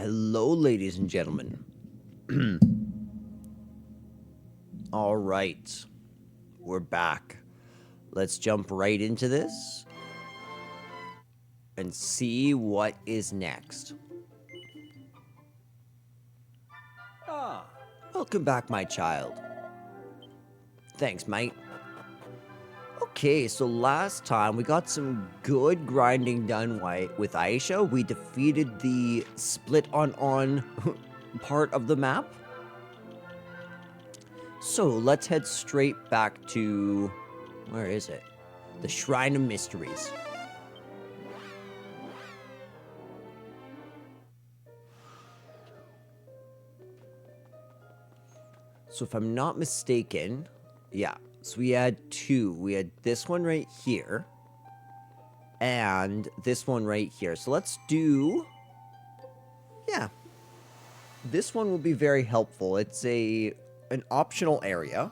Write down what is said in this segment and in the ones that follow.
Hello, ladies and gentlemen. All right, we're back. Let's jump right into this and see what is next. Ah, welcome back, my child. Thanks, mate. Okay, so last time we got some good grinding done with Aisha. We defeated the split on part of the map. So let's head straight back to, where is it? The Shrine of Mysteries. So if I'm not mistaken, yeah. So we had two. We had this one right here. And this one right here. So let's do, yeah. This one will be very helpful. It's an optional area.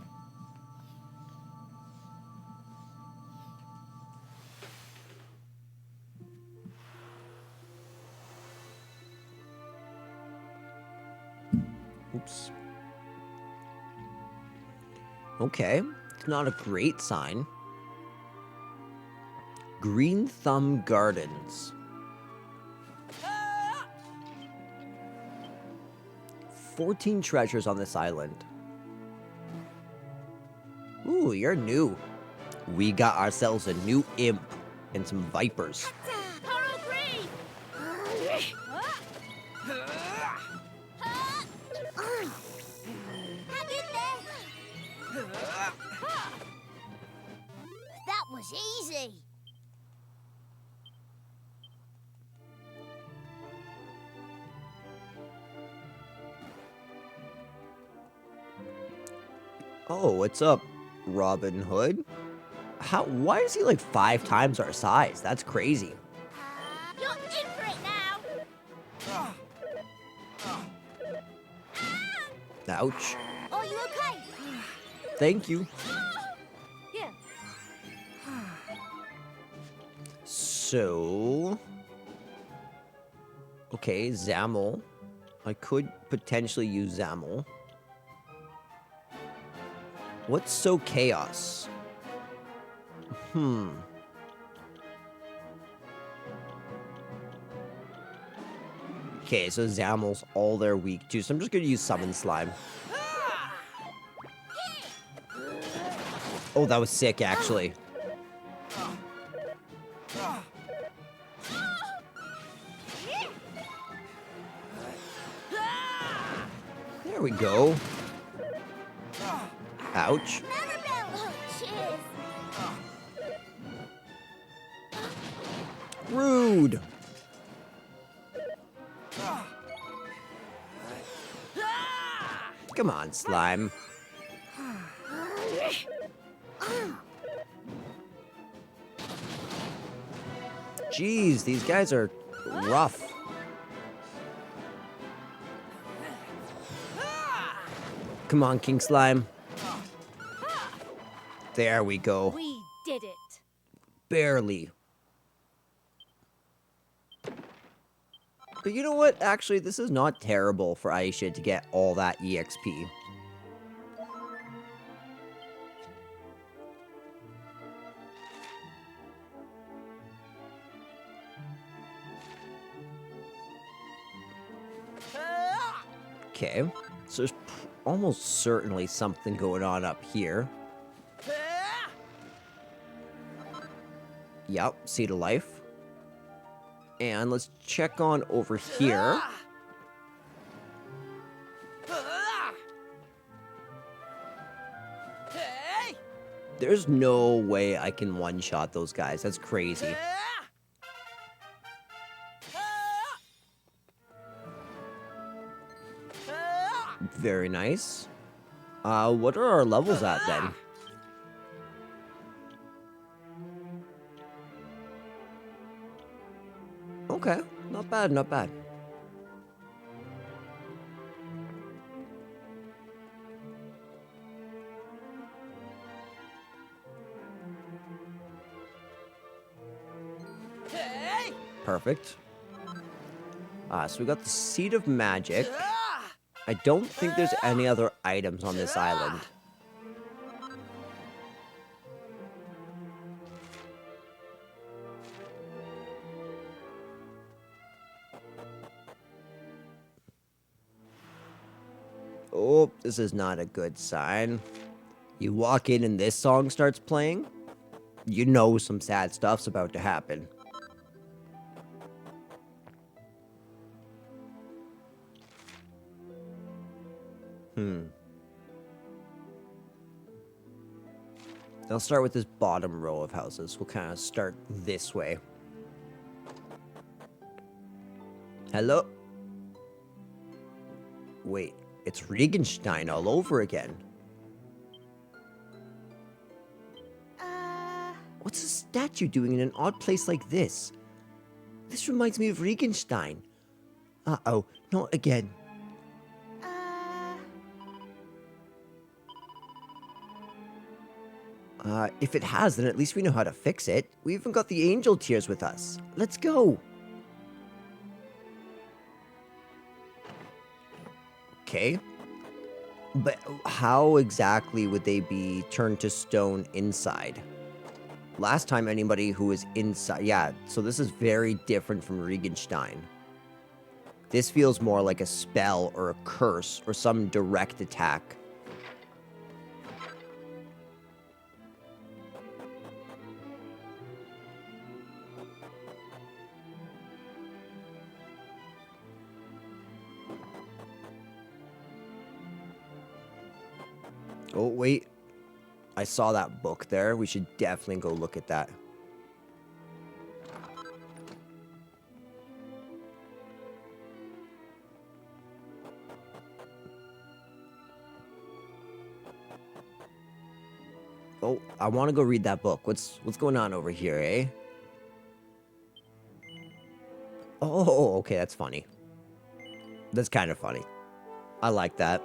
Oops. Okay, it's not a great sign. Green Thumb Gardens. 14 treasures on this island. Ooh, you're new. We got ourselves a new imp and some vipers. That was easy. Oh, what's up, Robin Hood? Why is he like 5 times our size? That's crazy. You're in for it now. Ouch. Are you okay? Thank you. Yeah. So, okay, Zamel. I could potentially use Zamel. What's so chaos? Okay, so Zamel's all they're weak to, so I'm just gonna use Summon Slime. Oh, that was sick, actually. There we go. Ouch. Cheers. Rude. Come on, Slime. Jeez, these guys are rough. Come on, King Slime. There we go. We did it. Barely. But you know what? Actually, this is not terrible for Aisha to get all that EXP. Okay, so there's almost certainly something going on up here. Yep, Seed of Life. And let's check on over here. There's no way I can one-shot those guys. That's crazy. Very nice. What are our levels at then? Okay, not bad, not bad. Perfect. So we got the Seed of Magic. I don't think there's any other items on this island. Oh, this is not a good sign. You walk in and this song starts playing, you know some sad stuff's about to happen. I'll start with this bottom row of houses. We'll kind of start this way. Hello? Wait, it's Regenstein all over again. What's a statue doing in an odd place like this? This reminds me of Regenstein. Uh-oh, not again. If it has, then at least we know how to fix it. We even got the angel tears with us. Let's go. Okay. But how exactly would they be turned to stone inside? Last time anybody who was inside... Yeah, so this is very different from Regenstein. This feels more like a spell or a curse or some direct attack. Oh, wait. I saw that book there. We should definitely go look at that. Oh, I want to go read that book. What's going on over here, eh? Oh, okay, that's funny. That's kind of funny. I like that.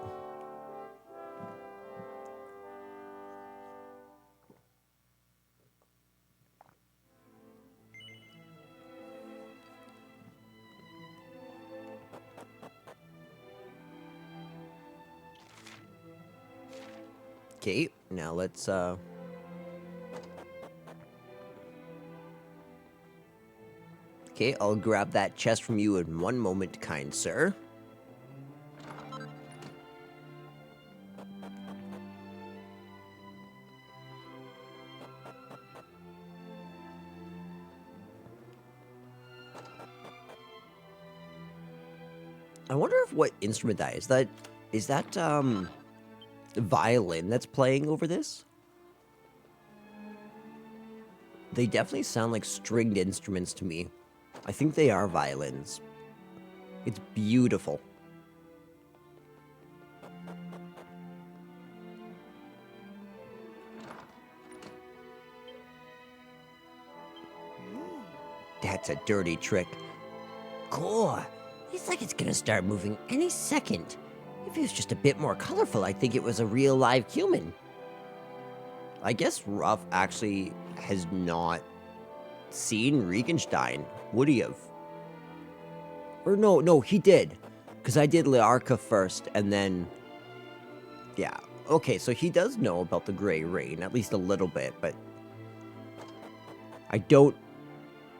Okay, now let's, Okay, I'll grab that chest from you in one moment, kind sir. I wonder if what instrument that is. Is that, violin that's playing over this? They definitely sound like stringed instruments to me. I think they are violins. It's beautiful. That's a dirty trick. Cool. It's like it's gonna start moving any second. If it was just a bit more colorful, I'd think it was a real live human. I guess Ruff actually has not seen Regenstein. Would he have? Or no, he did. Because I did Learca first, and then... Yeah. Okay, so he does know about the Grey Rain, at least a little bit, but... I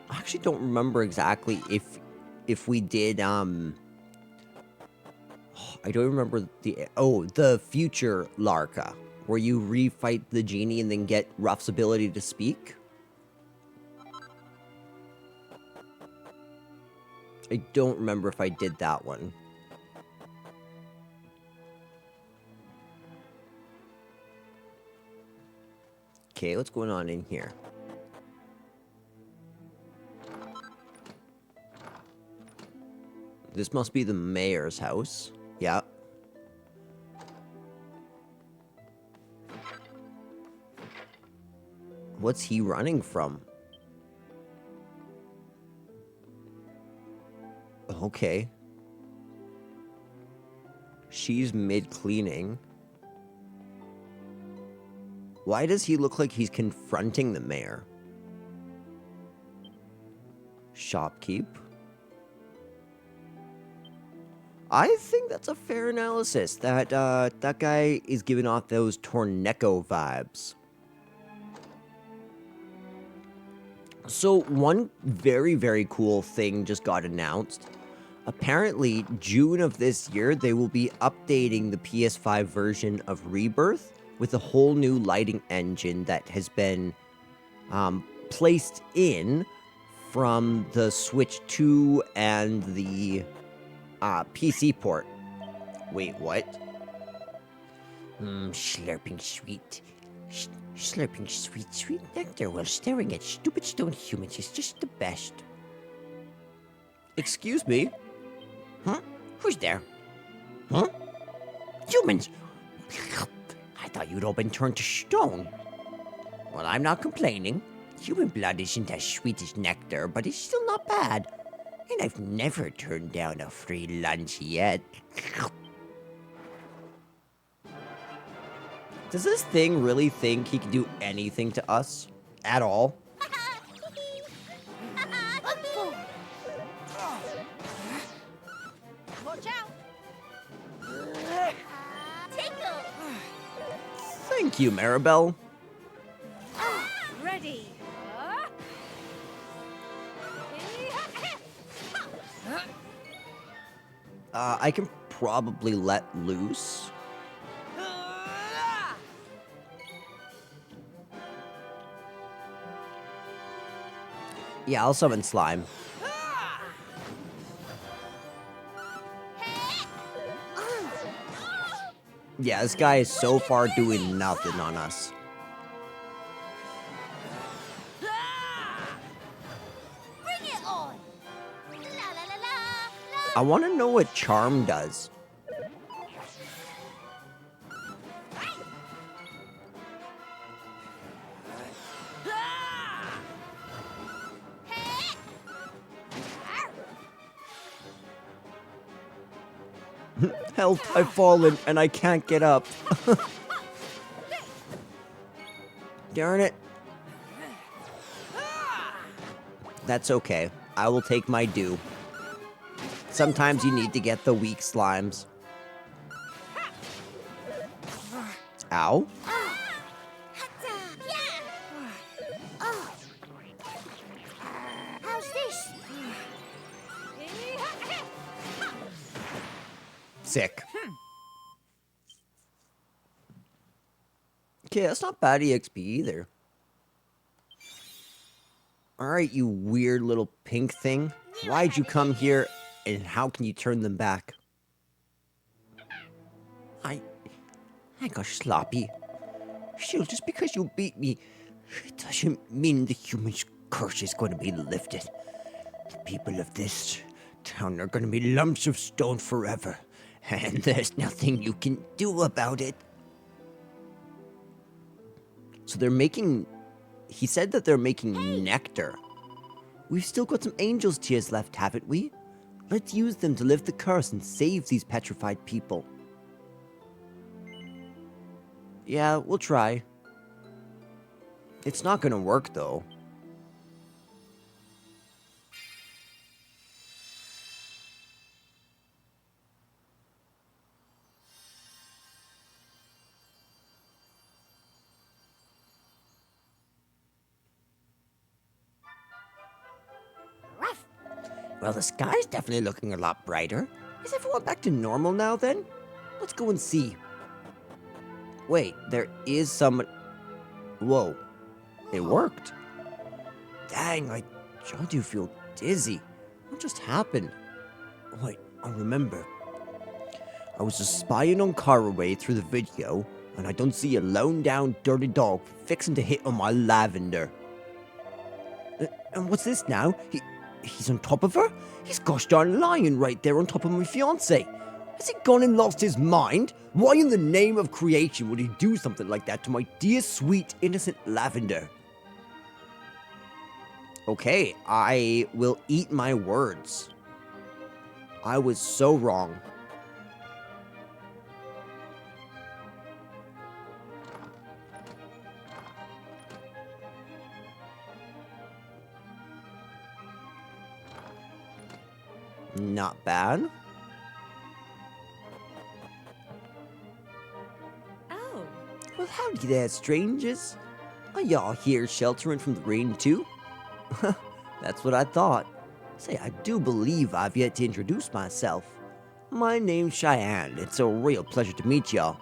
actually don't remember exactly if we did, I don't remember the future Larka, where you refight the genie and then get Ruff's ability to speak. I don't remember if I did that one. Okay, what's going on in here? This must be the mayor's house. Yeah. What's he running from? Okay. She's mid-cleaning. Why does he look like he's confronting the mayor? Shopkeep. I think that's a fair analysis. That guy is giving off those Torneco vibes. So one very, very cool thing just got announced. Apparently, June of this year, they will be updating the PS5 version of Rebirth with a whole new lighting engine that has been placed in from the Switch 2 and the PC port. Wait, what? Slurping sweet. Slurping sweet nectar while staring at stupid stone humans is just the best. Excuse me? Huh? Who's there? Huh? Humans! I thought you'd all been turned to stone. Well, I'm not complaining. Human blood isn't as sweet as nectar, but it's still not bad. And I've never turned down a free lunch yet. Does this thing really think he can do anything to us? At all? Watch out! Tickle! Thank you, Maribel. Ready. I can probably let loose. Yeah, I'll summon slime. Yeah, this guy is so far doing nothing on us. Bring it on! La la la la I want to know what charm does. Help, I've fallen and I can't get up. Darn it. That's okay. I will take my due. Sometimes you need to get the weak slimes. Ow. How's this? Sick. Okay, that's not bad EXP either. Alright, you weird little pink thing. Why'd you come here, and how can you turn them back? I got sloppy. Still, just because you beat me, it doesn't mean the human's curse is going to be lifted. The people of this town are going to be lumps of stone forever, and there's nothing you can do about it. So they're making... He said that they're making nectar. We've still got some angel's tears left, haven't we? Let's use them to lift the curse and save these petrified people. Yeah, we'll try. It's not gonna work, though. Ruff! Well, the sky's definitely looking a lot brighter. Is everyone back to normal now, then? Let's go and see. Wait, there is some... Whoa. It worked. Dang, I do feel dizzy. What just happened? Wait, I remember. I was just spying on Caraway through the video, and I don't see a lone down dirty dog fixing to hit on my lavender. And what's this now? He's on top of her? He's gosh darn lying right there on top of my fiancée. Has he gone and lost his mind? Why in the name of creation would he do something like that to my dear, sweet, innocent lavender? Okay, I will eat my words. I was so wrong. Not bad. Well, howdy there, strangers. Are y'all here sheltering from the rain too? That's what I thought. Say, I do believe I've yet to introduce myself. My name's Cheyenne. It's a real pleasure to meet y'all.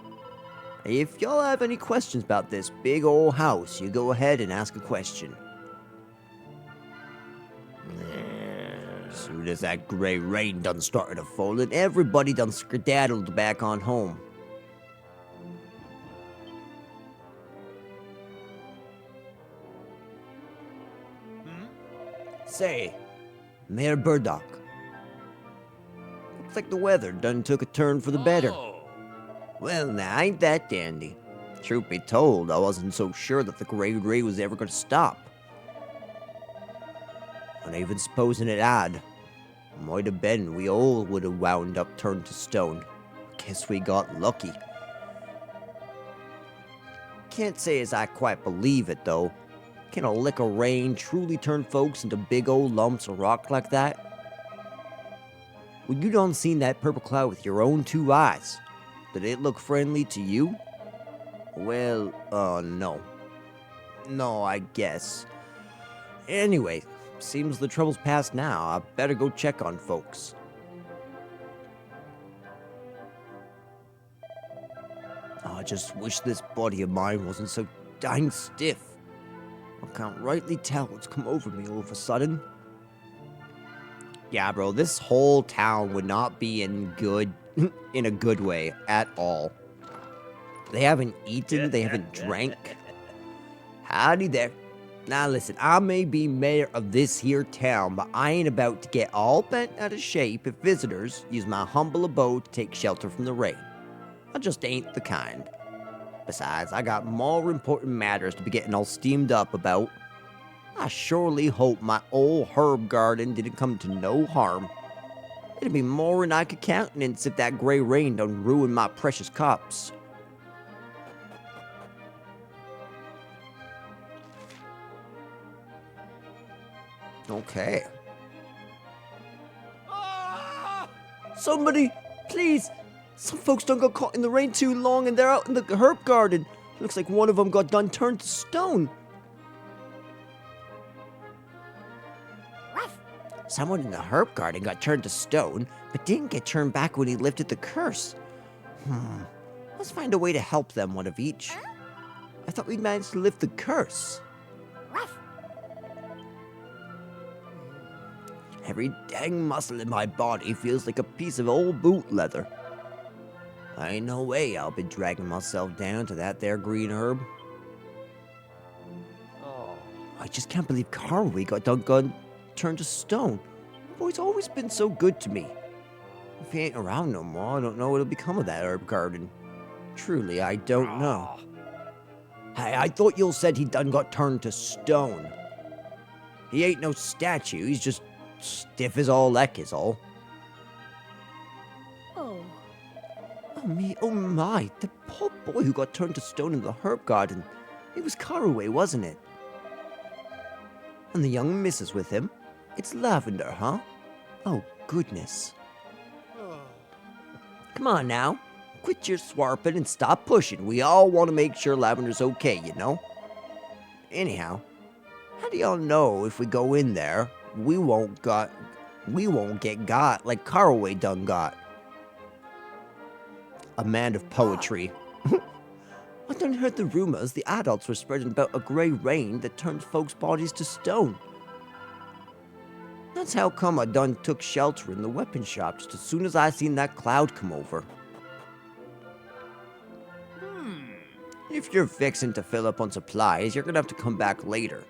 If y'all have any questions about this big old house, you go ahead and ask a question. Soon as that gray rain done started a falling, everybody done skedaddled back on home. Say, Mayor Burdock. Looks like the weather done took a turn for the better. Well, now, ain't that dandy? Truth be told, I wasn't so sure that the gray ray was ever gonna stop. And even supposing it had, might have been we all would have wound up turned to stone. Guess we got lucky. Can't say as I quite believe it, though. Can a lick of rain truly turn folks into big old lumps of rock like that? Well, you done seen that purple cloud with your own two eyes. Did it look friendly to you? Well, no. No, I guess. Anyway, seems the trouble's past now. I better go check on folks. Oh, I just wish this body of mine wasn't so dang stiff. I can't rightly tell what's come over me all of a sudden. Yeah, bro, this whole town would not be in a good way at all. They haven't eaten, they haven't drank. Howdy there. Now listen, I may be mayor of this here town, but I ain't about to get all bent out of shape if visitors use my humble abode to take shelter from the rain. I just ain't the kind. Besides, I got more important matters to be getting all steamed up about. I surely hope my old herb garden didn't come to no harm. It'd be more than I could countenance if that gray rain done ruin my precious crops. Okay. Somebody, please! Some folks done got caught in the rain too long and they're out in the herb garden. Looks like one of them got done turned to stone. Ruff. Someone in the herb garden got turned to stone, but didn't get turned back when he lifted the curse. Let's find a way to help them, one of each. I thought we'd managed to lift the curse. Ruff. Every dang muscle in my body feels like a piece of old boot leather. Ain't no way I'll be dragging myself down to that there green herb. Oh. I just can't believe Carway got turned to stone. The boy's always been so good to me. If he ain't around no more, I don't know what'll become of that herb garden. Truly, I don't know. Hey, I thought you said he done got turned to stone. He ain't no statue, he's just stiff as all heck is all. Oh. Oh me, oh my, the poor boy who got turned to stone in the herb garden. It was Caraway, wasn't it? And the young missus with him? It's Lavender, huh? Oh, goodness. Come on now. Quit your swarping and stop pushing. We all want to make sure Lavender's okay, you know? Anyhow, how do y'all know if we go in there, we won't get got like Caraway done got? A man of poetry. I done heard the rumors the adults were spreading about a grey rain that turned folks' bodies to stone. That's how come I done took shelter in the weapon shop just as soon as I seen that cloud come over. If you're fixing to fill up on supplies, you're gonna have to come back later.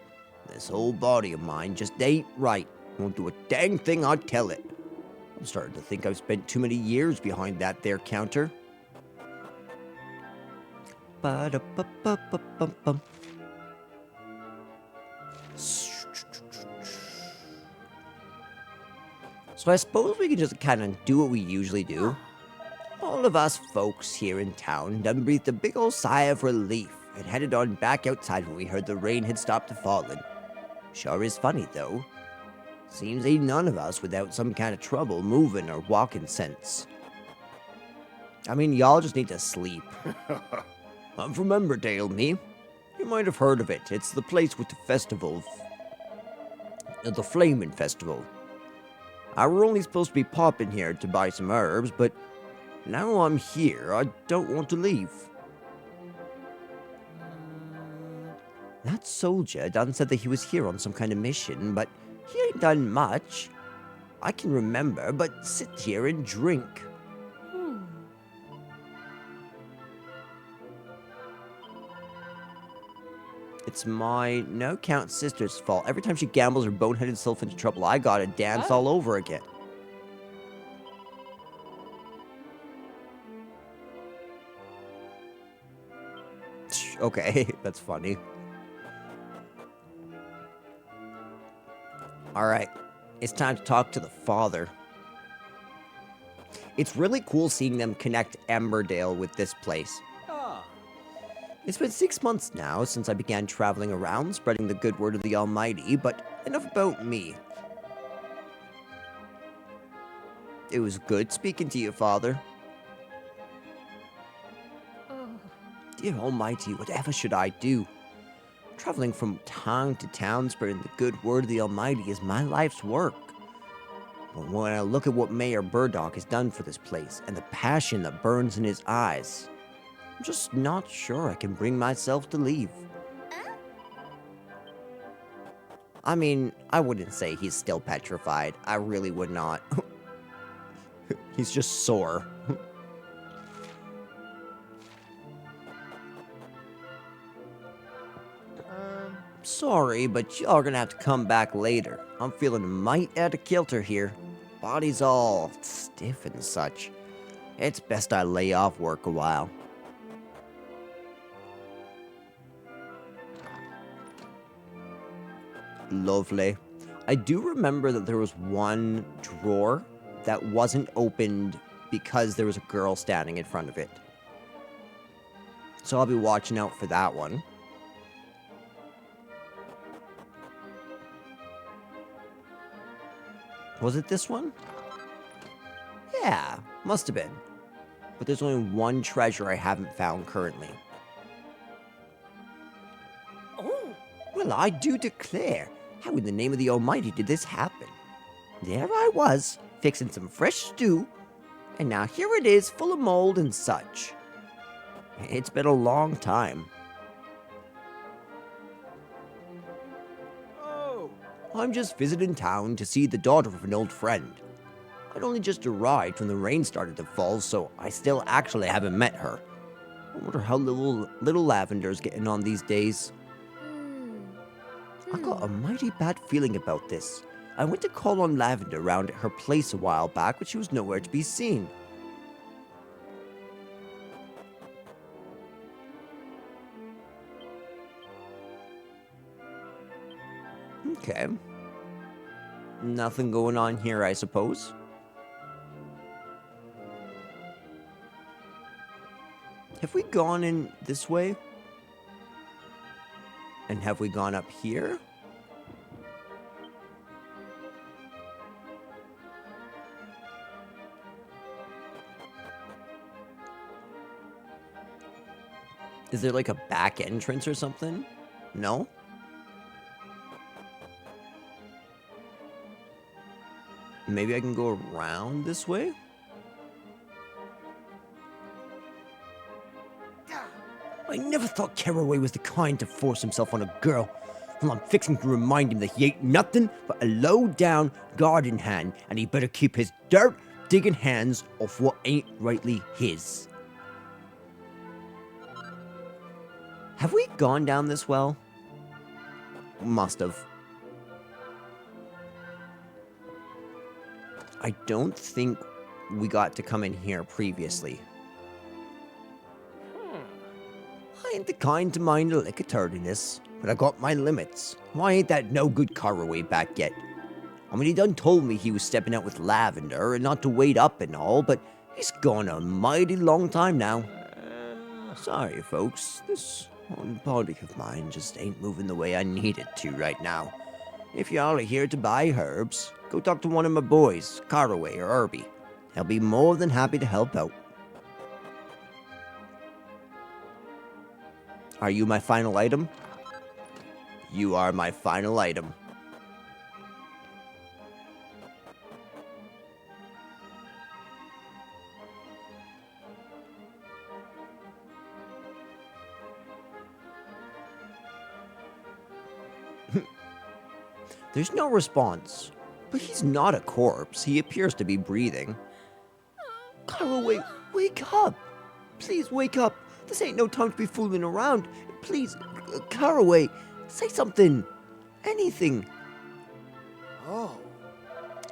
This whole body of mine just ain't right. Won't do a dang thing I tell it. I'm starting to think I've spent too many years behind that there counter. Ba-da-ba-ba-ba-bum-bum. So I suppose we can just kind of do what we usually do. All of us folks here in town done breathed a big old sigh of relief and headed on back outside when we heard the rain had stopped falling. Sure is funny, though. Seems ain't none of us without some kind of trouble moving or walking sense. I mean, y'all just need to sleep. I'm from Emberdale, me. You might have heard of it. It's the place with the festival. The Flaming Festival. I were only supposed to be popping here to buy some herbs, but now I'm here. I don't want to leave. That soldier done said that he was here on some kind of mission, but he ain't done much. I can remember, but sit here and drink. It's my no-count sister's fault. Every time she gambles her boneheaded self into trouble, I gotta dance all over again. Okay, that's funny. Alright, it's time to talk to the father. It's really cool seeing them connect Emberdale with this place. It's been 6 months now since I began traveling around, spreading the good word of the Almighty, but enough about me. It was good speaking to you, Father. Dear Almighty, whatever should I do? Traveling from town to town, spreading the good word of the Almighty is my life's work. But when I look at what Mayor Burdock has done for this place, and the passion that burns in his eyes, I'm just not sure I can bring myself to leave. I mean, I wouldn't say he's still petrified. I really would not. He's just sore. Sorry, but y'all are gonna have to come back later. I'm feeling might out of kilter here. Body's all stiff and such. It's best I lay off work a while. Lovely. I do remember that there was one drawer that wasn't opened because there was a girl standing in front of it. So I'll be watching out for that one. Was it this one? Yeah, must have been. But there's only one treasure I haven't found currently. Oh, well, I do declare. How in the name of the Almighty did this happen? There I was, fixing some fresh stew, and now here it is, full of mold and such. It's been a long time. I'm just visiting town to see the daughter of an old friend. I'd only just arrived when the rain started to fall, so I still actually haven't met her. I wonder how little Lavender's getting on these days. I got a mighty bad feeling about this. I went to call on Lavender around at her place a while back, but she was nowhere to be seen. Okay. Nothing going on here, I suppose. Have we gone in this way? And have we gone up here? Is there like a back entrance or something? No? Maybe I can go around this way? I never thought Caraway was the kind to force himself on a girl. Well, I'm fixing to remind him that he ain't nothing but a low-down garden hand, and he better keep his dirt-digging hands off what ain't rightly his. Have we gone down this well? Must have. I don't think we got to come in here previously. I ain't the kind to mind a lick of tardiness, but I got my limits. Why ain't that no good Caraway back yet? I mean, he done told me he was stepping out with Lavender and not to wait up and all, but he's gone a mighty long time now. Sorry, folks. This one body of mine just ain't moving the way I need it to right now. If y'all are here to buy herbs, go talk to one of my boys, Caraway or Herbie. They'll be more than happy to help out. Are you my final item? You are my final item. There's no response. But he's not a corpse. He appears to be breathing. Caraway, wake up! Please wake up. This ain't no time to be fooling around. Please, Caraway, say something. Anything. Oh.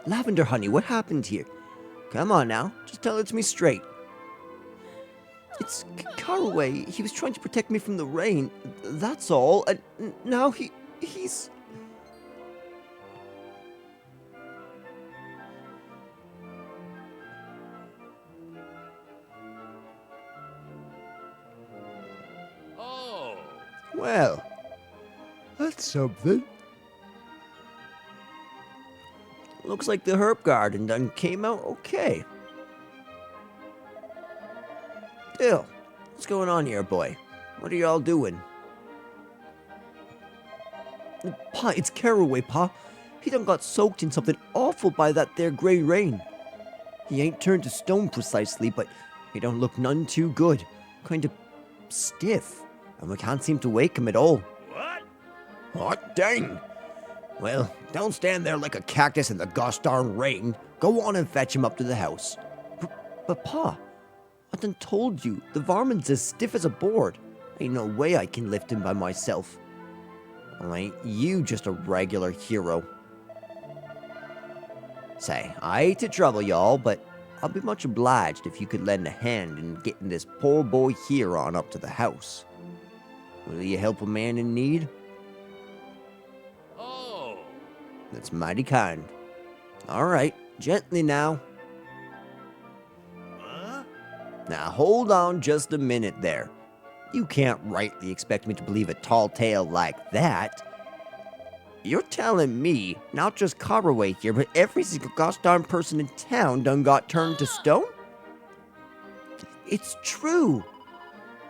Lavender honey, what happened here? Come on now, just tell it to me straight. It's Caraway. He was trying to protect me from the rain. That's all. And now he's... Oh. Well, that's something. Looks like the herb garden done came out okay. Dill, what's going on here, boy? What are y'all doing? Pa, it's Caraway, Pa. He done got soaked in something awful by that there gray rain. He ain't turned to stone precisely, but he don't look none too good. Kind of stiff, and we can't seem to wake him at all. What? Hot dang! Well, don't stand there like a cactus in the gosh darn rain. Go on and fetch him up to the house. But Pa, I done told you, the varmin's as stiff as a board. Ain't no way I can lift him by myself. Well, ain't you just a regular hero? Say, I hate to trouble y'all, but I'll be much obliged if you could lend a hand in getting this poor boy here on up to the house. Will you help a man in need? Oh. That's mighty kind. All right, gently now. Huh? Now hold on just a minute there. You can't rightly expect me to believe a tall tale like that. You're telling me, not just Caraway here, but every single gosh darn person in town done got turned to stone? It's true.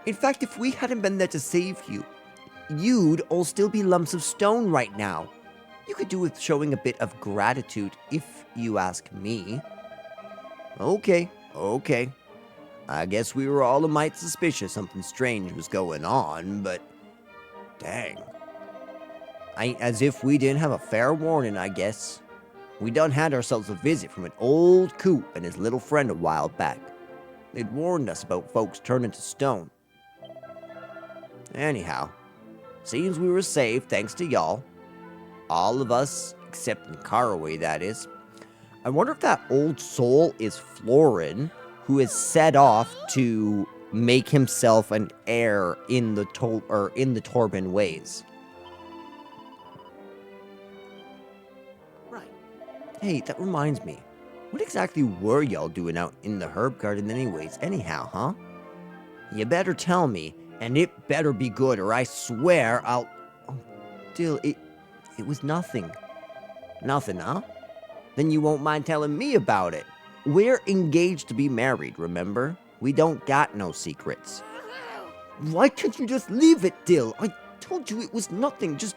In fact, if we hadn't been there to save you, you'd all still be lumps of stone right now. You could do with showing a bit of gratitude, if you ask me. Okay. I guess we were all a mite suspicious something strange was going on, but... dang. Ain't as if we didn't have a fair warning, I guess. We done had ourselves a visit from an old coot and his little friend a while back. They'd warned us about folks turning to stone. Anyhow, seems we were saved thanks to y'all. All of us, except in Caraway, that is. I wonder if that old soul is Florin, who is set off to make himself an heir in the Torben ways. Right. Hey, that reminds me. What exactly were y'all doing out in the herb garden anyhow, huh? You better tell me, and it better be good, or I swear I'll... Oh, Dill, it was nothing. Nothing, huh? Then you won't mind telling me about it. We're engaged to be married, remember? We don't got no secrets. Why can't you just leave it, Dill? I told you it was nothing. Just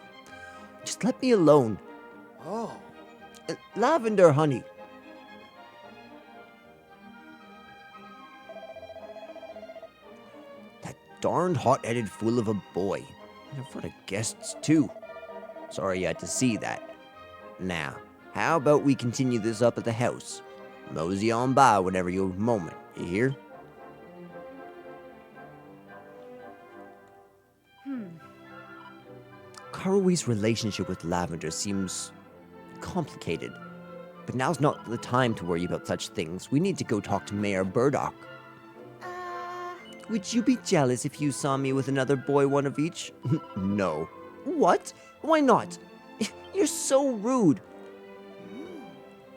let me alone. Oh. Lavender, honey. That darned hot-headed fool of a boy. And in front of guests, too. Sorry you had to see that. Now, how about we continue this up at the house? Mosey on by whenever you have a moment, you hear? Caraway's relationship with Lavender seems complicated. But now's not the time to worry about such things. We need to go talk to Mayor Burdock. Would you be jealous if you saw me with another boy, one of each? No. What? Why not? You're so rude.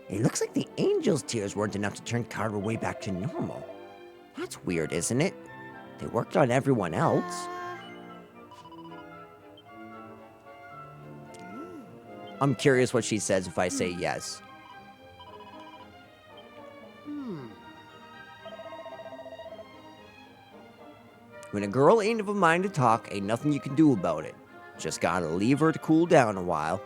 It looks like the angel's tears weren't enough to turn Caraway back to normal. That's weird, isn't it? They worked on everyone else. I'm curious what she says if I say yes. When a girl ain't of a mind to talk, ain't nothing you can do about it. Just gotta leave her to cool down a while.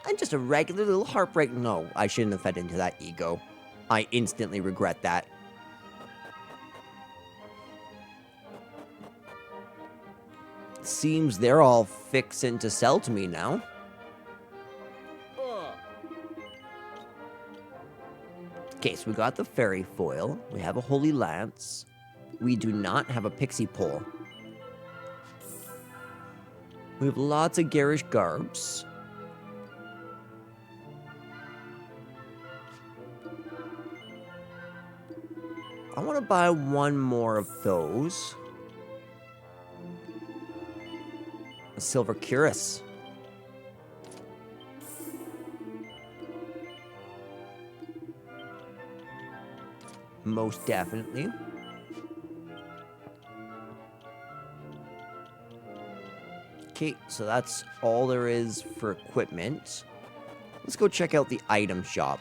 I'm just a regular little heartbreak. No, I shouldn't have fed into that ego. I instantly regret that. Seems they're all fixing to sell to me now. Okay, so we got the fairy foil. We have a holy lance. We do not have a pixie pole. We have lots of garish garbs. I want to buy one more of those. A silver cuirass. Most definitely. Okay, so that's all there is for equipment. Let's go check out the item shop.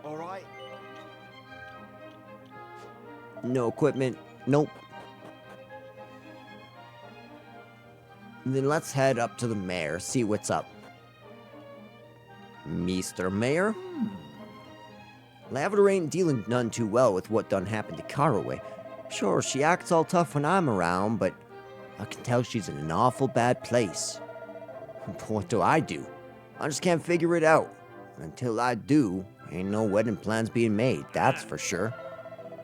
All right. No equipment. Nope. Then let's head up to the mayor, see what's up. Mr. Mayor? Lavender ain't dealing none too well with what done happened to Caraway. Sure, she acts all tough when I'm around, but I can tell she's in an awful bad place. What do? I just can't figure it out. Until I do, ain't no wedding plans being made, that's for sure.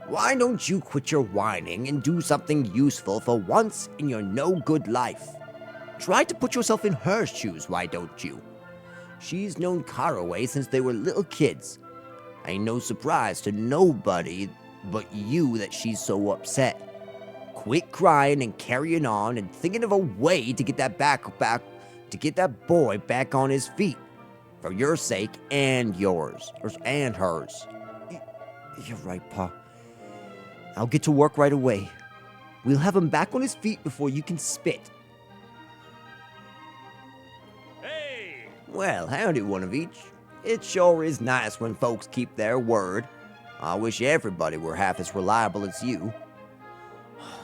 Why don't you quit your whining and do something useful for once in your no-good life? Try to put yourself in her shoes, why don't you? She's known Caraway since they were little kids. Ain't no surprise to nobody but you that she's so upset. Quit crying and carrying on and thinking of a way to get that boy back on his feet. For your sake and yours, and hers. You're right, Pa. I'll get to work right away. We'll have him back on his feet before you can spit. Hey! Well, howdy, one of each. It sure is nice when folks keep their word. I wish everybody were half as reliable as you.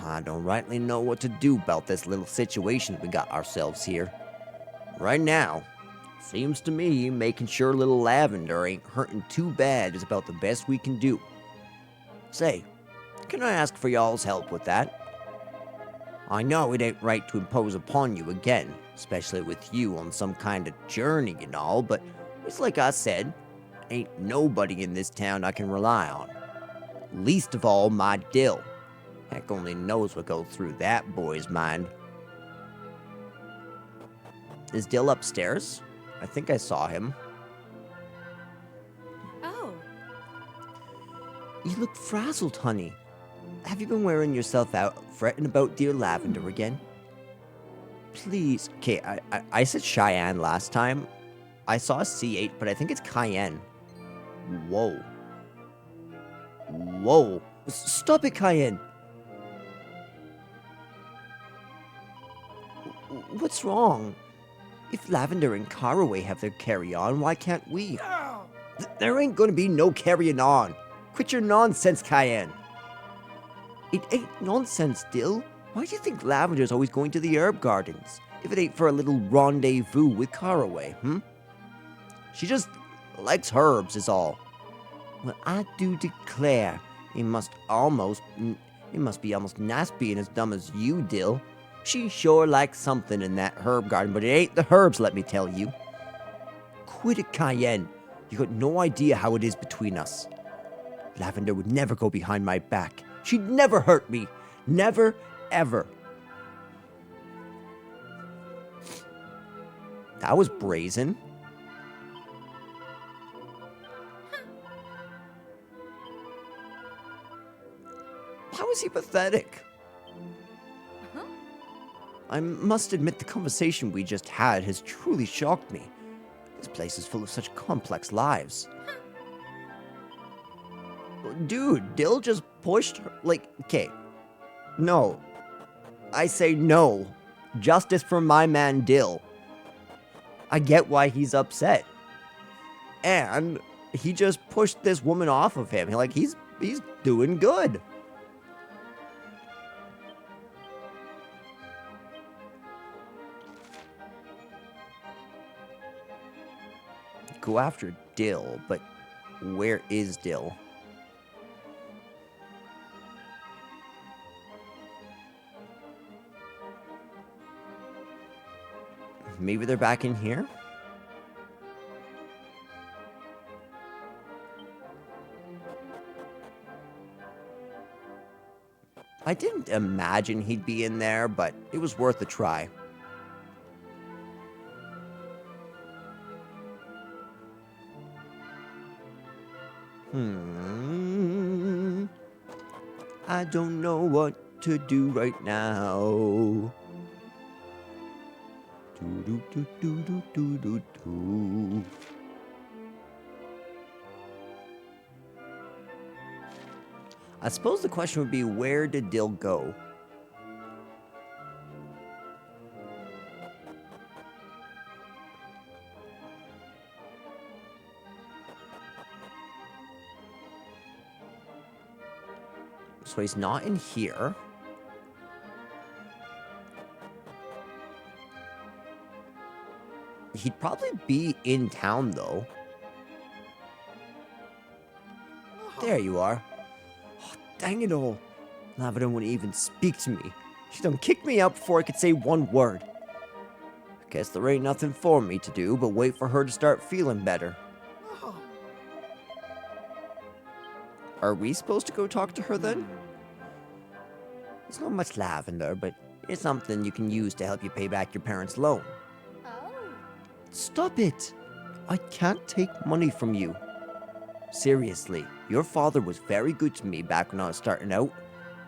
I don't rightly know what to do about this little situation we got ourselves here. Right now, seems to me making sure little Lavender ain't hurting too bad is about the best we can do. Say, can I ask for y'all's help with that? I know it ain't right to impose upon you again, especially with you on some kind of journey and all, but it's like I said, ain't nobody in this town I can rely on. Least of all my Dill. Heck only knows what goes through that boy's mind. Is Dill upstairs? I think I saw him. Oh, You look frazzled, honey. Have you been wearing yourself out fretting about dear Lavender again? Please. Okay, I said Cheyenne last time. I saw C8, but I think it's Cayenne. Whoa. Whoa. Stop it, Cayenne. What's wrong? If Lavender and Caraway have their carry-on, why can't we? There ain't gonna be no carrying on. Quit your nonsense, Cayenne. It ain't nonsense, Dill. Why do you think Lavender's always going to the herb gardens, if it ain't for a little rendezvous with Caraway, She just likes herbs, is all. Well, I do declare, it must be almost nice being as dumb as you, Dill. She sure likes something in that herb garden, but it ain't the herbs, let me tell you. Quit it, Cayenne. You got no idea how it is between us. Lavender would never go behind my back. She'd never hurt me. Never, ever. That was brazen. How is he pathetic? I must admit the conversation we just had has truly shocked me. This place is full of such complex lives. Dude, Dill just pushed her, okay. No. I say no. Justice for my man Dill. I get why he's upset. And he just pushed this woman off of him. Like, he's doing good. Go after Dill, but where is Dill? Maybe they're back in here? I didn't imagine he'd be in there, but it was worth a try. I don't know what to do right now. Do do do do do do do. I suppose the question would be, where did Dill go? So he's not in here. He'd probably be in town, though. There you are. Oh, dang it all. Lavender wouldn't even speak to me. She done kicked me out before I could say one word. Guess there ain't nothing for me to do but wait for her to start feeling better. Are we supposed to go talk to her then? It's not much lavender, but it's something you can use to help you pay back your parents' loan. Oh. Stop it! I can't take money from you. Seriously, your father was very good to me back when I was starting out.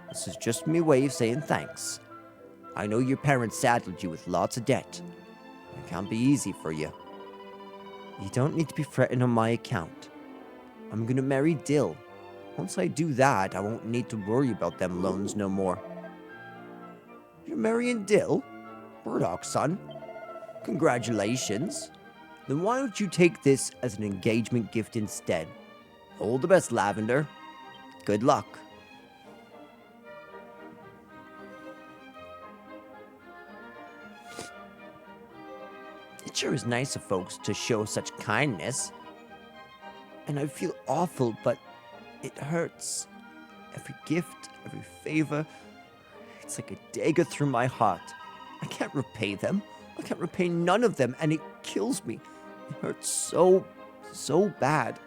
This is just my way of saying thanks. I know your parents saddled you with lots of debt. It can't be easy for you. You don't need to be fretting on my account. I'm gonna marry Dill. Once I do that, I won't need to worry about them loans no more. You're marrying Dill? Burdock's son? Congratulations. Then why don't you take this as an engagement gift instead? All the best, Lavender. Good luck. It sure is nice of folks to show such kindness. And I feel awful, but it hurts. Every gift, every favor, it's like a dagger through my heart. I can't repay them. I can't repay none of them, and it kills me. It hurts so bad.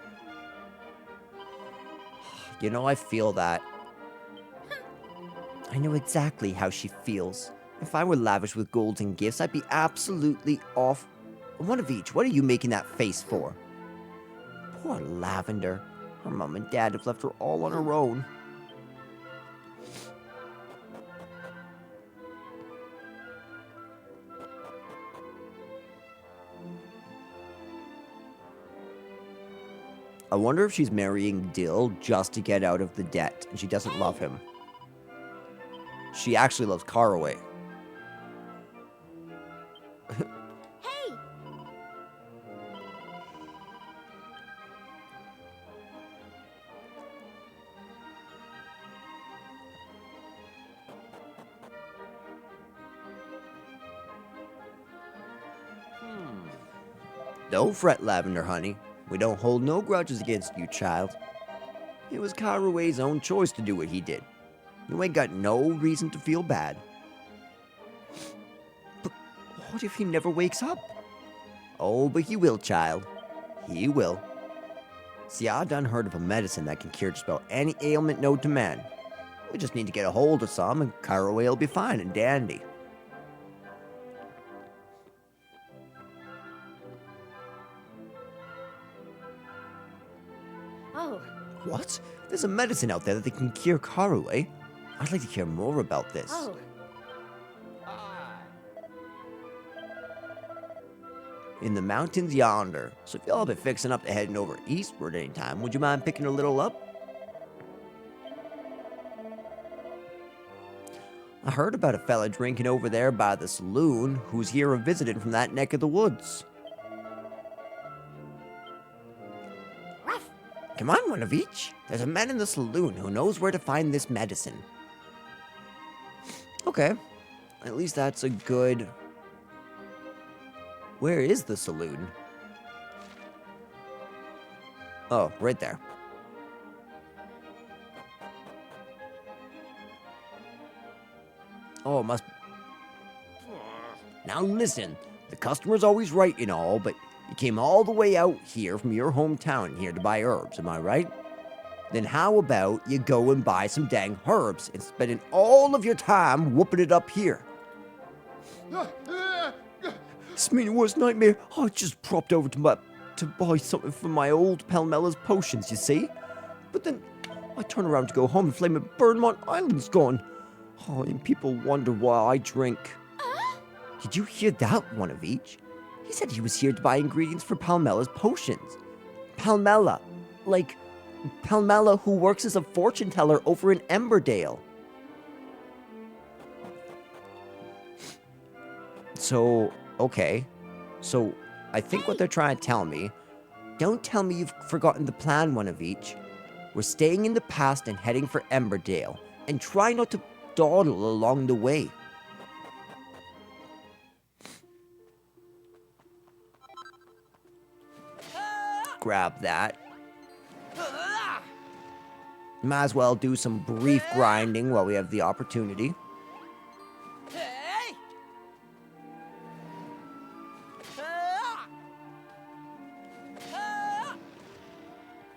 You know, I feel that. I know exactly how she feels. If I were lavish with gold and gifts, I'd be absolutely off. One of each. What are you making that face for? Poor Lavender. Her mom and dad have left her all on her own. I wonder if she's marrying Dill just to get out of the debt, and she doesn't love him. She actually loves Caraway. Hey! Don't fret, Lavender, honey. We don't hold no grudges against you, child. It was Caraway's own choice to do what he did. You ain't got no reason to feel bad. But what if he never wakes up? Oh, but he will, child. He will. See, I done heard of a medicine that can cure just about any ailment known to man. We just need to get a hold of some, and Caraway will be fine and dandy. Oh. What? There's a medicine out there that can cure Caraway? I'd like to hear more about this. Oh. In the mountains yonder. So if y'all been fixing up to heading over eastward anytime, would you mind picking a little up? I heard about a fella drinking over there by the saloon who's here visiting from that neck of the woods. Ruff. Come on, one of each. There's a man in the saloon who knows where to find this medicine. Okay. At least that's a good... Where is the saloon? Oh, right there. Oh, it must... Now listen, the customer's always right and all, but you came all the way out here from your hometown here to buy herbs, am I right? Then how about you go and buy some dang herbs and spending all of your time whooping it up here? It's my worst nightmare. I just propped over to buy something from my old Palmella's potions, you see? But then I turn around to go home and Flame at Burnmont Island's gone. Oh, and people wonder why I drink. Did you hear that, one of each? He said he was here to buy ingredients for Palmella's potions. Palmella. Like, Palmella who works as a fortune teller over in Emberdale. So, okay. So, I think what they're trying to tell me... Don't tell me you've forgotten the plan, one of each. We're staying in the past and heading for Emberdale. And try not to dawdle along the way. Grab that. Might as well do some brief grinding while we have the opportunity.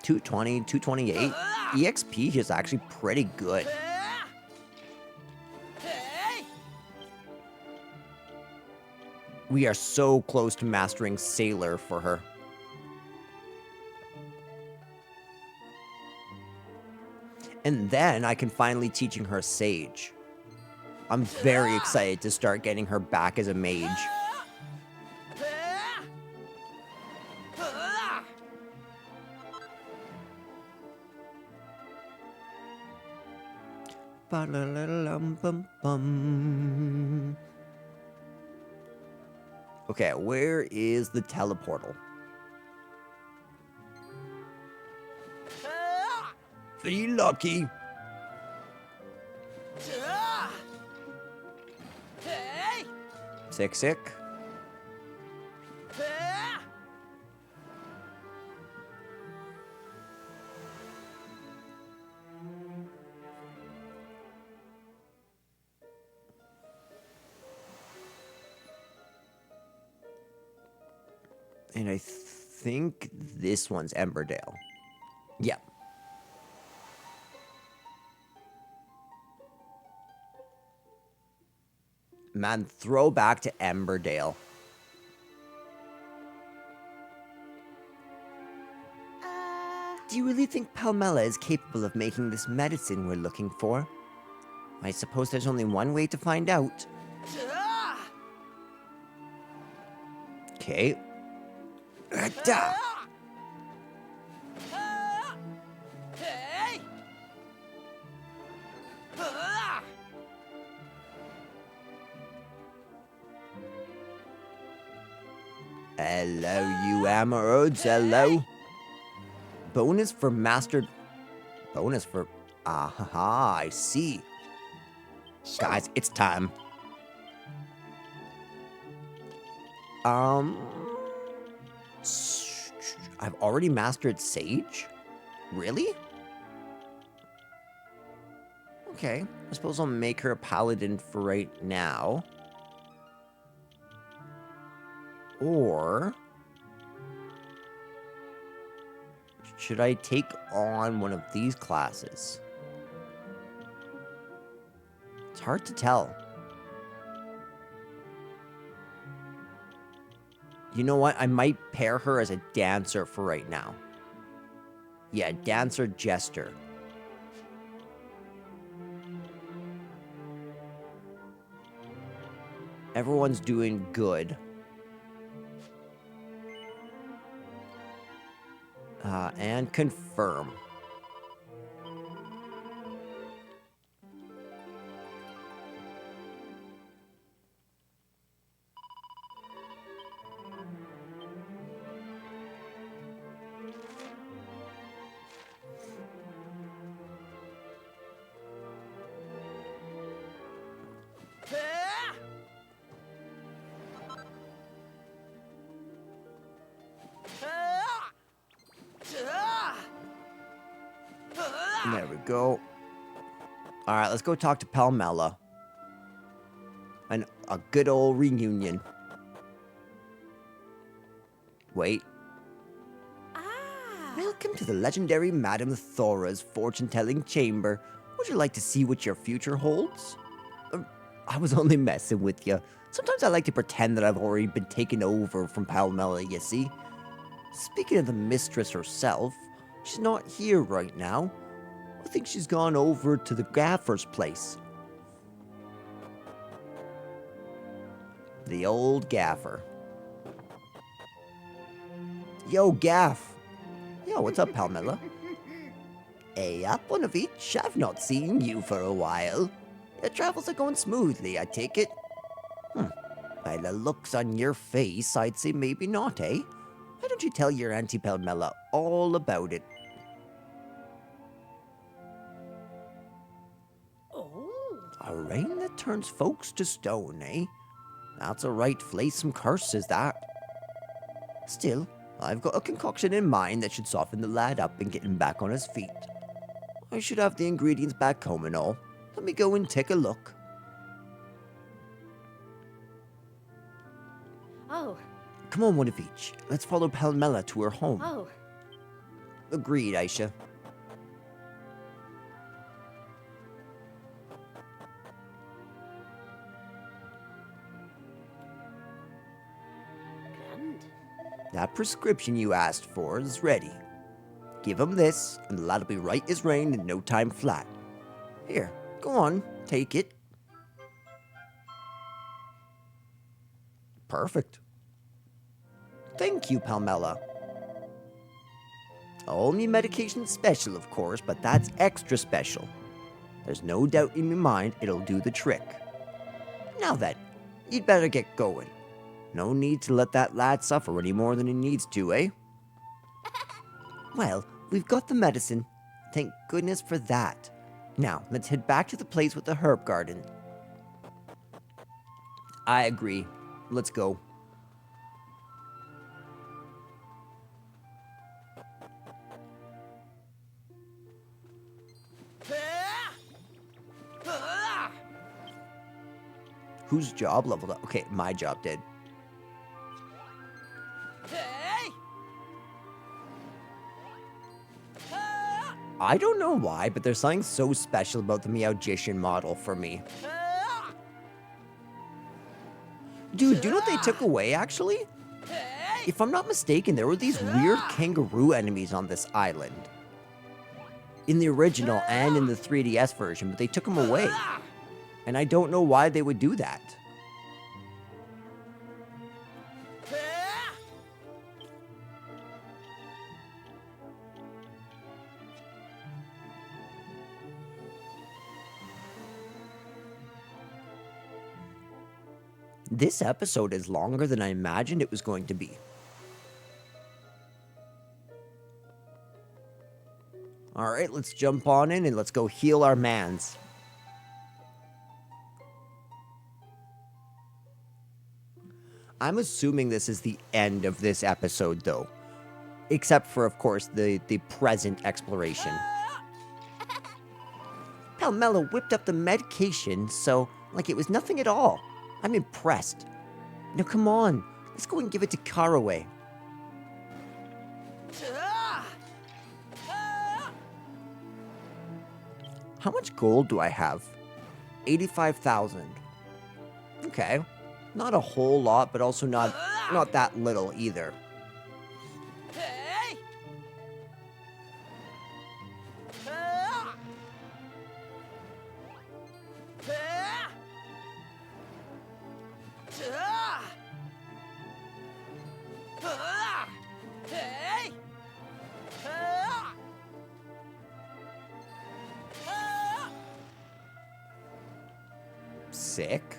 220, 228. EXP is actually pretty good. We are so close to mastering Sailor for her. And then I can finally teaching her Sage. I'm very excited to start getting her back as a mage. Okay, where is the teleportal? Be lucky. Sick. And I think this one's Emberdale. Yeah. Man, throwback to Emberdale. Do you really think Palmella is capable of making this medicine we're looking for? I suppose there's only one way to find out. Okay. Hello, you emeralds. Hello. Bonus for mastered. Bonus for. Aha, I see. Guys, it's time. I've already mastered Sage? Really? Okay, I suppose I'll make her a paladin for right now. Or... should I take on one of these classes? It's hard to tell. You know what? I might pair her as a dancer for right now. Yeah, dancer jester. Everyone's doing good. And confirm. There we go. Alright, let's go talk to Palmella. And a good old reunion. Wait. Welcome to the legendary Madame Thora's fortune-telling chamber. Would you like to see what your future holds? I was only messing with you. Sometimes I like to pretend that I've already been taken over from Palmella, you see. Speaking of the mistress herself, she's not here right now. I think she's gone over to the gaffer's place. The old gaffer. Yo, Gaff. Yo, what's up, Palmella? Hey up, one of each. I've not seen you for a while. Your travels are going smoothly, I take it. By the looks on your face, I'd say maybe not, eh? Why don't you tell your Auntie Palmella all about it? A rain that turns folks to stone, eh? That's a right flaysome curse, is that? Still, I've got a concoction in mind that should soften the lad up and get him back on his feet. I should have the ingredients back home and all. Let me go and take a look. Oh. Come on, one of each. Let's follow Palmella to her home. Oh. Agreed, Aisha. Grand. That prescription you asked for is ready. Give him this, and the lad'll be right as rain in no time flat. Here, go on, take it. Perfect. Thank you, Palmella. Only medication special, of course, but that's extra special. There's no doubt in my mind it'll do the trick. Now then, you'd better get going. No need to let that lad suffer any more than he needs to, eh? Well, we've got the medicine. Thank goodness for that. Now, let's head back to the place with the herb garden. I agree. Let's go. Whose job leveled up? Okay, my job did. I don't know why, but there's something so special about the Meowgician model for me. Dude, do you know what they took away, actually? If I'm not mistaken, there were these weird kangaroo enemies on this island. In the original and in the 3DS version, but they took them away. And I don't know why they would do that. This episode is longer than I imagined it was going to be. Alright, let's jump on in and let's go heal our mans. I'm assuming this is the end of this episode, though. Except for, of course, the present exploration. Palmella whipped up the medication, so, like it was nothing at all. I'm impressed. Now come on, let's go and give it to Caraway. How much gold do I have? 85,000. Okay. Not a whole lot, but also not that little either. Sick.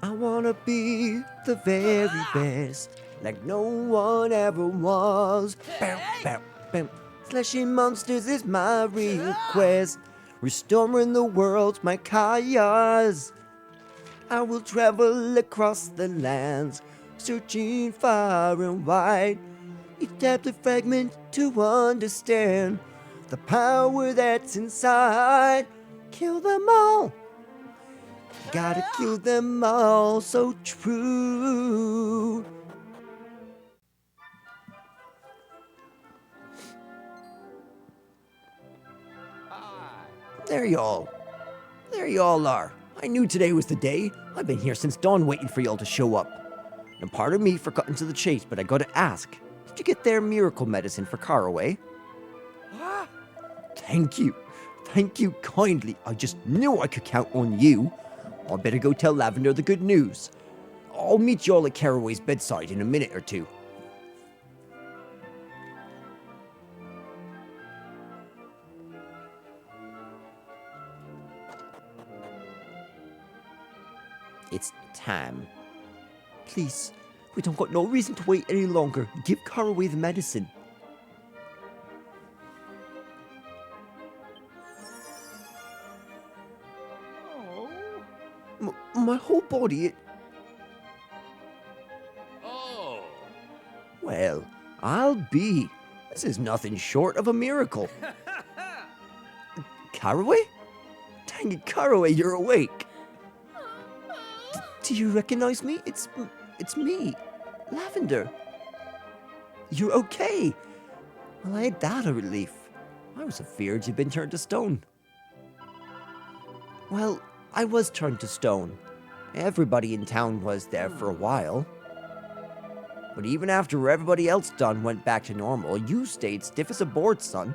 I wanna be the very best, like no one ever was. Bow, bow, bow. Slashing monsters is my request. Restoring the world's my cause. I will travel across the lands, searching far and wide. Each depth of fragment to understand the power that's inside. Kill them all. Gotta kill them all, so true. There y'all are. I knew today was the day. I've been here since dawn waiting for y'all to show up. And pardon me for cutting to the chase, but I gotta ask, did you get their miracle medicine for Caraway? Thank you. Thank you kindly. I just knew I could count on you. I better go tell Lavender the good news. I'll meet y'all at Caraway's bedside in a minute or two. It's time. Please, we don't got no reason to wait any longer. Give Caraway the medicine. My whole body, Oh. Well, I'll be. This is nothing short of a miracle. Caraway? Dang it, Caraway, you're awake. Do you recognize me? It's me, Lavender. You're okay. Well, ain't that a relief? I was afeard you'd been turned to stone. Well, I was turned to stone. Everybody in town was there for a while. But even after everybody else done went back to normal, you stayed stiff as a board, son.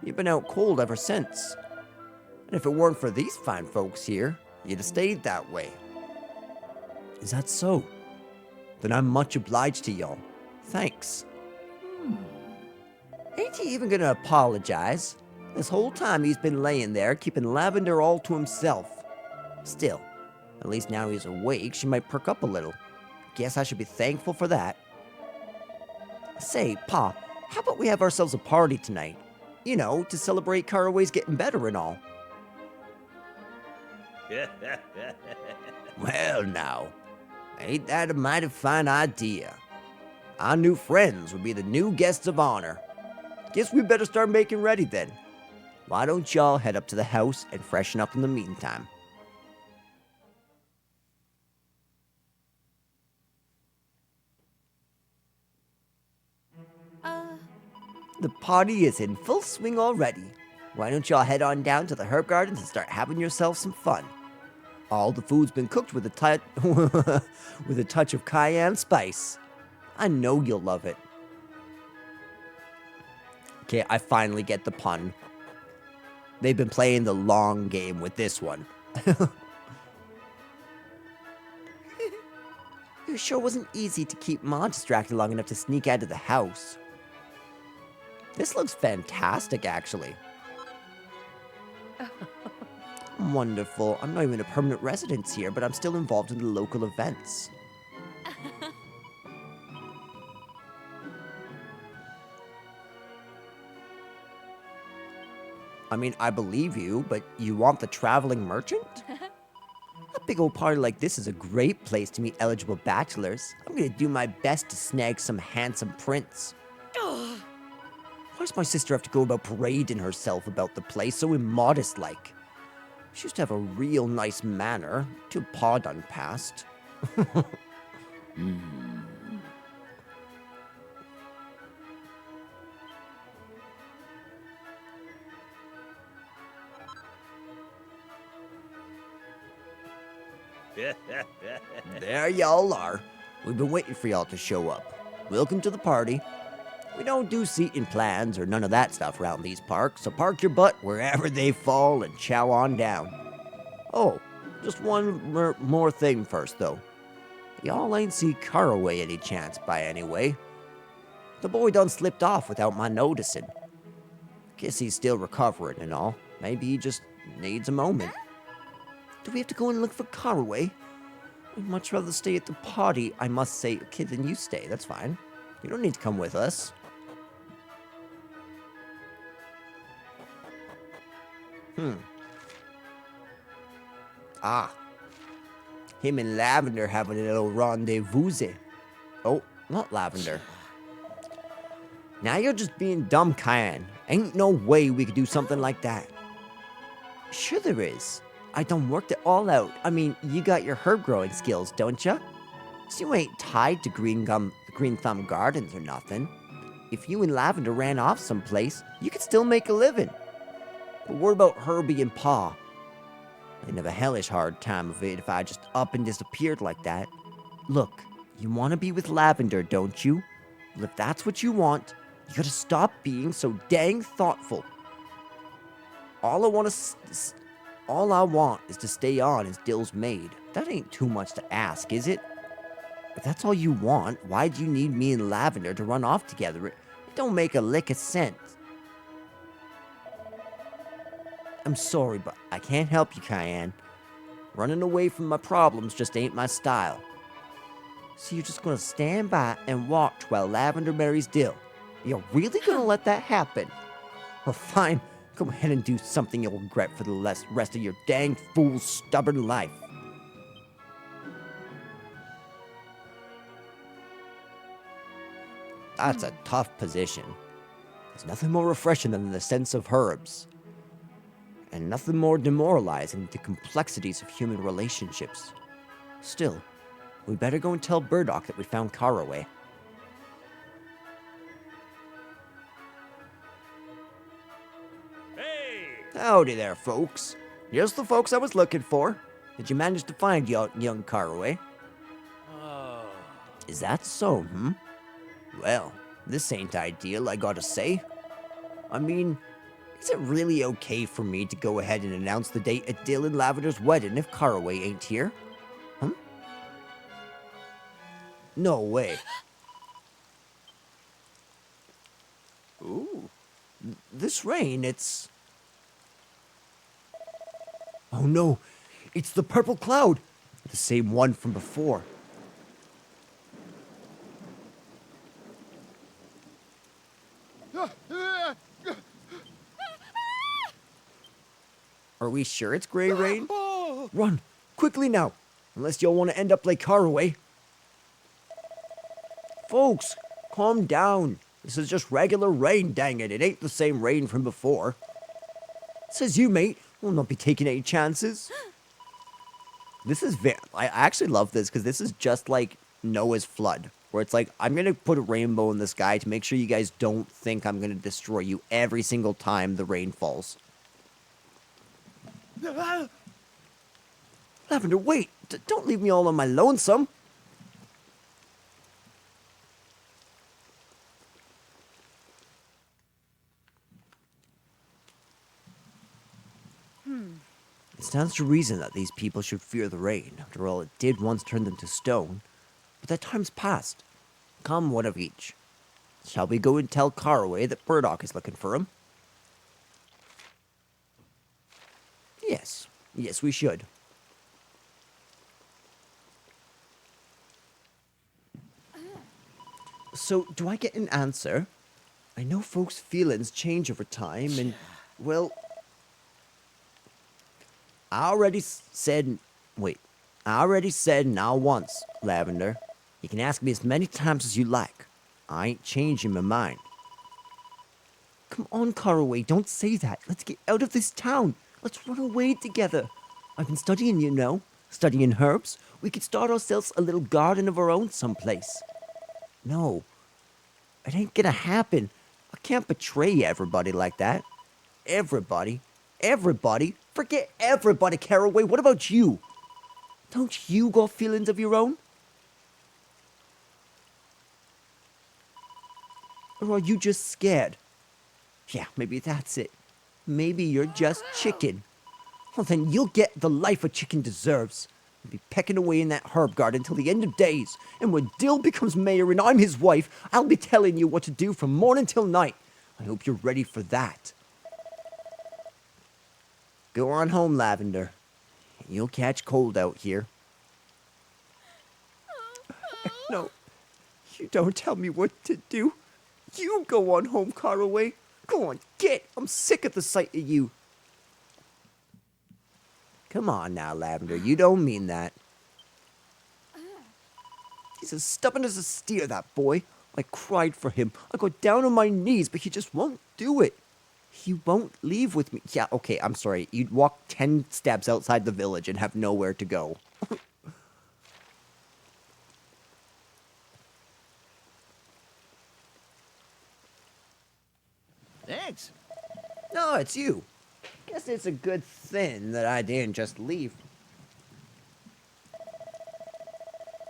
You've been out cold ever since. And if it weren't for these fine folks here, you'd have stayed that way. Is that so? Then I'm much obliged to y'all. Thanks. Ain't he even gonna apologize? This whole time he's been laying there, keeping Lavender all to himself. Still, at least now he's awake, she might perk up a little. Guess I should be thankful for that. Say, Pa, how about we have ourselves a party tonight? You know, to celebrate Caraway's getting better and all. Well now, ain't that a mighty fine idea? Our new friends would be the new guests of honor. Guess we better start making ready then. Why don't y'all head up to the house and freshen up in the meantime? The party is in full swing already. Why don't y'all head on down to the herb gardens and start having yourselves some fun? All the food's been cooked with a touch of cayenne spice. I know you'll love it. Okay, I finally get the pun. They've been playing the long game with this one. It sure wasn't easy to keep Ma distracted long enough to sneak out of the house. This looks fantastic, actually. Wonderful. I'm not even a permanent resident here, but I'm still involved in the local events. I mean, I believe you, but you want the traveling merchant? A big old party like this is a great place to meet eligible bachelors. I'm gonna do my best to snag some handsome prince. Why does my sister have to go about parading herself about the place so immodest-like? She used to have a real nice manner, till Pa done passed. There y'all are. We've been waiting for y'all to show up. Welcome to the party. We don't do seating plans or none of that stuff around these parks, so park your butt wherever they fall and chow on down. Oh, just one more thing first, though. Y'all ain't see Caraway any chance by any way. The boy done slipped off without my noticing. Guess he's still recovering and all. Maybe he just needs a moment. Do we have to go and look for Caraway? I'd much rather stay at the party, I must say. Okay, then you stay. That's fine. You don't need to come with us. Ah. Him and Lavender having a little rendezvous. Oh, not Lavender. Now you're just being dumb, Cayenne. Ain't no way we could do something like that. Sure there is. I done worked it all out. I mean, you got your herb growing skills, don't ya? So you ain't tied to Green Thumb Gardens or nothing. If you and Lavender ran off someplace, you could still make a living. But what about Herbie and Pa? They'd have a hellish hard time of it if I just up and disappeared like that. Look, you want to be with Lavender, don't you? Well, if that's what you want, you gotta stop being so dang thoughtful. All I want is to stay on as Dill's maid. That ain't too much to ask, is it? If that's all you want, why'd you need me and Lavender to run off together? It don't make a lick of sense. I'm sorry, but I can't help you, Cayenne. Running away from my problems just ain't my style. So you're just gonna stand by and watch while Lavender marries Dill? You're really gonna let that happen? Well, fine. Go ahead and do something you'll regret for the rest of your dang fool stubborn life. That's a tough position. There's nothing more refreshing than the sense of herbs. And nothing more demoralizing than the complexities of human relationships. Still, we better go and tell Burdock that we found Caraway. Hey! Howdy there, folks. Just the folks I was looking for. Did you manage to find young Caraway? Oh. Is that so, Well, this ain't ideal, I gotta say. I mean, is it really okay for me to go ahead and announce the date at Dill and Lavender's wedding if Caraway ain't here? No way. Ooh. This rain, it's... Oh no, it's the purple cloud. The same one from before. Are we sure it's gray rain? Run, quickly now, unless y'all want to end up like Caraway. Folks, calm down. This is just regular rain, dang it. It ain't the same rain from before. Says you, mate. We'll not be taking any chances. This is I actually love this because this is just like Noah's flood. Where it's like, I'm going to put a rainbow in the sky to make sure you guys don't think I'm going to destroy you every single time the rain falls. Lavender, wait! Don't leave me all on my lonesome! It stands to reason that these people should fear the rain. After all, it did once turn them to stone. But that time's past. Come, one of each. Shall we go and tell Caraway that Burdock is looking for him? Yes. Yes, we should. So, do I get an answer? I know folks' feelings change over time, and, well... I already said now once, Lavender. You can ask me as many times as you like. I ain't changing my mind. Come on, Caraway, don't say that. Let's get out of this town. Let's run away together. I've been studying, you know. Studying herbs. We could start ourselves a little garden of our own someplace. No. It ain't gonna happen. I can't betray everybody like that. Everybody? Everybody? Forget everybody, Caraway. What about you? Don't you got feelings of your own? Or are you just scared? Yeah, maybe that's it. Maybe you're just chicken. Well, then you'll get the life a chicken deserves. You'll be pecking away in that herb garden till the end of days. And when Dill becomes mayor and I'm his wife, I'll be telling you what to do from morning till night. I hope you're ready for that. Go on home, Lavender. You'll catch cold out here. No, you don't tell me what to do. You go on home, Caraway. Go on, get. I'm sick of the sight of you. Come on now, Lavender. You don't mean that. He's as stubborn as a steer, that boy. I cried for him. I got down on my knees, but he just won't do it. He won't leave with me. Yeah, okay, I'm sorry. You'd walk 10 steps outside the village and have nowhere to go. Thanks. No, it's you. Guess it's a good thing that I didn't just leave.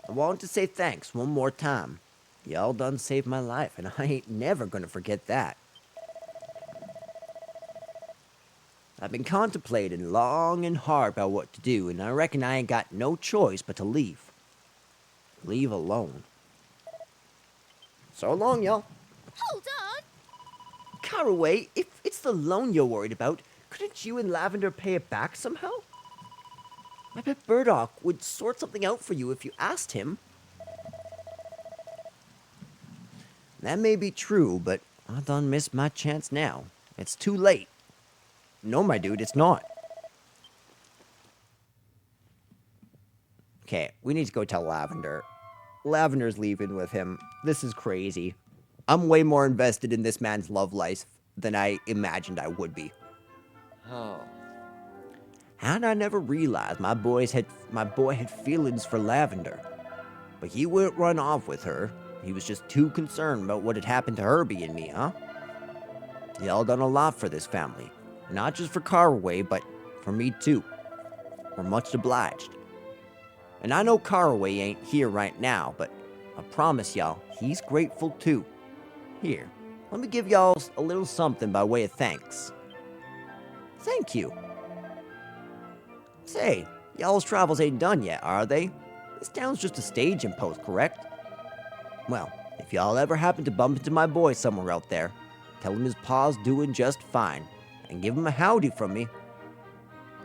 I want to say thanks one more time. Y'all done saved my life, and I ain't never gonna forget that. I've been contemplating long and hard about what to do, and I reckon I ain't got no choice but to leave. Leave alone. So long, y'all. Hold on. Caraway, if it's the loan you're worried about, couldn't you and Lavender pay it back somehow? I bet Burdock would sort something out for you if you asked him. That may be true, but I done missed my chance now. It's too late. No, my dude, it's not. Okay, we need to go tell Lavender. Lavender's leaving with him. This is crazy. I'm way more invested in this man's love life than I imagined I would be. Oh. And I never realized my boy had feelings for Lavender. But he wouldn't run off with her. He was just too concerned about what had happened to Herbie and me, huh? Y'all done a lot for this family. Not just for Caraway, but for me too. We're much obliged. And I know Caraway ain't here right now, but I promise y'all, he's grateful too. Here, let me give y'all a little something by way of thanks. Thank you. Say, y'all's travels ain't done yet, are they? This town's just a staging post, correct? Well, if y'all ever happen to bump into my boy somewhere out there, tell him his pa's doing just fine, and give him a howdy from me.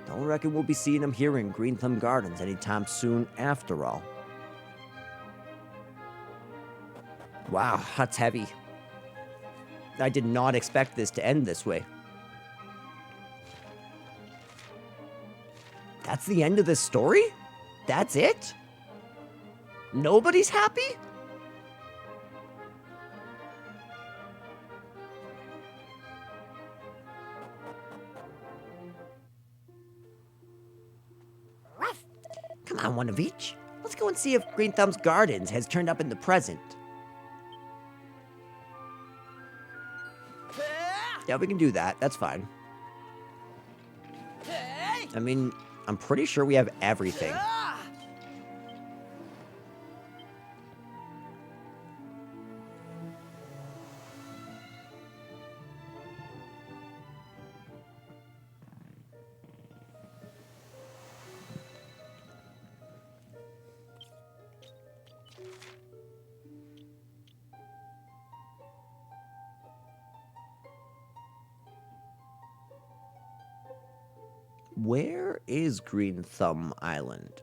Don't reckon we'll be seeing him here in Green Thumb Gardens anytime soon after all. Wow, that's heavy. I did not expect this to end this way. That's the end of this story? That's it? Nobody's happy? Come on, one of each. Let's go and see if Green Thumb's Gardens has turned up in the present. Yeah, we can do that. That's fine. I mean, I'm pretty sure we have everything. Where is Green Thumb Island?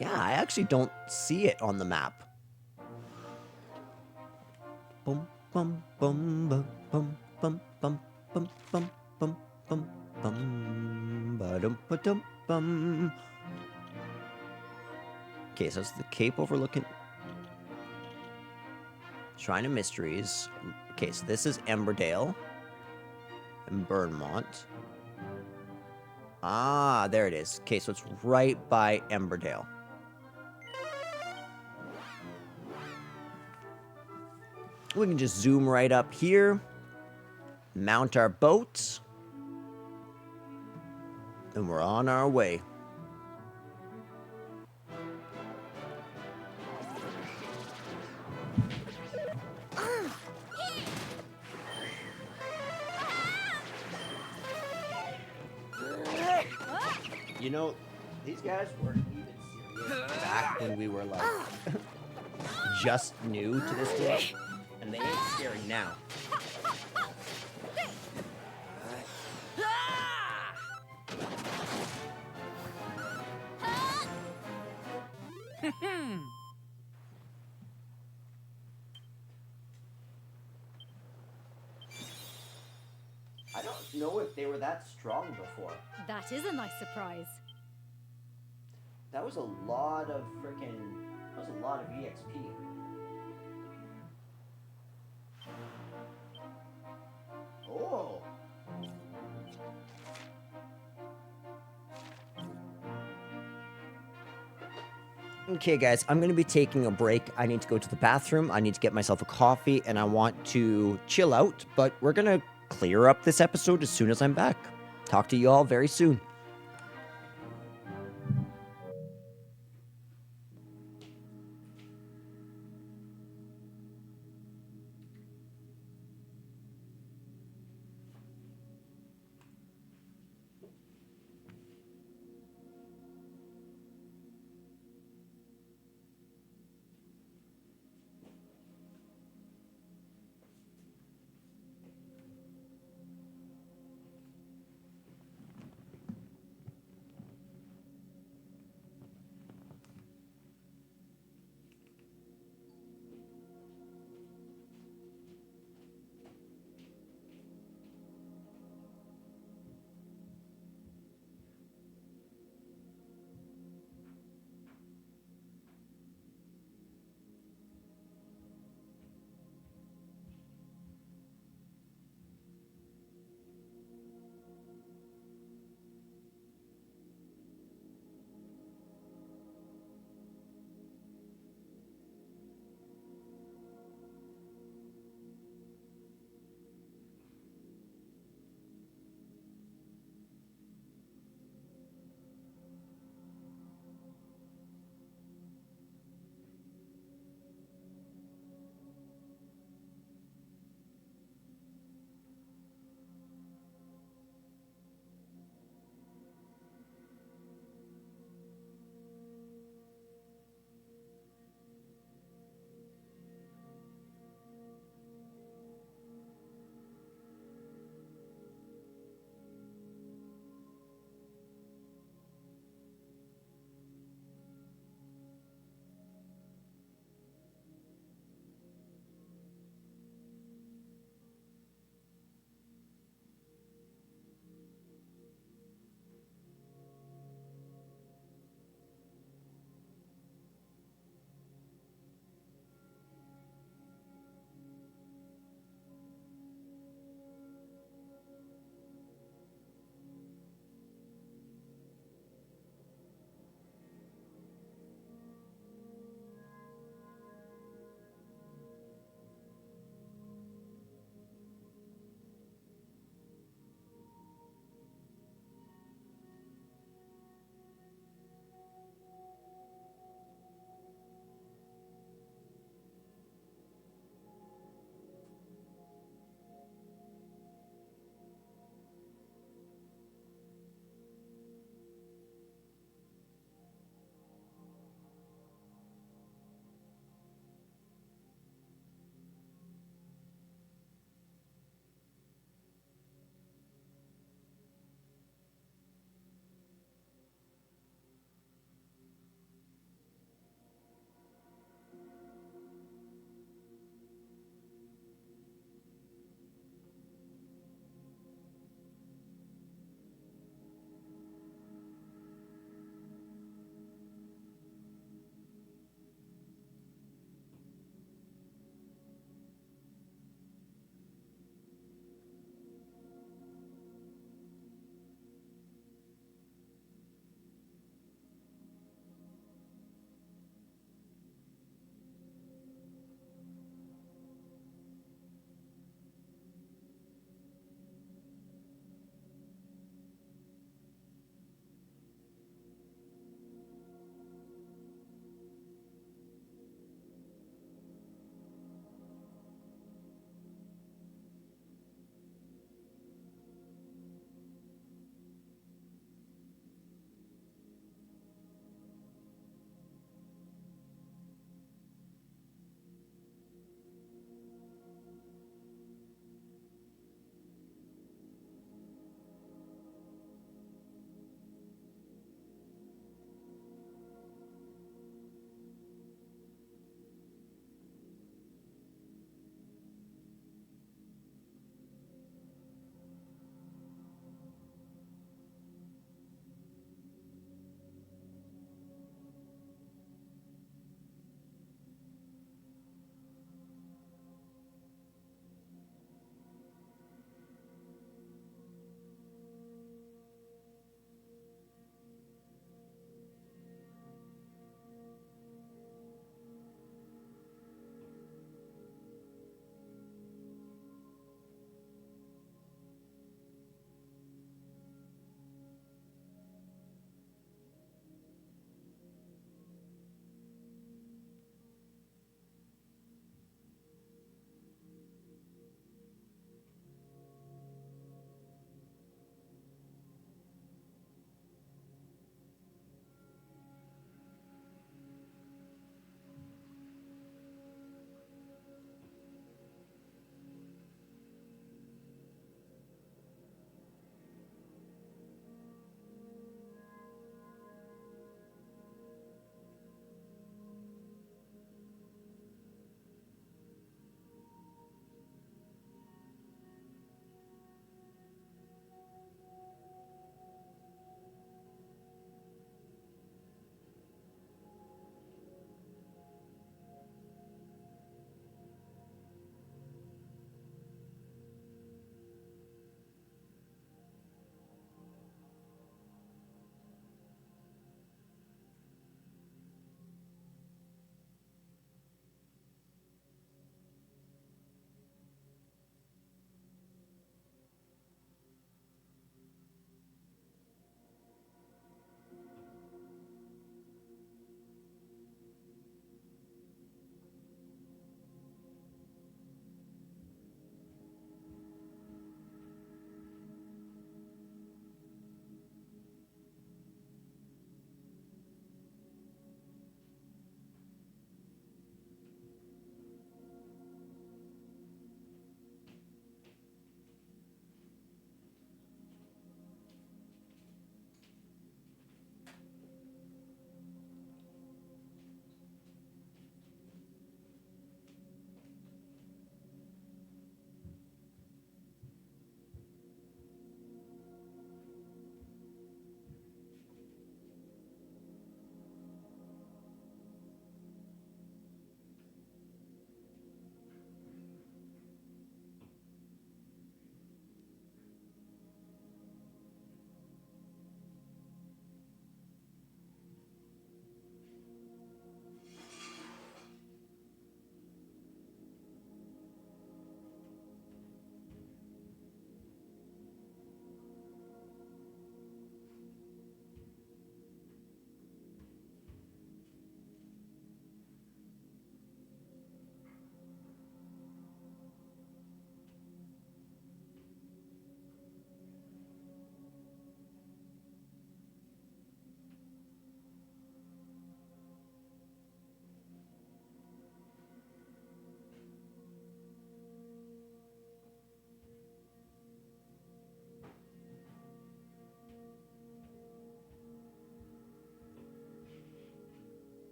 Yeah, I actually don't see it on the map. Bum bum bum bum bum bum bum bum bum bum bum bum ba-dum ba-dum bum. Okay, so it's the cape overlooking Shrine of Mysteries. Okay, so this is Emberdale and Burnmont. Ah, there it is. Okay, so it's right by Emberdale. We can just zoom right up here, mount our boat, and we're on our way. You know, these guys weren't even serious back when we were like just new to this game, and they ain't scary now. know if they were that strong before. That is a nice surprise. That was a lot of freaking. That was a lot of EXP. Oh. Okay, guys, I'm going to be taking a break. I need to go to the bathroom. I need to get myself a coffee, and I want to chill out. But we're going to clear up this episode as soon as I'm back. Talk to you all very soon.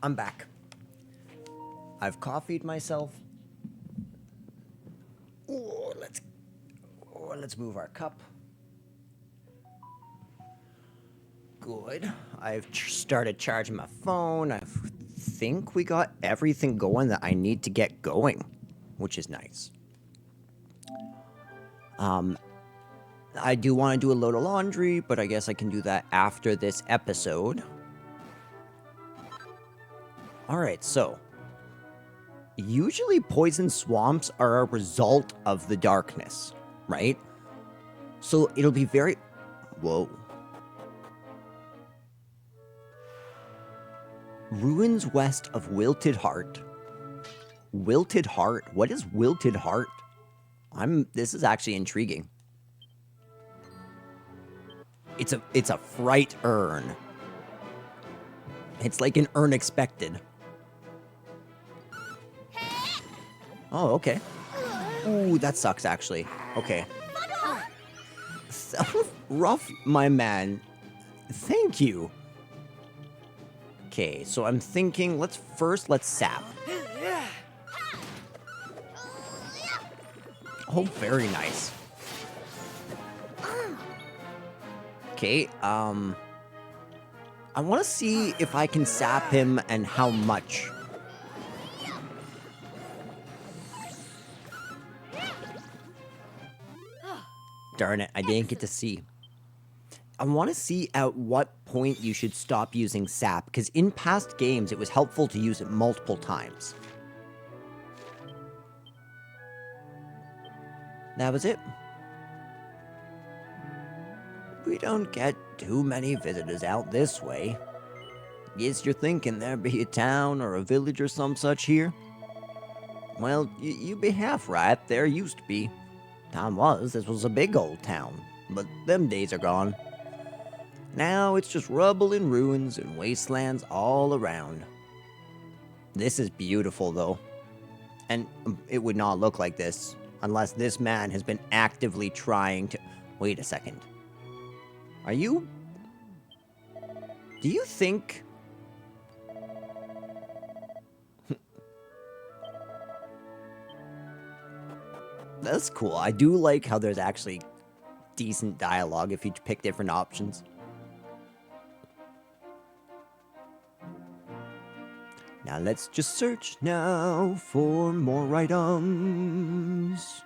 I'm back. I've coffeeed myself. Oh, let's move our cup. Good. I've started charging my phone. I think we got everything going that I need to get going, which is nice. I do want to do a load of laundry, but I guess I can do that after this episode. Alright, so usually poison swamps are a result of the darkness, right? So it'll be very... Whoa. Ruins west of Wilted Heart. Wilted Heart? What is Wilted Heart? This is actually intriguing. It's a fright urn. It's like an urn expected. Oh, okay. Ooh, that sucks, actually. Okay. Rough, my man. Thank you. Okay, so I'm thinking, let's sap. Oh, very nice. Okay, I want to see if I can sap him and how much. Darn it, I didn't get to see. I want to see at what point you should stop using sap, because in past games it was helpful to use it multiple times. That was it. We don't get too many visitors out this way. Guess you're thinking there'd be a town or a village or some such here? Well, you'd be half right, there used to be. This was a big old town, but them days are gone. Now it's just rubble and ruins and wastelands all around. This is beautiful, though. And it would not look like this unless this man has been actively trying to... Wait a second. Are you... Do you think... That's cool. I do like how there's actually decent dialogue if you pick different options. Now let's just search now for more items.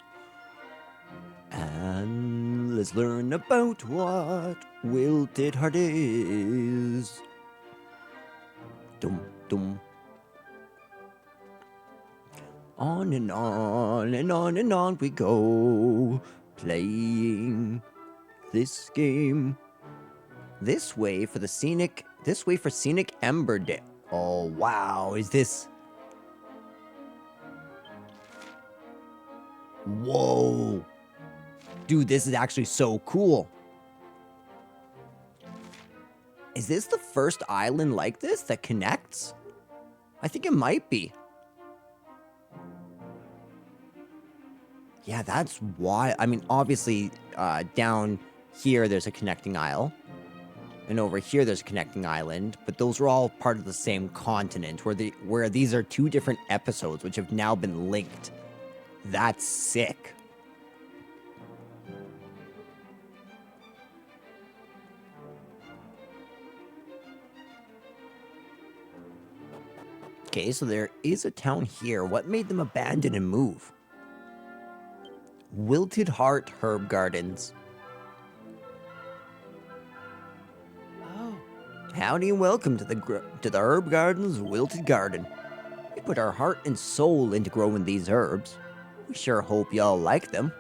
And let's learn about what Wilted Heart is. Dum dum. On and on and on and on we go, playing this game. This way for scenic Ember Dip. Oh wow, is this... Whoa. Dude, this is actually so cool. Is this the first island like this that connects? I think it might be. Yeah, that's why. I mean, obviously, down here there's a connecting isle. And over here there's a connecting island. But those are all part of the same continent, where these are two different episodes, which have now been linked. That's sick. Okay, so there is a town here. What made them abandon and move? Wilted Heart Herb Gardens. Oh. Howdy and welcome to the Herb Gardens Wilted Garden. We put our heart and soul into growing these herbs. We sure hope y'all like them.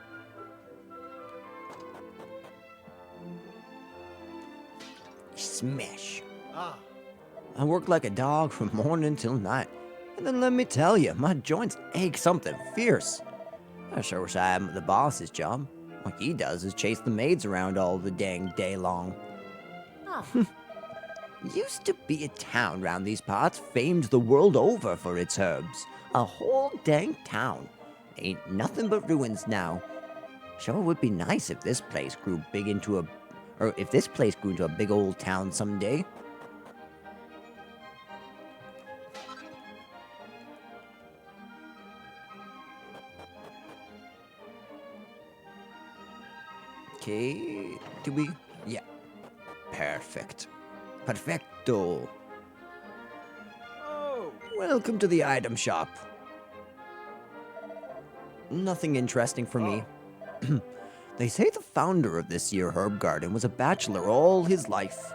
Smash. Ah. I work like a dog from morning till night. And then let me tell you, my joints ache something fierce. I sure wish I had the boss's job. What he does is chase the maids around all the dang day long. Oh. Used to be a town round these parts famed the world over for its herbs. A whole dang town. Ain't nothing but ruins now. Sure would be nice if this place grew into a big old town someday. Okay, do we? Yeah. Perfect. Perfecto. Oh. Welcome to the item shop. Nothing interesting for me. They say the founder of this here herb garden was a bachelor all his life.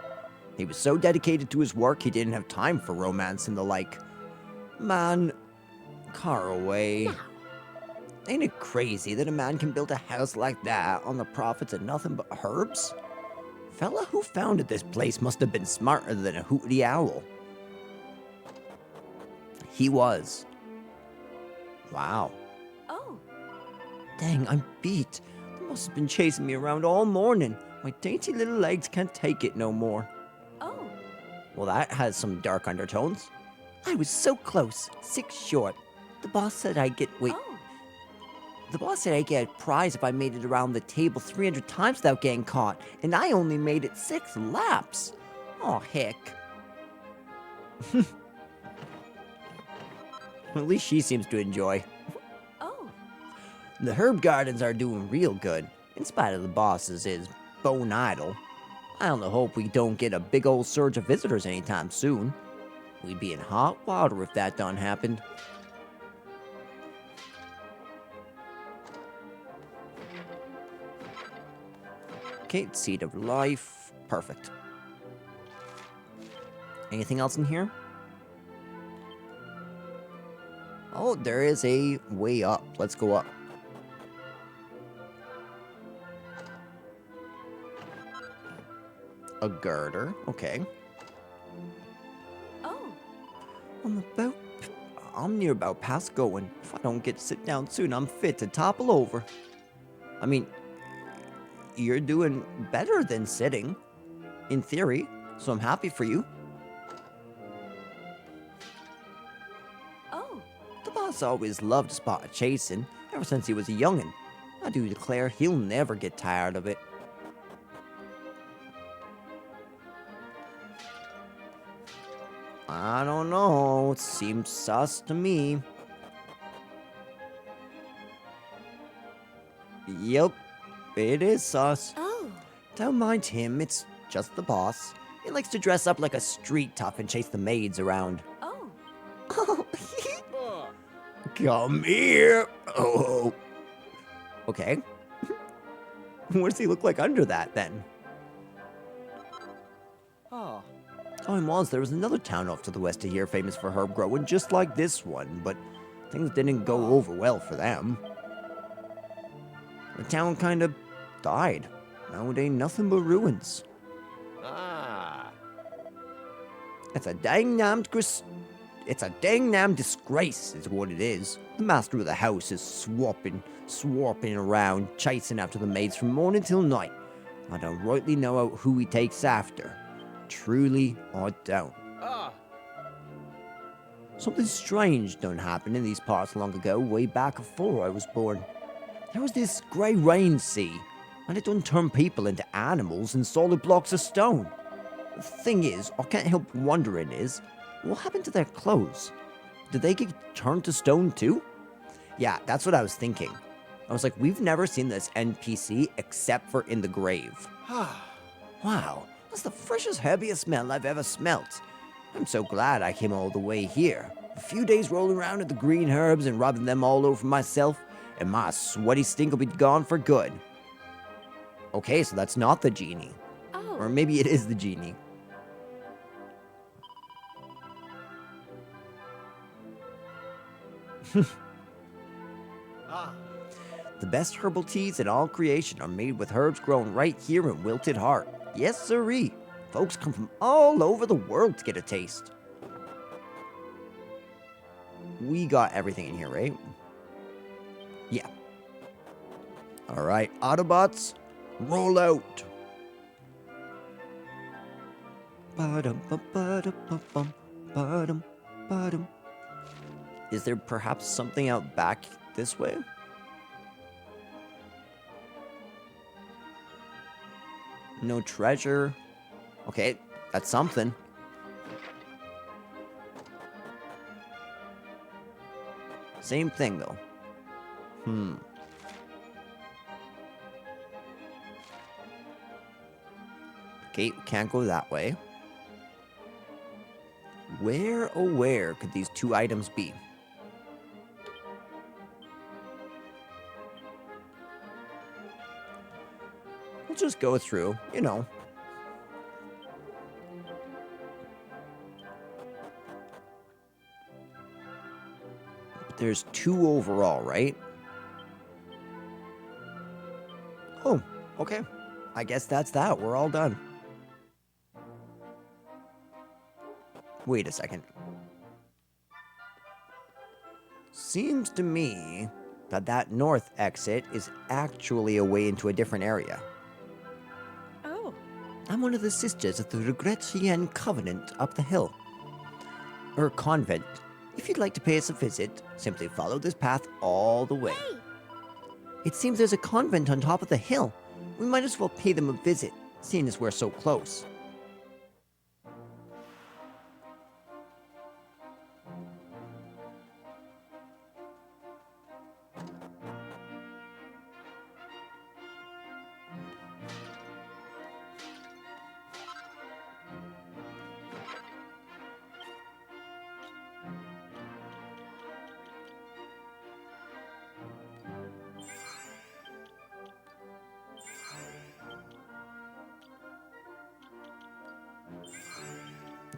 He was so dedicated to his work he didn't have time for romance and the like. Man, Caraway. Now, Ain't it crazy that a man can build a house like that on the profits of nothing but herbs? Fella who founded this place must have been smarter than a hooty owl. He was. Wow. Oh, Dang, I'm beat. They must have been chasing me around all morning. My dainty little legs can't take it no more. oh, Well, that has some dark undertones. I was so close, 6 short. The boss said I'd get oh. The boss said I'd get a prize if I made it around the table 300 times without getting caught, and I only made it 6 laps. Oh, heck. At least she seems to enjoy. Oh, The herb gardens are doing real good, in spite of the bosses is bone idle. I only hope we don't get a big old surge of visitors anytime soon. We'd be in hot water if that done happened. Okay, Seed of Life. Perfect. Anything else in here? Oh, there is a way up. Let's go up. A girder. Okay. oh. I'm near about past going. If I don't get to sit down soon, I'm fit to topple over. I mean, you're doing better than sitting, in theory, so I'm happy for you. Oh, The boss always loved a spot of chasing, ever since he was a youngin'. I do declare he'll never get tired of it. I don't know, it seems sus to me. Yep, it is sus. oh. Don't mind him, it's just the boss. He likes to dress up like a street tough and chase the maids around. Oh, Oh. Come here. Oh. Okay. What does he look like under that then? Oh. Time was there was another town off to the west of here famous for herb growing just like this one, but things didn't go over well for them. The town kind of died. Now it ain't nothing but ruins. Ah. It's a dang disgrace, is what it is. The master of the house is swapping around, chasing after the maids from morning till night. I don't rightly know who he takes after. Truly, I don't. Ah. Something strange done happened in these parts long ago, way back before I was born. There was this grey rain sea, and it done turn people into animals and solid blocks of stone. The thing is, I can't help wondering is, what happened to their clothes? Did they get turned to stone too? Yeah, that's what I was thinking. I was like, we've never seen this NPC except for in the grave. Ah. Wow, that's the freshest, herbiest smell I've ever smelt. I'm so glad I came all the way here. A few days rolling around in the green herbs and rubbing them all over myself, and my sweaty stink will be gone for good. Okay, so that's not the genie. Or oh. maybe it is the genie. Ah. The best herbal teas in all creation are made with herbs grown right here in Wilted Heart. Yes, sirree. Folks come from all over the world to get a taste. We got everything in here, right? Yeah. Alright, Autobots, roll out. Ba-dum-ba-ba-da-ba-bum, ba-dum. Is there perhaps something out back this way? No treasure. Okay, that's something. Same thing, though. Okay, can't go that way. Where, oh where could these two items be? We'll just go through, you know. There's two overall, right? Oh, okay. I guess that's that. We're all done. Wait a second. Seems to me that that north exit is actually a way into a different area. Oh, I'm one of the sisters of the Reimagined Covenant up the hill. Or convent. If you'd like to pay us a visit, simply follow this path all the way. Hey, It seems there's a convent on top of the hill. We might as well pay them a visit, seeing as we're so close.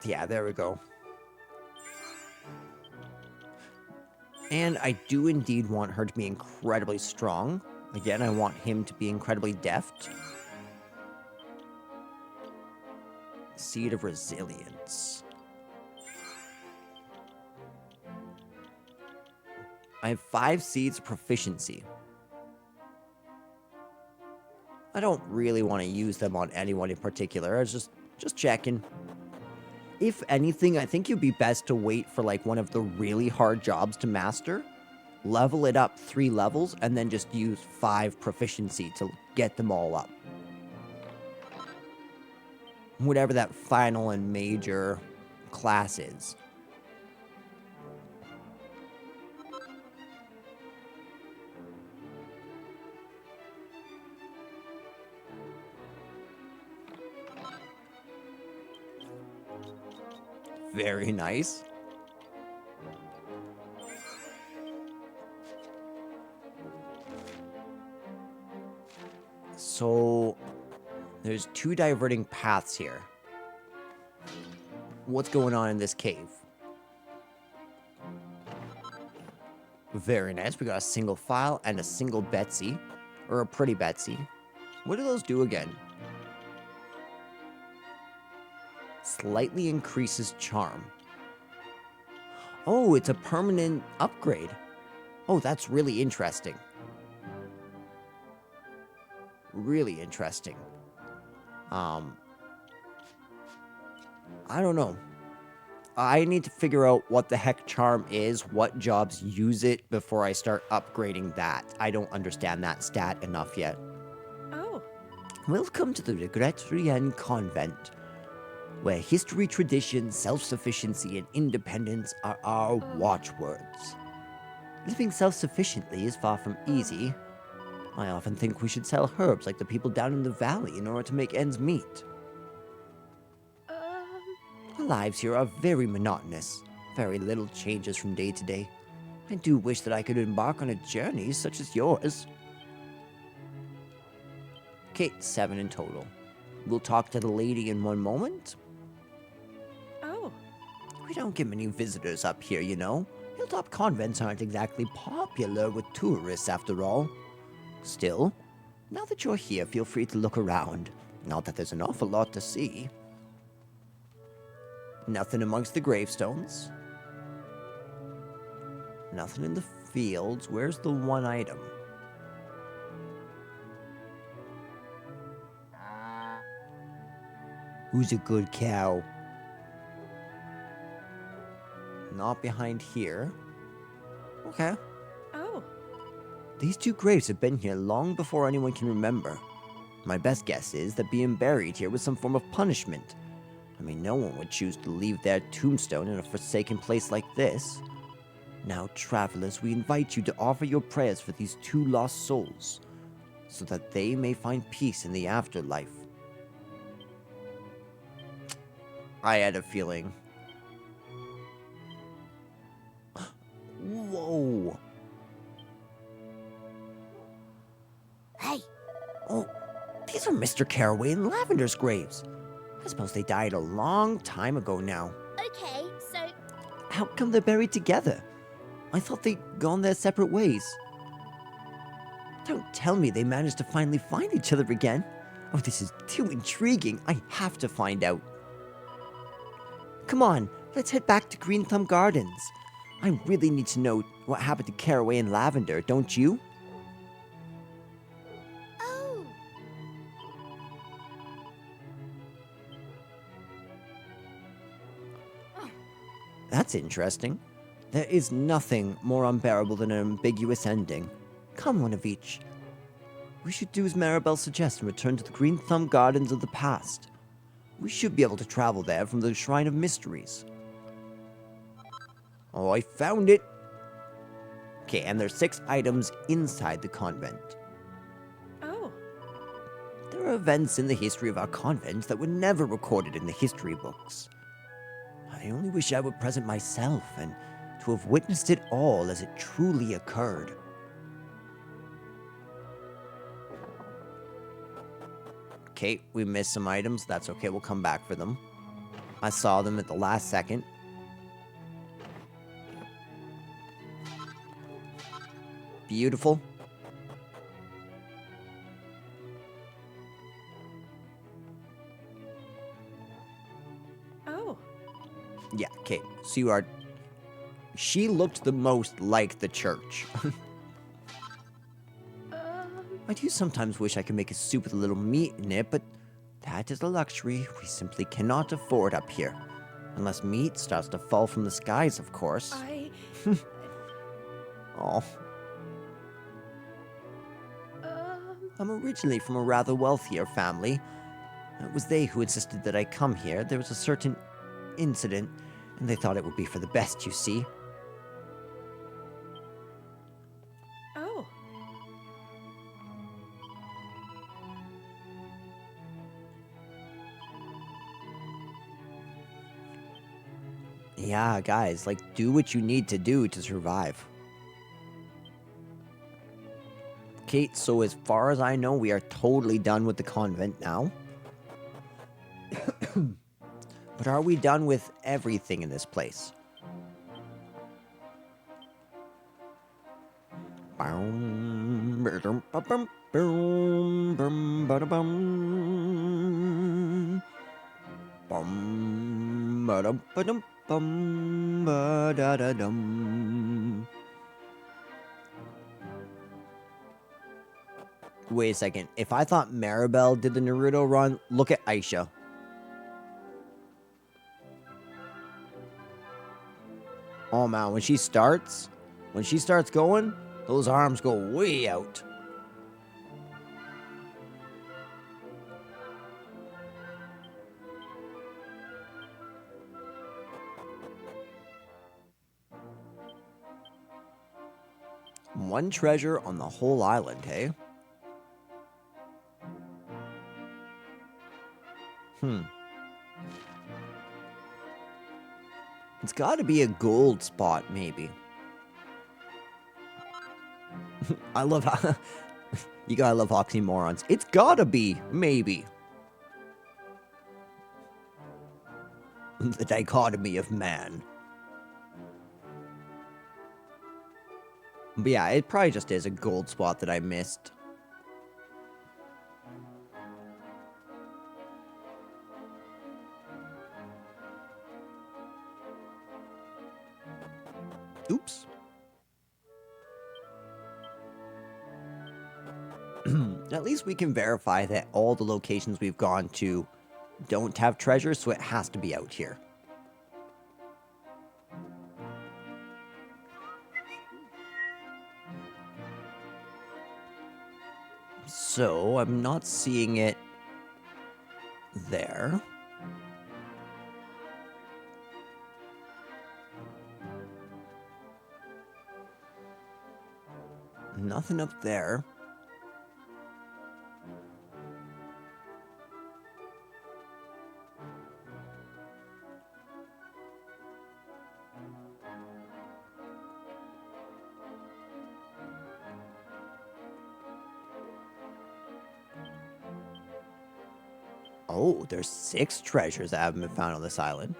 Yeah, there we go. And I do indeed want her to be incredibly strong. Again, I want him to be incredibly deft. Seed of Resilience. I have 5 seeds of proficiency. I don't really want to use them on anyone in particular. I was just checking. If anything, I think you'd be best to wait for like one of the really hard jobs to master, level it up 3 levels, and then just use 5 proficiency to get them all up. Whatever that final and major class is. Very nice. So, there's 2 diverting paths here. What's going on in this cave? Very nice. We got a single file and a single Betsy. Or a pretty Betsy. What do those do again? Slightly increases charm. Oh, it's a permanent upgrade. Oh, that's really interesting. Really interesting. I don't know. I need to figure out what the heck charm is, what jobs use it before I start upgrading that. I don't understand that stat enough yet. oh, Welcome to the Reimagined Convent, where history, tradition, self-sufficiency, and independence are our watchwords. Living self-sufficiently is far from easy. I often think we should sell herbs like the people down in the valley in order to make ends meet. Our lives here are very monotonous. Very little changes from day to day. I do wish that I could embark on a journey such as yours. Okay, 7 in total. We'll talk to the lady in one moment. oh. We don't get many visitors up here, you know. Hilltop convents aren't exactly popular with tourists, after all. Still, now that you're here, feel free to look around. Not that there's an awful lot to see. Nothing amongst the gravestones. Nothing in the fields. Where's the one item? Who's a good cow? Not behind here. Okay. Oh, These 2 graves have been here long before anyone can remember. My best guess is that being buried here was some form of punishment. I mean, no one would choose to leave their tombstone in a forsaken place like this. Now, travelers, we invite you to offer your prayers for these 2 lost souls, so that they may find peace in the afterlife. I had a feeling. Whoa. Hey, Oh, these are Mr. Caraway and Lavender's graves. I suppose they died a long time ago now. okay, so How come they're buried together? I thought they'd gone their separate ways. Don't tell me they managed to finally find each other again. Oh, this is too intriguing. I have to find out. Come on, let's head back to Green Thumb Gardens. I really need to know what happened to Caraway and Lavender, don't you? oh, That's interesting. There is nothing more unbearable than an ambiguous ending. Come, one of each. We should do as Maribel suggests and return to the Green Thumb Gardens of the past. We should be able to travel there from the Shrine of Mysteries. Oh, I found it! Okay, and there's 6 items inside the convent. Oh. There are events in the history of our convent that were never recorded in the history books. I only wish I were present myself and to have witnessed it all as it truly occurred. Okay, we missed some items. That's okay, we'll come back for them. I saw them at the last second. Beautiful. Oh. Yeah, okay, so you are... She looked the most like the church. I do sometimes wish I could make a soup with a little meat in it, but that is a luxury we simply cannot afford up here. Unless meat starts to fall from the skies, of course. Oh, I'm originally from a rather wealthier family. It was they who insisted that I come here. There was a certain incident, and they thought it would be for the best, you see. Oh. Yeah, guys, like, do what you need to do to survive. Kate, so as far as I know, we are totally done with the convent now. But are we done with everything in this place? Boom, ba-dum, ba-bum, boom, bum, ba-da-bum. Bum, ba-dum, ba-dum, bum, ba-da-da-dum. Wait a second. If I thought Maribel did the Naruto run, look at Aisha. Oh man, when she starts going, those arms go way out. One treasure on the whole island, hey? It's got to be a gold spot, maybe. I love how... You gotta love oxymorons. It's gotta be, maybe. The dichotomy of man. But yeah, it probably just is a gold spot that I missed. Oops. At least we can verify that all the locations we've gone to don't have treasure, so it has to be out here. So, I'm not seeing it there. Nothing up there. Oh, there's 6 treasures that haven't been found on this island.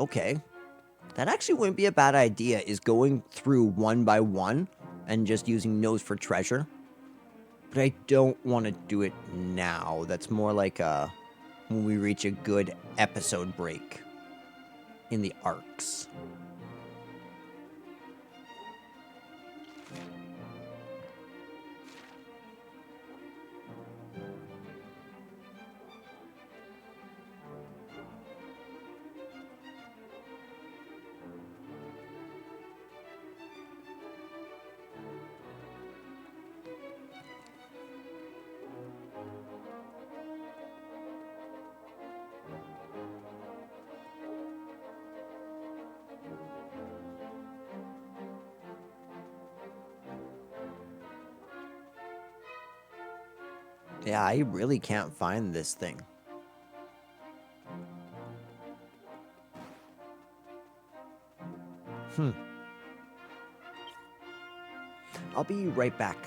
Okay. That actually wouldn't be a bad idea, is going through one by one and just using those for treasure. But I don't want to do it now. That's more like when we reach a good episode break in the arcs. Yeah, I really can't find this thing. I'll be right back.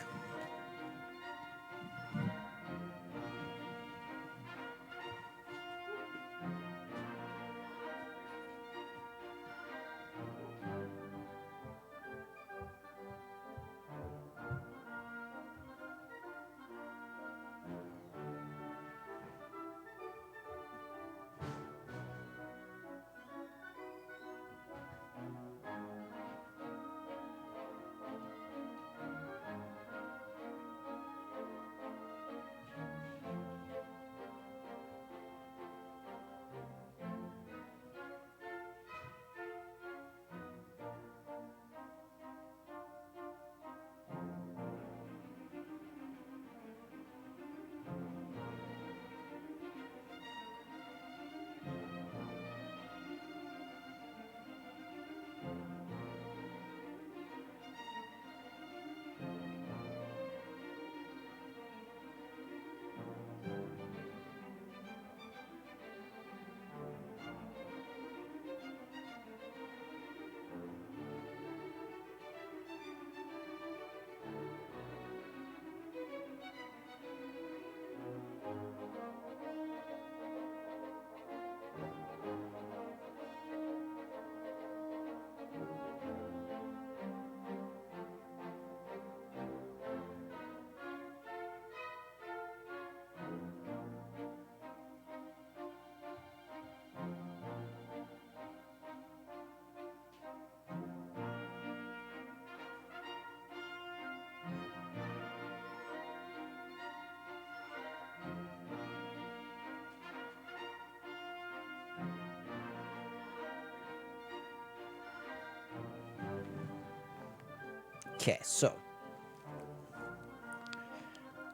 Okay, so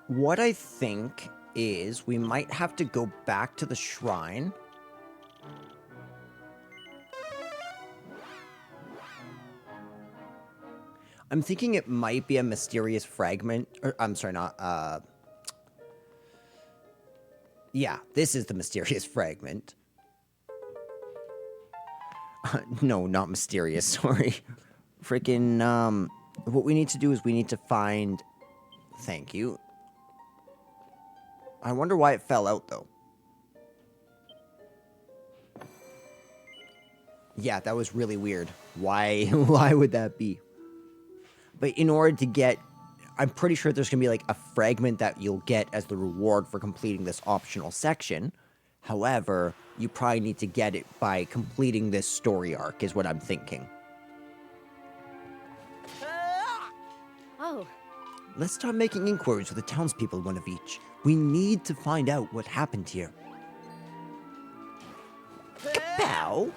what I think is we might have to go back to the shrine. I'm thinking it might be a mysterious fragment. Or, I'm sorry, not... Yeah, this is the mysterious fragment. No, not mysterious, sorry. Freaking, what we need to do is we need to find... Thank you. I wonder why it fell out, though. Yeah, that was really weird. Why, why would that be? But in order to get... I'm pretty sure there's going to be, like, a fragment that you'll get as the reward for completing this optional section. However, you probably need to get it by completing this story arc, is what I'm thinking. Oh, Let's start making inquiries with the townspeople, one of each. We need to find out what happened here. Kapow!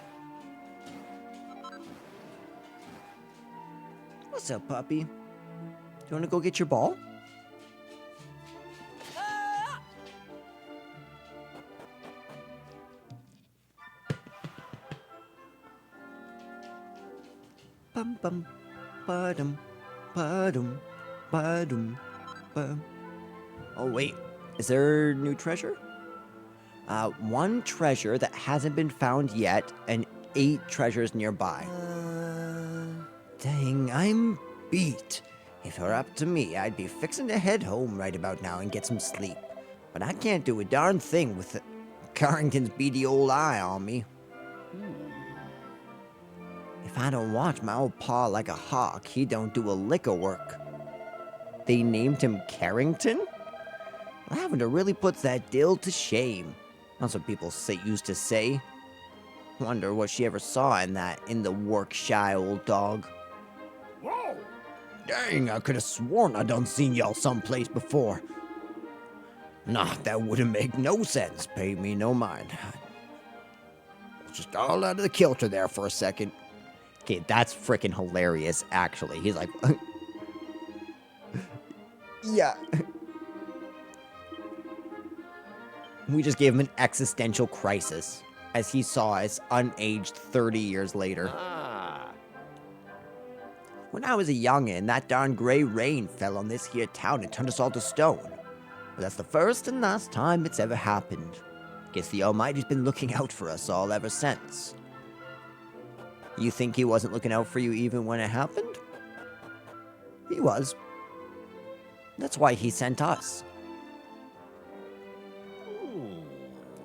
What's up, puppy? You want to go get your ball? Bum bum, ba-dum, ba-dum, ba-dum, ba. Oh wait, is there new treasure? One treasure that hasn't been found yet, and 8 treasures nearby. Dang, I'm beat. If it were up to me, I'd be fixing to head home right about now and get some sleep. but I can't do a darn thing with Carrington's beady old eye on me. If I don't watch my old paw like a hawk, he don't do a lick of work. They named him Carrington? Lavender really puts that dill to shame. That's what people used to say. Wonder what she ever saw in the work-shy old dog. Whoa! Dang, I could have sworn I done seen y'all someplace before. Nah, that wouldn't make no sense. Pay me no mind. Was just all out of the kilter there for a second. Okay, that's freaking hilarious, actually. He's like... yeah. We just gave him an existential crisis as he saw us unaged 30 years later. Ah. When I was a youngin', that darn gray rain fell on this here town and turned us all to stone. But that's the first and last time it's ever happened. Guess the Almighty's been looking out for us all ever since. You think he wasn't looking out for you even when it happened? He was. That's why he sent us.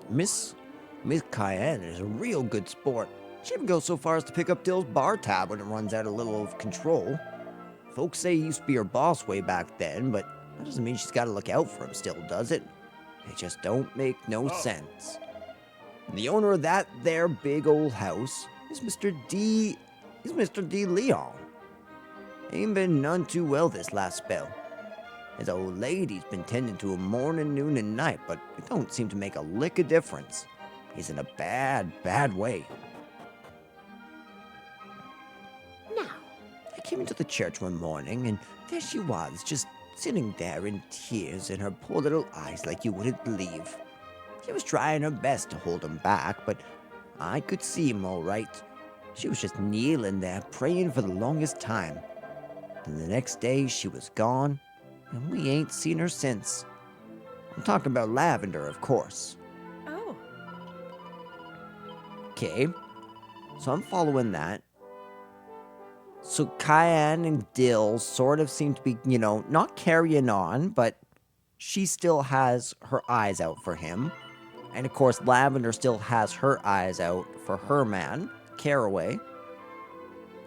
Miss Cayenne is a real good sport. She even goes so far as to pick up Dill's bar tab when it runs out a little of control. Folks say he used to be her boss way back then, but that doesn't mean she's got to look out for him still, does it? It just don't make no sense. The owner of that there big old house is Mr. D. Leon. Ain't been none too well this last spell. His old lady's been tending to him morning, noon, and night, but it don't seem to make a lick of difference. He's in a bad, bad way. Now, I came into the church one morning, and there she was, just sitting there in tears in her poor little eyes like you wouldn't believe. She was trying her best to hold him back, but I could see him all right. She was just kneeling there, praying for the longest time. Then the next day, she was gone, and we ain't seen her since. I'm talking about Lavender, of course. Oh. Okay, so I'm following that. So Cayenne and Dill sort of seem to be, not carrying on, but she still has her eyes out for him. And of course, Lavender still has her eyes out for her man, Caraway.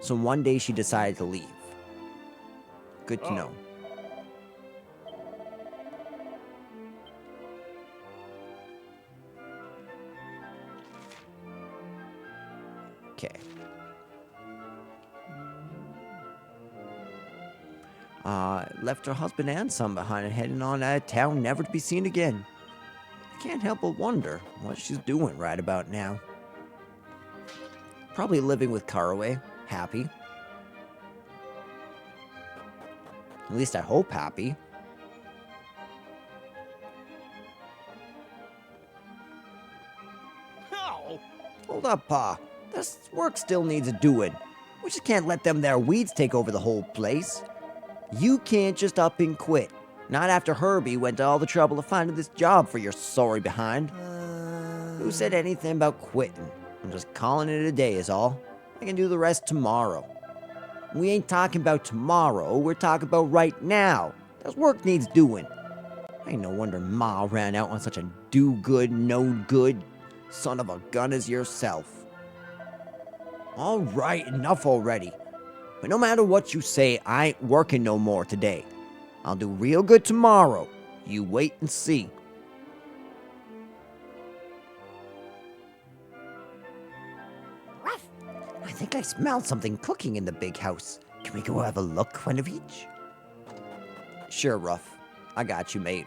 So one day she decided to leave. Good to know. Okay. Left her husband and son behind and heading on out of town, never to be seen again. I can't help but wonder what she's doing right about now. Probably living with Caraway, happy. At least I hope happy. How? Hold up, Pa. This work still needs a doing. We just can't let them there weeds take over the whole place. You can't just up and quit. Not after Herbie went to all the trouble of finding this job for your sorry behind. Who said anything about quitting? I'm just calling it a day is all. I can do the rest tomorrow. We ain't talking about tomorrow, we're talking about right now. This work needs doing. Ain't no wonder Ma ran out on such a do-good, no-good son of a gun as yourself. All right, enough already. But no matter what you say, I ain't working no more today. I'll do real good tomorrow. You wait and see. ruff. I think I smelled something cooking in the big house. Can we go have a look, one of each? Sure, Ruff. I got you, mate.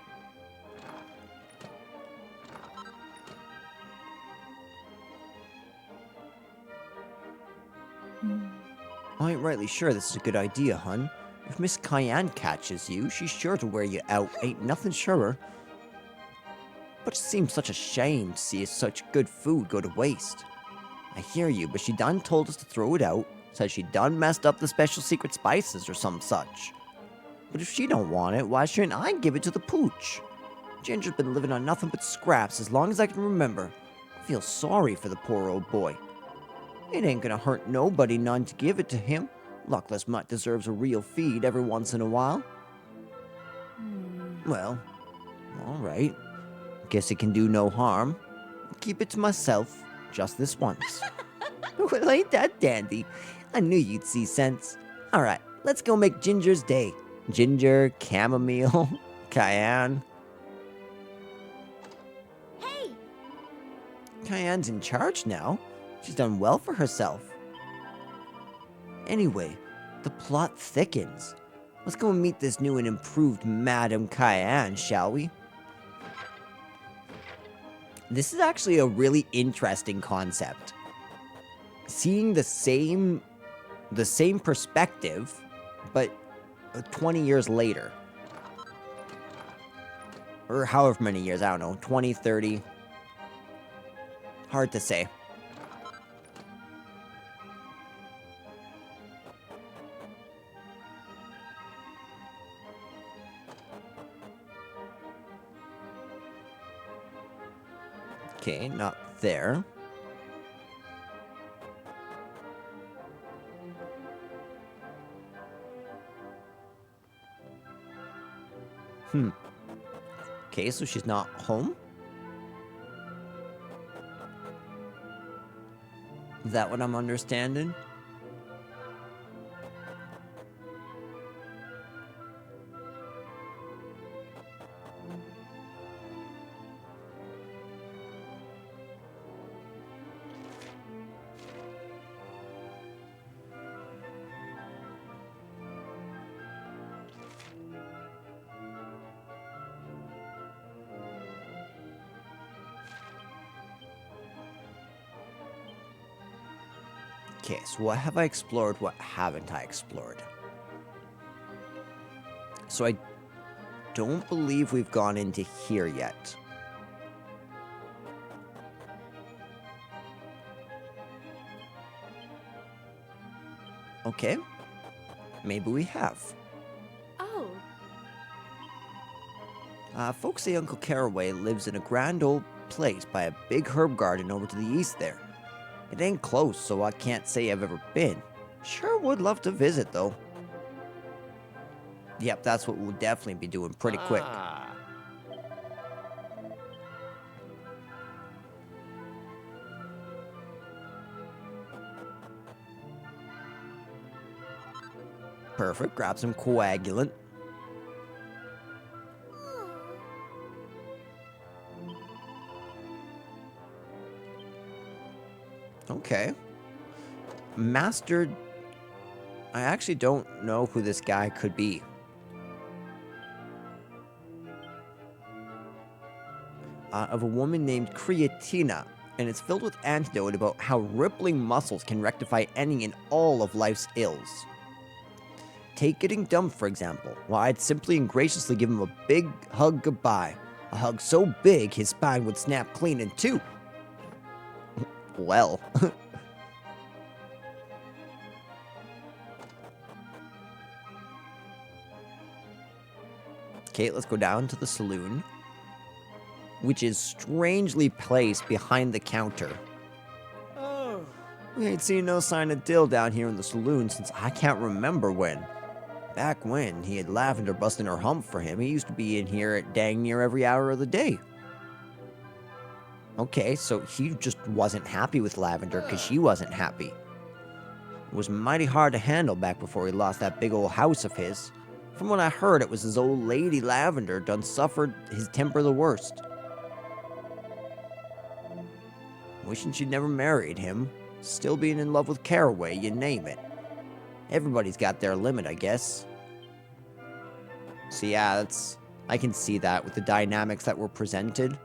I ain't rightly sure this is a good idea, hun. If Miss Cayenne catches you, she's sure to wear you out. Ain't nothing surer. But it seems such a shame to see such good food go to waste. I hear you, but she done told us to throw it out. Said she done messed up the special secret spices or some such. But if she don't want it, why shouldn't I give it to the pooch? Ginger's been living on nothing but scraps as long as I can remember. I feel sorry for the poor old boy. It ain't gonna hurt nobody none to give it to him. Luckless mutt deserves a real feed every once in a while. Well, all right. Guess it can do no harm. Keep it to myself, just this once. Well, ain't that dandy? I knew you'd see sense. Alright, let's go make Ginger's day. Ginger, chamomile, cayenne. Hey, Cayenne's in charge now. She's done well for herself. Anyway, the plot thickens. Let's go and meet this new and improved Madame Cayenne, shall we? This is actually a really interesting concept. Seeing the same perspective, but 20 years later. Or however many years, I don't know, 20, 30. Hard to say. Okay, not there. Okay, so she's not home? Is that what I'm understanding? Okay, so what have I explored? What haven't I explored? So I don't believe we've gone into here yet. Okay. Maybe we have. Oh. Folks say Uncle Caraway lives in a grand old place by a big herb garden over to the east there. It ain't close, so I can't say I've ever been. Sure would love to visit, though. Yep, that's what we'll definitely be doing pretty quick. Ah. Perfect, grab some coagulant. Okay. Master... I actually don't know who this guy could be. Of a woman named Creatina, and it's filled with antidote about how rippling muscles can rectify any and all of life's ills. Take getting dumb, for example. Well, I'd simply and graciously give him a big hug goodbye. A hug so big his spine would snap clean in two. Well. Okay, let's go down to the saloon, which is strangely placed behind the counter. Oh. We ain't seen no sign of Dill down here in the saloon since I can't remember when. Back when he had Lavender busting her hump for him, he used to be in here at dang near every hour of the day. Okay, so he just wasn't happy with Lavender because she wasn't happy. It was mighty hard to handle back before he lost that big old house of his. From what I heard, it was his old lady Lavender done suffered his temper the worst. Wishing she'd never married him. Still being in love with Caraway, you name it. Everybody's got their limit, I guess. So yeah, I can see that with the dynamics that were presented.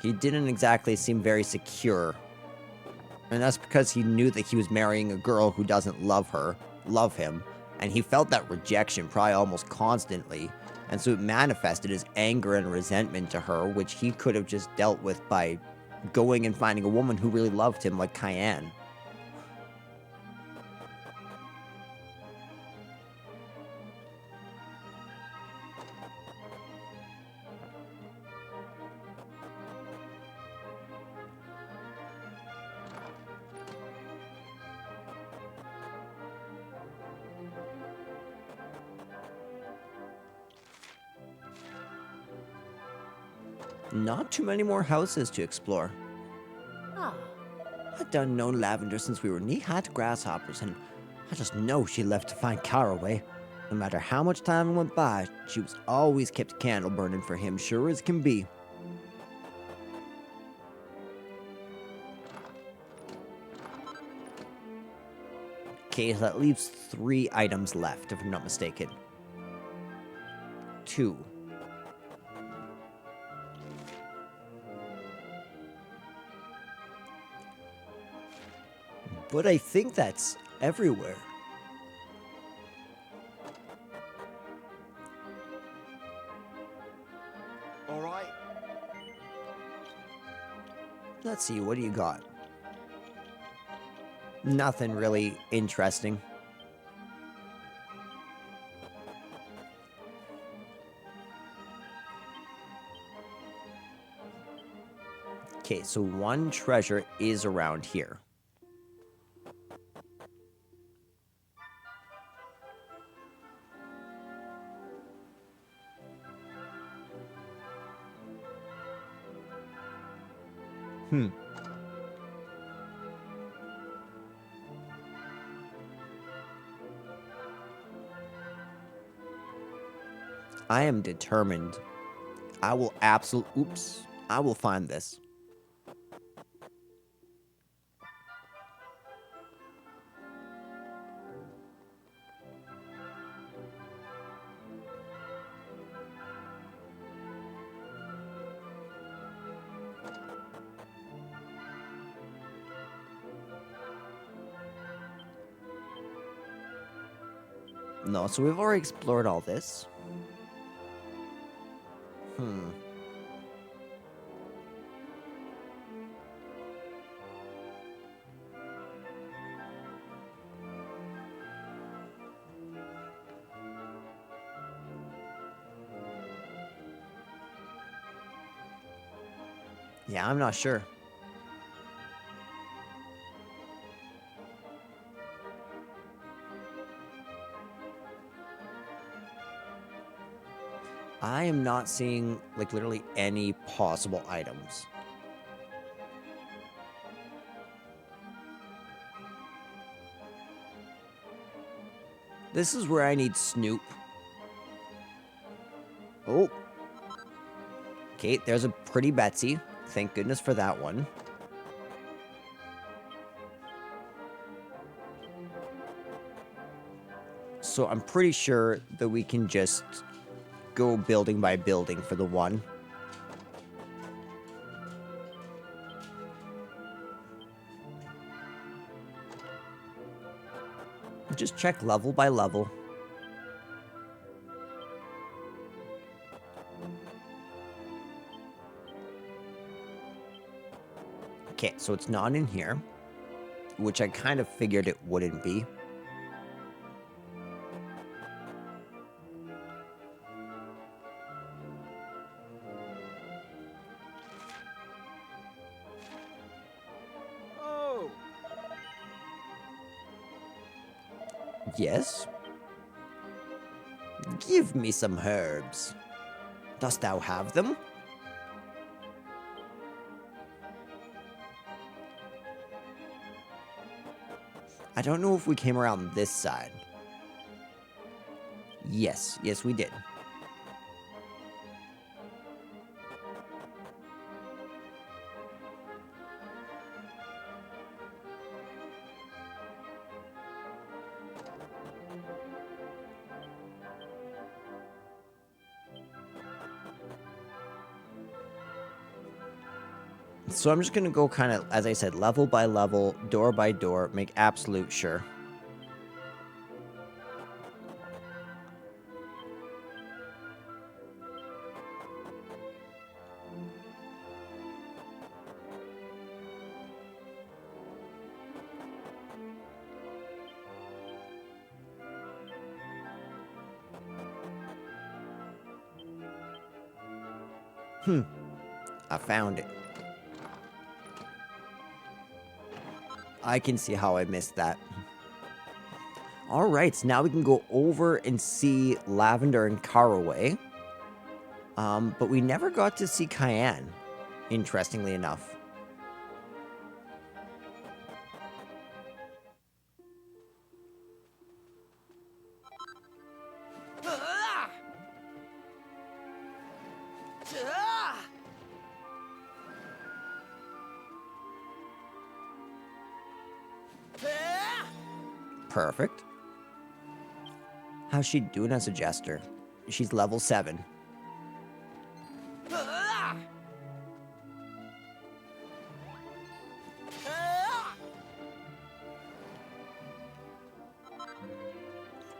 He didn't exactly seem very secure. And that's because he knew that he was marrying a girl who doesn't love him, and he felt that rejection probably almost constantly, and so it manifested as anger and resentment to her, which he could have just dealt with by going and finding a woman who really loved him like Cayenne. not too many more houses to explore. Ah, I'd done known Lavender since we were knee-high to grasshoppers, and I just know she left to find Caraway. No matter how much time went by, she was always kept a candle burning for him, sure as can be. Okay, so that leaves 3 items left, if I'm not mistaken. 2. But I think that's everywhere. All right. Let's see, what do you got? Nothing really interesting. Okay, so 1 treasure is around here. I am determined. I will I will find this. No, so we've already explored all this. Yeah, I'm not sure. I am not seeing, like, literally any possible items. This is where I need Snoop. Oh. Okay, there's a pretty Betsy. Thank goodness for that one. So I'm pretty sure that we can just go building by building for the one. Just check level by level. Okay, so it's not in here, which I kind of figured it wouldn't be. Oh. Yes? Give me some herbs. Dost thou have them? I don't know if we came around this side. Yes, yes we did. So I'm just going to go kind of, as I said, level by level, door by door, make absolute sure. I found it. I can see how I missed that. Alright, so now we can go over and see Lavender and Caraway. But we never got to see Cayenne, interestingly enough. Perfect. How's she doing as a jester? She's level 7.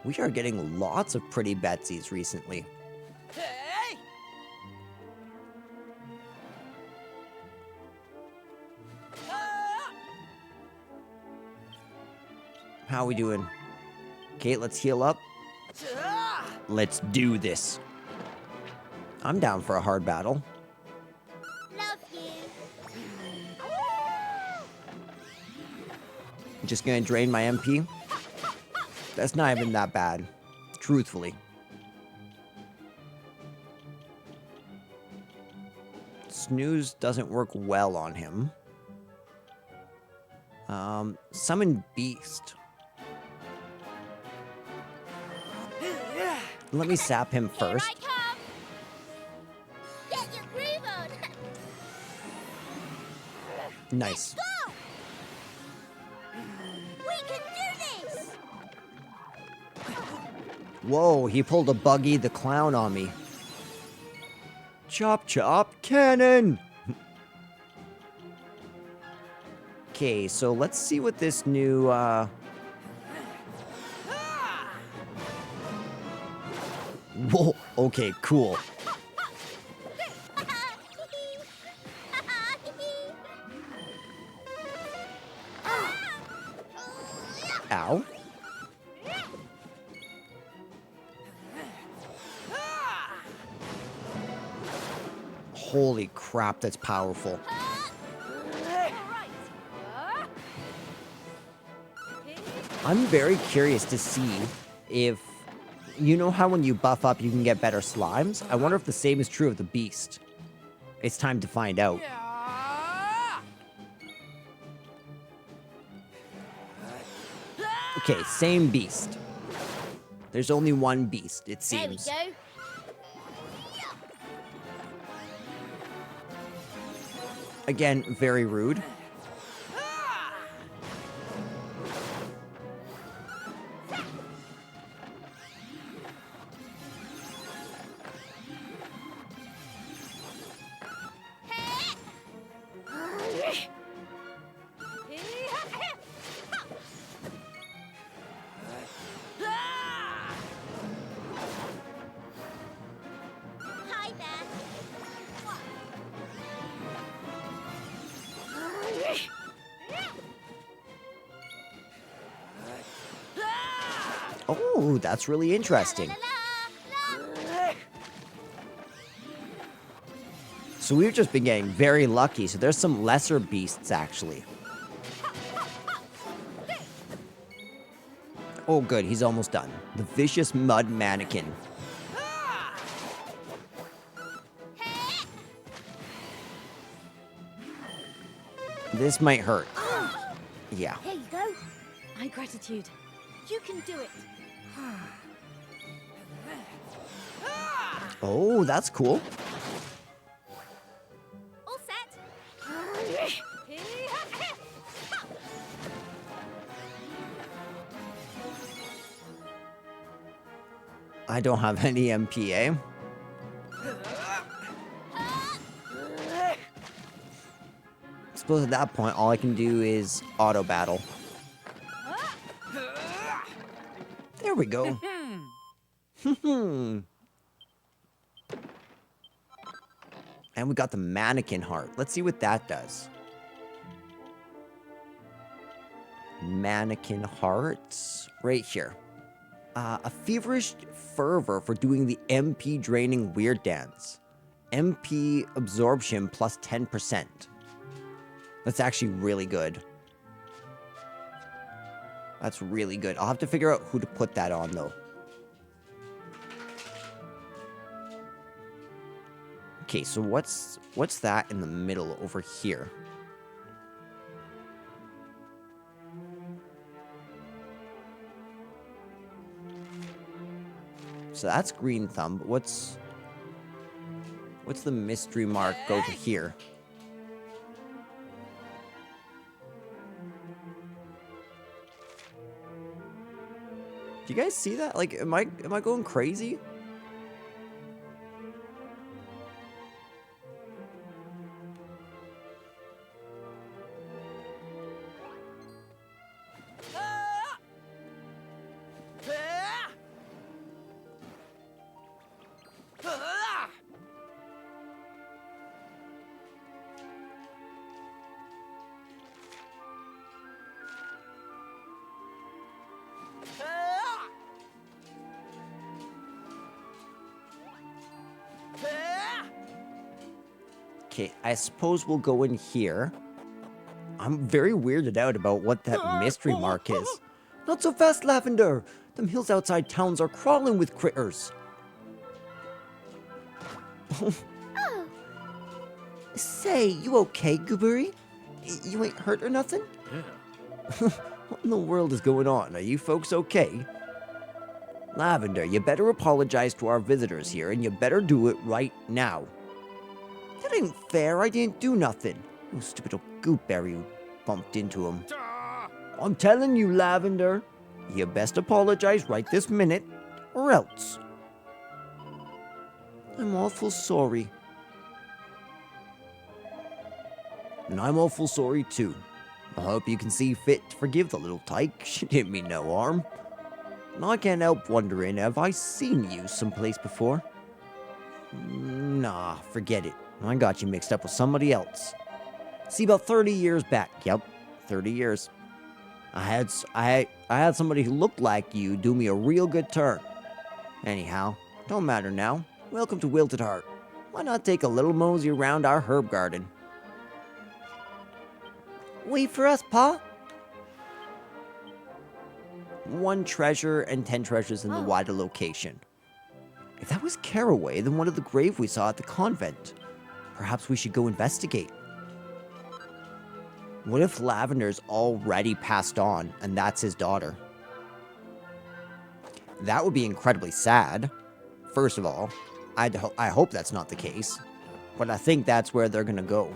We are getting lots of pretty Betsies recently. How we doing? Kate, let's heal up. Let's do this. I'm down for a hard battle. Love you. Just gonna drain my MP. That's not even that bad, truthfully. Snooze doesn't work well on him. Summon Beast. Let me sap him first. Here I come. Get your groove on. Nice. Go. We can do this. Whoa, he pulled a Buggy the Clown on me. Chop chop cannon! Okay, so let's see what this new, Whoa, okay, cool. Ow. Holy crap, that's powerful. I'm very curious to see if, you know how when you buff up you can get better slimes? I wonder if the same is true of the beast. It's time to find out. Okay, same beast. There's only one beast, it There we seems. go. Again, very rude. Hi there. Oh, that's really interesting. La, la, la. So we've just been getting very lucky. So there's some lesser beasts, actually. Oh, good. He's almost done. The Vicious Mud Mannequin. This might hurt. Yeah. Here you go. My gratitude. You can do it. Oh, that's cool. All set. I don't have any MPA. Suppose at that point, all I can do is auto battle. There we go. And we got the mannequin heart. Let's see what that does. Mannequin hearts. Right here. A feverish fervor for doing the MP draining weird dance. MP absorption plus 10%. That's actually really good. That's really good. I'll have to figure out who to put that on, though. Okay, so what's that in the middle over here? So that's Green Thumb. But what's the mystery mark over here? Do you guys see that? Like, am I going crazy? Okay, I suppose we'll go in here. I'm very weirded out about what that mystery mark is. Not so fast, Lavender! Them hills outside towns are crawling with critters. Say, you okay, Goobery? You ain't hurt or nothing? Yeah. What in the world is going on? Are you folks okay? Lavender, you better apologize to our visitors here, and you better do it right now. That ain't fair. I didn't do nothing. Oh, stupid old Goopberry who bumped into him. I'm telling you, Lavender, you best apologize right this minute, or else. I'm awful sorry. And I'm awful sorry, too. I hope you can see fit to forgive the little tyke. She didn't mean no harm. And I can't help wondering, have I seen you someplace before? Nah, forget it. I got you mixed up with somebody else. See, about 30 years back, yep, 30 years, I had somebody who looked like you do me a real good turn. Anyhow, don't matter now. Welcome to Wilted Heart. Why not take a little mosey around our herb garden? Wait for us, Pa. 1 treasure and 10 treasures in the wider location. If that was Caraway, then what of the grave we saw at the convent? Perhaps we should go investigate. What if Lavender's already passed on, and that's his daughter? That would be incredibly sad. First of all, I hope that's not the case, but I think that's where they're gonna go.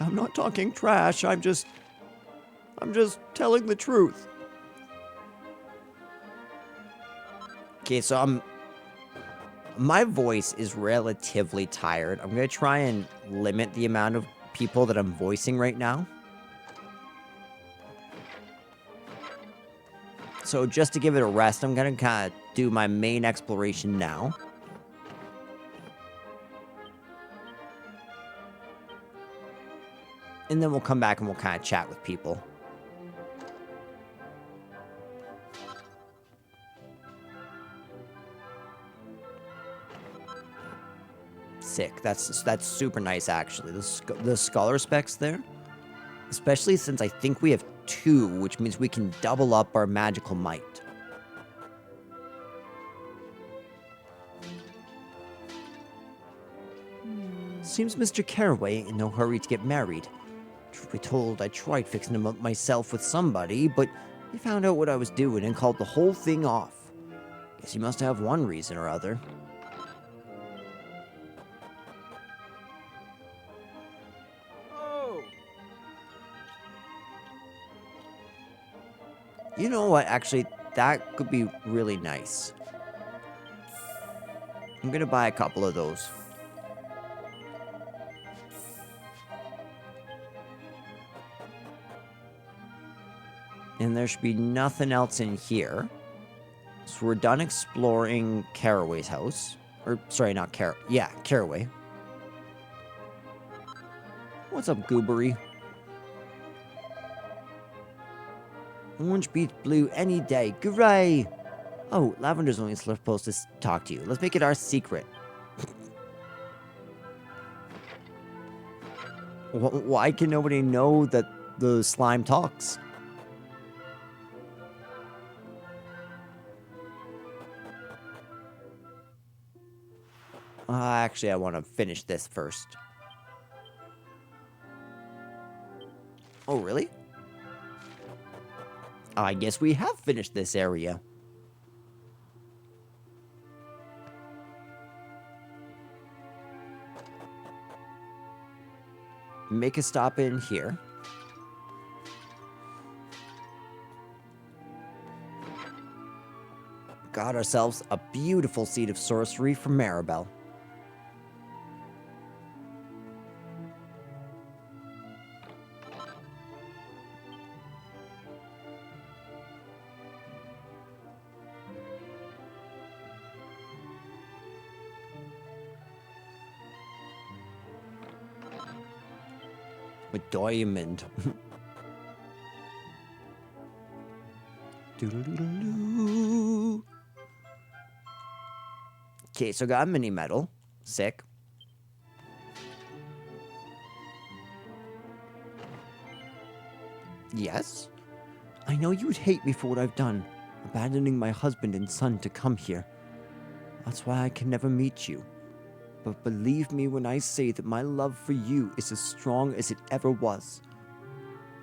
I'm not talking trash, I'm just telling the truth. Okay, so my voice is relatively tired. I'm gonna try and limit the amount of people that I'm voicing right now. So just to give it a rest, I'm gonna kind of do my main exploration now. And then we'll come back and we'll kind of chat with people. Sick. That's super nice, actually. The scholar specs there. Especially since I think we have 2, which means we can double up our magical might. Seems Mr. Caraway ain't in no hurry to get married. Truth be told, I tried fixing him up myself with somebody, but he found out what I was doing and called the whole thing off. Guess he must have one reason or other. Oh. You know what? Actually, that could be really nice. I'm gonna buy a couple of those. And there should be nothing else in here. So we're done exploring Caraway's house. Or, sorry, not Caraway. What's up, Goobery? Orange beats blue any day. Hooray! Oh, Lavender's only supposed to talk to you. Let's make it our secret. Why can nobody know that the slime talks? Actually, I want to finish this first. Oh, really? I guess we have finished this area. Make a stop in here. Got ourselves a beautiful seed of sorcery from Maribel. A diamond. Doo-doo-doo-doo-doo. Okay, so got a mini medal. Sick. Yes? I know you'd hate me for what I've done, abandoning my husband and son to come here. That's why I can never meet you. But believe me when I say that my love for you is as strong as it ever was.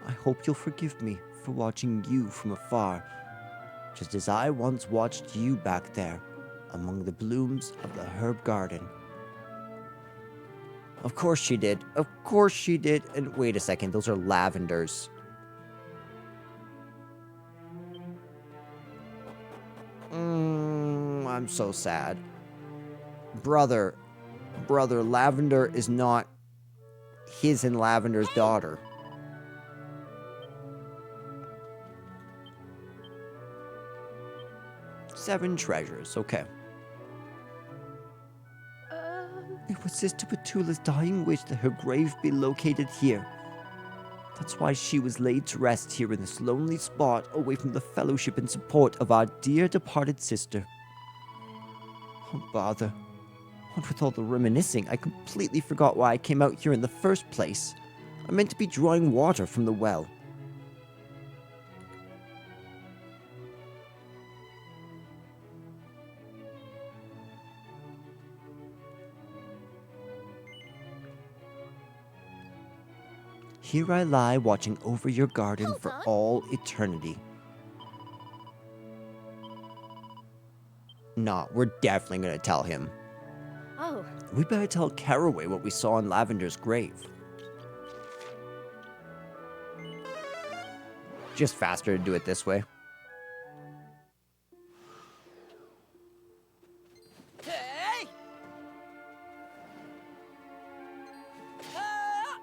I hope you'll forgive me for watching you from afar, just as I once watched you back there, among the blooms of the herb garden. Of course she did. Of course she did. And wait a second, those are lavenders. I'm so sad. Brother, Lavender is not his and Lavender's daughter. Seven treasures, okay. It was Sister Petula's dying wish that her grave be located here. That's why she was laid to rest here in this lonely spot, away from the fellowship and support of our dear departed sister. Oh, bother. What with all the reminiscing, I completely forgot why I came out here in the first place. I meant to be drawing water from the well. Here I lie watching over your garden Hold for on. all eternity. Nah, we're definitely gonna tell him. Oh, We better tell Caraway what we saw in Lavender's grave. Just faster to do it this way. Hey! Ah!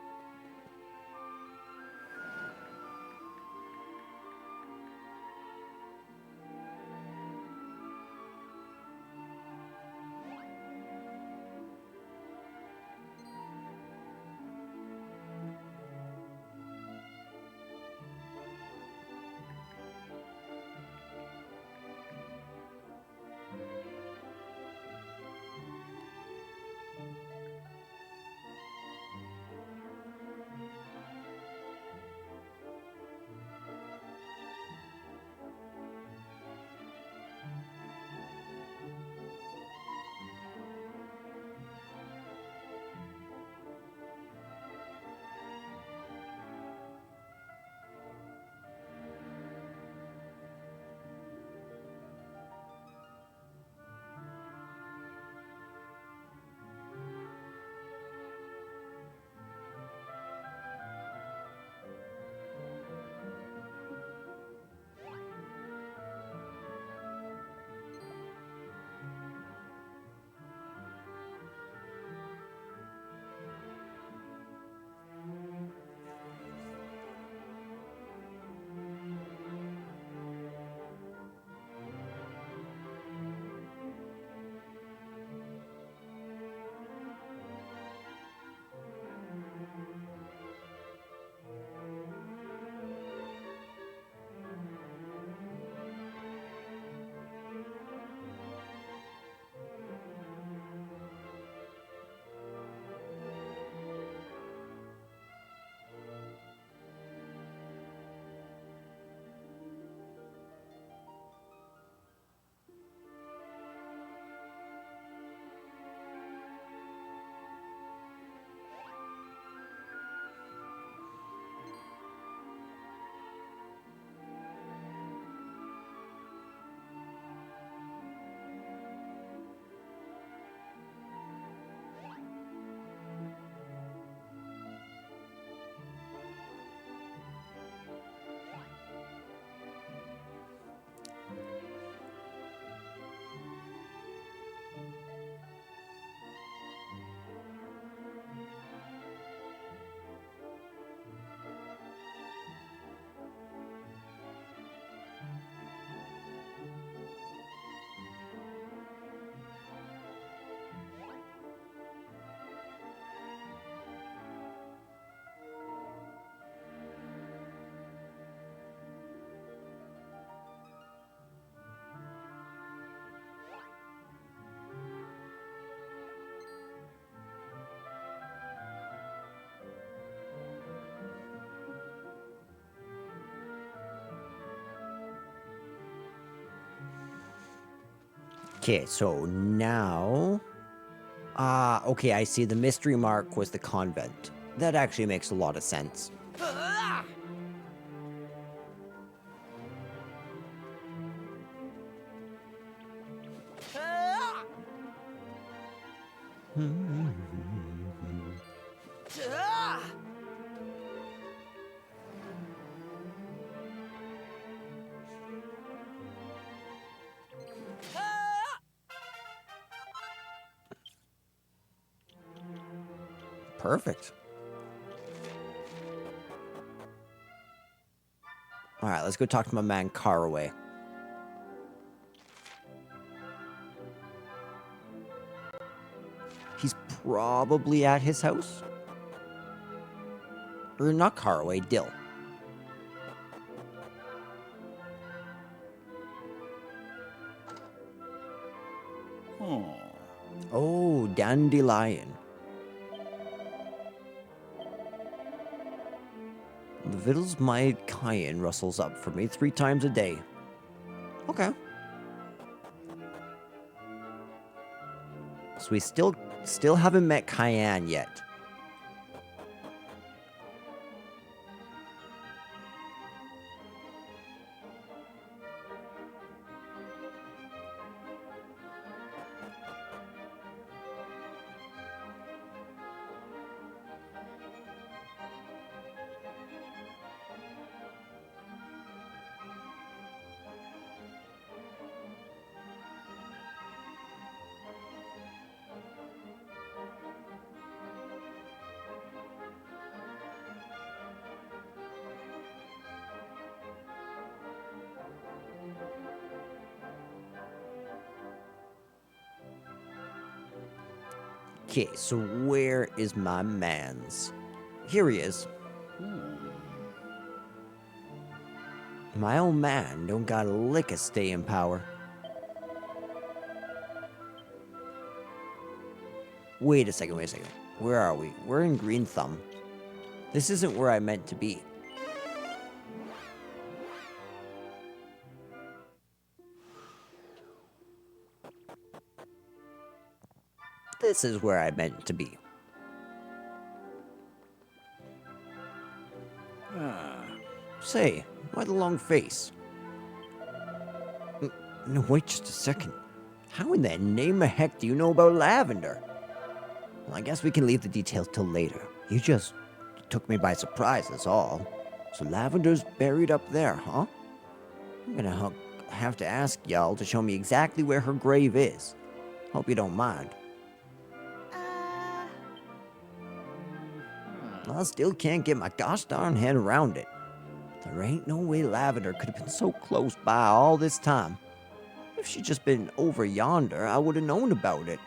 Okay, so now... okay, I see. The mystery mark was the convent. That actually makes a lot of sense. Ah! Ah! Ah! Ah! Perfect. Alright, let's go talk to my man Caraway. He's probably at his house. Or not Caraway, Dill. Oh, Dandelion. The victuals my cayenne rustles up for me 3 times a day. Okay. So we still haven't met Cayenne yet. Okay, so where is my mans? Here he is. My old man don't got a lick of staying power. Wait a second. Where are we? We're in Green Thumb. This isn't where I meant to be. This is where I meant to be. Say, why the long face? No, wait just a second. How in the name of heck do you know about lavender? Well, I guess we can leave the details till later. You just took me by surprise, that's all. So lavender's buried up there, huh? I'm gonna have to ask y'all to show me exactly where her grave is. Hope you don't mind. I still can't get my gosh darn head around it. There ain't no way Lavender could have been so close by all this time. If she'd just been over yonder, I would have known about it.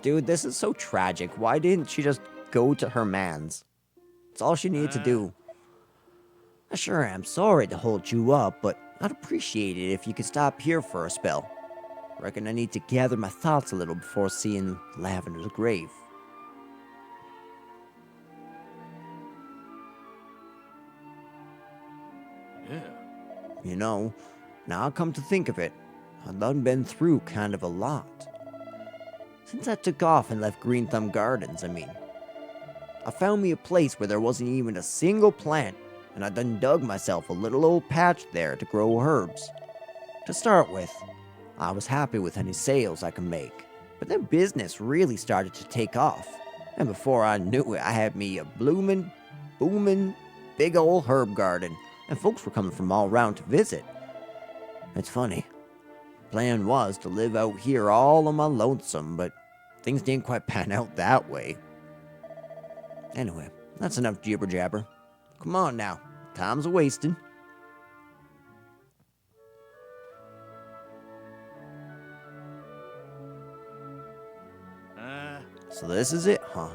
Dude, this is so tragic. Why didn't she just go to her man's? It's all she needed to do. I sure am sorry to hold you up, but I'd appreciate it if you could stop here for a spell. Reckon I need to gather my thoughts a little before seeing Lavender's grave. You know, now I come to think of it, I've done been through kind of a lot. Since I took off and left Green Thumb Gardens, I mean. I found me a place where there wasn't even a single plant, and I done dug myself a little old patch there to grow herbs. To start with, I was happy with any sales I could make, but then business really started to take off, and before I knew it, I had me a bloomin', boomin', big old herb garden. And folks were coming from all around to visit. It's funny. Plan was to live out here all on my lonesome, but things didn't quite pan out that way. Anyway, that's enough jibber jabber. Come on now, time's a-wasting. So this is it, huh?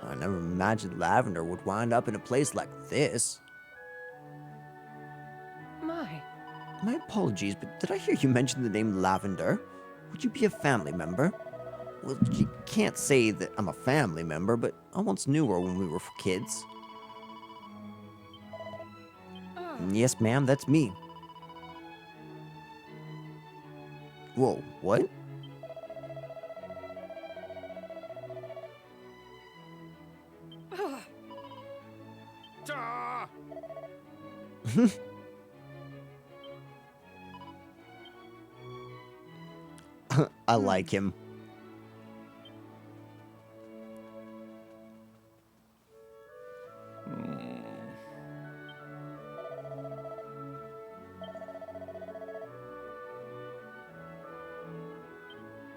I never imagined Lavender would wind up in a place like this. My apologies, but did I hear you mention the name Lavender? Would you be a family member? Well, you can't say that I'm a family member, but I once knew her when we were kids. Yes, ma'am, that's me. Whoa, what? Ta! I like him.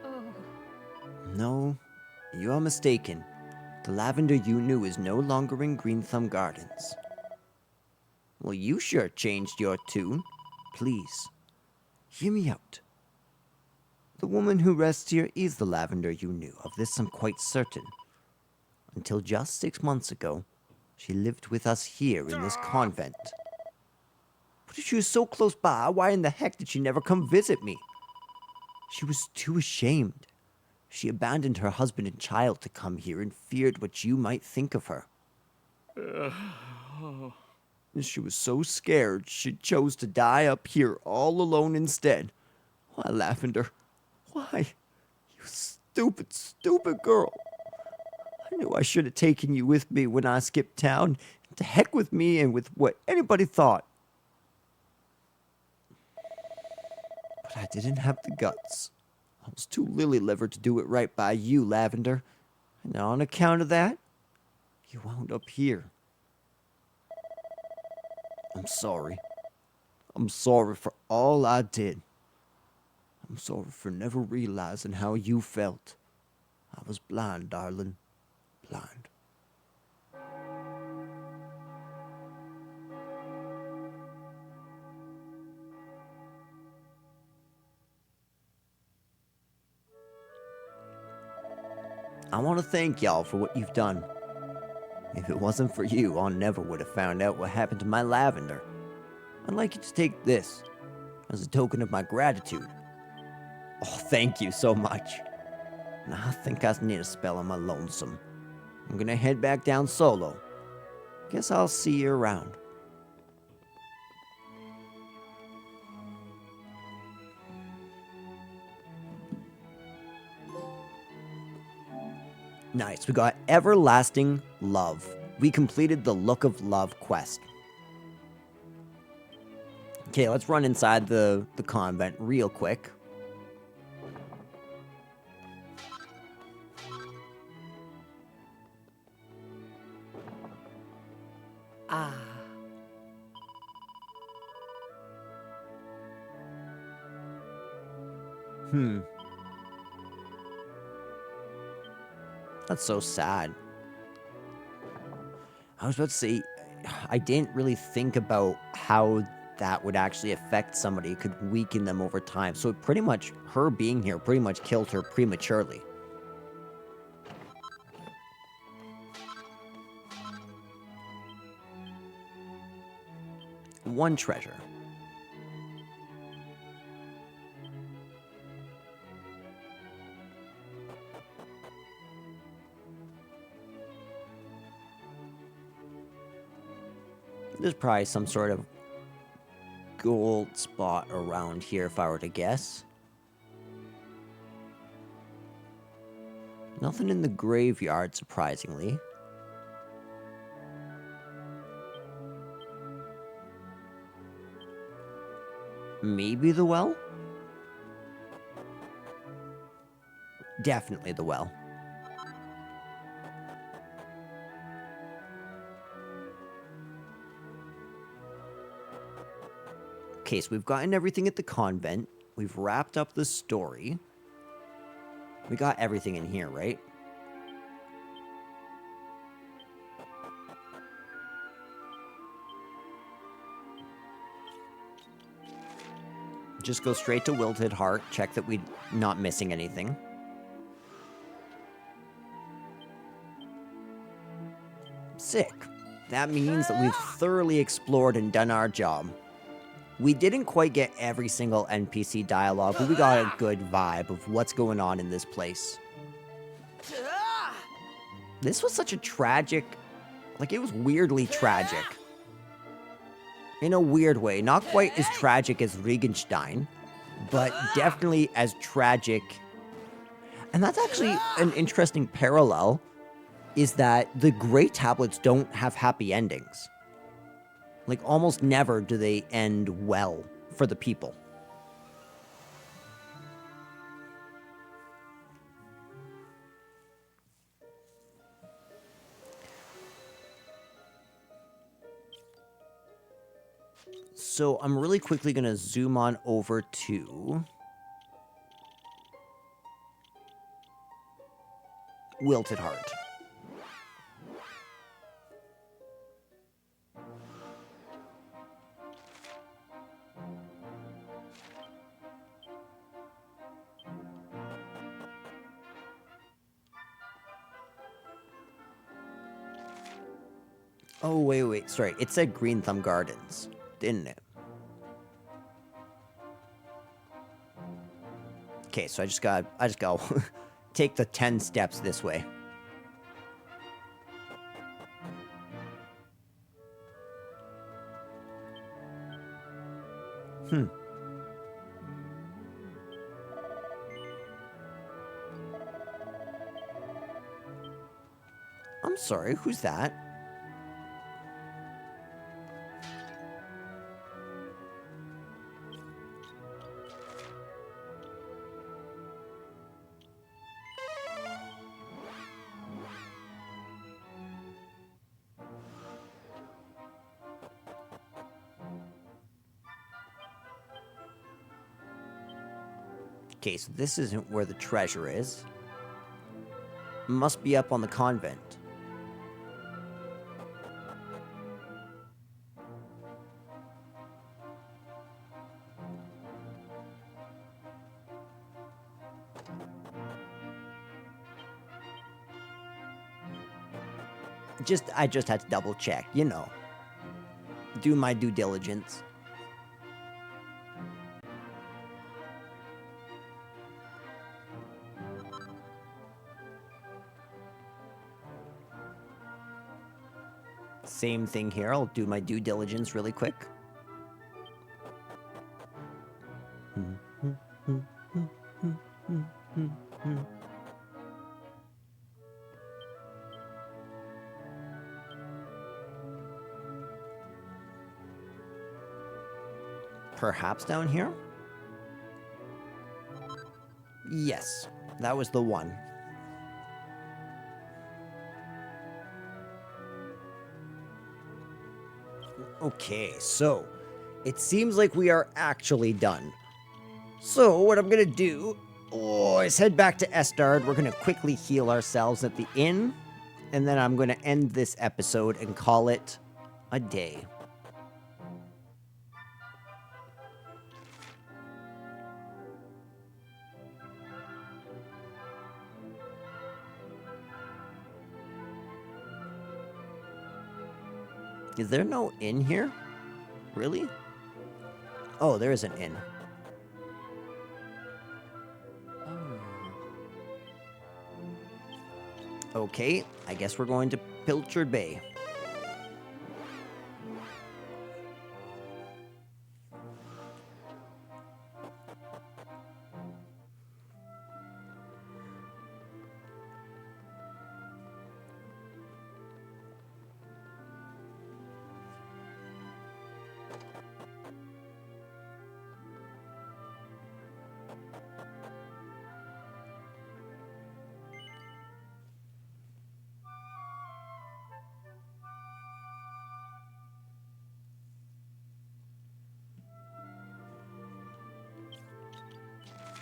Oh. No, you are mistaken. The lavender you knew is no longer in Green Thumb Gardens. Well, you sure changed your tune. Please, hear me out. The woman who rests here is the lavender you knew. Of this I'm quite certain. Until just 6 months ago, she lived with us here in this convent. But if she was so close by, why in the heck did she never come visit me? She was too ashamed. She abandoned her husband and child to come here and feared what you might think of her. And she was so scared, she chose to die up here all alone instead. Why, Lavender? Why? You stupid, stupid girl. I knew I should have taken you with me when I skipped town. To heck with me and with what anybody thought. But I didn't have the guts. I was too lily-livered to do it right by you, Lavender. And on account of that, you wound up here. I'm sorry. I'm sorry for all I did. I'm sorry for never realizing how you felt. I was blind, darling. Blind. I want to thank y'all for what you've done. If it wasn't for you, I never would have found out what happened to my lavender. I'd like you to take this as a token of my gratitude. Oh, thank you so much. Now I think I need a spell on my lonesome. I'm gonna head back down solo. Guess I'll see you around. Nice, we got Everlasting Love. We completed the Look of Love quest. Okay, let's run inside the convent real quick. Ah. That's so sad. I was about to say, I didn't really think about how that would actually affect somebody. It could weaken them over time. So pretty much, her being here pretty much killed her prematurely. One treasure. There's probably some sort of gold spot around here if I were to guess. Nothing in the graveyard, surprisingly. Maybe the well? Definitely the well. Okay, so we've gotten everything at the convent. We've wrapped up the story. We got everything in here, right? Just go straight to Wilted Heart. Check that we're not missing anything. Sick. That means that we've thoroughly explored and done our job. We didn't quite get every single NPC dialogue, but we got a good vibe of what's going on in this place. Ta! This was such a tragic... Like, it was weirdly tragic. In a weird way. Not quite as tragic as Regenstein, but definitely as tragic. And that's actually an interesting parallel, is that the Grey Tablets don't have happy endings. Like, almost never do they end well for the people. So I'm really quickly going to zoom on over to Wilted Heart. Oh, wait, sorry. It said Green Thumb Gardens, didn't it? Okay, so I just gotta take the 10 steps this way. I'm sorry, who's that? Okay, so this isn't where the treasure is. Must be up on the convent. I just had to double check, you know. Do my due diligence. Same thing here. I'll do my due diligence really quick. Perhaps down here? Yes, that was the one. Okay, so it seems like we are actually done. So what I'm gonna do is head back to Estard. We're gonna quickly heal ourselves at the inn, and then I'm gonna end this episode and call it a day. Is there no inn here? Really? Oh, there is an inn. Okay, I guess we're going to Pilchard Bay.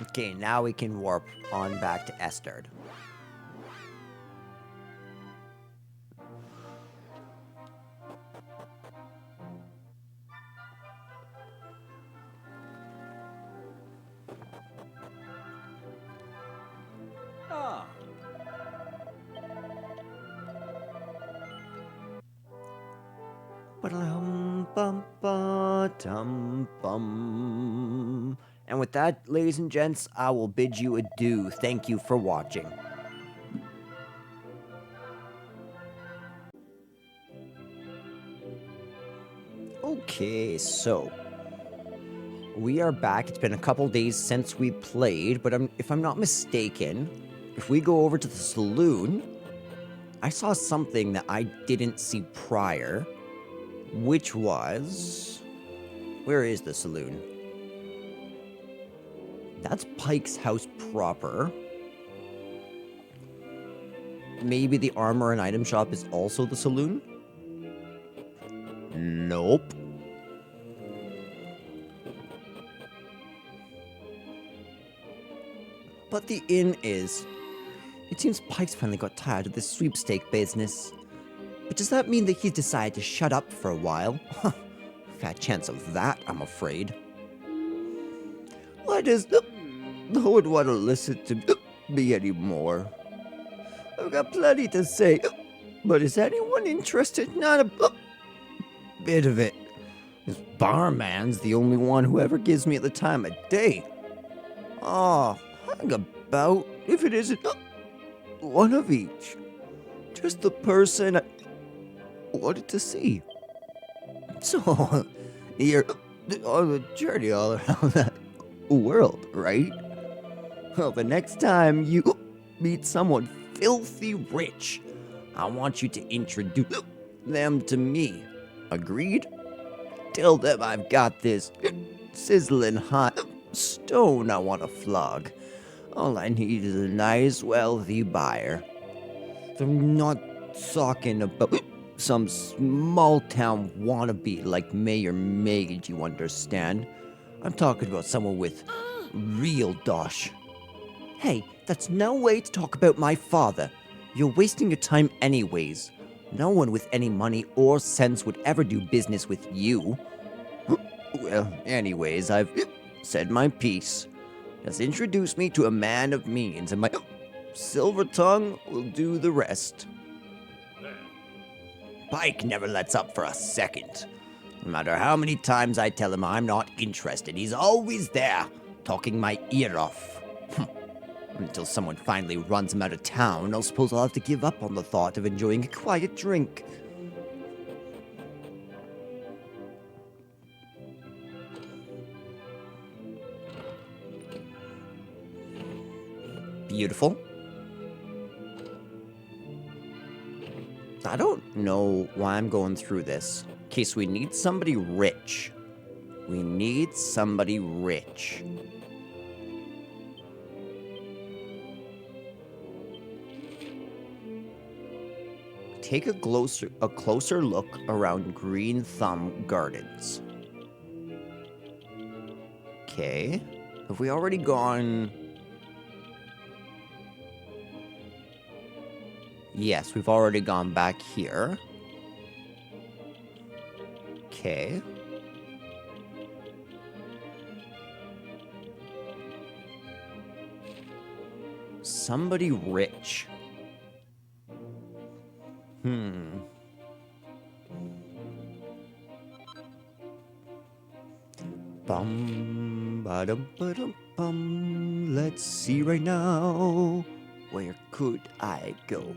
Okay, now we can warp on back to Estard. Ah. Ba-dum-bum-ba-dum-bum. And with that, ladies and gents, I will bid you adieu. Thank you for watching. Okay, so we are back. It's been a couple days since we played, but if I'm not mistaken, if we go over to the saloon, I saw something that I didn't see prior, which was... Where is the saloon? That's Pike's house proper. Maybe the armor and item shop is also the saloon? Nope. But the inn is. It seems Pike's finally got tired of this sweepstake business. But does that mean that he's decided to shut up for a while? Fat chance of that, I'm afraid. I just no one want to listen to me anymore. I've got plenty to say, but is anyone interested? Not a bit of it. This barman's the only one who ever gives me the time of day. Oh, hang about if it isn't one of each. Just the person I wanted to see. So, you're on a journey all around that world, right? Well, the next time you meet someone filthy rich, I want you to introduce them to me. Agreed? Tell them I've got this sizzling hot stone I want to flog. All I need is a nice, wealthy buyer. I'm not talking about some small-town wannabe like Mayor Mage, you understand? I'm talking about someone with real dosh. Hey, that's no way to talk about my father. You're wasting your time anyways. No one with any money or sense would ever do business with you. Well, anyways, I've said my piece. Just introduce me to a man of means, and my silver tongue will do the rest. Pike never lets up for a second. No matter how many times I tell him I'm not interested, he's always there, talking my ear off. Until someone finally runs him out of town, I suppose I'll have to give up on the thought of enjoying a quiet drink. Beautiful. I don't know why I'm going through this. Okay, so we need somebody rich. We need somebody rich. Take a closer look around Green Thumb Gardens. Okay. Have we already gone... Yes, we've already gone back here. Okay. Somebody rich. Bum, ba-dum, ba-dum, bum. Let's see right now. Where could I go?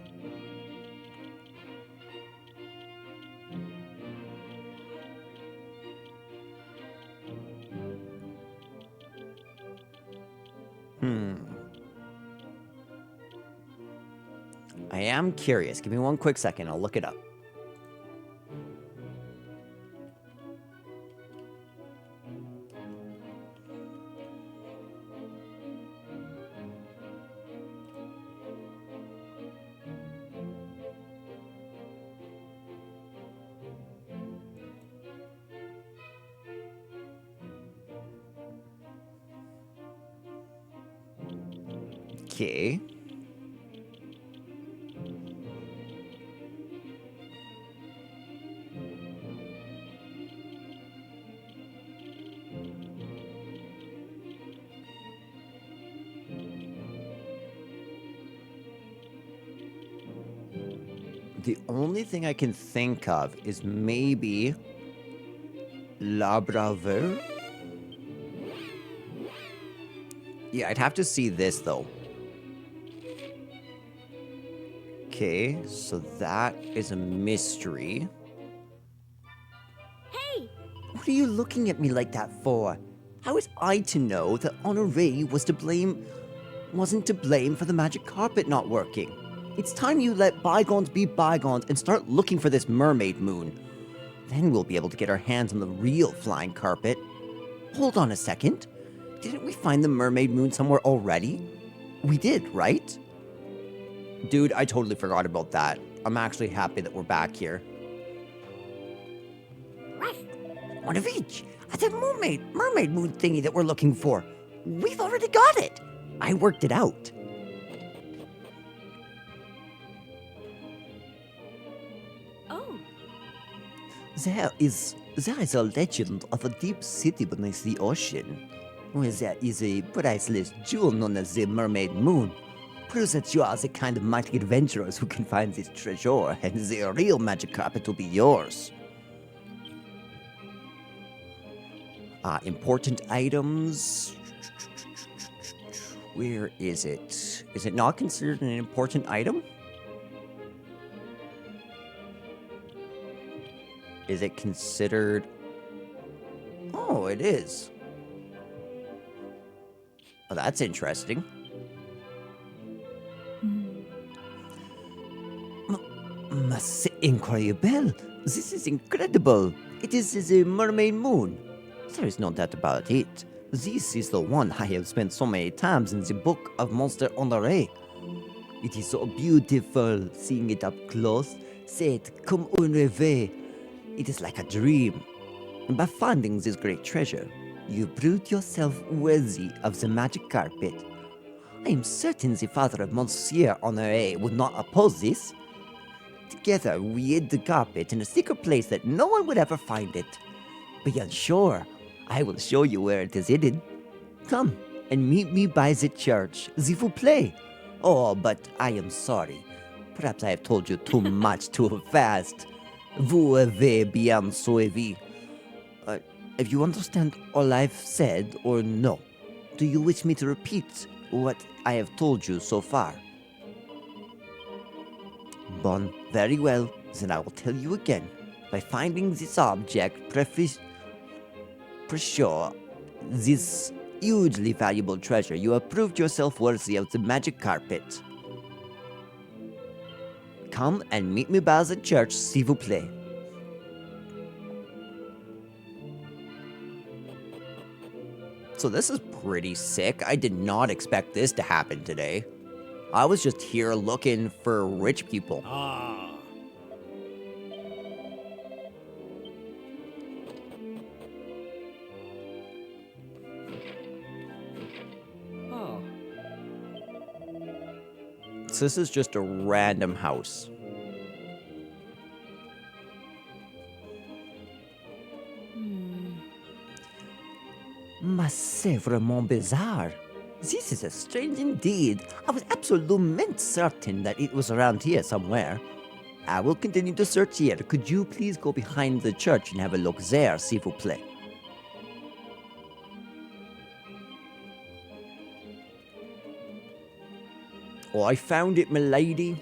I am curious. Give me one quick second. I'll look it up. Okay. The only thing I can think of is maybe La Brave. Yeah, I'd have to see this though. Okay, so that is a mystery. Hey! What are you looking at me like that for? How was I to know that Honore wasn't to blame for the magic carpet not working? It's time you let bygones be bygones and start looking for this mermaid moon. Then we'll be able to get our hands on the real flying carpet. Hold on a second. Didn't we find the mermaid moon somewhere already? We did, right? Dude, I totally forgot about that. I'm actually happy that we're back here. One of each. The mermaid moon thingy that we're looking for. We've already got it. I worked it out. Oh, There is a legend of a deep city beneath the ocean, where there is a priceless jewel known as the Mermaid Moon. Proves that you are the kind of mighty adventurers who can find this treasure, and the real magic carpet will be yours. Important items. Where is it? Is it not considered an important item? Is it considered... Oh, it is. Oh, that's interesting. That's incredible. This is incredible. It is the mermaid moon. There is no doubt about it. This is the one I have spent so many times in the book of Monster Honore. It is so beautiful seeing it up close. C'est comme un rêve. It is like a dream. And by finding this great treasure, you proved yourself worthy of the magic carpet. I am certain the father of Monsieur Honore would not oppose this. Together, we hid the carpet in a secret place that no one would ever find it. Beyond shore, I will show you where it is hidden. Come and meet me by the church, s'il vous plaît. Oh, but I am sorry. Perhaps I have told you too much too fast. Vous avez bien suivi. If you understand all I've said or no, do you wish me to repeat what I have told you so far? Bon, very well, then I will tell you again. By finding this object, for sure, this hugely valuable treasure, you have proved yourself worthy of the magic carpet. Come and meet me by the church, s'il vous plaît. So this is pretty sick. I did not expect this to happen today. I was just here looking for rich people. Ah. Oh. So this is just a random house. Mais c'est vraiment bizarre. This is strange indeed. I was absolutely certain that it was around here somewhere. I will continue to search here. Could you please go behind the church and have a look there, s'il vous plaît? Oh, I found it, milady.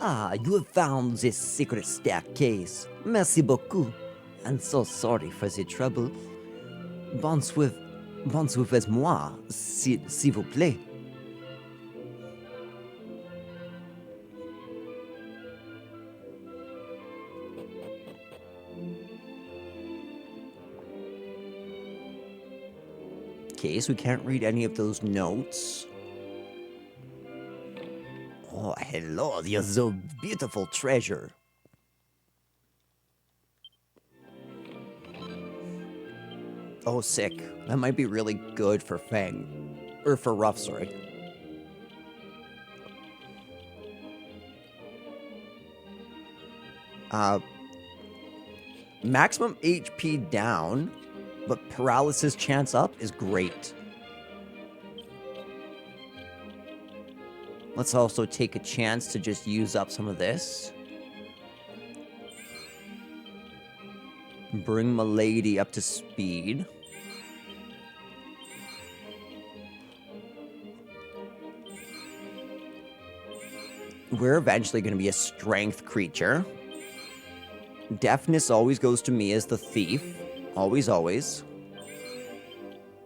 Ah, you have found this secret staircase. Merci beaucoup. I'm so sorry for the trouble. Bon suivez moi, s'il vous plaît. Okay, so we can't read any of those notes. Oh, hello, you're so beautiful treasure. Oh, sick. That might be really good for Fang. Or for Ruff, sorry. Maximum HP down, but paralysis chance up is great. Let's also take a chance to just use up some of this. Bring my lady up to speed. we're eventually going to be a strength creature. Deafness always goes to me as the thief. Always, always.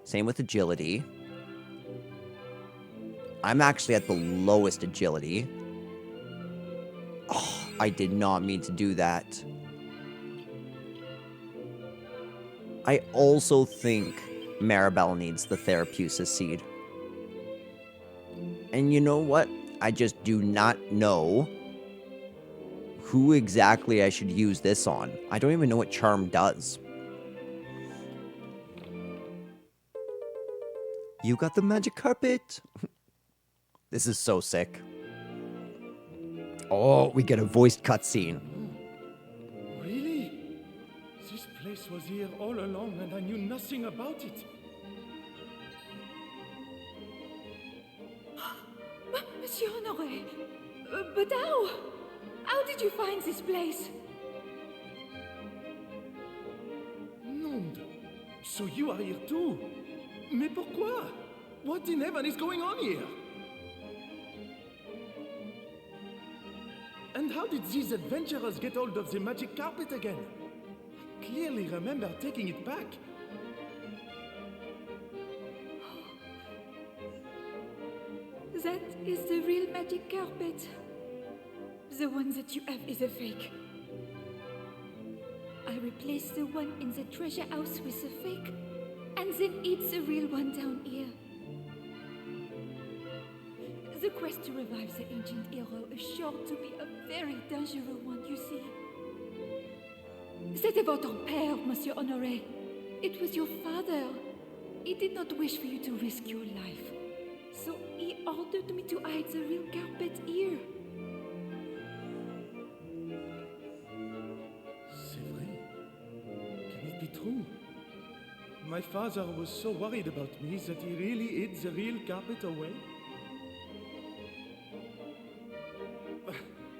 Same with agility. I'm actually at the lowest agility. Oh, I did not mean to do that. I also think Maribel needs the Therapusis seed. And you know what? I just do not know who exactly I should use this on. I don't even know what Charm does. You got the magic carpet. This is so sick. Oh, we get a voiced cutscene. Really? This place was here all along and I knew nothing about it. Monsieur Honoré, but how? How did you find this place? Nom de... So you are here too? Mais pourquoi? What in heaven is going on here? And how did these adventurers get hold of the magic carpet again? I clearly remember taking it back. That is the real magic carpet. The one that you have is a fake. I replaced the one in the treasure house with a fake, and then it's the real one down here. The quest to revive the ancient hero is sure to be a very dangerous one, you see. C'était votre père, Monsieur Honoré. It was your father. He did not wish for you to risk your life. So he ordered me to hide the real carpet here. C'est vrai. Can it be true? My father was so worried about me that he really hid the real carpet away.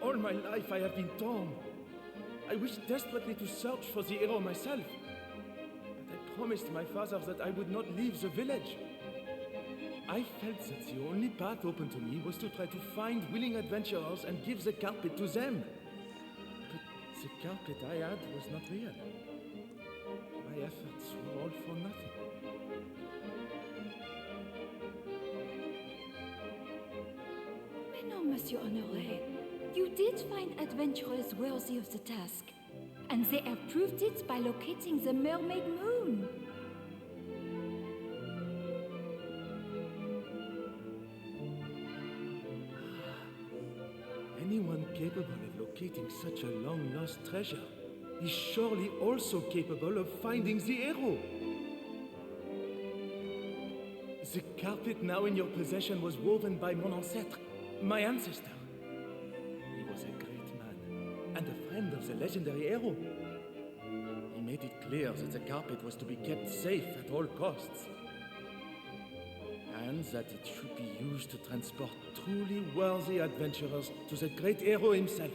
All my life I have been torn. I wished desperately to search for the hero myself. But I promised my father that I would not leave the village. I felt that the only path open to me was to try to find willing adventurers and give the carpet to them. But the carpet I had was not real. My efforts were all for nothing. Mais non, Monsieur Honoré. You did find adventurers worthy of the task. And they have proved it by locating the mermaid moon. Anyone capable of locating such a long-lost treasure is surely also capable of finding the hero. The carpet now in your possession was woven by mon ancêtre, my ancestor. He was a great man and a friend of the legendary hero. He made it clear that the carpet was to be kept safe at all costs, and that it should be used to transport truly worthy adventurers to the great hero himself.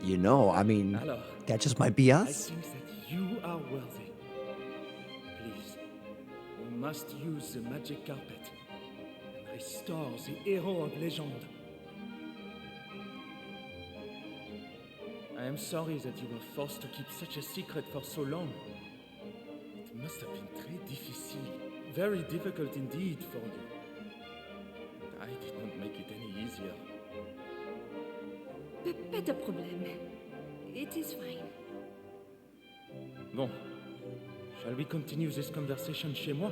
You know, I mean, Alors, that just might be I us. think that you are worthy. Please, you must use the magic carpet and restore the hero of legend. I am sorry that you were forced to keep such a secret for so long. It must have been très difficile, very difficult indeed for you. And I did not make it any easier. Pas de problème. It is fine. Bon, shall we continue this conversation chez moi?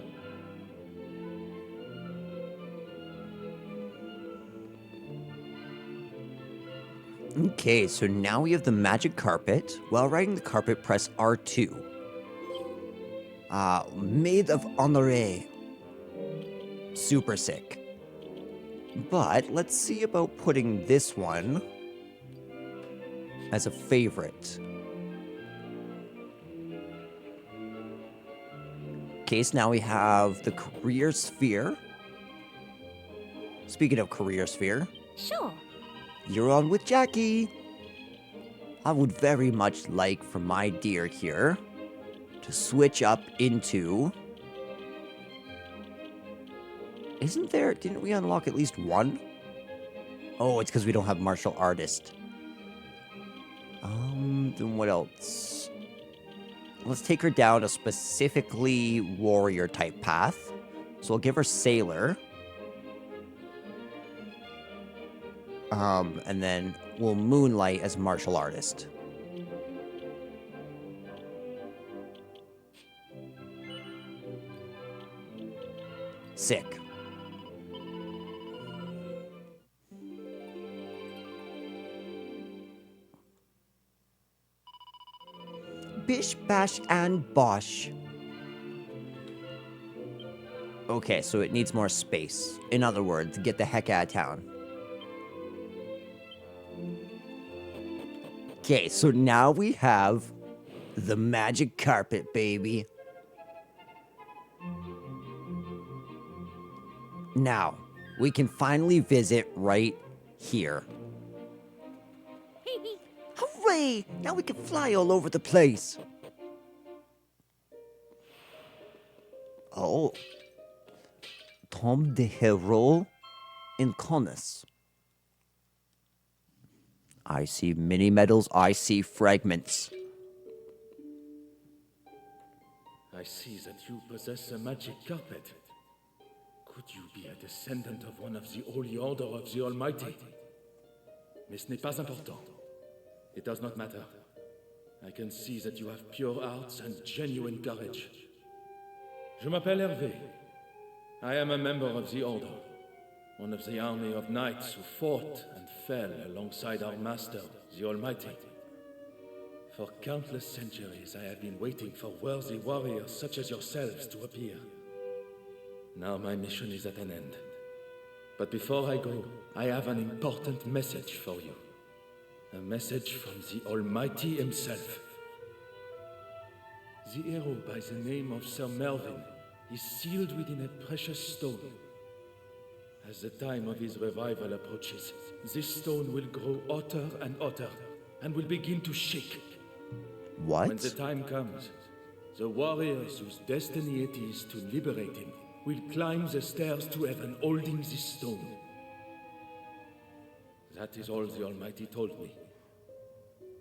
Okay, so now we have the magic carpet. While riding the carpet, press R2. Maid of Honoré. Super sick. But let's see about putting this one as a favorite. Okay, so now we have the career sphere. Speaking of career sphere, Sure. you're on with Jackie. I would very much like for my dear here to switch up into... Didn't we unlock at least one? Oh, it's because we don't have martial artist. Then what else? Let's take her down a specifically warrior type path. So we'll give her sailor. And then we'll moonlight as martial artist. Sick. Bish, bash, and bosh. Okay, so it needs more space. In other words, get the heck out of town. Okay, so now we have the magic carpet, baby. Now, we can finally visit right here. Hooray! Now we can fly all over the place. Oh. Tom de Hero in Conus. I see mini medals, I see fragments. I see that you possess a magic carpet. Could you be a descendant of one of the Holy Order of the Almighty? Mais ce n'est pas important. It does not matter. I can see that you have pure hearts and genuine courage. Je m'appelle Hervé. I am a member of the Order, one of the army of knights who fought and fell alongside our master, the Almighty. For countless centuries, I have been waiting for worthy warriors such as yourselves to appear. Now my mission is at an end. But before I go, I have an important message for you. A message from the Almighty himself. The hero by the name of Sir Melvin is sealed within a precious stone. As the time of his revival approaches, this stone will grow hotter and hotter, and will begin to shake. What? When the time comes, the warriors whose destiny it is to liberate him will climb the stairs to heaven holding this stone. That is all the Almighty told me.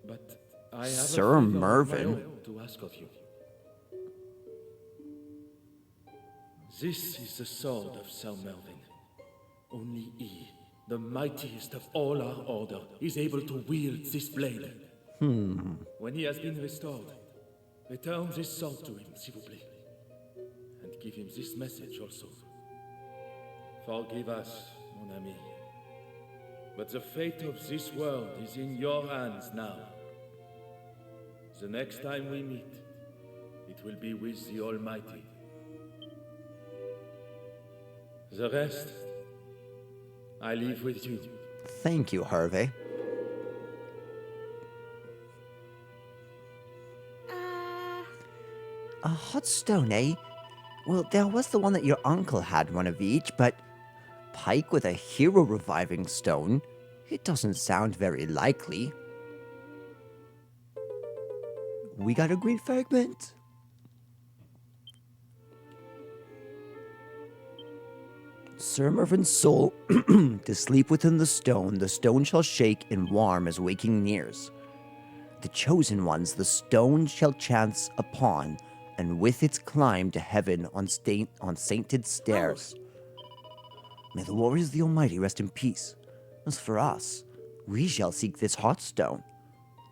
But I have Sir a favor of my Mervyn? own to ask of you. This is the sword of Sir Melvin. Only he, the mightiest of all our order, is able to wield this blade. When he has been restored, return this sword to him, s'il vous plaît. And give him this message also. Forgive us, mon ami. But the fate of this world is in your hands now. The next time we meet, it will be with the Almighty. The rest, I leave with you. Thank you, Harvey. A hot stone, eh? Well, there was the one that your uncle had one of each, but Pike with a hero reviving stone? It doesn't sound very likely. We got a green fragment. Sir Mervyn's soul to sleep within the stone shall shake and warm as waking nears. The chosen ones the stone shall chance upon, and with its climb to heaven on sainted stairs. May the warriors of the Almighty rest in peace. As for us, we shall seek this hot stone.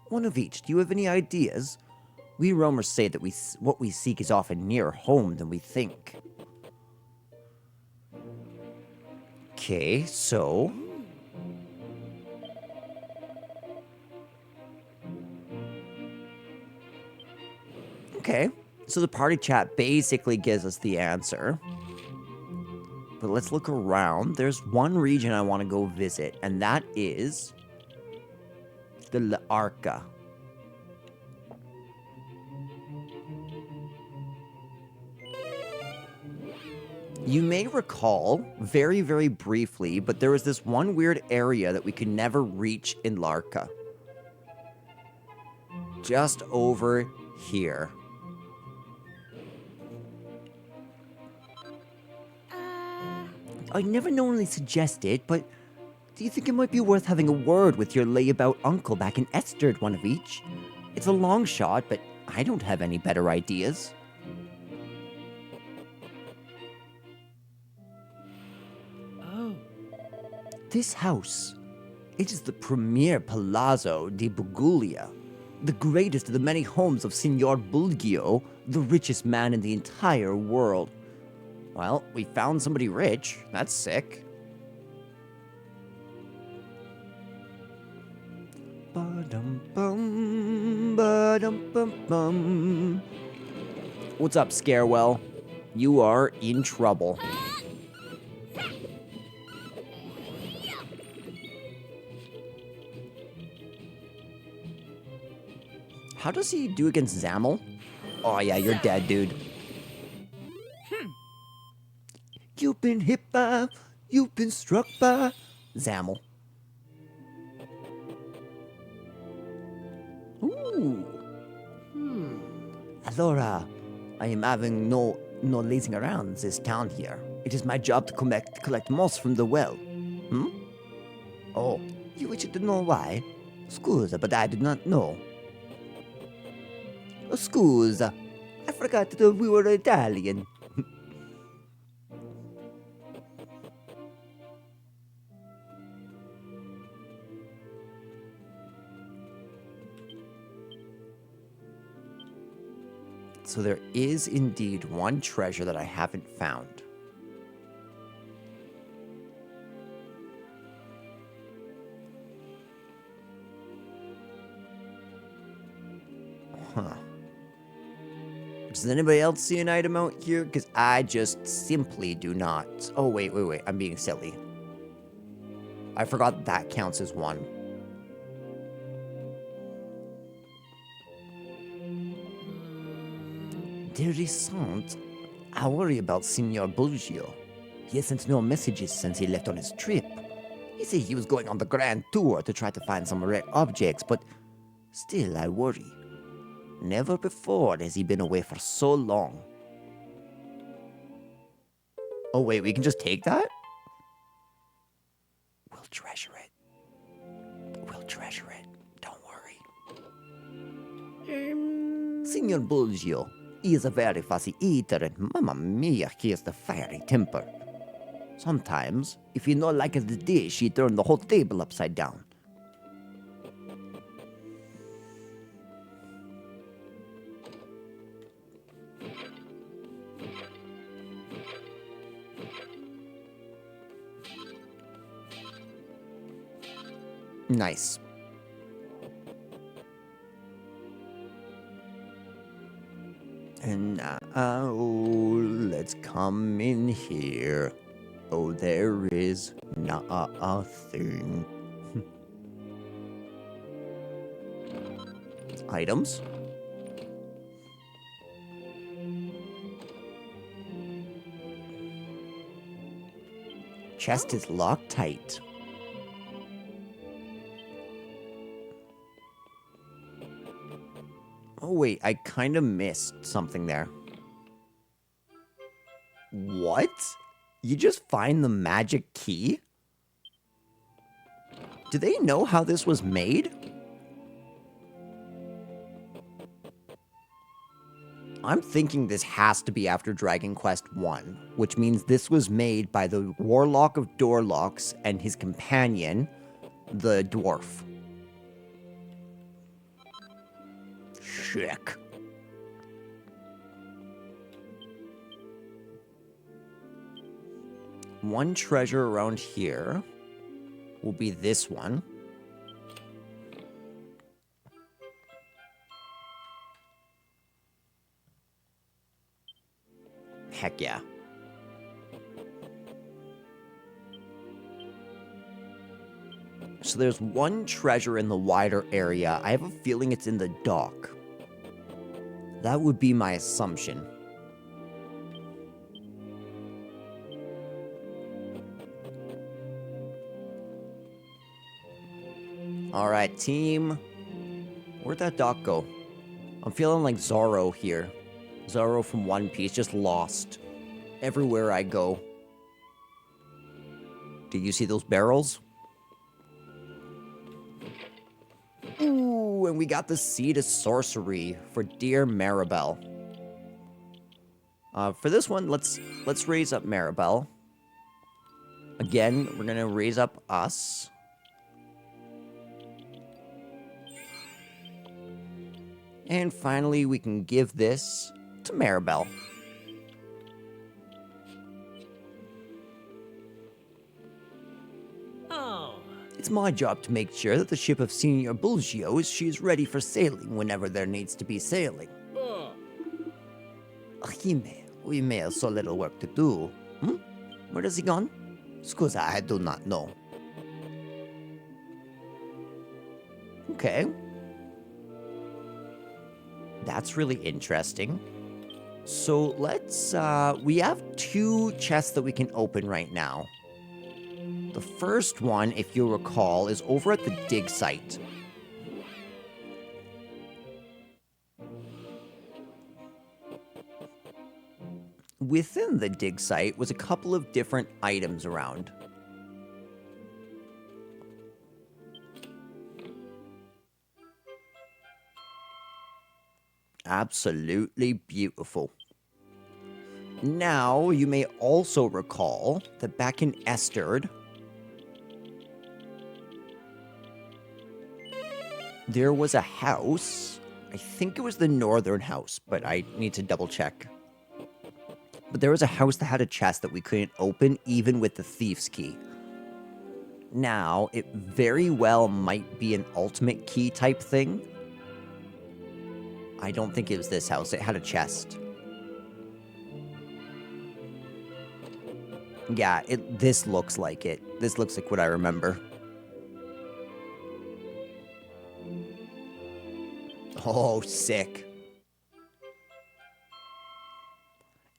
One of each. Do you have any ideas? We roamers say that what we seek is often nearer home than we think. Okay, so... Okay, so the party chat basically gives us the answer. But let's look around. There's one region I want to go visit, and that is the L'Arca. You may recall, very, very briefly, but there was this one weird area that we could never reach in L'Arca. Just over here. I never normally suggest it, but Do you think it might be worth having a word with your layabout uncle back in Esterd, one of each? It's a long shot, but I don't have any better ideas. Oh. This house, it is the premier Palazzo di Buguglia, the greatest of the many homes of Signor Bulgio, the richest man in the entire world. Well, we found somebody rich. That's sick. Ba-dum-bum, ba-dum-bum-bum. What's up, Scarewell? You are in trouble. How does he do against Zamel? Oh yeah, you're dead, dude. You've been hit by, you've been struck by Zamel. Ooh. Allora, I am having no lazing around this town here. It is my job to collect moss from the well. Oh, you wish to know why? Scusa, but I did not know. Oh, scusa, I forgot that we were Italian. So there is indeed one treasure that I haven't found. Huh. Does anybody else see an item out here? Because I just simply do not. Oh, wait. I'm being silly. I forgot that counts as one. There isn't. I worry about Signor Bulgio. He has sent no messages since he left on his trip. He said he was going on the grand tour to try to find some rare objects, but still I worry. Never before has he been away for so long. Oh wait, we can just take that? We'll treasure it. We'll treasure it. Don't worry. Signor Bulgio. He is a very fussy eater, and mamma mia, he has the fiery temper. Sometimes, if he no like the dish, he turn the whole table upside down. Nice. And now, let's come in here. Oh, there is nothing. Items? Chest is locked tight. Oh wait, I kind of missed something there. What? You just find the magic key? Do they know how this was made? I'm thinking this has to be after Dragon Quest I, which means this was made by the Warlock of Dorlocks and his companion, the dwarf. Check. One treasure around here will be this one. Heck yeah. So there's one treasure in the wider area. I have a feeling it's in the dock. That would be my assumption. Alright, team. Where'd that dock go? I'm feeling like Zorro here. Zorro from One Piece, just lost. Everywhere I go. Do you see those barrels? Ooh, and we got the Seed of Sorcery for dear Maribel. For this one, let's raise up Maribel. Again, we're gonna raise up us. And finally, we can give this to Maribel. Oh. It's my job to make sure that the ship of Senior Bulgio is ready for sailing whenever there needs to be sailing. Oh, We may have so little work to do. Where has he gone? Scusa, I do not know. Okay. That's really interesting. So let's, we have 2 chests that we can open right now. The first one, if you'll recall, is over at the dig site. Within the dig site was a couple of different items around. Absolutely beautiful. Now, you may also recall that back in Esterd, there was a house. I think it was the northern house, but I need to double check. But there was a house that had a chest that we couldn't open even with the thief's key. Now, it very well might be an ultimate key type thing. I don't think it was this house. It had a chest. Yeah, this looks like it. This looks like what I remember. Oh, sick.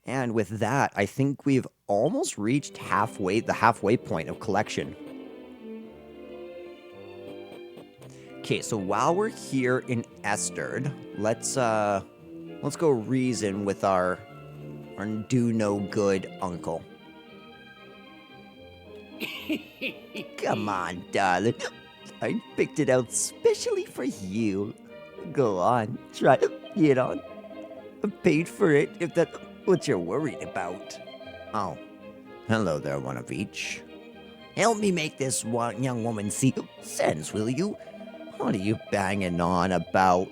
And with that, I think we've almost reached the halfway point of collection. Okay, so while we're here in Esterd, let's go reason with our do-no-good uncle. Come on, darling. I picked it out specially for you. Go on, try it on. I paid for it, if that's what you're worried about. Oh, hello there, one of each. Help me make this one young woman see sense, will you? What are you banging on about?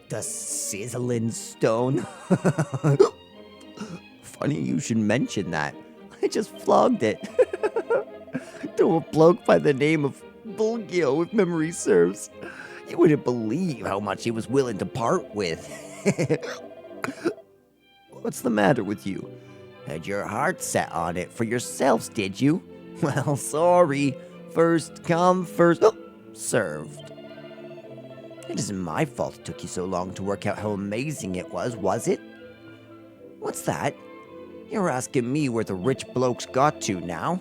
The sizzling stone? Funny you should mention that. I just flogged it. To a bloke by the name of Bulgio, if memory serves. You wouldn't believe how much he was willing to part with. What's the matter with you? Had your heart set on it for yourselves, did you? Well, sorry. First come, first served. It isn't my fault it took you so long to work out how amazing it was it? What's that? You're asking me where the rich bloke's got to now?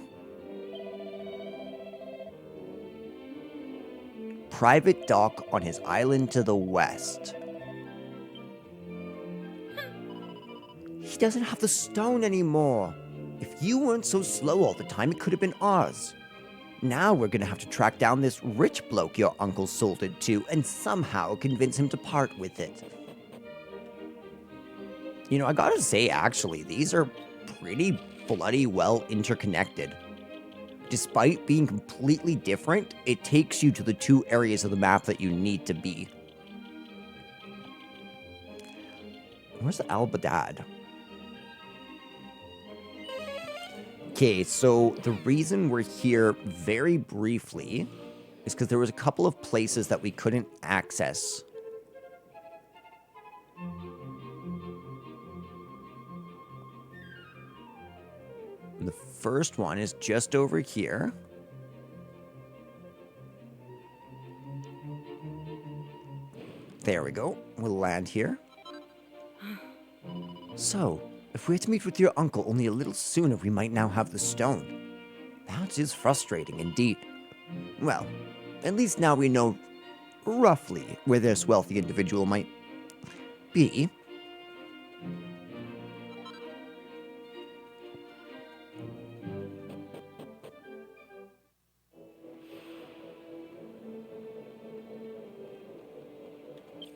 Private dock on his island to the west. He doesn't have the stone anymore. If you weren't so slow all the time, it could have been ours. Now we're gonna have to track down this rich bloke your uncle sold it to and somehow convince him to part with it. You know, I gotta say, actually, these are pretty bloody well interconnected. Despite being completely different, it takes you to the 2 areas of the map that you need to be. Where's Albadad? Okay, so the reason we're here very briefly is because there was a couple of places that we couldn't access. And the first one is just over here. There we go. We'll land here. So, if we had to meet with your uncle only a little sooner, we might now have the stone. That is frustrating indeed. Well, at least now we know roughly where this wealthy individual might be.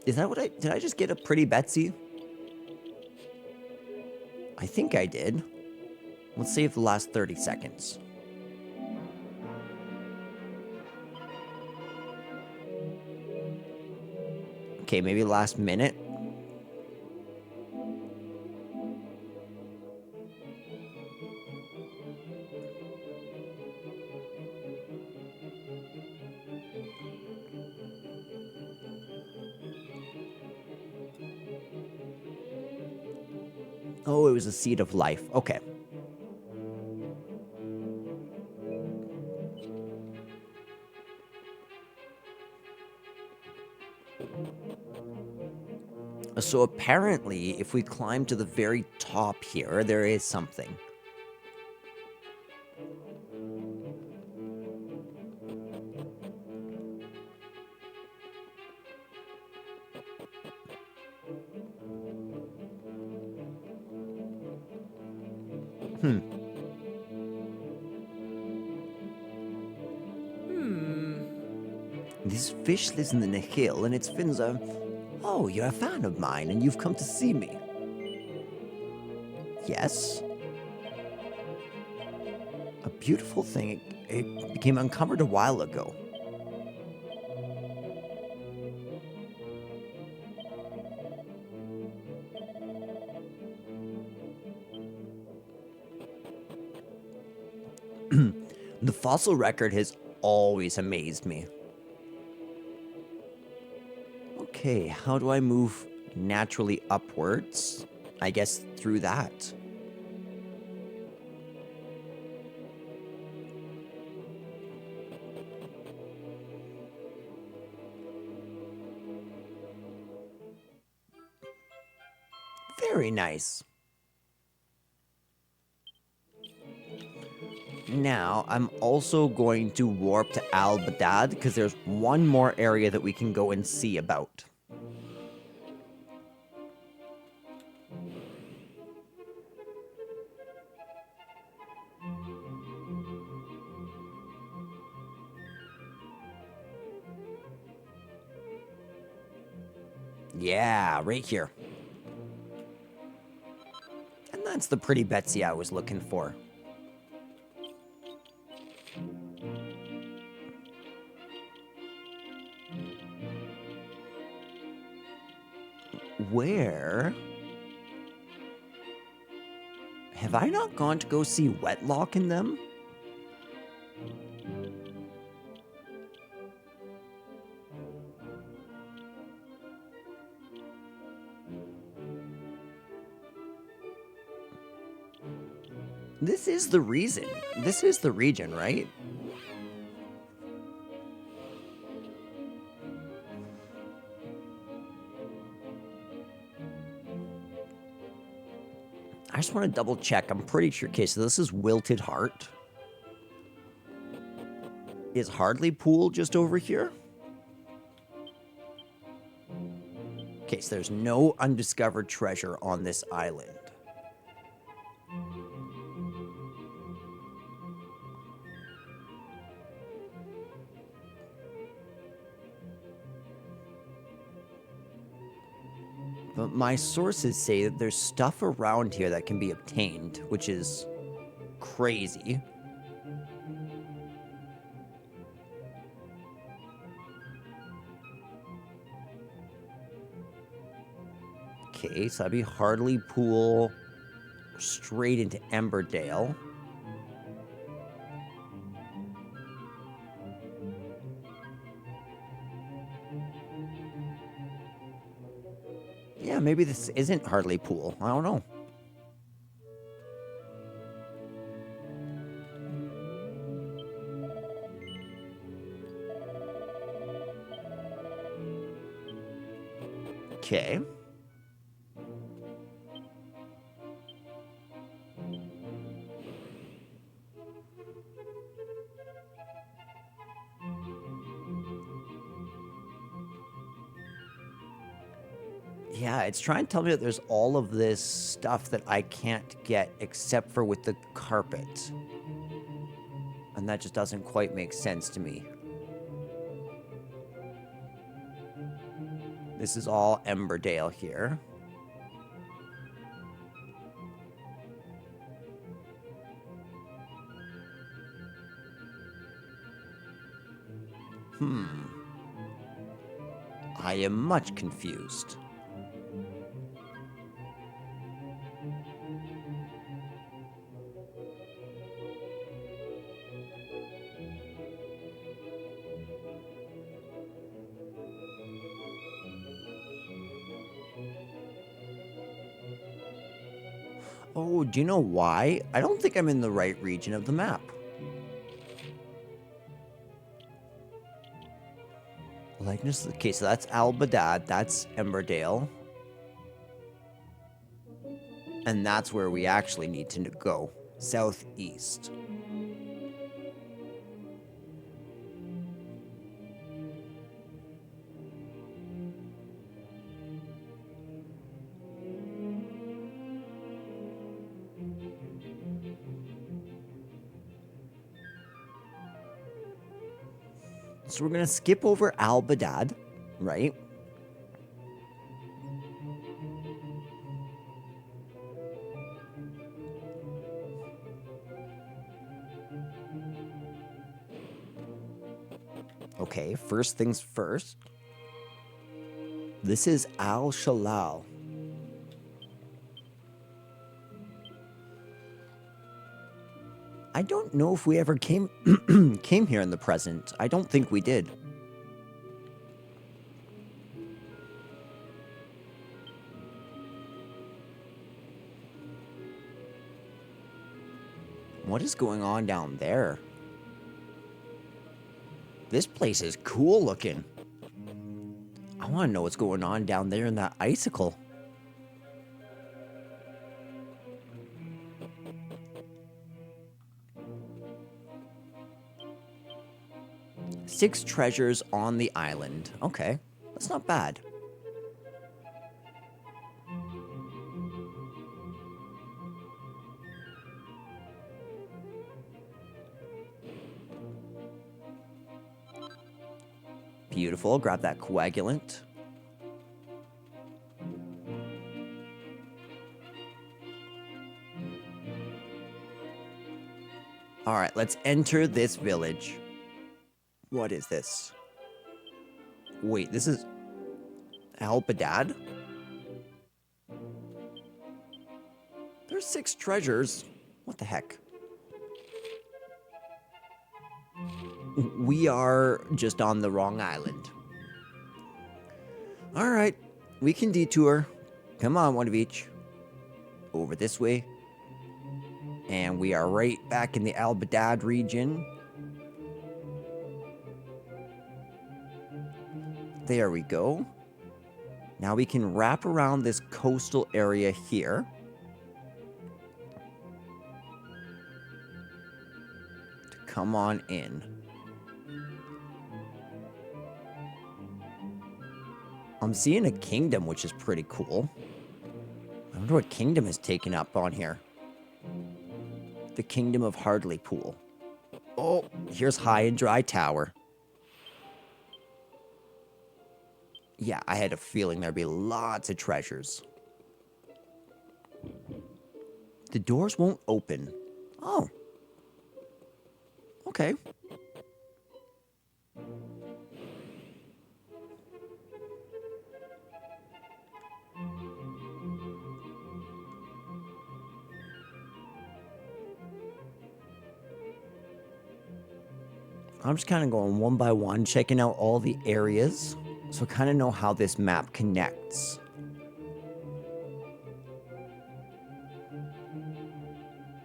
Is that what did I just get a pretty Betsy? I think I did. Let's save the last 30 seconds. Okay, maybe last minute. Oh, it was a seed of life. Okay. So apparently, if we climb to the very top here, there is something. This fish lives in the hill, and its fins are... Oh, you're a fan of mine, and you've come to see me. Yes? A beautiful thing. It became uncovered a while ago. The fossil record has always amazed me. Okay, how do I move naturally upwards? I guess through that. Very nice. Now, I'm also going to warp to Al-Badad because there's one more area that we can go and see about. Yeah, right here. And that's the pretty Betsy I was looking for. Where? Have I not gone to go see Wetlock in them? This is the reason. This is the region, right? I just want to double check. I'm pretty sure. Okay, so this is Wilted Heart. Is Hardley-Pool just over here? Okay, so there's no undiscovered treasure on this island. But my sources say that there's stuff around here that can be obtained, which is crazy. Okay, so that'd be Hardley-Pool straight into Emberdale. Yeah, maybe this isn't Hardley-Pool. I don't know. Okay. Yeah, it's trying to tell me that there's all of this stuff that I can't get except for with the carpet. And that just doesn't quite make sense to me. This is all Emberdale here. I am much confused. Oh, do you know why? I don't think I'm in the right region of the map. Likeness. Okay, so that's Albadad, that's Emberdale. And that's where we actually need to go. Southeast. So we're going to skip over Albadad, right? Okay, first things first. This is Al Shalal. I don't know if we ever came came here in the present. I don't think we did. What is going on down there? This place is cool looking. I want to know what's going on down there in that icicle. Six treasures on the island. Okay, that's not bad. Beautiful. Grab that coagulant. All right, let's enter this village. What is this? Wait, this is Albadad? There's 6 treasures. What the heck? We are just on the wrong island. All right, we can detour. Come on, one of each. Over this way. And we are right back in the Albadad region. There we go. Now we can wrap around this coastal area here. To come on in. I'm seeing a kingdom, which is pretty cool. I wonder what kingdom is taken up on here. The Kingdom of Hardlypool. Oh, here's High and Dry Tower. Yeah, I had a feeling there'd be lots of treasures. The doors won't open. Oh. Okay. I'm just kind of going one by one, checking out all the areas, so I kind of know how this map connects.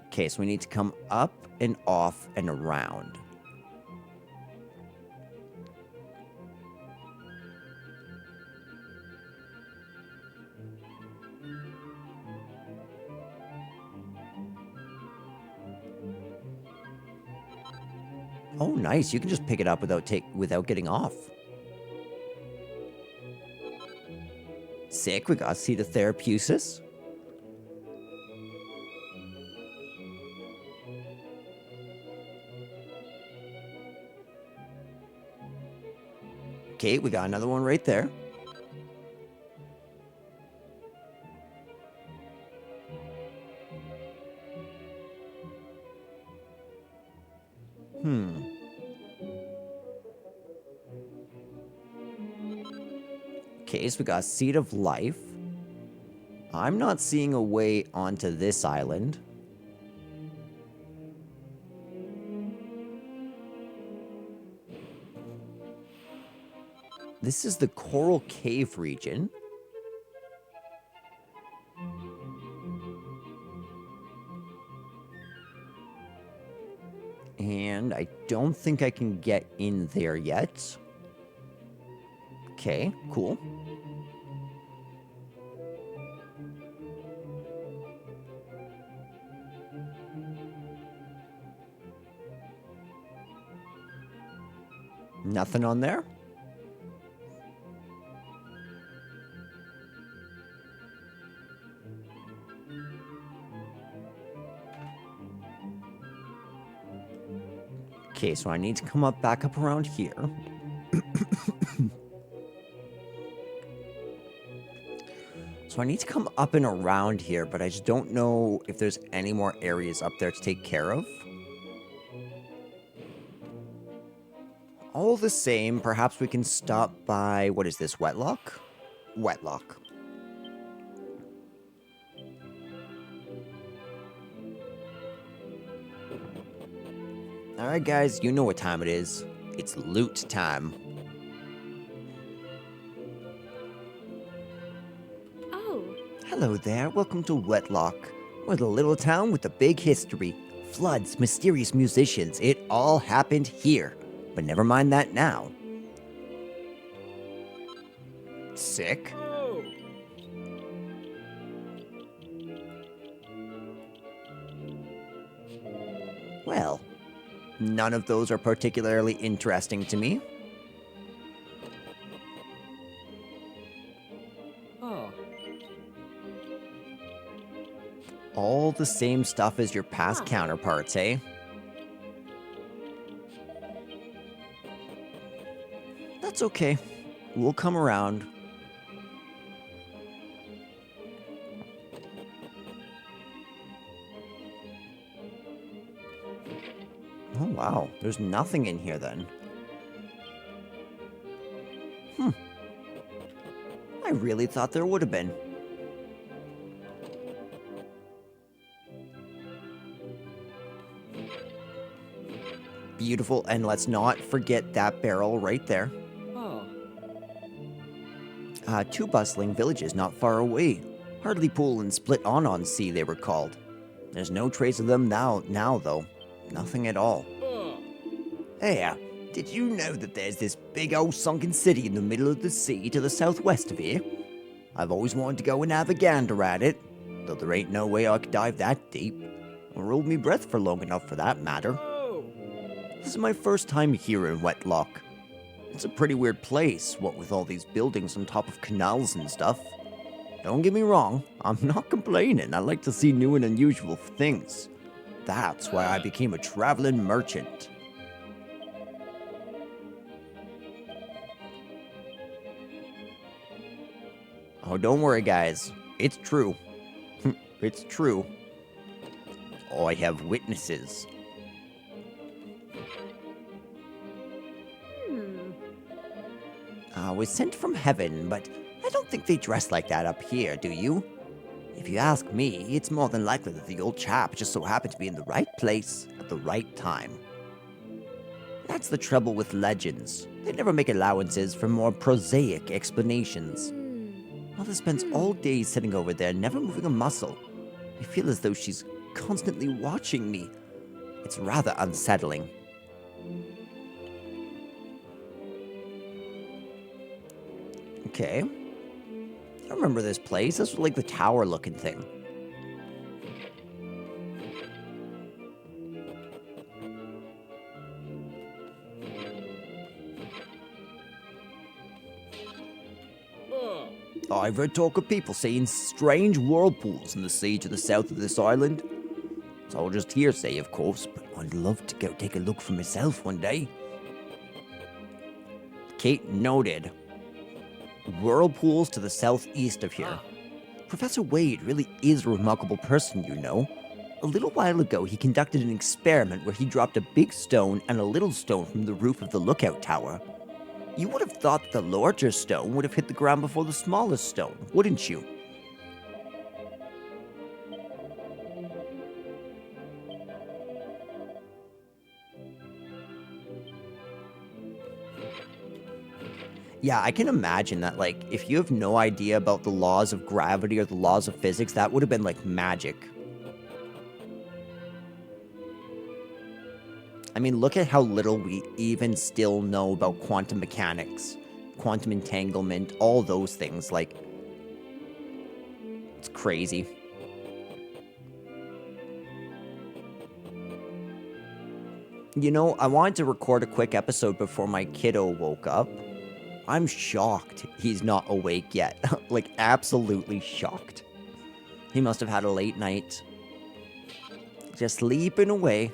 Okay, so we need to come up and off and around. Oh, nice. You can just pick it up without getting off. Sick. We got to see the Therapusis. Okay, we got another one right there. Okay, so we got a Seed of Life. I'm not seeing a way onto this island. This is the Coral Cave region. And I don't think I can get in there yet. Okay, cool. Nothing on there? Okay, so I need to come back up around here. So I need to come up and around here, but I just don't know if there's any more areas up there to take care of. All the same, perhaps we can stop by, what is this, Wetlock? Wetlock. Alright guys, you know what time it is. It's loot time. Oh, Hello there, welcome to Wetlock. We're the little town with a big history. Floods, mysterious musicians, it all happened here. But never mind that now. Sick. Oh! Well, none of those are particularly interesting to me. Oh. All the same stuff as your past counterparts, eh? That's okay. We'll come around. Oh, wow. There's nothing in here, then. I really thought there would have been. Beautiful, and let's not forget that barrel right there. Oh. Two bustling villages not far away. Hartlepool and Split On Sea, they were called. There's no trace of them now though. Nothing at all. Oh! Hey, did you know that there's this big old sunken city in the middle of the sea to the southwest of here? I've always wanted to go and have a gander at it, though there ain't no way I could dive that deep, or hold me breath for long enough for that matter. Oh! This is my first time here in Wetlock. It's a pretty weird place, what with all these buildings on top of canals and stuff. Don't get me wrong, I'm not complaining. I like to see new and unusual things. That's why I became a traveling merchant. Oh, don't worry, guys. It's true. It's true. I have witnesses. I was sent from heaven, but I don't think they dress like that up here, do you? If you ask me, it's more than likely that the old chap just so happened to be in the right place at the right time. That's the trouble with legends. They never make allowances for more prosaic explanations. Mother spends all day sitting over there, never moving a muscle. I feel as though she's constantly watching me. It's rather unsettling. Okay. I remember this place. This was like the tower-looking thing. Oh! I've heard talk of people seeing strange whirlpools in the sea to the south of this island. It's all just hearsay, of course, but I'd love to go take a look for myself one day. Kate noted. Whirlpools to the southeast of here. Professor Wade really is a remarkable person, you know. A little while ago, he conducted an experiment where he dropped a big stone and a little stone from the roof of the lookout tower. You would have thought the larger stone would have hit the ground before the smallest stone, wouldn't you? Yeah, I can imagine that, like, if you have no idea about the laws of gravity or the laws of physics, that would have been, like, magic. I mean, look at how little we even still know about quantum mechanics, quantum entanglement, all those things, like, it's crazy. You know, I wanted to record a quick episode before my kiddo woke up. I'm shocked he's not awake yet. Like, absolutely shocked. He must have had a late night. Just sleeping away.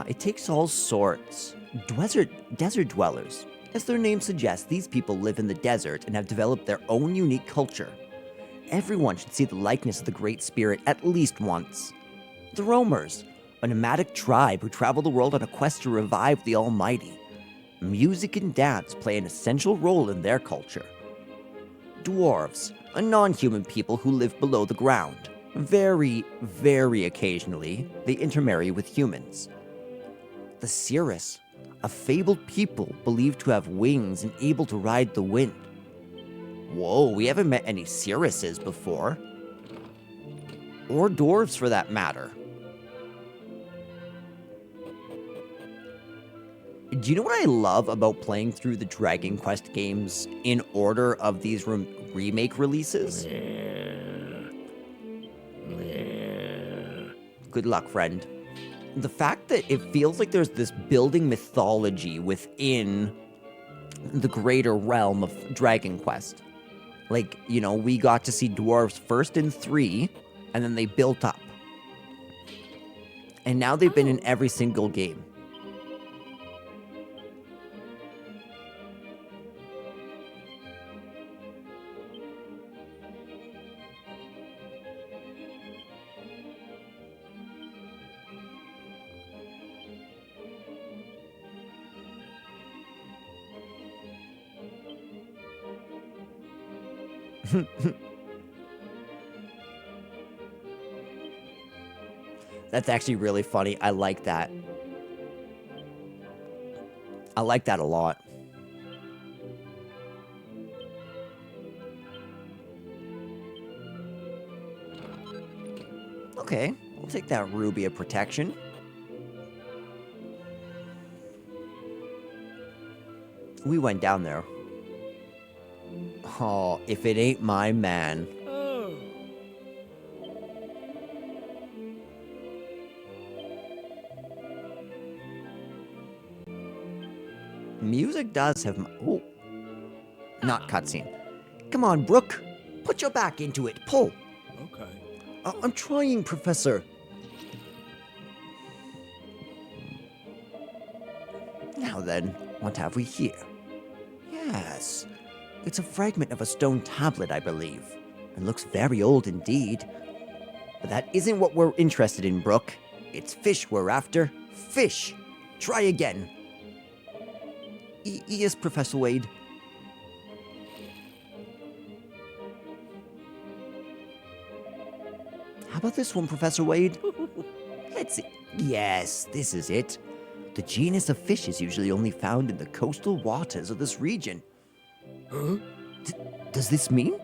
It takes all sorts. Desert dwellers. As their name suggests, these people live in the desert and have developed their own unique culture. Everyone should see the likeness of the Great Spirit at least once. The Roamers, a nomadic tribe who travel the world on a quest to revive the Almighty. Music and dance play an essential role in their culture. Dwarves, a non-human people who live below the ground. Very, very occasionally, they intermarry with humans. The Cirrus, a fabled people believed to have wings and able to ride the wind. Whoa, we haven't met any Cirruses before. Or dwarves, for that matter. Do you know what I love about playing through the Dragon Quest games in order of these remake releases? Good luck, friend. The fact that it feels like there's this building mythology within the greater realm of Dragon Quest. Like, you know, we got to see dwarves first in 3, and then they built up. And now they've been in every single game. That's actually really funny. I like that. I like that a lot. Okay, we'll take that ruby of protection. We went down there. Oh, if it ain't my man. Oh. Music does have... Oh. Not cutscene. Come on, Brooke. Put your back into it. Pull. Okay. I'm trying, Professor. Now then, what have we here? Yes. It's a fragment of a stone tablet, I believe. It looks very old indeed. But that isn't what we're interested in, Brooke. It's fish we're after. Fish! Try again. Yes, Professor Wade. How about this one, Professor Wade? Let's see. Yes, this is it. The genus of fish is usually only found in the coastal waters of this region. Huh? Does this mean?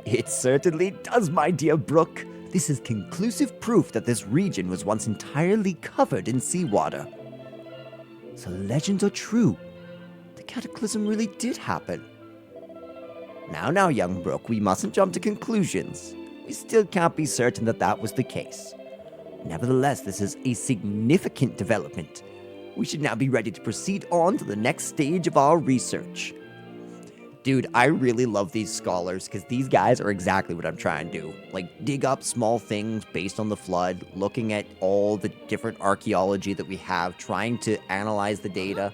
It certainly does, my dear Brooke. This is conclusive proof that this region was once entirely covered in seawater. So legends are true. The cataclysm really did happen. Now, young Brooke, we mustn't jump to conclusions. We still can't be certain that that was the case. Nevertheless, this is a significant development. We should now be ready to proceed on to the next stage of our research. Dude, I really love these scholars because these guys are exactly what I'm trying to do. Like, dig up small things based on the flood, looking at all the different archaeology that we have, trying to analyze the data.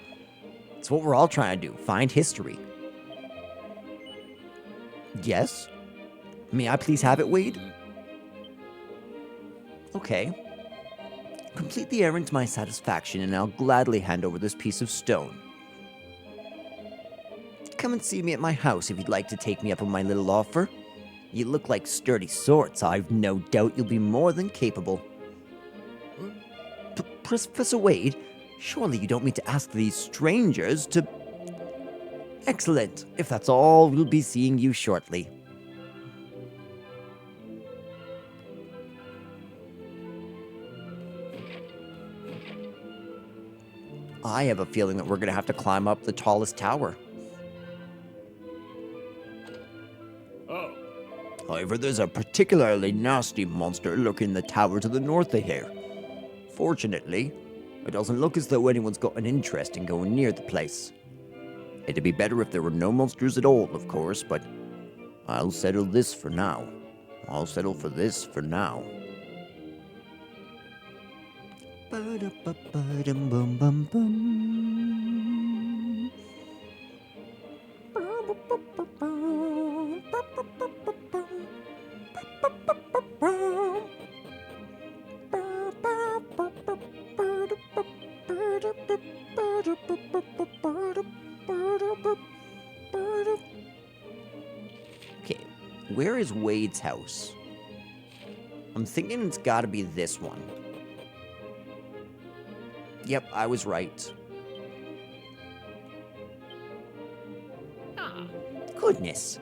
It's what we're all trying to do, find history. Yes? May I please have it, Wade? Okay. Complete the errand to my satisfaction, and I'll gladly hand over this piece of stone. Come and see me at my house if you'd like to take me up on my little offer. You look like sturdy sorts. I've no doubt you'll be more than capable. Professor Wade, surely you don't mean to ask these strangers to... Excellent. If that's all, we'll be seeing you shortly. I have a feeling that we're going to have to climb up the tallest tower. Oh, However, there's a particularly nasty monster lurking in the tower to the north of here. Fortunately, it doesn't look as though anyone's got an interest in going near the place. It'd be better if there were no monsters at all, of course, but I'll settle this for now. I'll settle for this for now. Ba-da-ba-ba-dum-bum-bum-bum. Okay, where is Wade's house? I'm thinking it's gotta be this one. Yep, I was right. Goodness.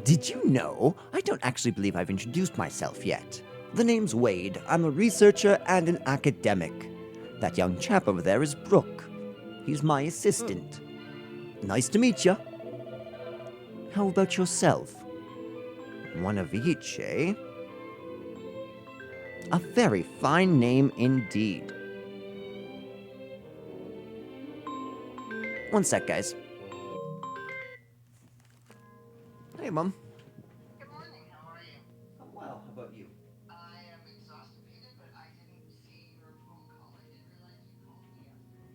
Did you know? I don't actually believe I've introduced myself yet. The name's Wade. I'm a researcher and an academic. That young chap over there is Brooke. He's my assistant. Nice to meet you. How about yourself? One of each, eh? A very fine name indeed. One sec, guys. Hey, Mom. Good morning, how are you? I'm well. How about you? I am exhausted, but I didn't see your phone call. I didn't realize you called me yesterday.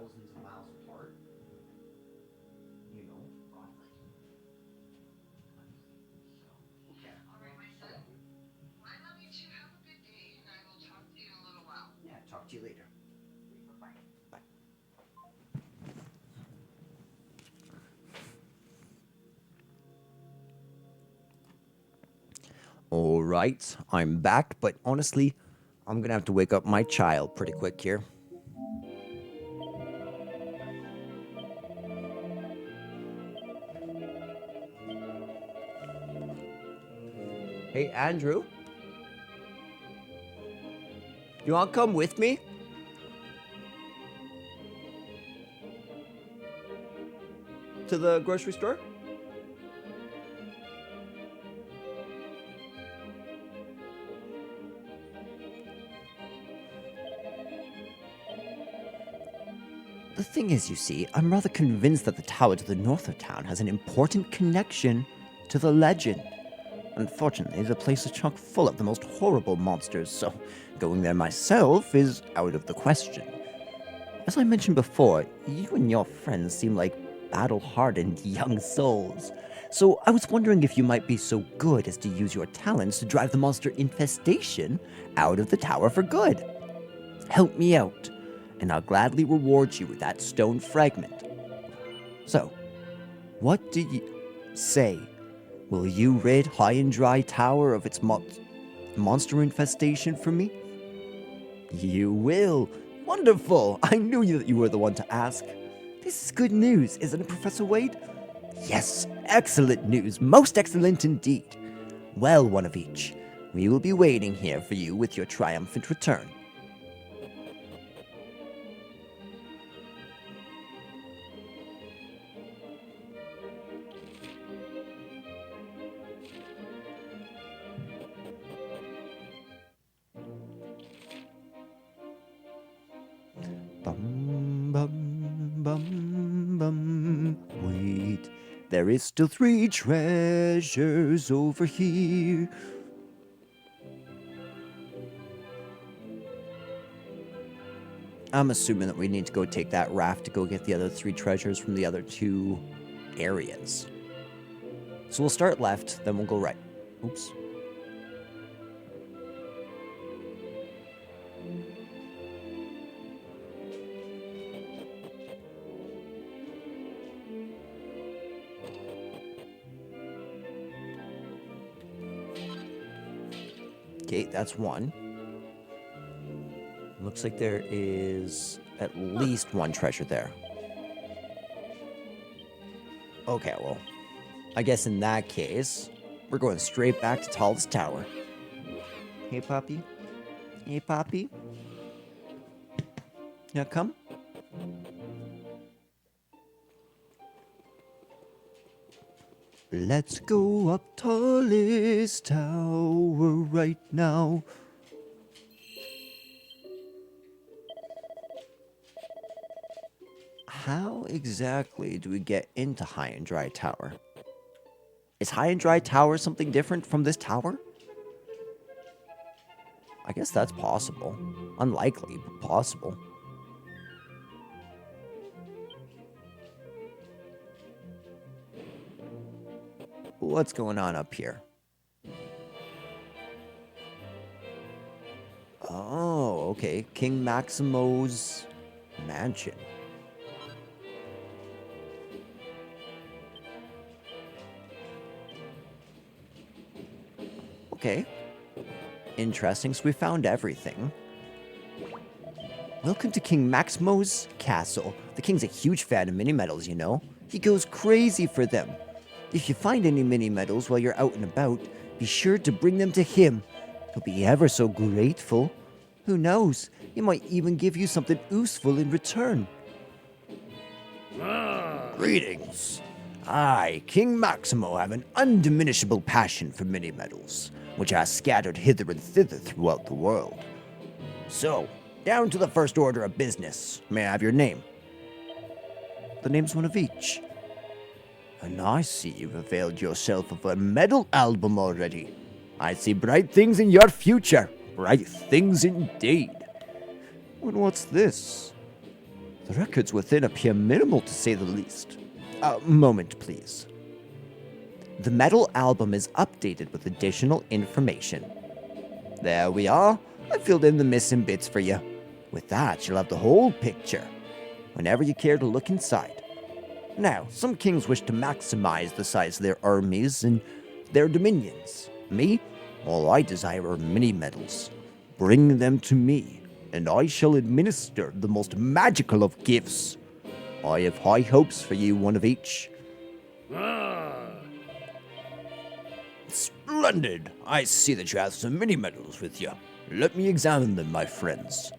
thousands of miles apart. You know. Roughly. So, Okay. all right, my son. I love you too. Have a good day, and I will talk to you in a little while. Yeah, talk to you later. Bye-bye. Bye. All right, I'm back, but honestly, I'm gonna have to wake up my child pretty quick here. Hey, Andrew. You wanna come with me? To the grocery store? The thing is, you see, I'm rather convinced that the tower to the north of town has an important connection to the legend. Unfortunately, the place is chock full of the most horrible monsters, so going there myself is out of the question. As I mentioned before, you and your friends seem like battle-hardened young souls. So I was wondering if you might be so good as to use your talents to drive the monster infestation out of the tower for good. Help me out, and I'll gladly reward you with that stone fragment. So, what do you say? Will you rid High and Dry Tower of its monster infestation for me? You will. Wonderful! I knew that you were the one to ask. This is good news, isn't it, Professor Wade? Yes, excellent news. Most excellent indeed. Well, one of each. We will be waiting here for you with your triumphant return. Bum, bum, bum, bum. Wait, there is still 3 treasures over here. I'm assuming that we need to go take that raft to go get the other 3 treasures from the other 2 areas. So we'll start left, then we'll go right. Oops. Okay, that's 1. Looks like there is at least 1 treasure there. Okay, well, I guess in that case, we're going straight back to Tallest Tower. Hey, Poppy. Hey, Poppy. Now come. Let's go up Tallest Tower right now. How exactly do we get into High and Dry Tower? Is High and Dry Tower something different from this tower? I guess that's possible. Unlikely, but possible. What's going on up here? Oh, okay. King Maximo's mansion. Okay. Interesting, so we found everything. Welcome to King Maximo's castle. The king's a huge fan of mini-medals, you know. He goes crazy for them. If you find any mini-medals while you're out and about, be sure to bring them to him. He'll be ever so grateful. Who knows, he might even give you something useful in return. Greetings. I, King Maximo, have an undiminishable passion for mini-medals, which are scattered hither and thither throughout the world. So, down to the first order of business. May I have your name? The name's one of each. And I see you've availed yourself of a medal album already. I see bright things in your future. Bright things indeed. And what's this? The records within appear minimal to say the least. A moment, please. The metal album is updated with additional information. There we are. I filled in the missing bits for you. With that, you'll have the whole picture, whenever you care to look inside. Now, some kings wish to maximize the size of their armies and their dominions. Me? All I desire are mini-medals. Bring them to me, and I shall administer the most magical of gifts. I have high hopes for you, one of each. Splendid! I see that you have some mini-medals with you. Let me examine them, my friends.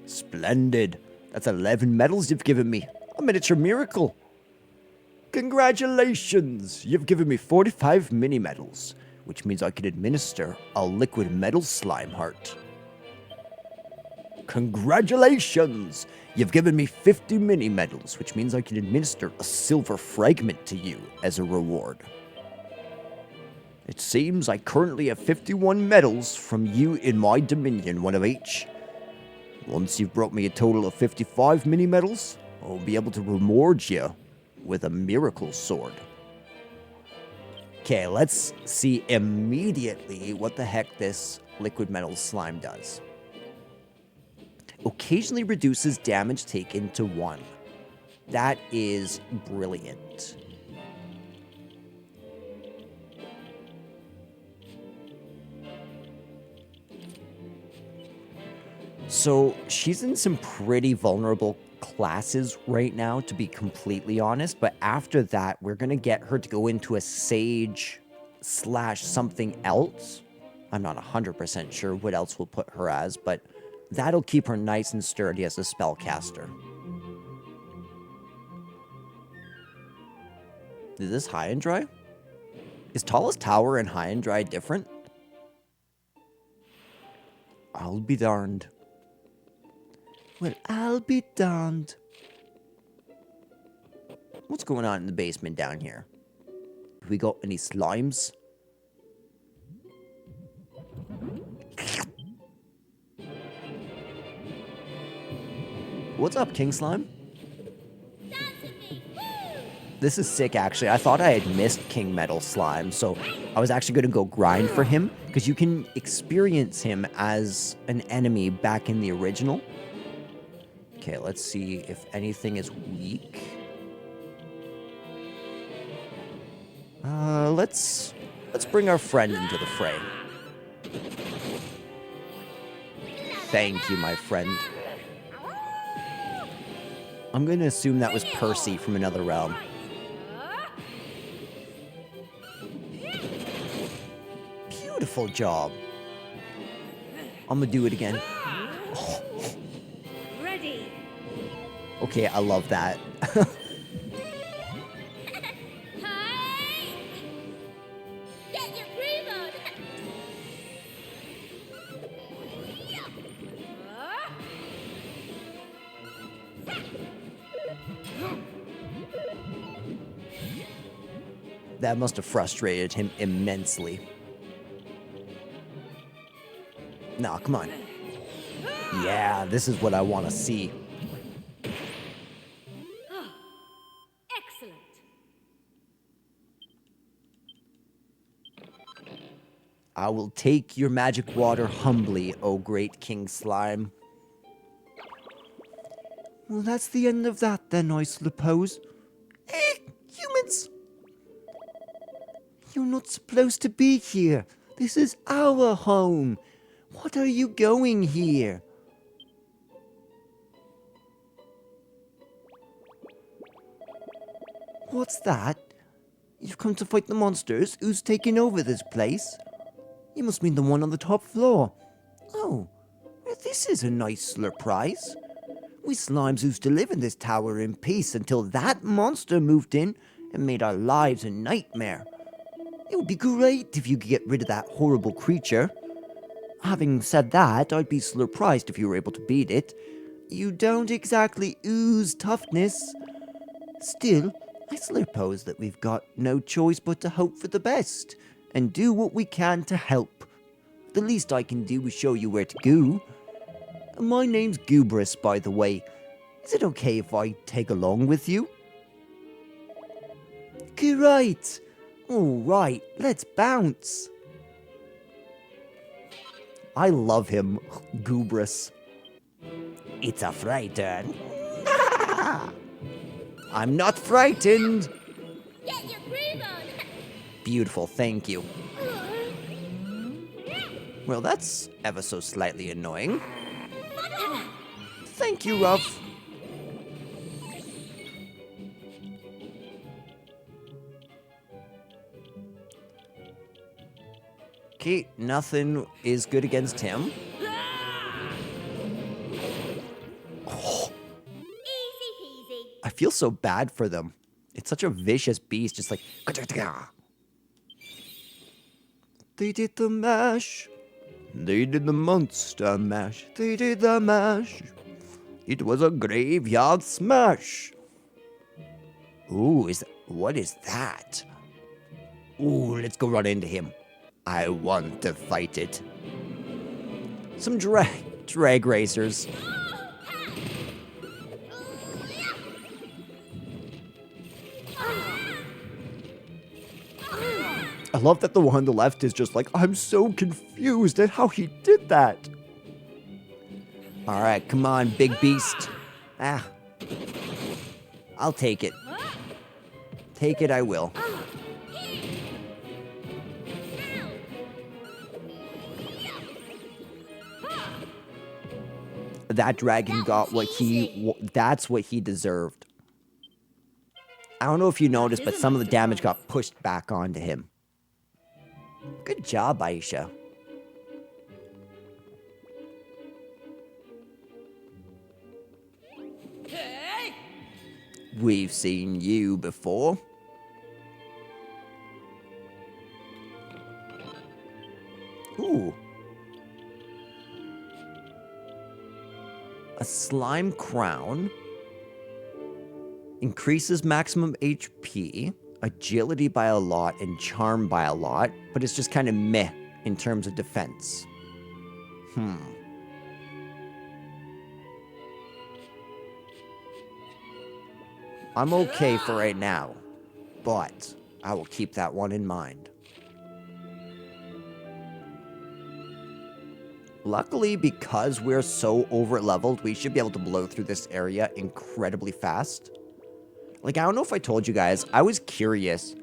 Splendid. That's 11 medals you've given me. A miniature miracle. Congratulations! You've given me 45 mini-medals, which means I can administer a liquid metal slime heart. Congratulations! You've given me 50 mini-medals, which means I can administer a silver fragment to you as a reward. It seems I currently have 51 medals from you in my dominion, one of each. Once you've brought me a total of 55 mini-medals, I'll be able to reward you with a miracle sword. Okay, let's see immediately what the heck this liquid metal slime does. Occasionally reduces damage taken to 1. That is brilliant. So she's in some pretty vulnerable classes right now, to be completely honest, but after that we're gonna get her to go into a sage / something else. I'm not 100% sure what else we'll put her as, but that'll keep her nice and sturdy as a spellcaster. Is this high and dry? Is Tallest Tower and high and dry different? I'll be darned. Well, I'll be darned. What's going on in the basement down here? Have we got any slimes? What's up, King Slime? This is sick, actually. I thought I had missed King Metal Slime, so I was actually going to go grind for him, because you can experience him as an enemy back in the original. Okay, let's see if anything is weak. Let's bring our friend into the fray. Thank you, my friend. I'm going to assume that was Percy from another realm. Beautiful job. I'm going to do it again. Ready. Okay, I love that. Get your primo! That must have frustrated him immensely. Nah, come on. Yeah, this is what I want to see. Excellent. I will take your magic water humbly, O great King Slime. Well, that's the end of that then, I suppose. Humans! You're not supposed to be here. This is our home. What are you going here? What's that? You've come to fight the monsters? Who's taking over this place? You must mean the one on the top floor. Oh, well, this is a nice surprise. We slimes used to live in this tower in peace until that monster moved in and made our lives a nightmare. It would be great if you could get rid of that horrible creature. Having said that, I'd be surprised if you were able to beat it. You don't exactly ooze toughness. Still, I suppose that we've got no choice but to hope for the best and do what we can to help. The least I can do is show you where to go. My name's Gubrus, by the way. Is it okay if I tag along with you? Great! Alright, let's bounce. I love him, Goobrus. It's a frighten. I'm not frightened. Get your groove on! Beautiful, thank you. Well, that's ever so slightly annoying. Thank you, Ruff. Okay, nothing is good against him. Easy peasy. I feel so bad for them. It's such a vicious beast, just like... They did the mash. They did the monster mash. They did the mash. It was a graveyard smash. Ooh, what is that? Ooh, let's go run into him. I want to fight it. Some drag racers. I love that the one on the left is just like, I'm so confused at how he did that. All right, come on, big beast. Ah, I'll take it. Take it, I will. That dragon got what that's what he deserved. I don't know if you noticed, but some of the damage got pushed back onto him. Good job, Aisha. We've seen you before. Ooh. A slime crown. Increases maximum HP, agility by a lot, and charm by a lot, but it's just kind of meh in terms of defense. I'm okay for right now, but I will keep that one in mind. Luckily, because we're so over-leveled, we should be able to blow through this area incredibly fast. Like, I don't know if I told you guys, I was curious.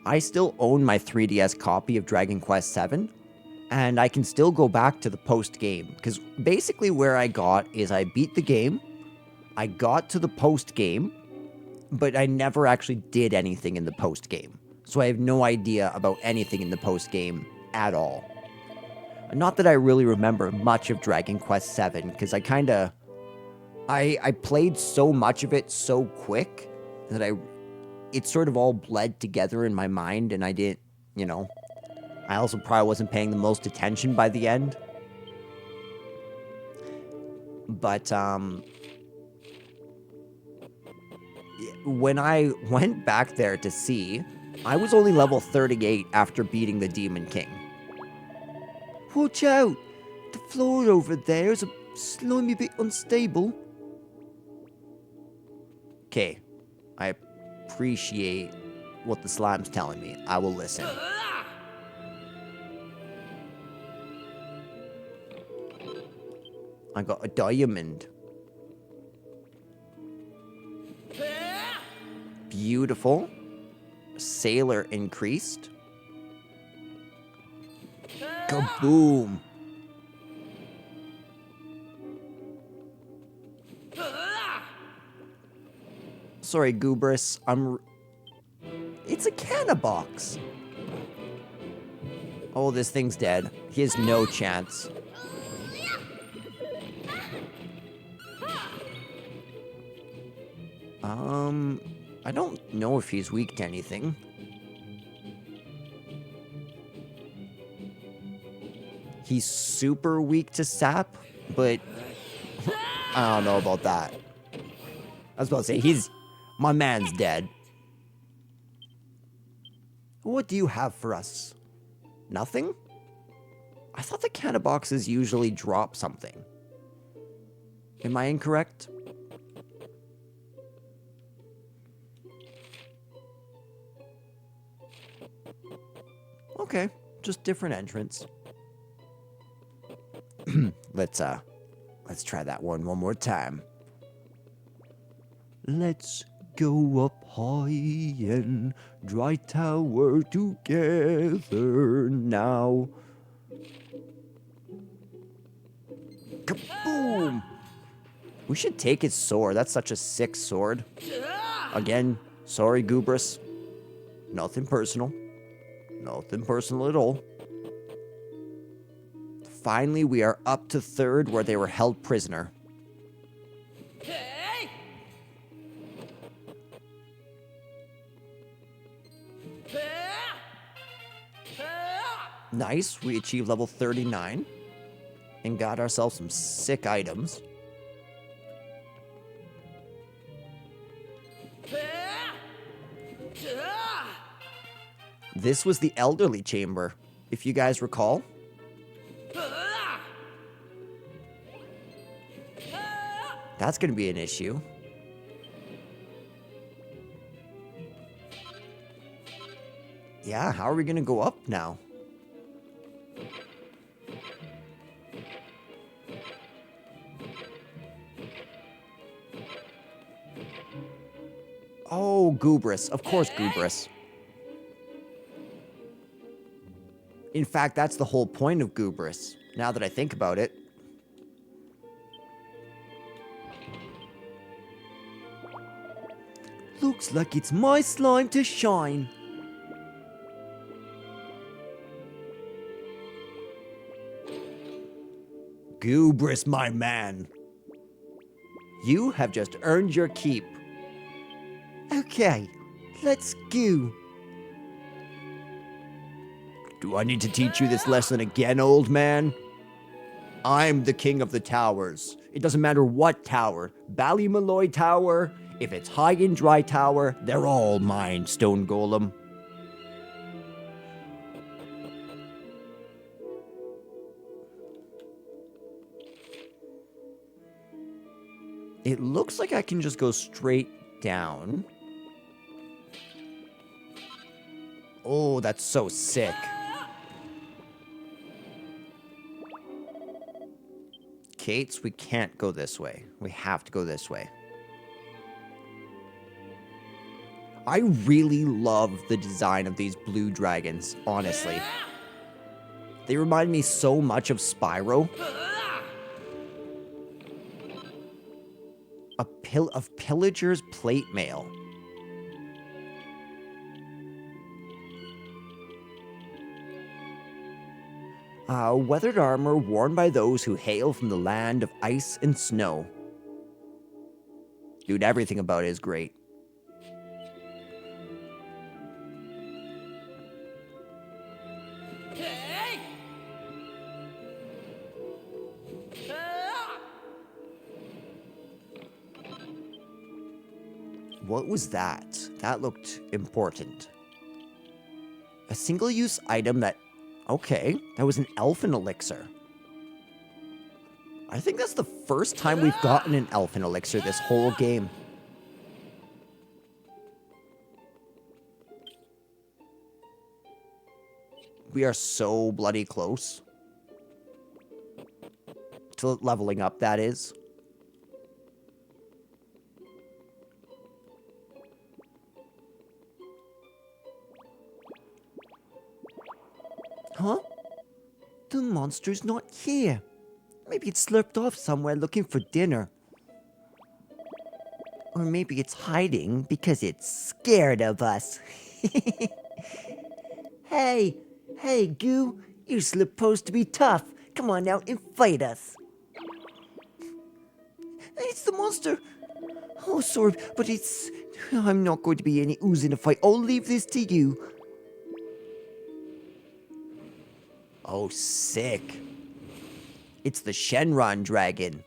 I still own my 3DS copy of Dragon Quest VII, and I can still go back to the post-game. Because basically where I got is I beat the game, I got to the post-game, but I never actually did anything in the post-game. So I have no idea about anything in the post-game at all. Not that I really remember much of Dragon Quest VII, because I played so much of it so quick that it sort of all bled together in my mind, and I didn't, I also probably wasn't paying the most attention by the end. But, when I went back there to see, I was only level 38 after beating the Demon King. Watch out! The floor over there is a slimy bit unstable. Okay, I appreciate what the slime's telling me. I will listen. I got a diamond. Beautiful. Sailor increased. Kaboom. Sorry, Goobrus. It's a canna box. Oh, this thing's dead. He has no chance. I don't know if he's weak to anything. He's super weak to sap, but I don't know about that. I was about to say, my man's dead. What do you have for us? Nothing? I thought the canna boxes usually drop something. Am I incorrect? Okay, just different entrance. Let's try that one more time. Let's go up high and dry tower together now. Kaboom! We should take his sword. That's such a sick sword. Again, sorry, Goobrus. Nothing personal. Nothing personal at all. Finally, we are up to third where they were held prisoner. Nice, we achieved level 39 and got ourselves some sick items. This was the elderly chamber, if you guys recall. That's going to be an issue. Yeah, how are we going to go up now? Oh, Goobrus. Of course, Goobrus. In fact, that's the whole point of Goobrus, now that I think about it. Looks like it's my slime to shine. Goobrus, my man. You have just earned your keep. Okay, let's go. Do I need to teach you this lesson again, old man? I'm the king of the towers. It doesn't matter what tower. Ballymalloy Tower, if it's High and Dry Tower, they're all mine, Stone Golem. It looks like I can just go straight down. Oh, that's so sick. Kates, we can't go this way. We have to go this way. I really love the design of these blue dragons, honestly. They remind me so much of Spyro. Of Pillager's plate mail. Weathered armor worn by those who hail from the land of ice and snow. Dude, everything about it is great. What was that? That looked important. A single-use item that... Okay, that was an elfin elixir. I think that's the first time we've gotten an elfin elixir this whole game. We are so bloody close. To leveling up, that is. Huh? The monster's not here. Maybe it's slurped off somewhere looking for dinner. Or maybe it's hiding because it's scared of us. Hey, Goo, you're supposed to be tough. Come on out and fight us. It's the monster. Oh, sorry, but I'm not going to be any ooze in a fight. I'll leave this to you. Oh, sick. It's the Shenron dragon.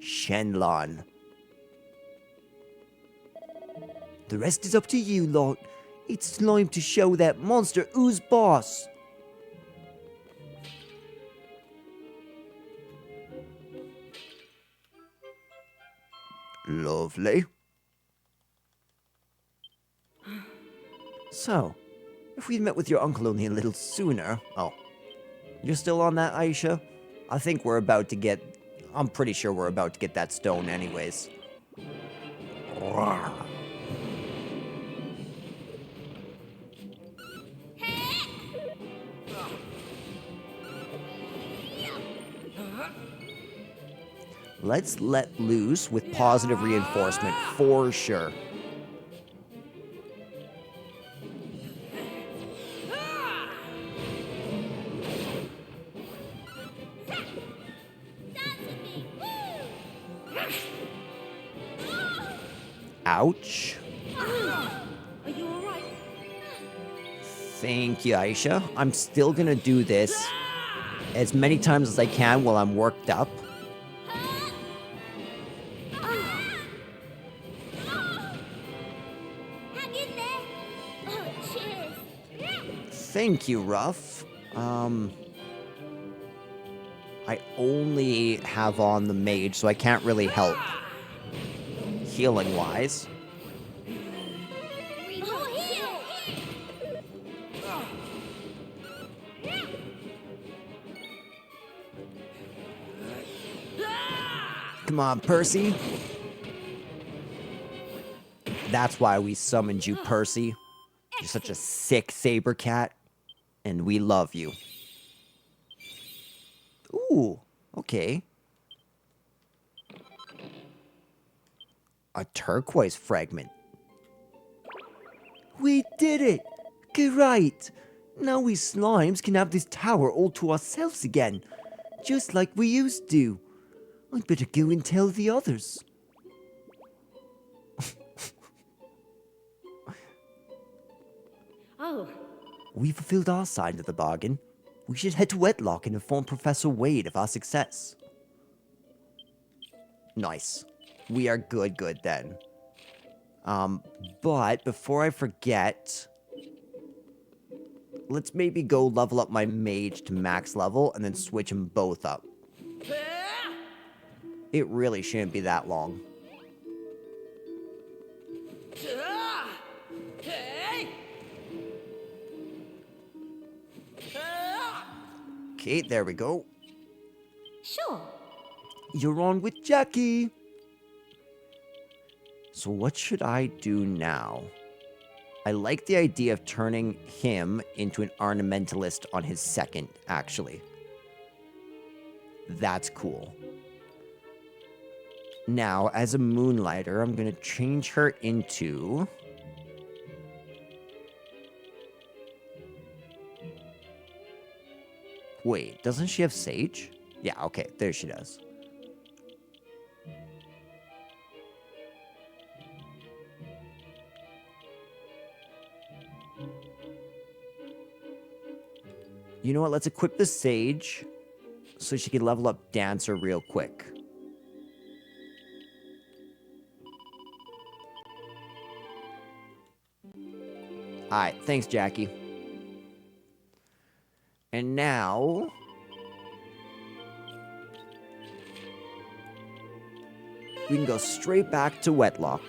Shenlon. The rest is up to you, lot. It's time to show that monster who's boss. Lovely. So, If we'd met with your uncle only a little sooner. Oh. You're still on that, Aisha? I think we're about to get... I'm pretty sure we're about to get that stone anyways. Rawr. Let's let loose with positive reinforcement for sure. Ouch. Are you alright? Thank you, Aisha. I'm still gonna do this as many times as I can while I'm worked up. Hang in there. Oh, cheers. Thank you, Ruff. I only have on the mage, so I can't really help healing-wise. Oh, here. Come on, Percy. That's why we summoned you, Percy. You're such a sick saber cat, and we love you. Ooh, okay. A turquoise fragment. We did it! Great! Now we slimes can have this tower all to ourselves again, just like we used to. I'd better go and tell the others. Oh, We fulfilled our side of the bargain. We should head to Wetlock and inform Professor Wade of our success. Nice. We are good then. But before I forget, let's maybe go level up my mage to max level and then switch them both up. It really shouldn't be that long. Okay, there we go. sure. You're on with Jackie. So what should I do now? I like the idea of turning him into an ornamentalist on his second, actually. That's cool. Now, as a moonlighter, I'm going to change her into... Wait, doesn't she have sage? Yeah, okay, there she does. You know what, let's equip the sage so she can level up Dancer real quick. Alright, thanks, Jackie. And now... we can go straight back to Wetlock.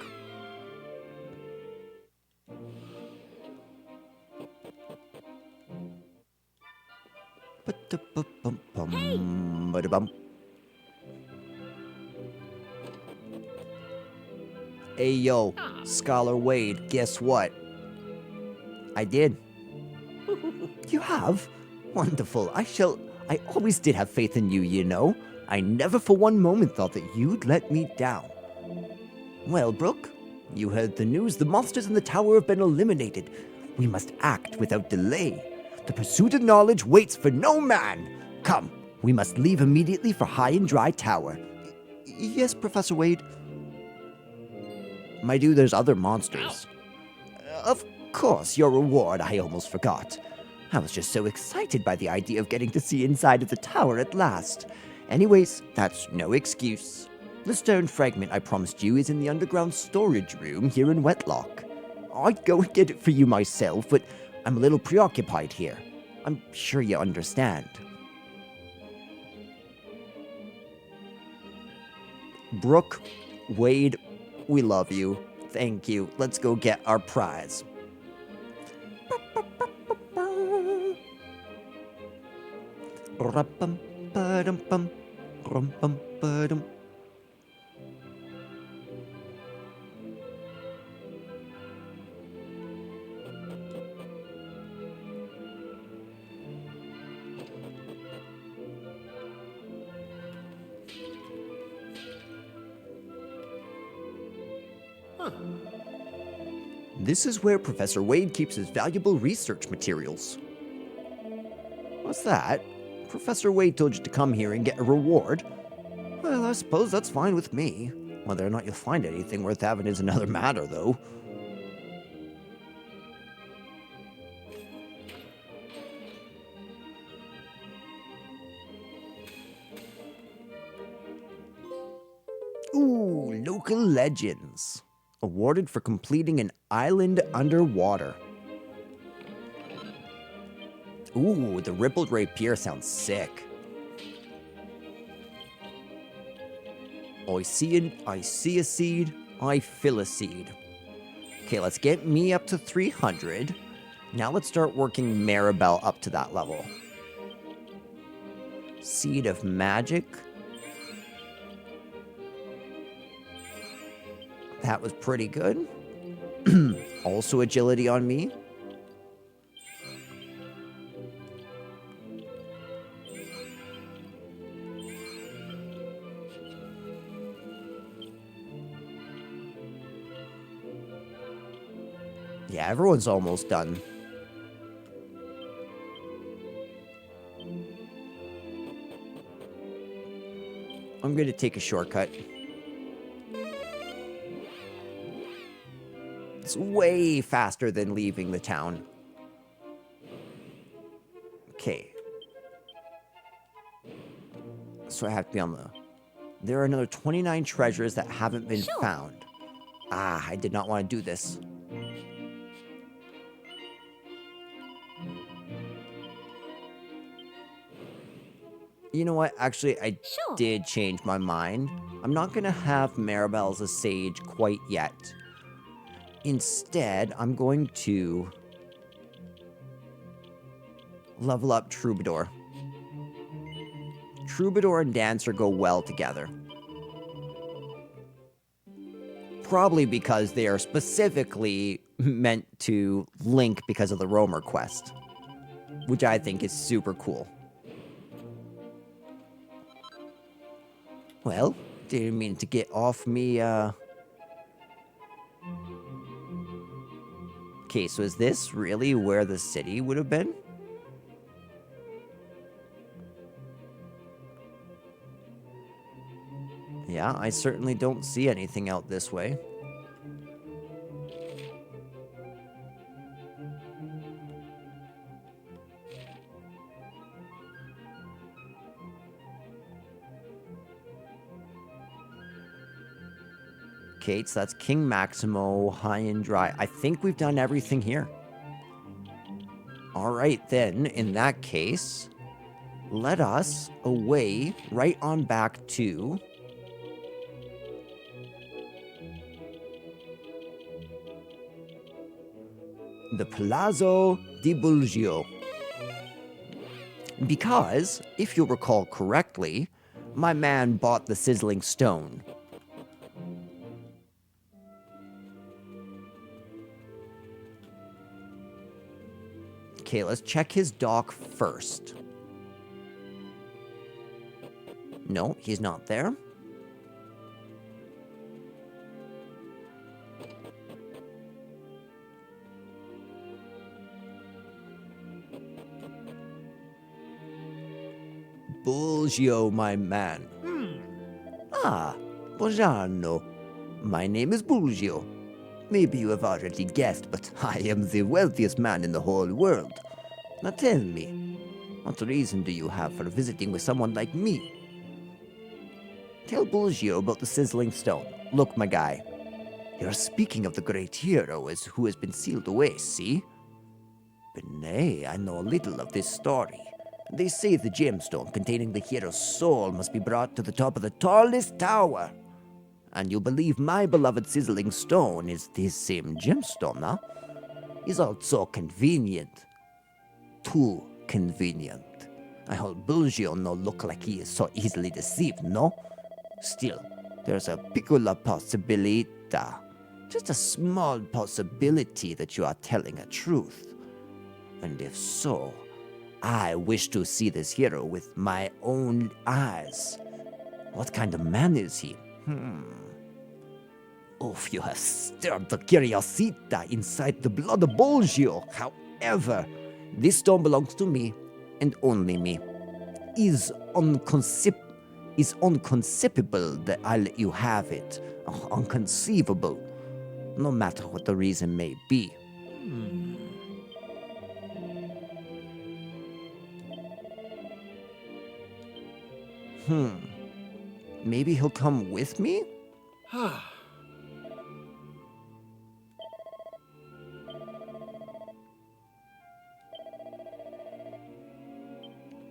Ba-da-bum. Hey, yo, Scholar Wade, guess what? I did. You have? Wonderful. I always did have faith in you, you know. I never for one moment thought that you'd let me down. Well, Brooke, you heard the news. The monsters in the tower have been eliminated. We must act without delay. The pursuit of knowledge waits for no man. Come, we must leave immediately for High and Dry Tower. Yes, Professor Wade. My dude, there's other monsters. Of course, your reward, I almost forgot. I was just so excited by the idea of getting to see inside of the tower at last. Anyways, that's no excuse. The stone fragment I promised you is in the underground storage room here in Wetlock. I'd go and get it for you myself, but I'm a little preoccupied here. I'm sure you understand. Brooke, Wade, we love you. Thank you. Let's go get our prize. Ra-pum, ba-dum-pum, rum-pum, ba-dum. This is where Professor Wade keeps his valuable research materials. What's that? Professor Wade told you to come here and get a reward? Well, I suppose that's fine with me. Whether or not you'll find anything worth having is another matter, though. Ooh, local legends. Awarded for completing an island underwater. Ooh, the rippled rapier sounds sick. I see a seed, I fill a seed. Okay, let's get me up to 300. Now let's start working Maribel up to that level. Seed of magic. That was pretty good. Also agility on me. Yeah, everyone's almost done. I'm going to take a shortcut. It's way faster than leaving the town. Okay. So I have to be on the... There are another 29 treasures that haven't been found. Ah, I did not want to do this. You know what? Actually, I did change my mind. I'm not going to have Maribel as a sage quite yet. Instead, I'm going to level up Troubadour. Troubadour and Dancer go well together. Probably because they are specifically meant to link because of the Roamer quest, which I think is super cool. Well, didn't mean to get off me, Okay, so is this really where the city would have been? Yeah, I certainly don't see anything out this way. Okay, so that's King Maximo, high and dry. I think we've done everything here. All right, then, in that case, let us away right on back to... the Palazzo di Bulgio. Because, if you'll recall correctly, my man bought the sizzling stone. Okay, let's check his dock first. No, he's not there. Bulgio, my man. Ah, buongiorno. My name is Bulgio. Maybe you have already guessed, but I am the wealthiest man in the whole world. Now tell me, what reason do you have for visiting with someone like me? Tell Bulgio about the sizzling stone. Look, my guy, you're speaking of the great hero who has been sealed away, see? But nay, I know little of this story. They say the gemstone containing the hero's soul must be brought to the top of the tallest tower. And you'll believe my beloved sizzling stone is this same gemstone, huh? Is all so convenient. Too convenient. I hold Bulgio no look like he is so easily deceived, no? Still, there's a piccola possibility, just a small possibility that you are telling a truth. And if so, I wish to see this hero with my own eyes. What kind of man is he? Oof, you have stirred the curiosity inside the blood of Bolgio. However, this stone belongs to me, and only me. Is unconceivable that I let you have it. Unconceivable. No matter what the reason may be. Maybe he'll come with me?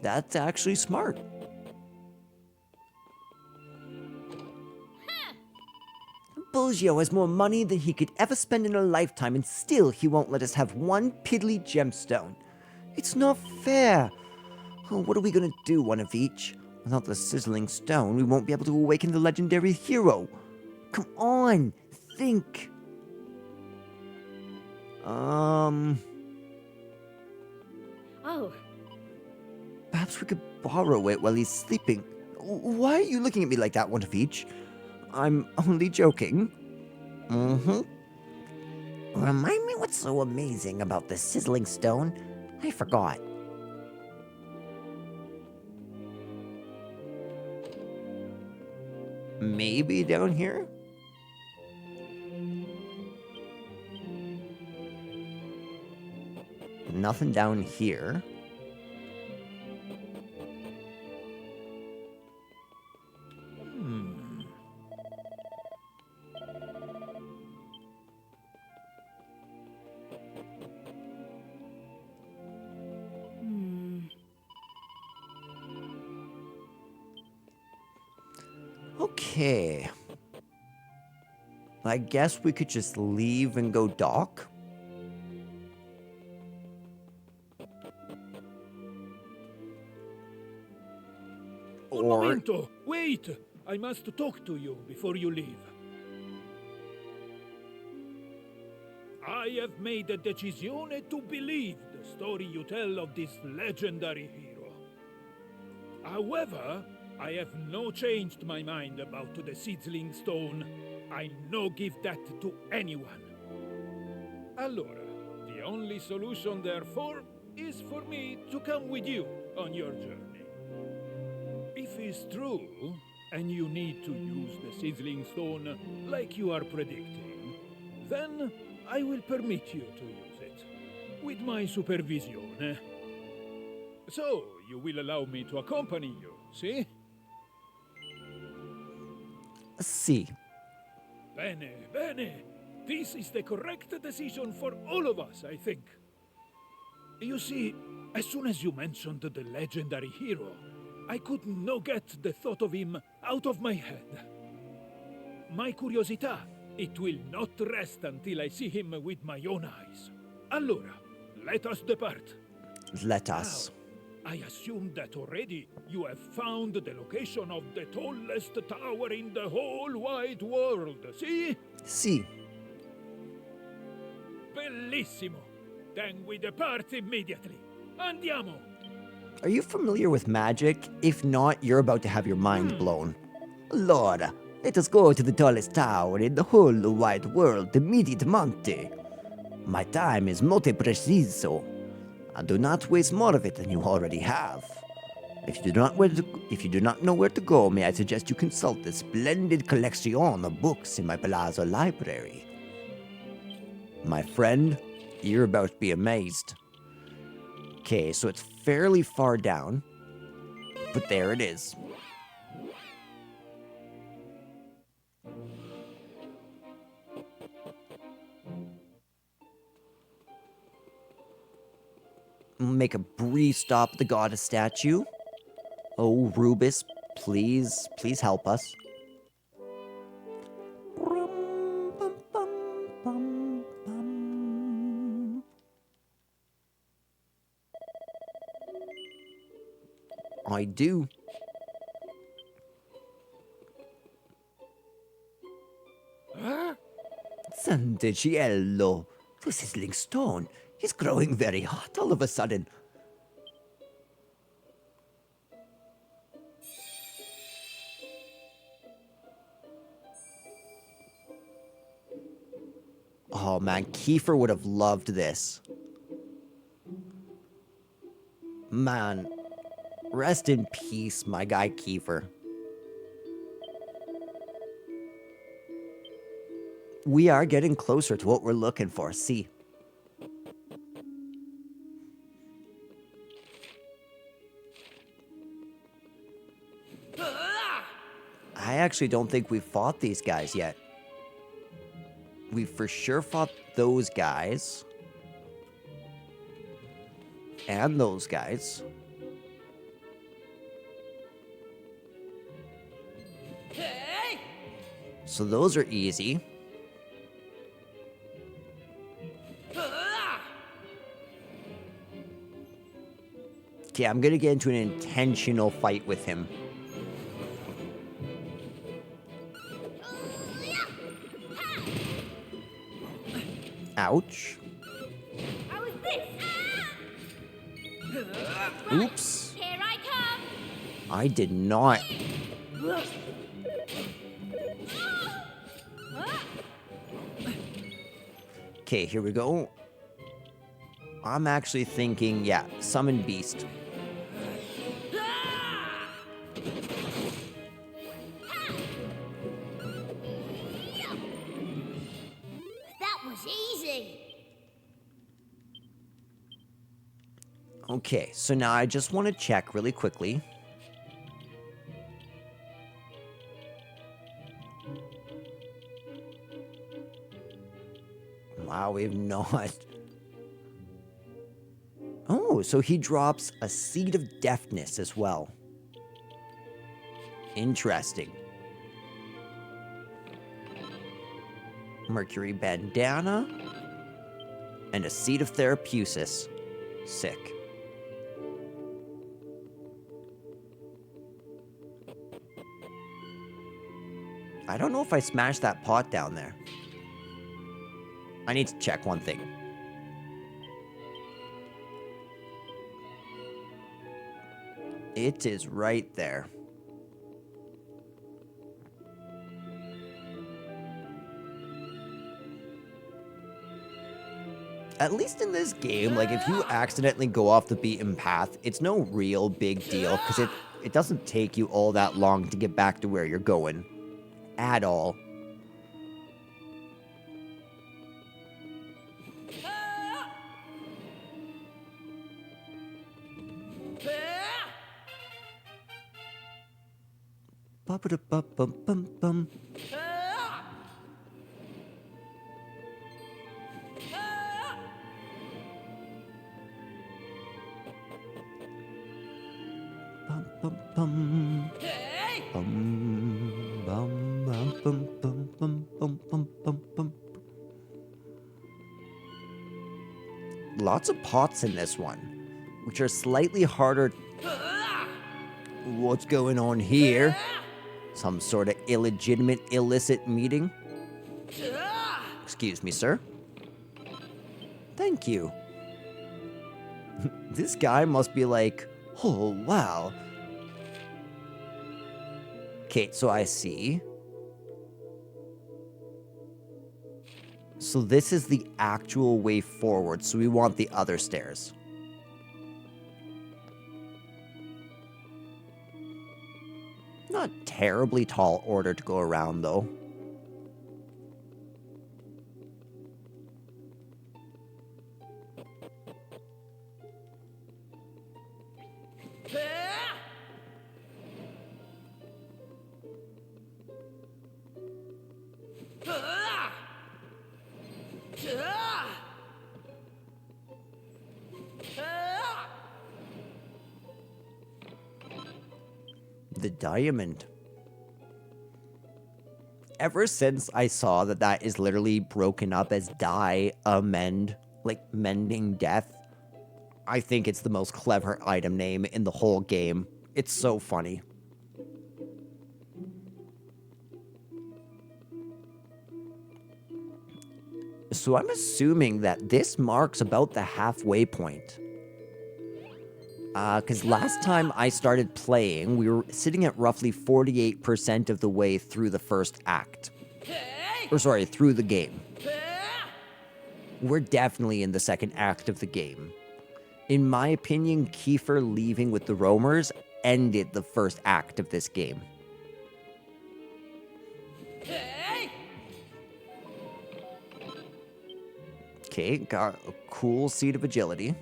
That's actually smart. Bulgio has more money than he could ever spend in a lifetime, and still he won't let us have one piddly gemstone. It's not fair. Oh, what are we gonna do, one of each? Without the sizzling stone, we won't be able to awaken the legendary hero. Come on, think. Oh, Perhaps we could borrow it while he's sleeping. Why are you looking at me like that, one of each? I'm only joking. Remind me what's so amazing about the sizzling stone? I forgot. Maybe down here? Nothing down here. Okay. I guess we could just leave and go dock. Un momento! Wait! I must talk to you before you leave. I have made a decisione to believe the story you tell of this legendary hero. However, I have no changed my mind about the sizzling stone. I no give that to anyone. Allora, the only solution therefore is for me to come with you on your journey. If it's true, and you need to use the sizzling stone like you are predicting, then I will permit you to use it, with my supervision. So, you will allow me to accompany you, see? See. Bene, bene. This is the correct decision for all of us, I think. You see, as soon as you mentioned the legendary hero, I could not get the thought of him out of my head. My curiosità, it will not rest until I see him with my own eyes. Allora, let us depart. Let us. I assume that already you have found the location of the tallest tower in the whole wide world, see? See. Bellissimo! Then we depart immediately. Andiamo! Are you familiar with magic? If not, you're about to have your mind blown. Lord, let us go to the tallest tower in the whole wide world immediatamente. My time is molto preciso. And do not waste more of it than you already have. If you do not know where to go, may I suggest you consult the splendid collection of books in my palazzo library. My friend, you're about to be amazed. Okay, so it's fairly far down, but there it is. Make a brief stop at the goddess statue. Oh, Rubus, please help us. I do. Sant'Cielo, the sizzling stone is growing very hot all of a sudden. Oh man, Kiefer would have loved this. Man, rest in peace, my guy Kiefer. We are getting closer to what we're looking for, see. I actually don't think we've fought these guys yet. We for sure fought those guys. And those guys. So those are easy. Okay, I'm gonna get into an intentional fight with him. Ouch. How is this? Oops. Here I come. I did not. Okay, here we go. I'm actually thinking, yeah, summon beast. That was easy. Okay, so now I just want to check really quickly. Wow, we've not. Oh, so he drops a seed of deafness as well. Interesting. Mercury bandana. And a seed of therapesis. Sick. I don't know if I smashed that pot down there. I need to check one thing. It is right there. At least in this game, like if you accidentally go off the beaten path, it's no real big deal because it doesn't take you all that long to get back to where you're going. At all. Ba-ba-da-ba-bum-bum-bum. Bum-bum-bum. Bum-bum-bum-bum-bum-bum-bum-bum. Lots of pots in this one, which are slightly harder. What's going on here? Some sort of illegitimate, illicit meeting? Excuse me, sir. Thank you. This guy must be like, oh, wow. Okay, so I see. So this is the actual way forward, so we want the other stairs. Not terribly tall order to go around, though. The diamond. Ever since I saw that that is literally broken up as die, amend, like mending death, I think it's the most clever item name in the whole game. It's so funny. So I'm assuming that this marks about the halfway point. Because last time I started playing, we were sitting at roughly 48% of the way through the first act. Or sorry, through the game. We're definitely in the second act of the game. In my opinion, Kiefer leaving with the roamers ended the first act of this game. Okay, got a cool seed of agility.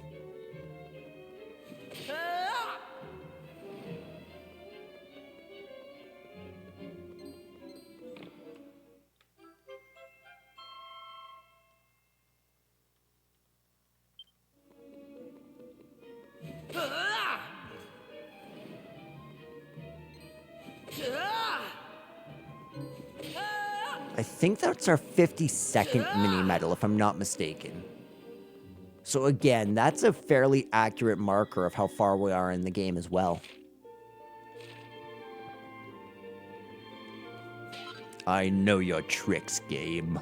I think that's our 52nd mini medal, if I'm not mistaken. So again, that's a fairly accurate marker of how far we are in the game as well. I know your tricks, game.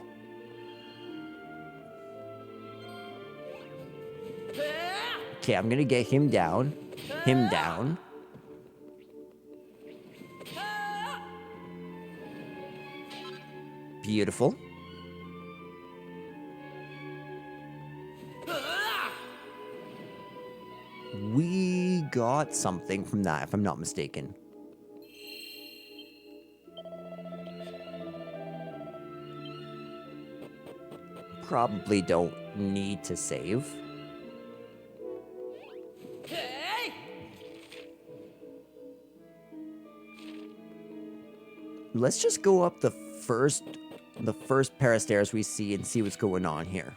Okay, I'm gonna get him down. Him down. Beautiful. We got something from that, if I'm not mistaken. Probably don't need to save. Let's just go up the first pair of stairs we see and see what's going on here.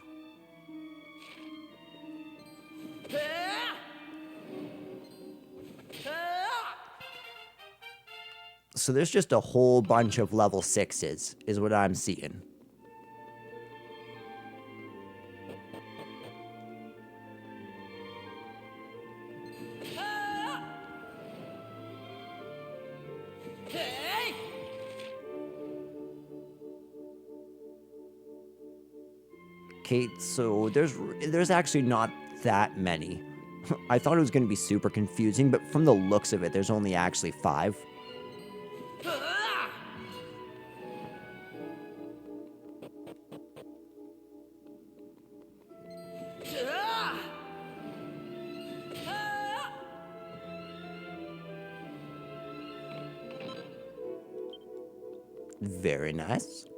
So there's just a whole bunch of level 6s, is what I'm seeing. Okay, so there's actually not that many. I thought it was going to be super confusing, but from the looks of it, there's only actually 5. Very nice.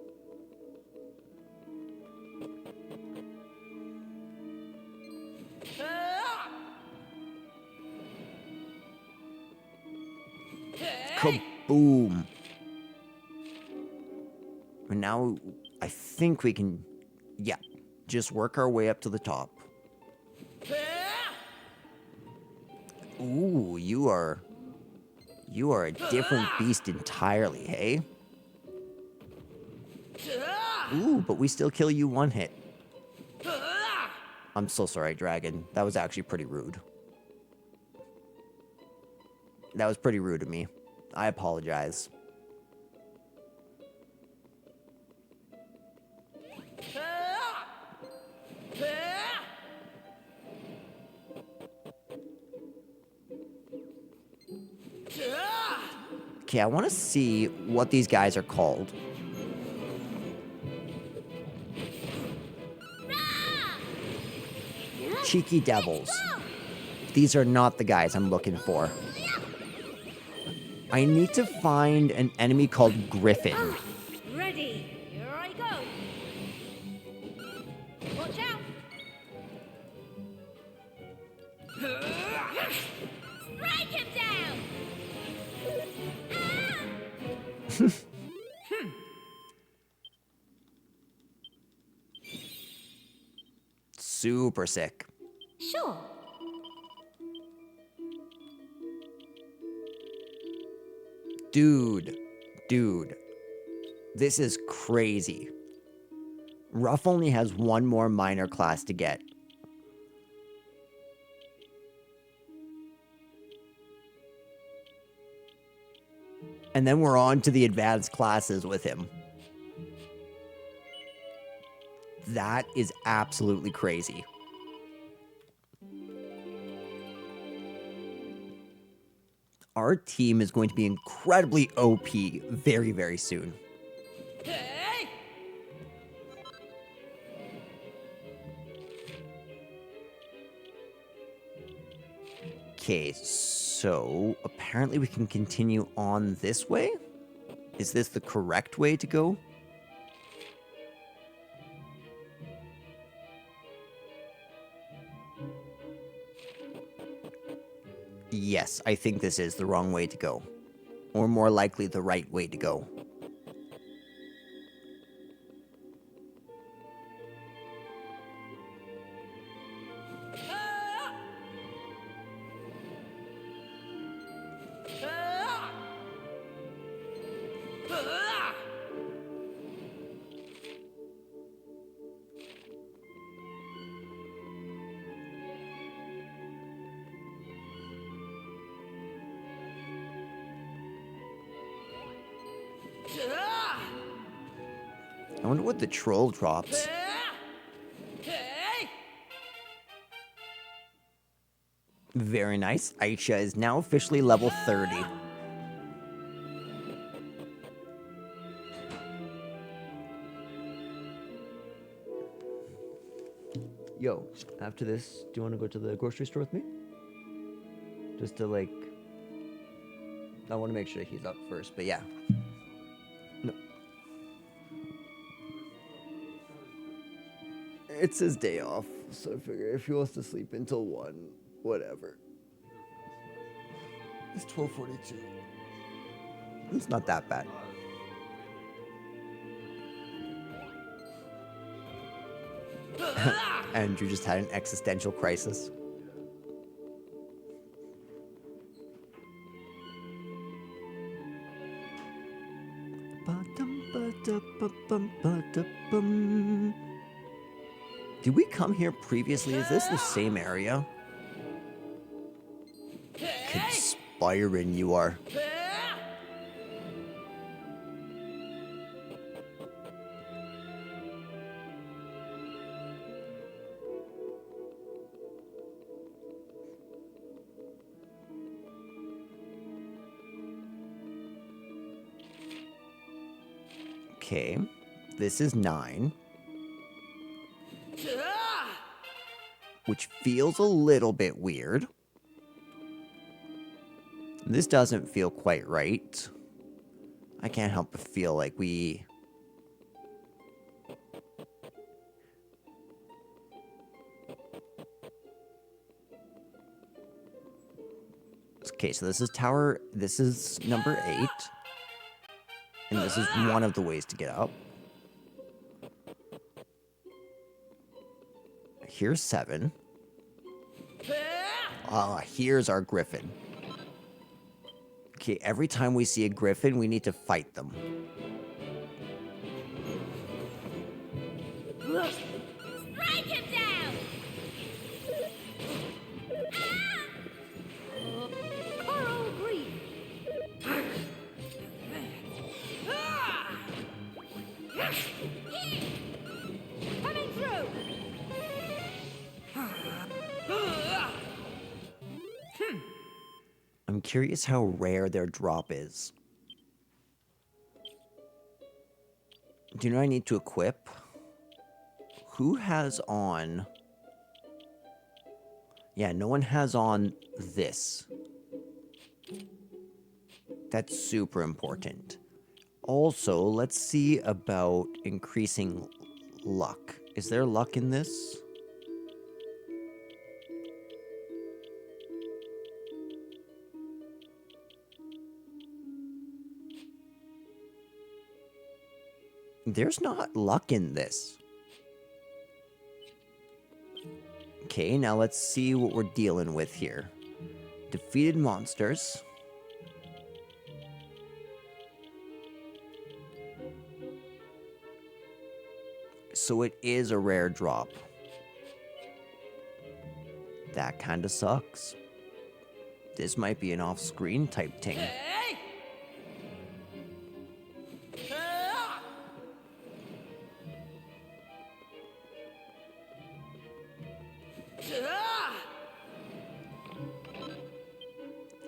Kaboom. And now I think we can, yeah, just work our way up to the top. Ooh, you are a different beast entirely, hey? Ooh, but we still kill you one hit. I'm so sorry, dragon. That was actually pretty rude. That was pretty rude of me. I apologize. Okay, I want to see what these guys are called. Cheeky devils. These are not the guys I'm looking for. I need to find an enemy called Griffin. Ready. Here I go. Watch out. Strike him down. Super sick. Sure. Dude. This is crazy. Ruff only has one more minor class to get. And then we're on to the advanced classes with him. That is absolutely crazy. Our team is going to be incredibly OP very, very soon. Okay, so apparently we can continue on this way. Is this the correct way to go? Yes, I think this is the wrong way to go. Or more likely the right way to go. I wonder what the troll drops. Very nice. Aisha is now officially level 30. Yo, after this, do you want to go to the grocery store with me? Just to, like... I want to make sure he's up first, but yeah. No. It's his day off, so I figure if he wants to sleep until 1, whatever. It's 12:42. It's not that bad. Andrew just had an existential crisis. Did we come here previously? Is this the same area? Conspiring you are. Okay, this is 9. Which feels a little bit weird. This doesn't feel quite right. I can't help but feel like we... Okay, so this is number 8. And this is one of the ways to get up. Here's 7. Here's our griffin. Okay, every time we see a griffin, we need to fight them. Strike him down! Coral Green. Coming through. I'm curious how rare their drop is. Do you know what I need to equip? Who has on... Yeah, no one has on this. That's super important. Also, let's see about increasing luck. Is there luck in this? There's not luck in this. Okay, now let's see what we're dealing with here. Defeated monsters. So it is a rare drop. That kind of sucks. This might be an off-screen type thing.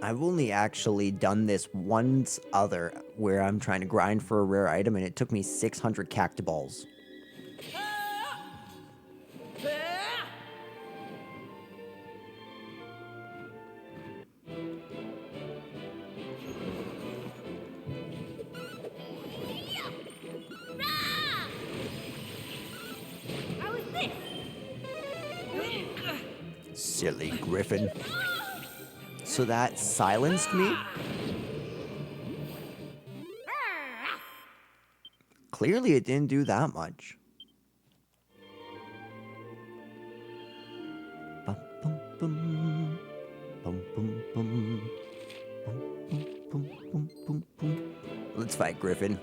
I've only actually done this once other where I'm trying to grind for a rare item and it took me 600 cactiballs. How is this? Silly griffin. So that silenced me? Clearly it didn't do that much. Bum, bum, bum. Bum, bum, bum. Bum, bum, bum, bum, bum. Let's fight Griffin.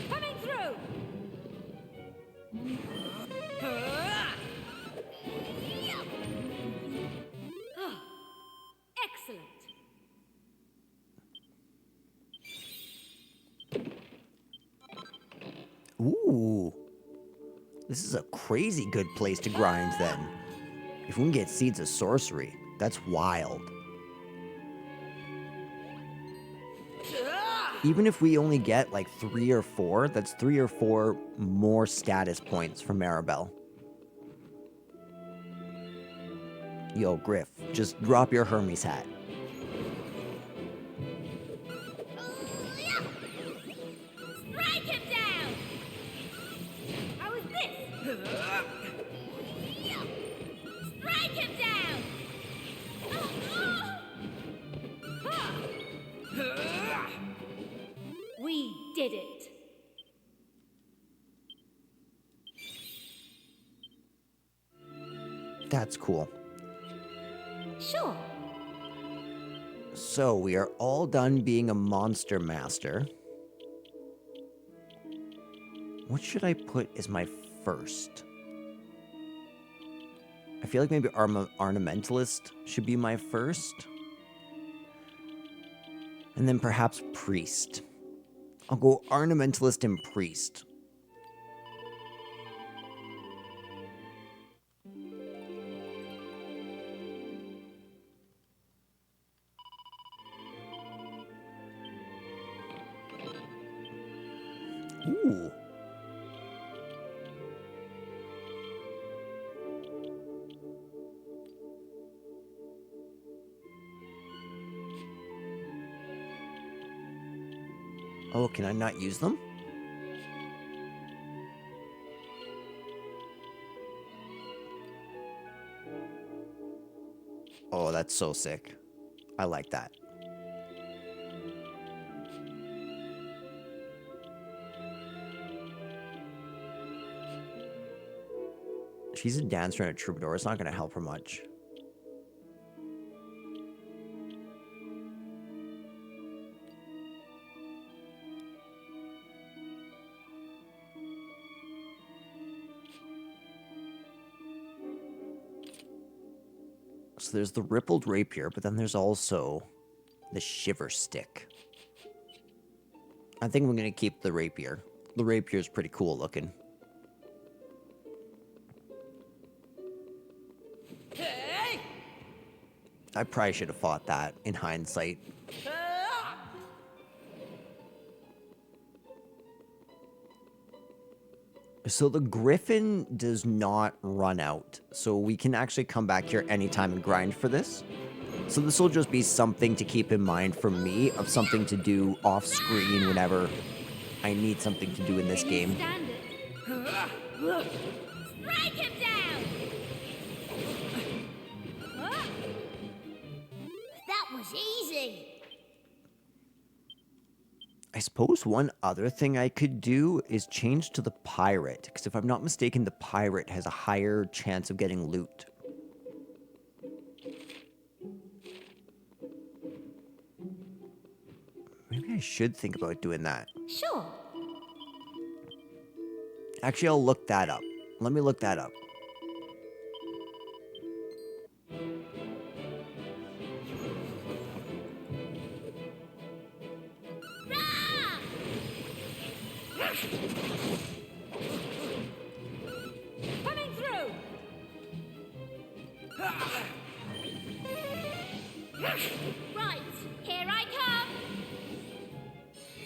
Coming through! Excellent. Ooh. This is a crazy good place to grind then. If we can get Seeds of Sorcery, that's wild. Even if we only get like 3 or 4, that's 3 or 4 more status points for Maribel. Yo, Griff, just drop your Hermes hat. Strike him down! How is this? Strike him down! We did it. That's cool. Sure. So we are all done being a monster master. What should I put as my first? I feel like maybe ornamentalist should be my first. And then perhaps priest. I'll go ornamentalist and priest. Ooh. Oh, can I not use them? Oh, that's so sick. I like that. She's a dancer and a troubadour. It's not going to help her much. So there's the rippled rapier, but then there's also the shiver stick. I think we're going to keep the rapier. The rapier is pretty cool looking. I probably should have fought that in hindsight. So the griffin does not run out. So we can actually come back here anytime and grind for this. So this will just be something to keep in mind for me, of something to do off screen whenever I need something to do in this Can you game. stand it? Strike him down! That was easy! I suppose one other thing I could do is change to the pirate, because if I'm not mistaken, the pirate has a higher chance of getting loot. Maybe I should think about doing that. Sure. Actually, I'll look that up. Let me look that up. Coming through! Right, here I come.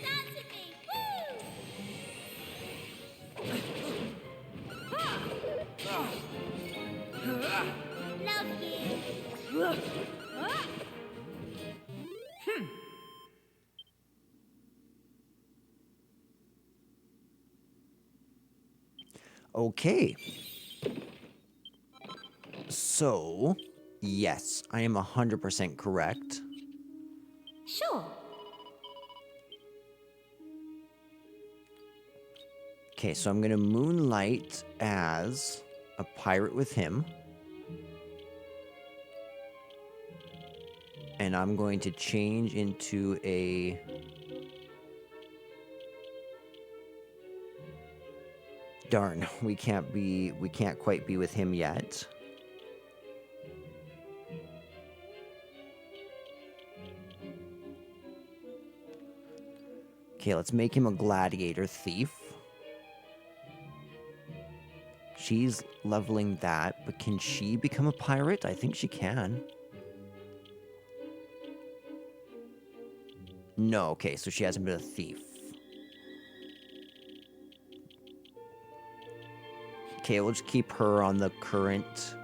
Dance with me. Woo! Love you. Okay. So, yes, I am 100% correct. Sure. Okay, so I'm going to moonlight as a pirate with him. And I'm going to change into a... Darn, we can't quite be with him yet. Okay, let's make him a gladiator thief. She's leveling that, but can she become a pirate? I think she can. No, okay, so she hasn't been a thief. Okay, we'll just keep her on the current,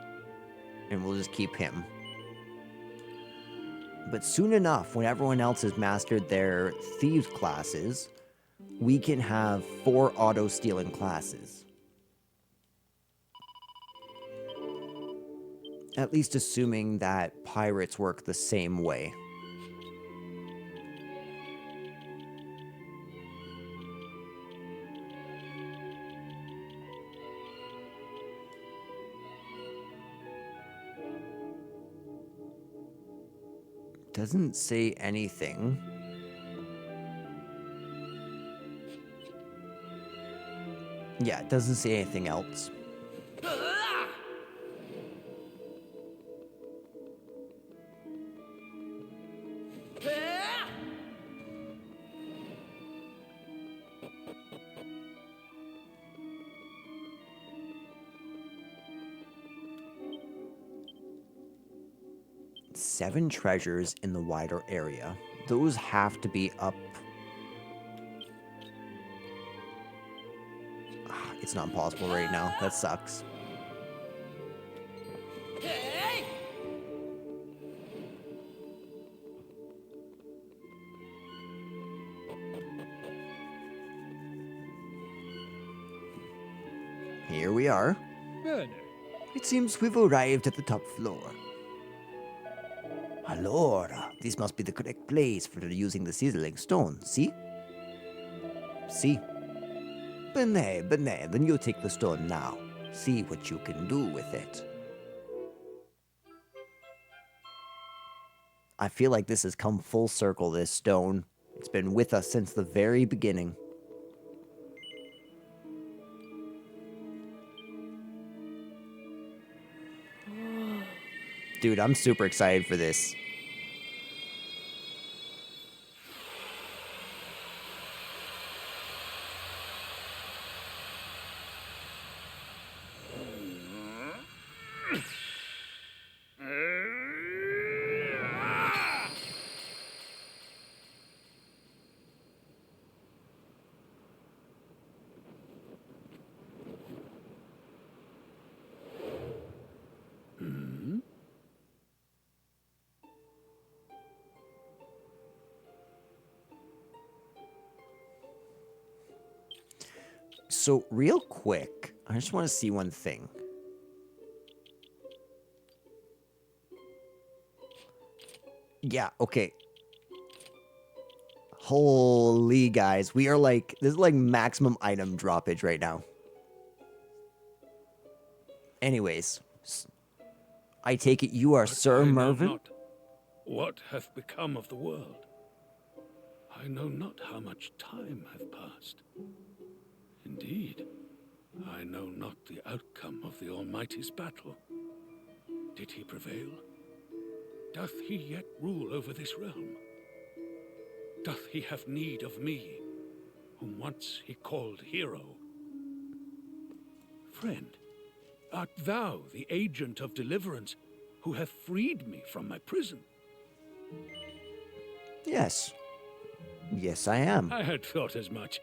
and we'll just keep him. But soon enough, when everyone else has mastered their thieves classes, we can have 4 auto-stealing classes. At least assuming that pirates work the same way. Doesn't say anything. Yeah, it doesn't say anything else. Seven treasures in the wider area. Those have to be up. It's not possible right now. That sucks. Here we are. Bene. It seems we've arrived at the top floor. Allora, this must be the correct place for using the sizzling stone, see? See? Bene, bene, then you take the stone now. See what you can do with it. I feel like this has come full circle, this stone. It's been with us since the very beginning. Dude, I'm super excited for this. So, real quick, I just want to see one thing. Yeah, okay. Holy guys, we are like, this is like maximum item droppage right now. Anyways, I take it you are But Sir I know Mervyn? not what hath become of the world. I know not how much time hath passed. Indeed, I know not the outcome of the Almighty's battle. Did he prevail? Doth he yet rule over this realm? Doth he have need of me, whom once he called hero? Friend, art thou the agent of deliverance who hath freed me from my prison? Yes. Yes, I am. I had thought as much.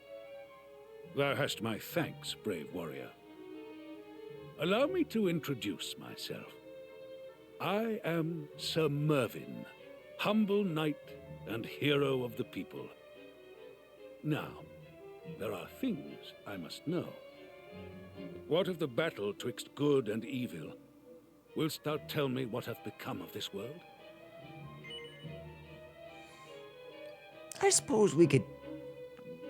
Thou hast my thanks, brave warrior. Allow me to introduce myself. I am Sir Mervyn, humble knight and hero of the people. Now, there are things I must know. What of the battle twixt good and evil? Willst thou tell me what hath become of this world? I suppose we could...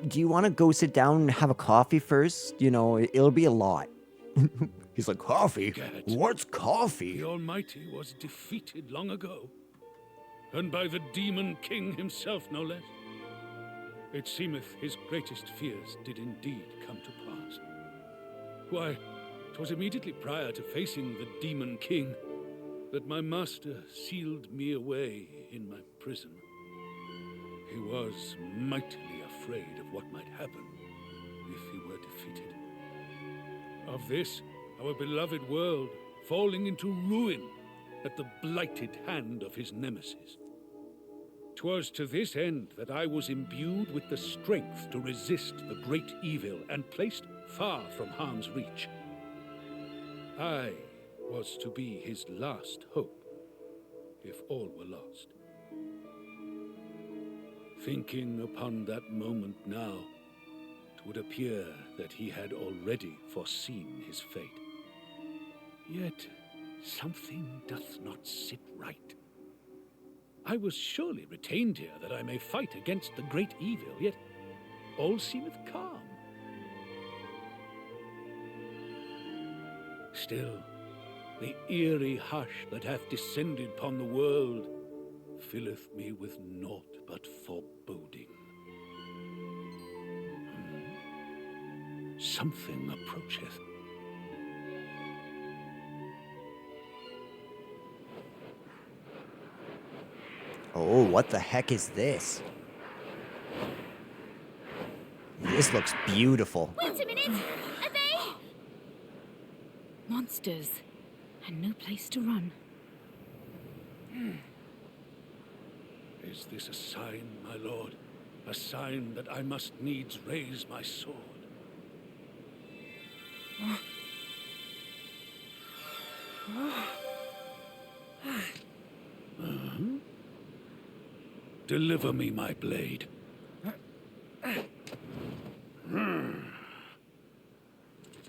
Do you want to go sit down and have a coffee first? You know, it'll be a lot. He's like, coffee? Gad. What's coffee? The Almighty was defeated long ago, and by the Demon King himself, no less. It seemeth his greatest fears did indeed come to pass. Why, 'twas immediately prior to facing the Demon King that my master sealed me away in my prison. He was mightily afraid of what might happen if he were defeated. Of this, our beloved world falling into ruin at the blighted hand of his nemesis. 'Twas to this end that I was imbued with the strength to resist the great evil and placed far from harm's reach. I was to be his last hope, if all were lost. Thinking upon that moment now, it would appear that he had already foreseen his fate. Yet something doth not sit right. I was surely retained here that I may fight against the great evil, yet all seemeth calm. Still, the eerie hush that hath descended upon the world filleth me with naught but foreboding. Something approacheth. Oh, what the heck is this? This looks beautiful. Wait a minute! Are they? Monsters. And no place to run. Is this a sign, my lord? A sign that I must needs raise my sword? Deliver me my blade.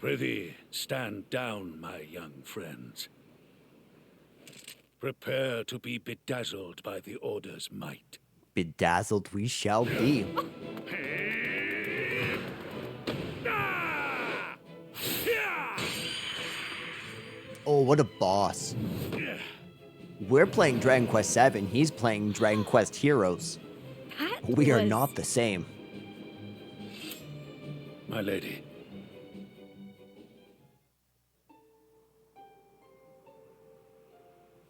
Prithee, stand down, my young friends. Prepare to be bedazzled by the Order's might. Bedazzled we shall be. Oh, what a boss. We're playing Dragon Quest VII. He's playing Dragon Quest Heroes. We are not the same. My lady.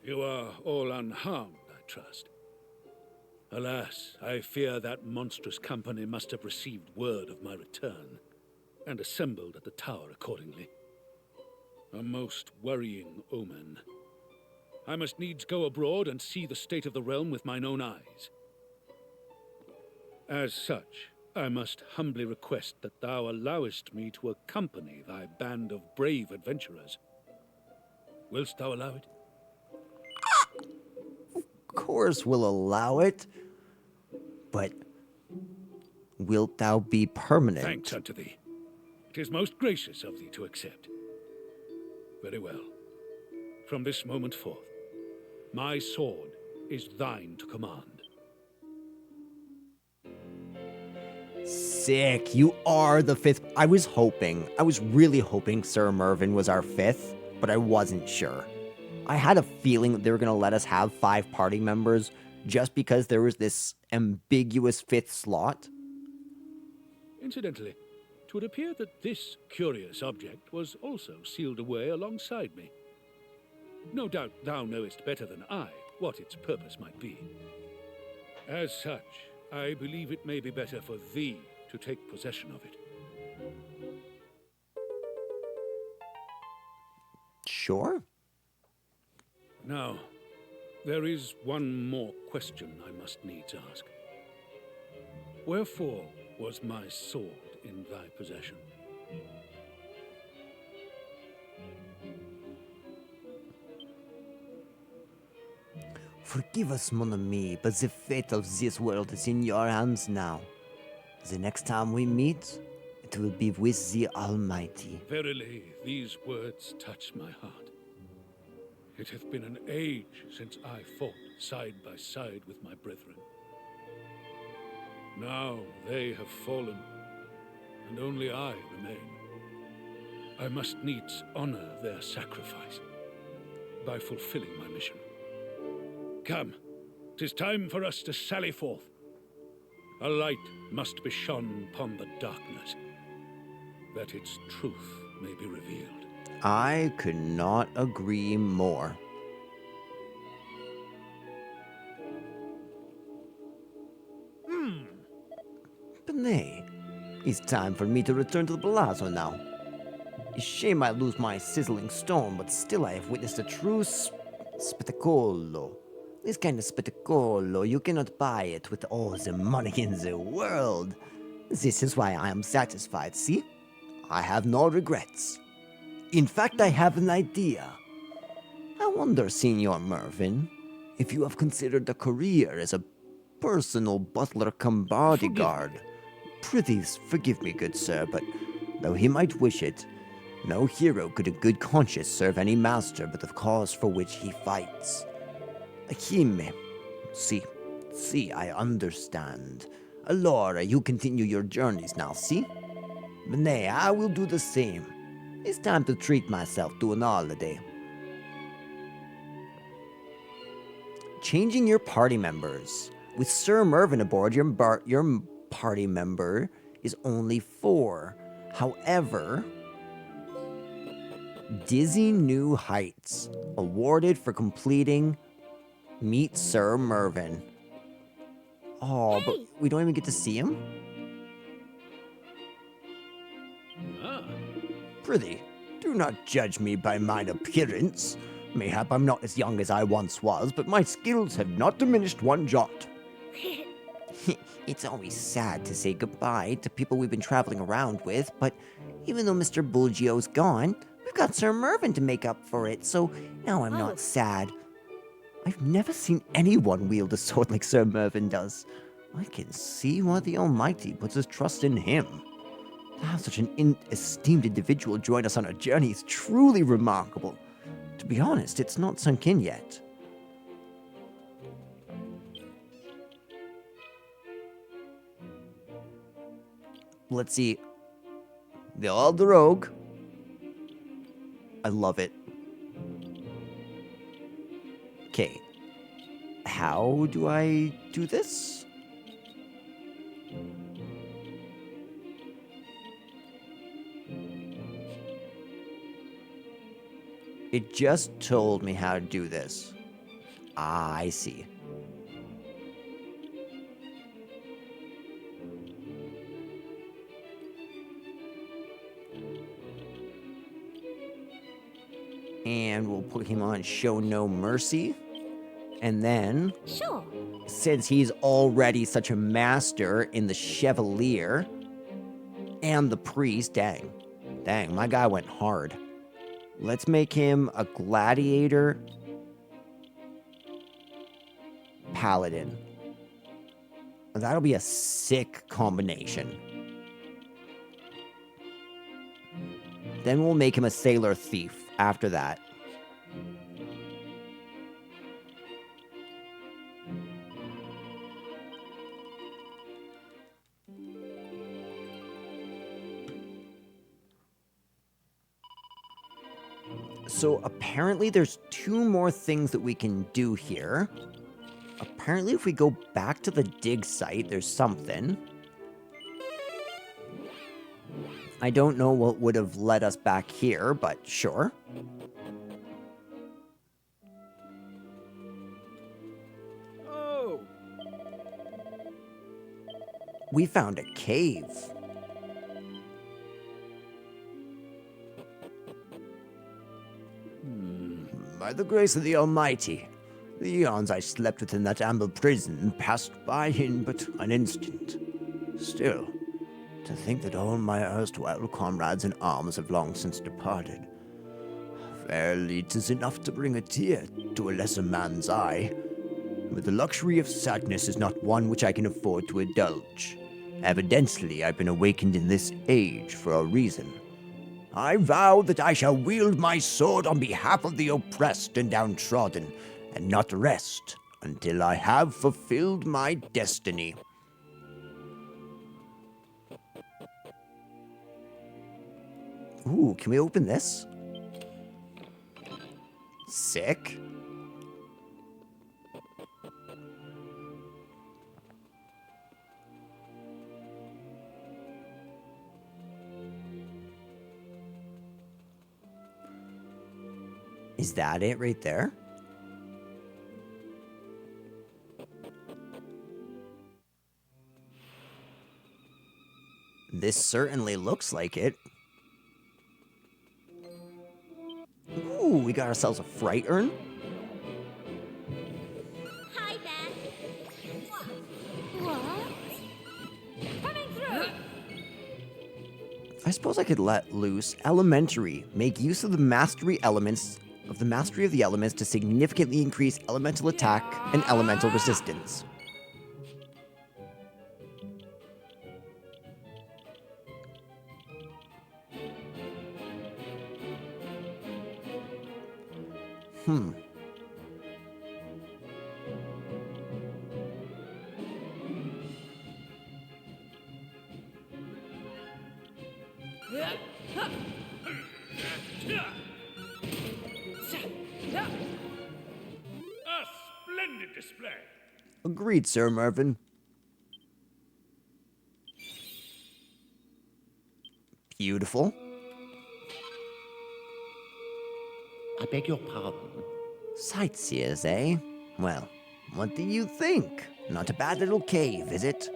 You are all unharmed, I trust. Alas, I fear that monstrous company must have received word of my return, and assembled at the tower accordingly. A most worrying omen. I must needs go abroad and see the state of the realm with mine own eyes. As such, I must humbly request that thou allowest me to accompany thy band of brave adventurers. Willst thou allow it? Of course we'll allow it. But wilt thou be permanent? Thanks unto thee. It is most gracious of thee to accept. Very well. From this moment forth, my sword is thine to command. Sick. You are the fifth. I was really hoping Sir Mervyn was our fifth, but I wasn't sure. I had a feeling that they were going to let us have 5 party members just because there was this ambiguous 5th slot. Incidentally, it would appear that this curious object was also sealed away alongside me. No doubt thou knowest better than I what its purpose might be. As such, I believe it may be better for thee to take possession of it. Sure. Now, there is one more question I must needs ask. Wherefore was my sword in thy possession? Forgive us, mon ami, but the fate of this world is in your hands now. The next time we meet, it will be with the Almighty. Verily, these words touch my heart. It hath been an age since I fought side by side with my brethren. Now they have fallen, and only I remain. I must needs honor their sacrifice by fulfilling my mission. Come, 'tis time for us to sally forth. A light must be shone upon the darkness, that its truth may be revealed. I could not agree more. But nay, it's time for me to return to the palazzo now. It's shame I lose my sizzling stone, but still I have witnessed a true spettacolo. This kind of spettacolo, you cannot buy it with all the money in the world. This is why I am satisfied, see? I have no regrets. In fact, I have an idea. I wonder, Signor Mervyn, if you have considered a career as a personal butler cum bodyguard. Prithee, forgive me, good sir, but though he might wish it, no hero could in good conscience serve any master but the cause for which he fights. Ahime. See, I understand. Allora, you continue your journeys now, see? But nay, I will do the same. It's time to treat myself to an holiday. Changing your party members. With Sir Mervyn aboard, your party member is only 4. However, Dizzy New Heights, awarded for completing Meet Sir Mervyn. Oh, but we don't even get to see him? Prithee, do not judge me by mine appearance. Mayhap I'm not as young as I once was, but my skills have not diminished one jot. It's always sad to say goodbye to people we've been traveling around with, but even though Mr. Bulgio's gone, we've got Sir Mervyn to make up for it, so now I'm not sad. I've never seen anyone wield a sword like Sir Mervyn does. I can see why the Almighty puts his trust in him. To have such an esteemed individual join us on our journey is truly remarkable. To be honest, it's not sunk in yet. Let's see. The Old Rogue. I love it. Okay. How do I do this? It just told me how to do this. Ah, I see. And we'll put him on Show No Mercy. And then, Sure. since he's already such a master in the Chevalier and the Priest, dang, my guy went hard. Let's make him a Gladiator Paladin. That'll be a sick combination. Then we'll make him a Sailor Thief after that. So apparently there's 2 more things that we can do here. Apparently if we go back to the dig site, there's something. I don't know what would have led us back here, but sure. Oh, We found a cave. By the grace of the Almighty, the eons I slept within that amber prison passed by in but an instant. Still, to think that all my erstwhile comrades in arms have long since departed. Verily, 'tis enough to bring a tear to a lesser man's eye. But the luxury of sadness is not one which I can afford to indulge. Evidently, I've been awakened in this age for a reason. I vow that I shall wield my sword on behalf of the oppressed and downtrodden, and not rest until I have fulfilled my destiny. Ooh, can we open this? Sick. Is that it right there? This certainly looks like it. Ooh, we got ourselves a fright urn. Hi there. What? Coming through! I suppose I could let loose elementary. Make use of the mastery of the elements to significantly increase elemental attack and elemental resistance. A splendid display. Agreed, Sir Mervyn. Beautiful. I beg your pardon. Sightseers, eh? Well, what do you think? Not a bad little cave, is it?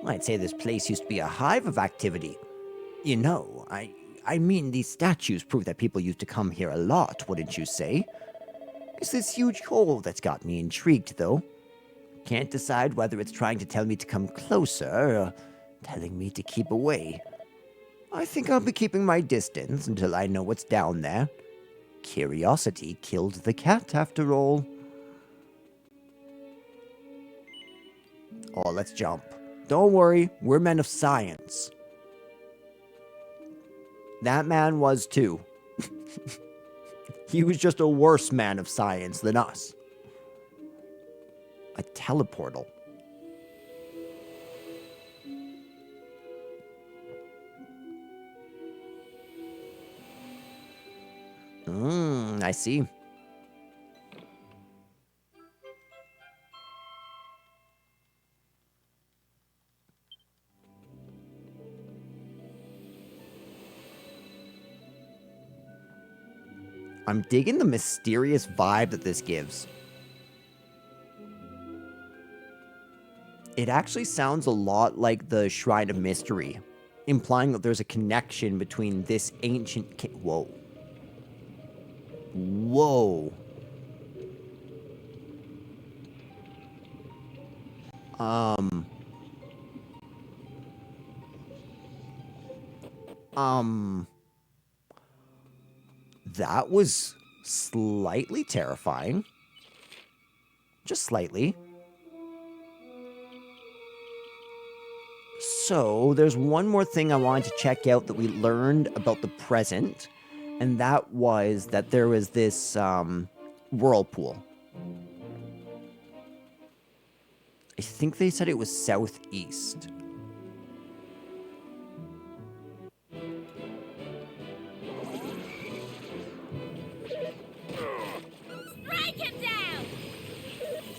I'd say this place used to be a hive of activity. You know, I mean, these statues prove that people used to come here a lot, wouldn't you say? It's this huge hole that's got me intrigued, though. Can't decide whether it's trying to tell me to come closer or telling me to keep away. I think I'll be keeping my distance until I know what's down there. Curiosity killed the cat, after all. Oh, let's jump. Don't worry, we're men of science. That man was too. He was just a worse man of science than us. A teleportal. I see. I'm digging the mysterious vibe that this gives. It actually sounds a lot like the Shrine of Mystery, implying that there's a connection between this ancient Whoa. Whoa. That was slightly terrifying. Just slightly. So, there's one more thing I wanted to check out that we learned about the present, and that was that there was this whirlpool. I think they said it was southeast. Strike him down!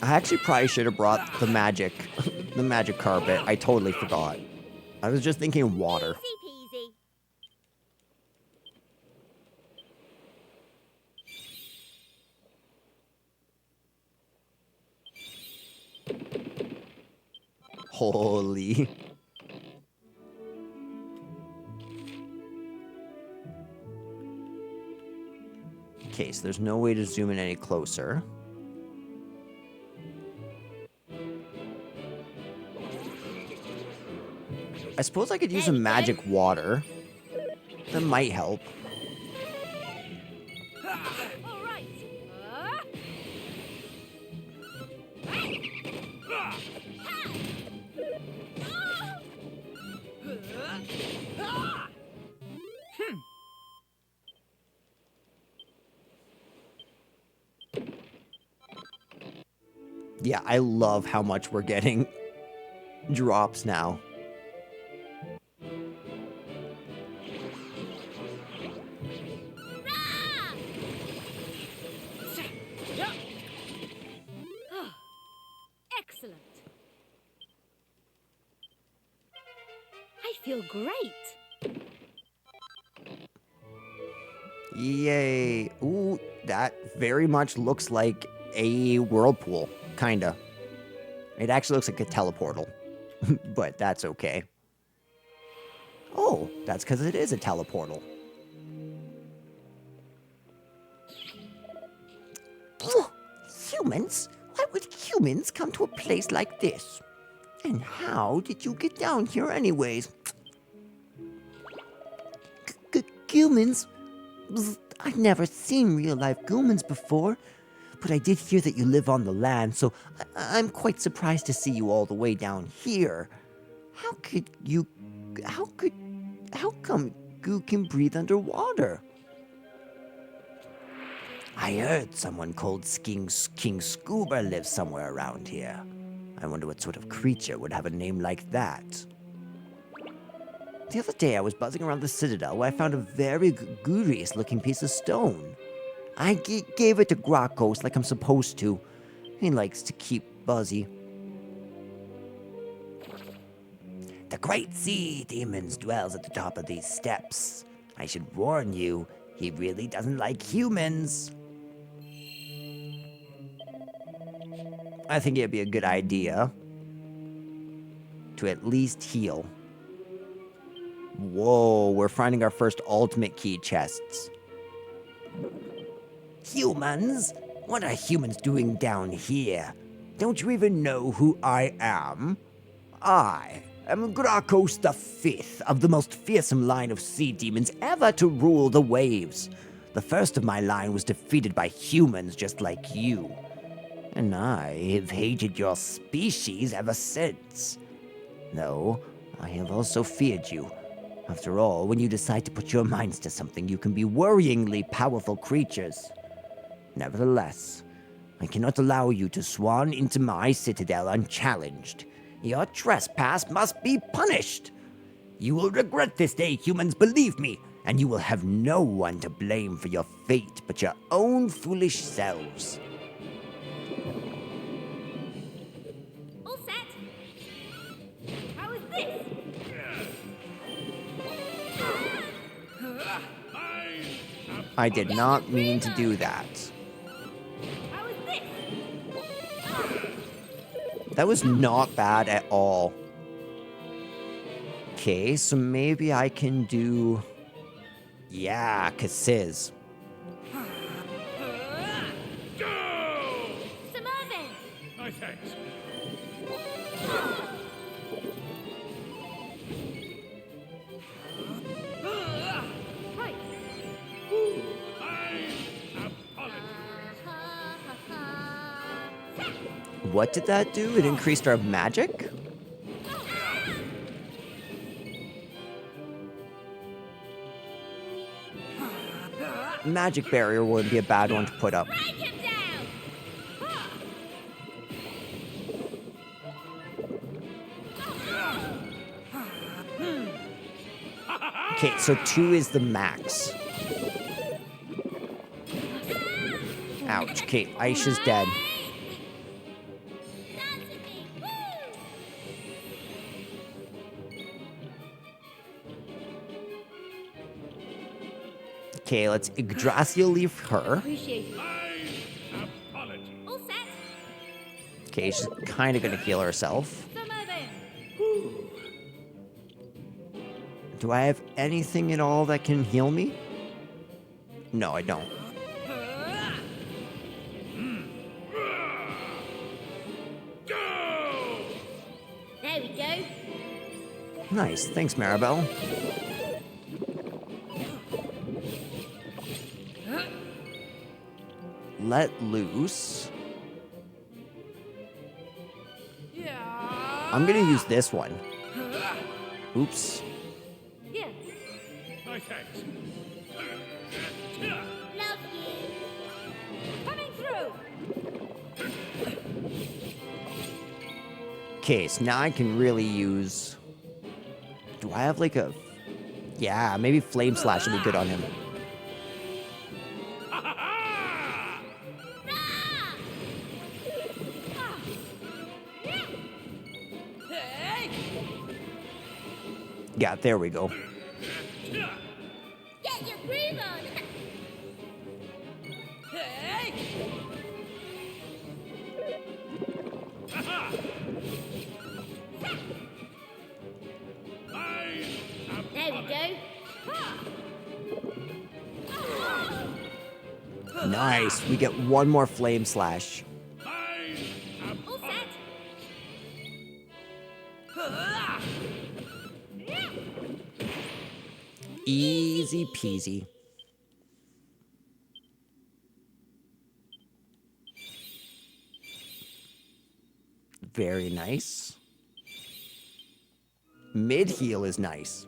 I actually probably should have brought the magic carpet. I totally forgot. I was just thinking water. Easy peasy. Holy. Okay, so there's no way to zoom in any closer. I suppose I could use a magic water. That might help. All right. Yeah, I love how much we're getting drops now. Excellent. I feel great. Yay. Ooh, that very much looks like a whirlpool. Kinda. It actually looks like a teleportal. But that's okay. Oh, that's because it is a teleportal. Humans? Why would humans come to a place like this? And how did you get down here anyways? Humans? I've never seen real-life humans before. But I did hear that you live on the land, so I'm quite surprised to see you all the way down here. How come goo can breathe underwater? I heard someone called King Scuba lives somewhere around here. I wonder what sort of creature would have a name like that. The other day I was buzzing around the Citadel where I found a very curious looking piece of stone. I gave it to Grokos like I'm supposed to. He likes to keep buzzy. The great sea demons dwells at the top of these steps. I should warn you, he really doesn't like humans. I think it'd be a good idea to at least heal. Whoa, we're finding our first ultimate key chests. Humans? What are humans doing down here? Don't you even know who I am? I am Grokos the Fifth of the most fearsome line of sea demons ever to rule the waves. The first of my line was defeated by humans just like you. And I have hated your species ever since. Though, I have also feared you. After all, when you decide to put your minds to something, you can be worryingly powerful creatures. Nevertheless, I cannot allow you to swan into my citadel unchallenged. Your trespass must be punished. You will regret this day, humans, believe me, and you will have no one to blame for your fate but your own foolish selves. All set. How is this? I did not mean to do that. How is this? That was not bad at all. Okay, so maybe I can do... Yeah, Kasiz. Samarvin! My thanks. Right. What did that do? It increased our magic? Magic barrier would be a bad one to put up. Break him down! Okay, so 2 is the max. Ouch. Okay, Aisha's dead. Okay, let's Yggdrasil leave her. Appreciate it. Apology. All set. Okay, she's kind of gonna heal herself. Samarvin! Do I have anything at all that can heal me? No, I don't. There we go. Nice, thanks, Maribel. Let loose. I'm gonna use this one. Oops. Here. My thanks. Love you. Coming through. Okay, so now I can really use... Do I have like a... Yeah, maybe Flame Slash would be good on him. Yeah, there we go. Get your groove on. There we go. Nice, we get one more Flame Slash. All set. Easy peasy. Very nice. Mid heal is nice.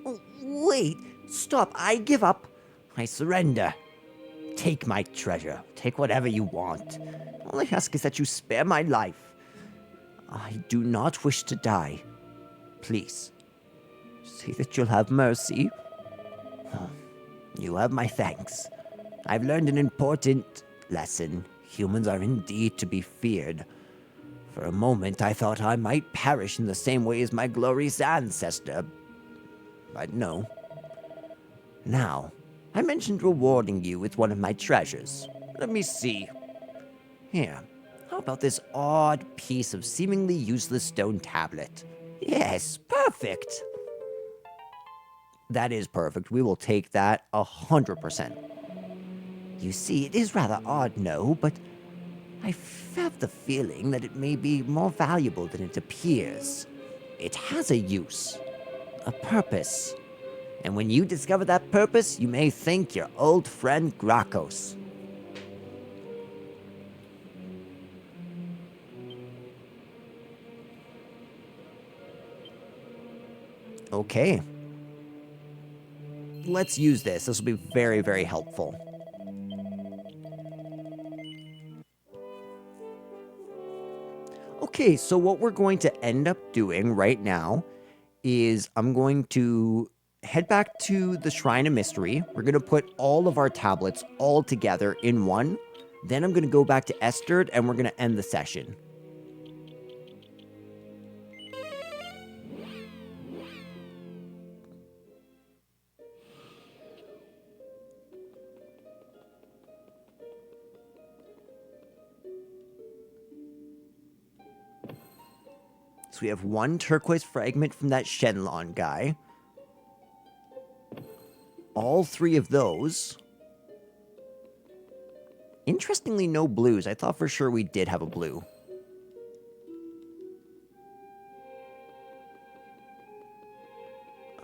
Oh, wait, stop, I give up. I surrender. Take my treasure. Take whatever you want. All I ask is that you spare my life. I do not wish to die. Please. Say that you'll have mercy. You have my thanks. I've learned an important lesson. Humans are indeed to be feared. For a moment, I thought I might perish in the same way as my glorious ancestor. But no. Now, I mentioned rewarding you with one of my treasures. Let me see. Here, how about this odd piece of seemingly useless stone tablet? Yes, perfect. That is perfect. We will take that 100%. You see, it is rather odd, no, but I have the feeling that it may be more valuable than it appears. It has a use, a purpose. And when you discover that purpose, you may thank your old friend Grakos. Okay. Let's use this. This will be very, very helpful. Okay, so what we're going to end up doing right now is I'm going to head back to the Shrine of Mystery. We're going to put all of our tablets all together in one. Then I'm going to go back to Esterd and we're going to end the session. So we have one turquoise fragment from that Shenlong guy. All three of those. Interestingly, no blues. I thought for sure we did have a blue.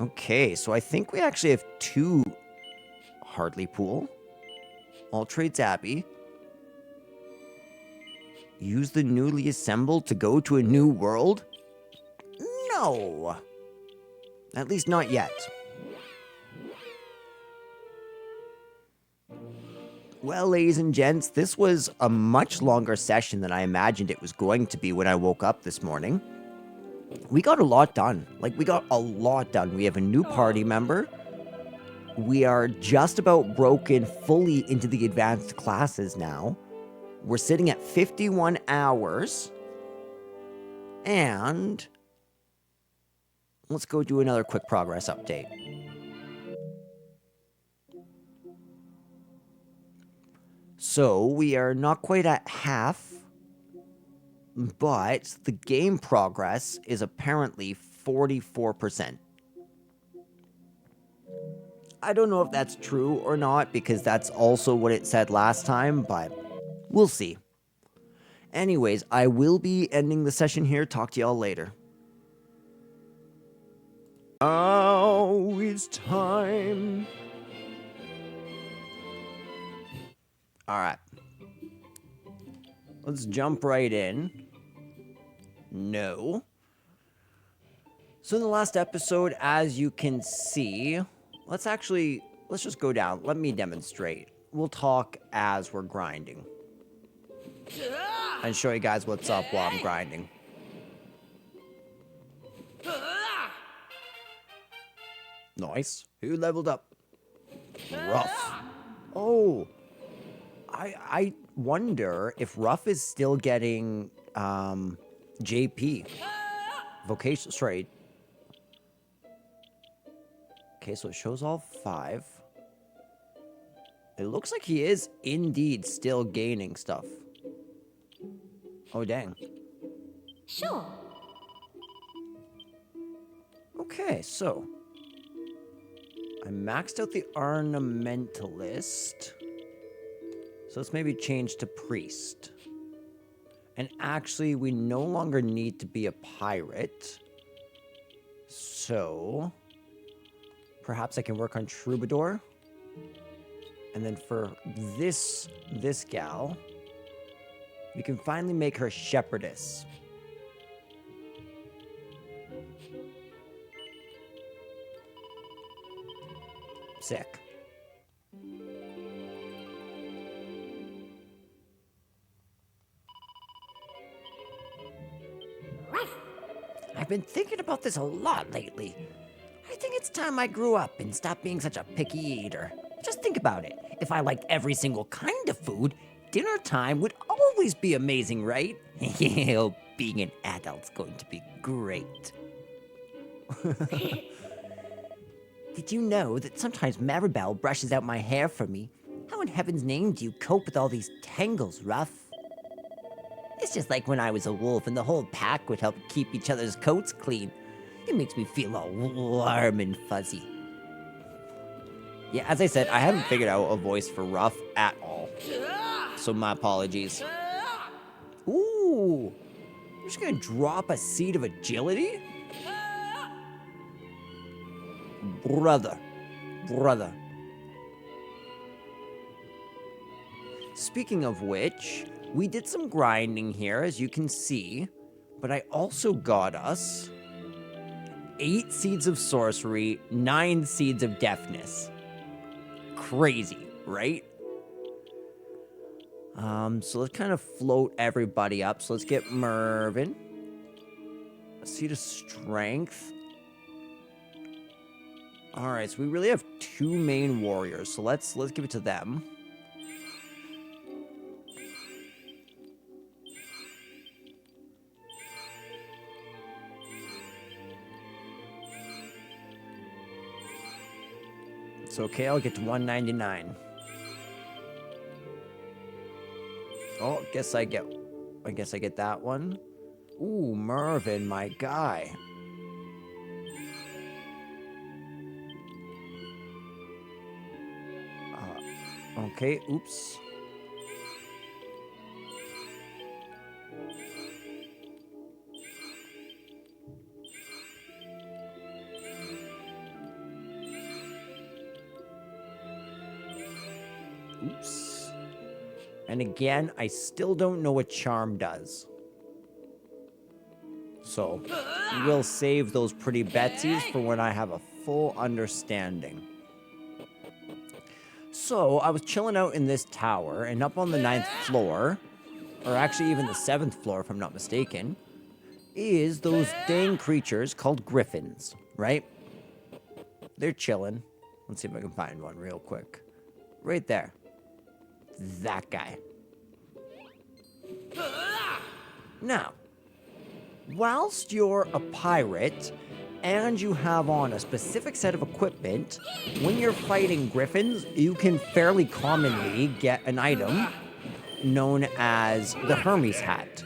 Okay, so I think we actually have two Hartleypool. All Trades Abbey. Use the newly assembled to go to a new world? No. At least not yet. Well, ladies and gents, this was a much longer session than I imagined it was going to be when I woke up this morning. We got a lot done. Like, we got a lot done. We have a new party member. We are just about broken fully into the advanced classes now. We're sitting at 51 hours. And let's go do another quick progress update. So we are not quite at half, but the game progress is apparently 44%. I don't know if that's true or not, because that's also what it said last time, but we'll see. Anyways, I will be ending the session here. Talk to y'all later. Oh, it's time. Alright. Let's jump right in. No. So in the last episode, as you can see, let's just go down. Let me demonstrate. We'll talk as we're grinding. And show you guys what's up while I'm grinding. Nice. Who leveled up? Ruff. Oh. I wonder if Ruff is still getting JP. Vocation, sorry. Okay, so it shows all 5. It looks like he is indeed still gaining stuff. Oh, dang. Sure. Okay, so I maxed out the ornamentalist. So let's maybe change to priest. And actually, we no longer need to be a pirate. So perhaps I can work on troubadour. And then for this gal, we can finally make her shepherdess. Sick. I've been thinking about this a lot lately. I think it's time I grew up and stopped being such a picky eater. Just think about it. If I liked every single kind of food, dinner time would always be amazing, right? Oh, being an adult's going to be great. Did you know that sometimes Maribel brushes out my hair for me? How in heaven's name do you cope with all these tangles, Ruff? It's just like when I was a wolf and the whole pack would help keep each other's coats clean. It makes me feel all warm and fuzzy. Yeah, as I said, I haven't figured out a voice for Ruff at all. So my apologies. Ooh! You're just gonna drop a seed of agility? Brother. Speaking of which, we did some grinding here, as you can see, but I also got us 8 seeds of sorcery, 9 seeds of deafness. Crazy, right? So let's kind of float everybody up. So let's get Mervin. A seed of strength. All right, so we really have 2 main warriors. So let's give it to them. It's okay, I'll get to 199. Oh, I guess I get that one. Ooh, Mervin, my guy. Okay, oops. Oops. And again, I still don't know what charm does. So, we'll save those pretty Betsies for when I have a full understanding. So, I was chilling out in this tower, and up on the 9th floor, or actually even the 7th floor if I'm not mistaken, is those dang creatures called griffins, right? They're chilling. Let's see if I can find one real quick. Right there. That guy. Now, whilst you're a pirate and you have on a specific set of equipment, when you're fighting griffins, you can fairly commonly get an item known as the Hermes hat.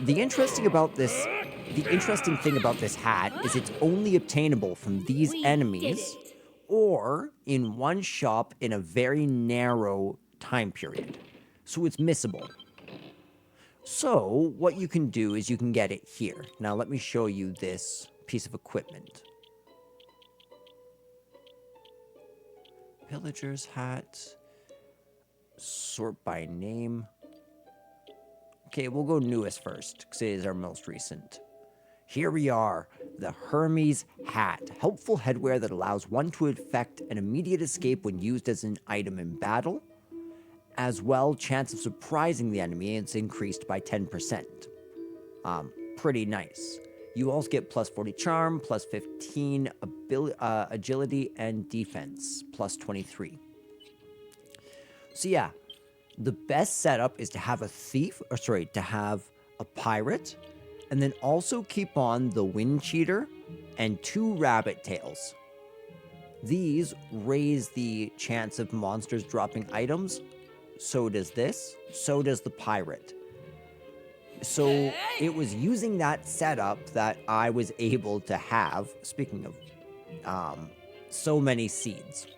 The interesting thing about this hat is it's only obtainable from these enemies or in one shop in a very narrow time period. So it's missable. So what you can do is you can get it here. Now let me show you this piece of equipment. Pillager's hat. Sort by name. Okay, we'll go newest first, because it is our most recent. Here we are, the Hermes hat. Helpful headwear that allows one to effect an immediate escape when used as an item in battle. As well, chance of surprising the enemy is increased by 10%. Pretty nice. You also get plus 40 charm, plus 15 agility and defense, plus 23. So yeah, the best setup is to have to have a pirate, and then also keep on the wind cheater and 2 rabbit tails. These raise the chance of monsters dropping items. So does this. So does the pirate. So it was using that setup that I was able to have, speaking of, so many seeds.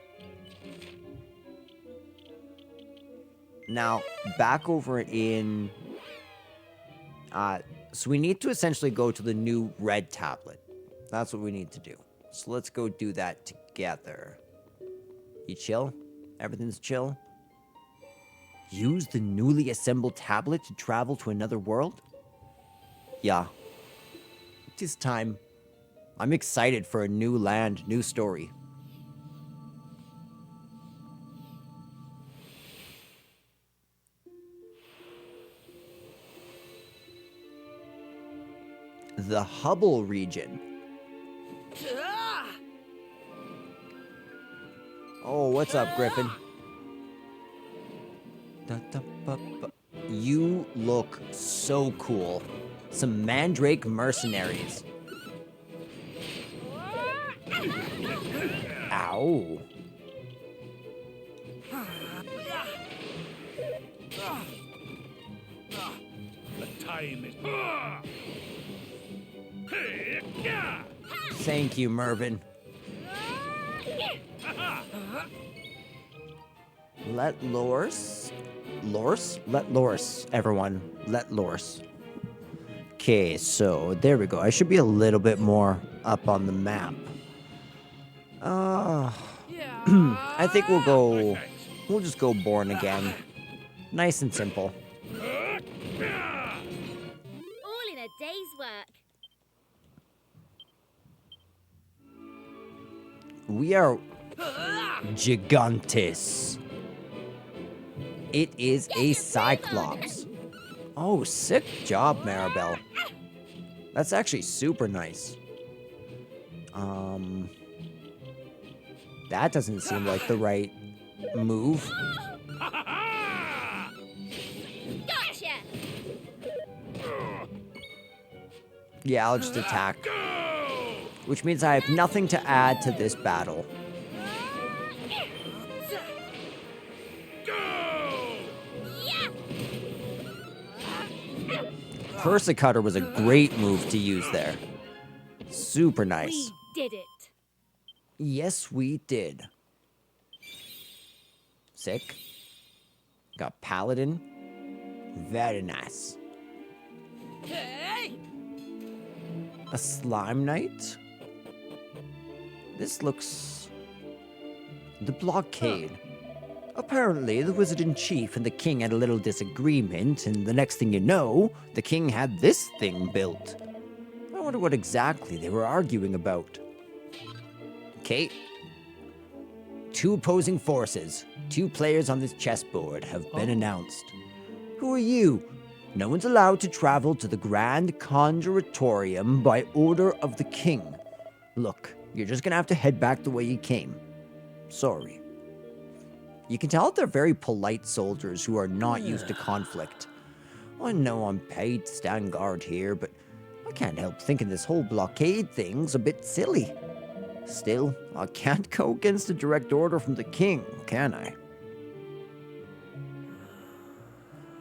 Now, back over in... so we need to essentially go to the new red tablet. That's what we need to do. So let's go do that together. You chill? Everything's chill? Use the newly assembled tablet to travel to another world? Yeah. It is time. I'm excited for a new land, new story. The Hubble region. Oh, what's up, Griffin? You look so cool. Some Mandrake mercenaries. Ow. The time is... Thank you, Mervin. Let Lors, everyone. Let Lors. Okay, so there we go. I should be a little bit more up on the map. I think we'll just go born again. Nice and simple. All in a day's work. We are Gigantes. It is a Cyclops. Oh, sick job, Maribel. That's actually super nice. That doesn't seem like the right move. Gotcha! Yeah, I'll just attack. Which means I have nothing to add to this battle. Persicutter was a great move to use there. Super nice. We did it. Yes, we did. Sick. Got Paladin. Very nice. A Slime Knight? This looks... The blockade. Apparently, the Wizard-in-Chief and the King had a little disagreement, and the next thing you know, the King had this thing built. I wonder what exactly they were arguing about. Okay. 2 opposing forces. 2 players on this chessboard have been announced. Who are you? No one's allowed to travel to the Grand Conjuratorium by order of the King. Look, you're just gonna have to head back the way you came. Sorry. You can tell that they're very polite soldiers who are not used to conflict. I know I'm paid to stand guard here, but I can't help thinking this whole blockade thing's a bit silly. Still, I can't go against a direct order from the King, can I?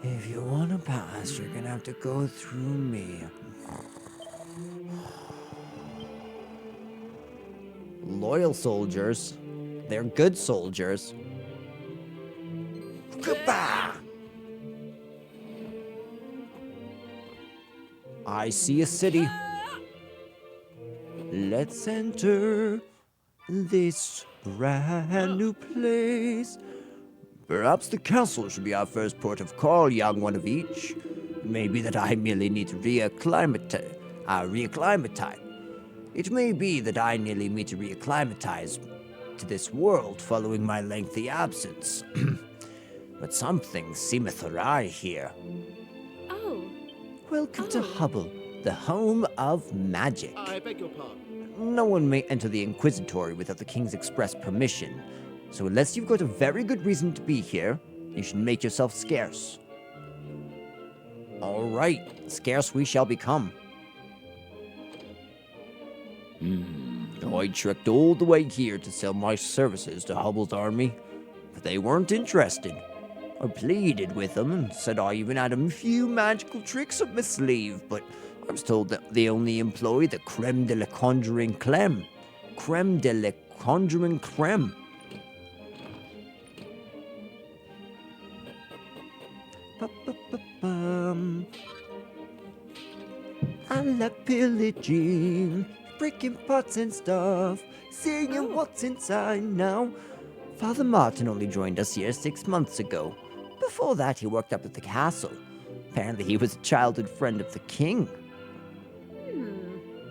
If you want to pass, you're gonna have to go through me. Loyal soldiers. They're good soldiers. Goodbye. I see a city. Let's enter this brand new place. Perhaps the castle should be our first port of call, young one of each. Maybe that I merely need to reacclimatize. It may be that I merely need to reacclimatize to this world following my lengthy absence. But something seemeth awry here. Oh, Welcome to Hubble, the home of magic. I beg your pardon. No one may enter the Inquisitory without the King's express permission. So unless you've got a very good reason to be here, you should make yourself scarce. All right, scarce we shall become. I trekked all the way here to sell my services to Hubble's army, but they weren't interested. I pleaded with them and said I even had a few magical tricks up my sleeve, but I was told that they only employ the creme de la conjuring creme. Creme de la conjuring creme. Ba-ba-ba-bum. I love pillaging, breaking pots and stuff, seeing what's inside now. Father Martin only joined us here 6 months ago. Before that, he worked up at the castle. Apparently, he was a childhood friend of the king.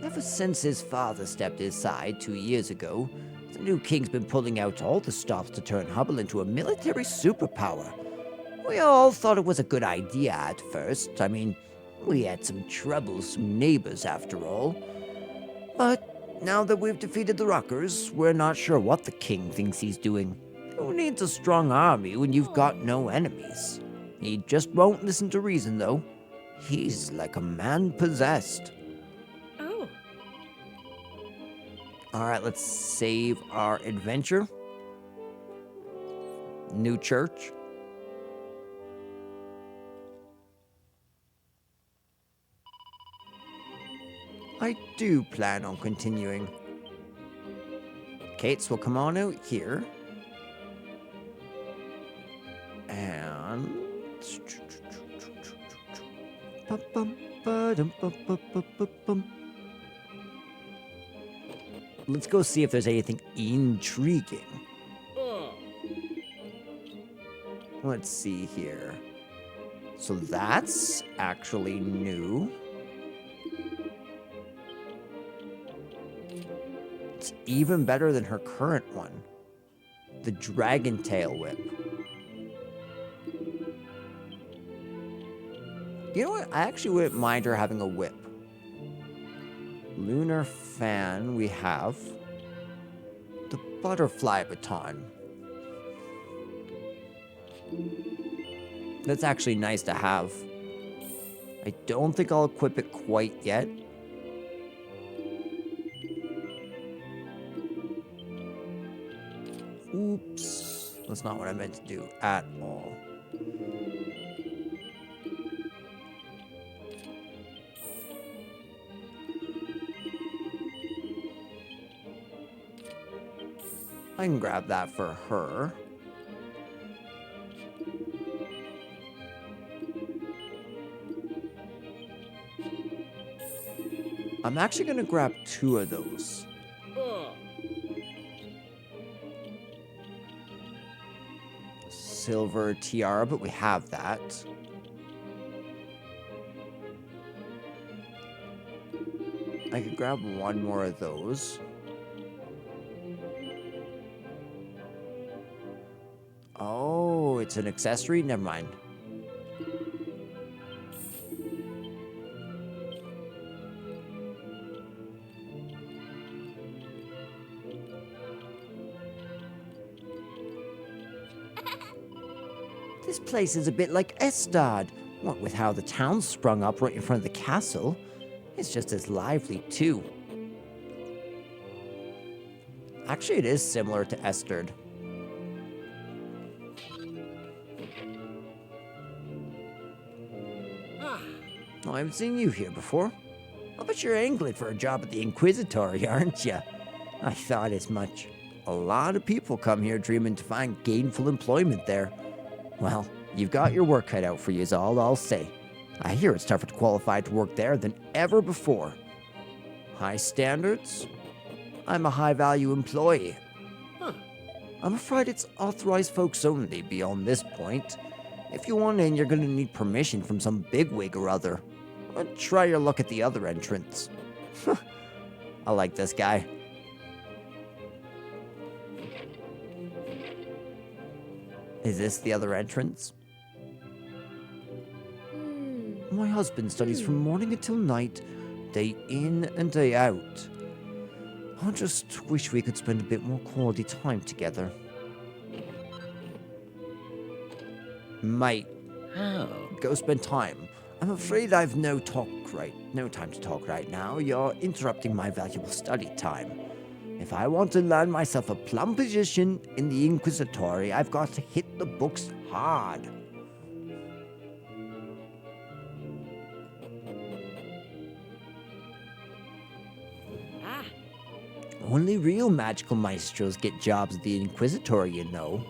Ever since his father stepped aside 2 years ago, the new king's been pulling out all the stops to turn Hubble into a military superpower. We all thought it was a good idea at first. I mean, we had some troublesome neighbors after all. But now that we've defeated the Rockers, we're not sure what the king thinks he's doing. Who needs a strong army when you've got no enemies? He just won't listen to reason, though. He's like a man possessed. oh. Alright, let's save our adventure. New church. I do plan on continuing. Kate's will come on out here. And... let's go see if there's anything intriguing. Let's see here. So that's actually new. It's even better than her current one. The Dragon Tail Whip. You know what? I actually wouldn't mind her having a whip. Lunar Fan, we have. The Butterfly Baton. That's actually nice to have. I don't think I'll equip it quite yet. Oops. That's not what I meant to do at all. I can grab that for her. I'm actually going to grab 2 of those. Silver tiara, but we have that. I could grab 1 more of those. Oh, it's an accessory? Never mind. This place is a bit like Estad. What with how the town sprung up right in front of the castle, it's just as lively too. Actually, it is similar to Estard. Oh, I haven't seen you here before. I'll bet you're angling for a job at the Inquisitory, aren't you? I thought as much. A lot of people come here dreaming to find gainful employment there. Well, you've got your work cut out for you is all I'll say. I hear it's tougher to qualify to work there than ever before. High standards? I'm a high-value employee. I'm afraid it's authorized folks only beyond this point. If you want in, you're gonna need permission from some bigwig or other. Or try your luck at the other entrance. I like this guy. Is this the other entrance? My husband studies from morning until night, day in and day out. I just wish we could spend a bit more quality time together. Mate, go spend time. I'm afraid I've no time to talk right now. You're interrupting my valuable study time. If I want to land myself a plum position in the Inquisitory, I've got to hit the books hard. Only real magical maestros get jobs at the Inquisitory, you know.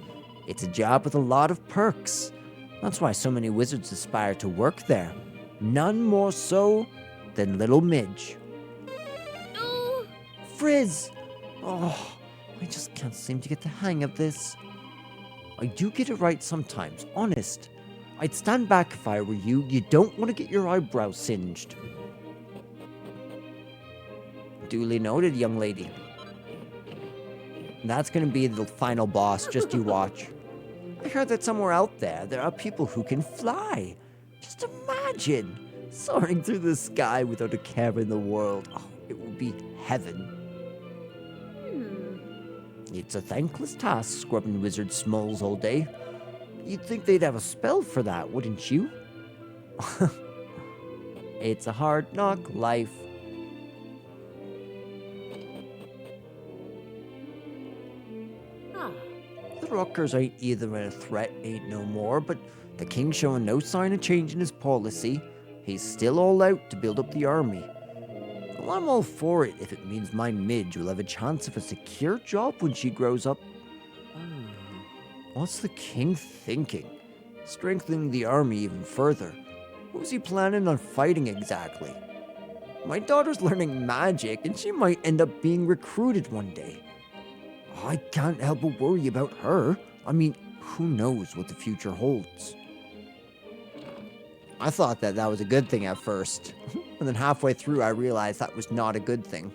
It's a job with a lot of perks. That's why so many wizards aspire to work there. None more so than Little Midge. Oh! Frizz! Oh, I just can't seem to get the hang of this. I do get it right sometimes, honest. I'd stand back if I were you. You don't want to get your eyebrows singed. Duly noted, young lady. That's gonna be the final boss, just you watch. I heard that somewhere out there are people who can fly. Just imagine soaring through the sky without a care in the world. Oh, it would be heaven. It's a thankless task scrubbing wizard skulls all day. You'd think they'd have a spell for that, wouldn't you? It's a hard knock life. The Rockers ain't either a threat, ain't no more, but the king's showing no sign of changing his policy. He's still all out to build up the army. Well, I'm all for it if it means my Midge will have a chance of a secure job when she grows up. What's the king thinking? Strengthening the army even further. Who's he planning on fighting exactly? My daughter's learning magic and she might end up being recruited one day. I can't help but worry about her. I mean, who knows what the future holds? I thought that was a good thing at first. And then halfway through, I realized that was not a good thing.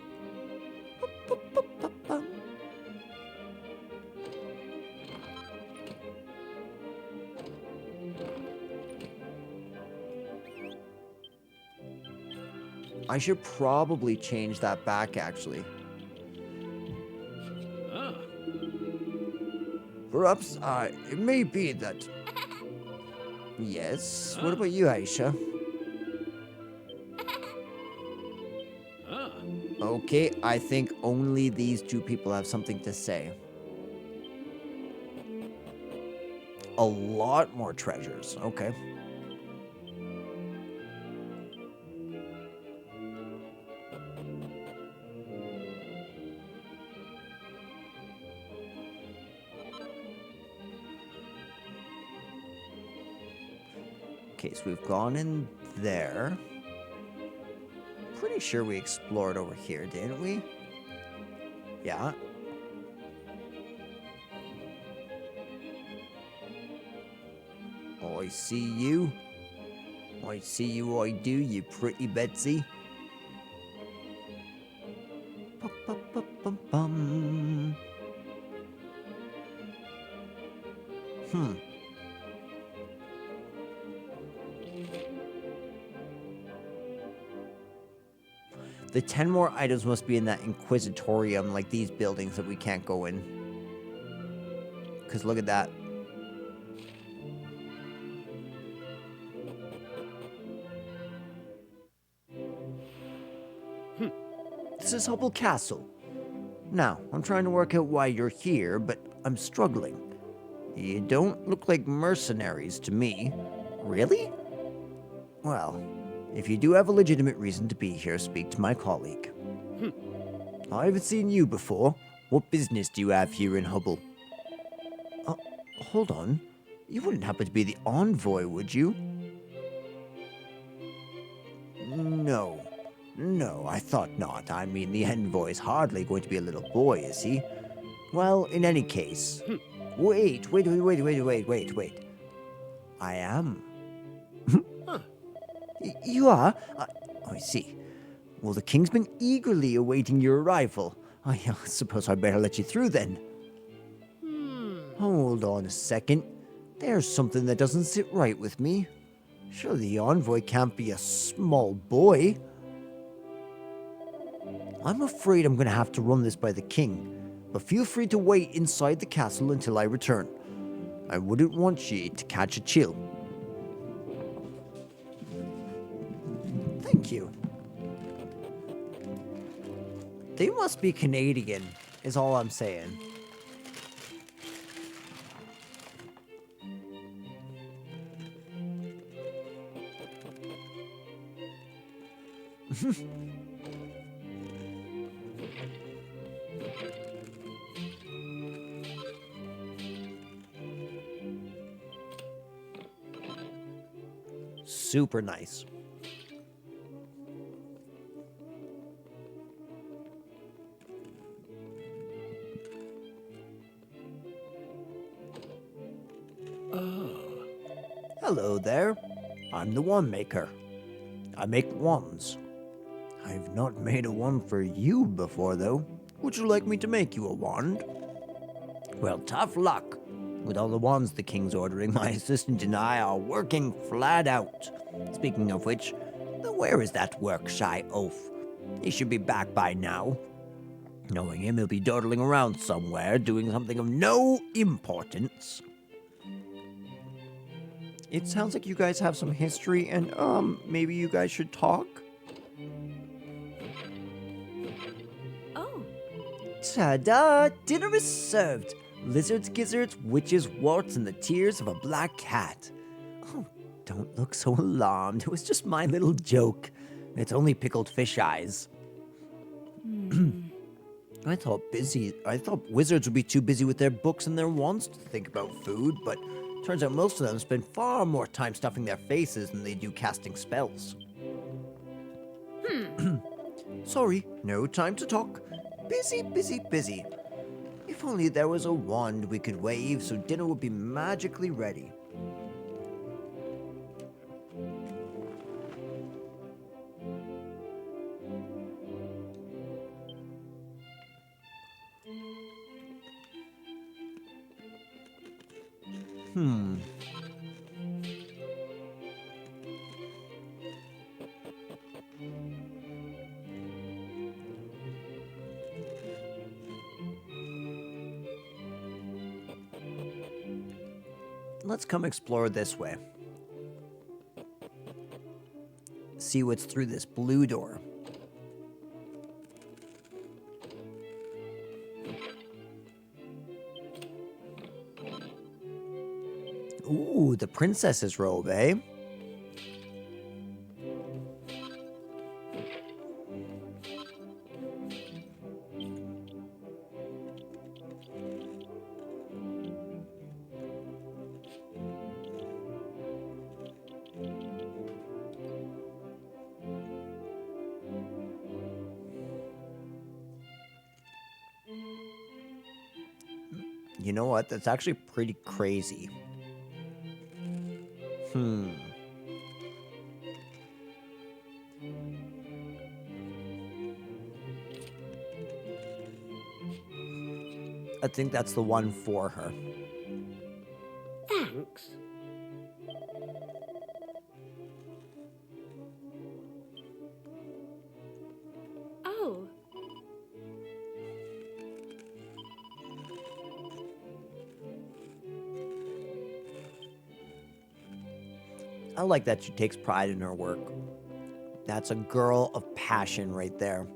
I should probably change that back, actually. Perhaps, it may be that... Yes? What about you, Aisha? Okay, I think only these two people have something to say. A lot more treasures, okay. Okay, so we've gone in there. Pretty sure we explored over here, didn't we? Yeah. I see you. I see you, I do, you pretty Betsy. Bum. The 10 more items must be in that Inquisitorium, like these buildings that we can't go in. Because look at that. This is Hubble Castle. Now, I'm trying to work out why you're here, but I'm struggling. You don't look like mercenaries to me. Really? Well... if you do have a legitimate reason to be here, speak to my colleague. I haven't seen you before. What business do you have here in Hubble? Hold on. You wouldn't happen to be the envoy, would you? No. No, I thought not. I mean, the envoy's hardly going to be a little boy, is he? Well, in any case... Wait. I am. You are? I see. Well, the king's been eagerly awaiting your arrival. I suppose I'd better let you through then. Hold on a second. There's something that doesn't sit right with me. Surely the envoy can't be a small boy. I'm afraid I'm going to have to run this by the king, but feel free to wait inside the castle until I return. I wouldn't want you to catch a chill. Thank you. They must be Canadian, is all I'm saying. Super nice. Hello there. I'm the wand maker. I make wands. I've not made a wand for you before, though. Would you like me to make you a wand? Well, tough luck. With all the wands the king's ordering, my assistant and I are working flat out. Speaking of which, where is that work-shy oaf? He should be back by now. Knowing him, he'll be dawdling around somewhere, doing something of no importance. It sounds like you guys have some history, and, maybe you guys should talk? Oh, Ta-da! Dinner is served! Lizards, gizzards, witches, warts, and the tears of a black cat. Oh, don't look so alarmed. It was just my little joke. It's only pickled fish eyes. I thought wizards would be too busy with their books and their wands to think about food, but turns out most of them spend far more time stuffing their faces than they do casting spells. Sorry, no time to talk. Busy. If only there was a wand we could wave so dinner would be magically ready. Let's come explore this way. See what's through this blue door. Ooh, the princess's robe, eh? You know what? That's actually pretty crazy. I think that's the one for her. Thanks. oh. I like that she takes pride in her work. That's a girl of passion right there.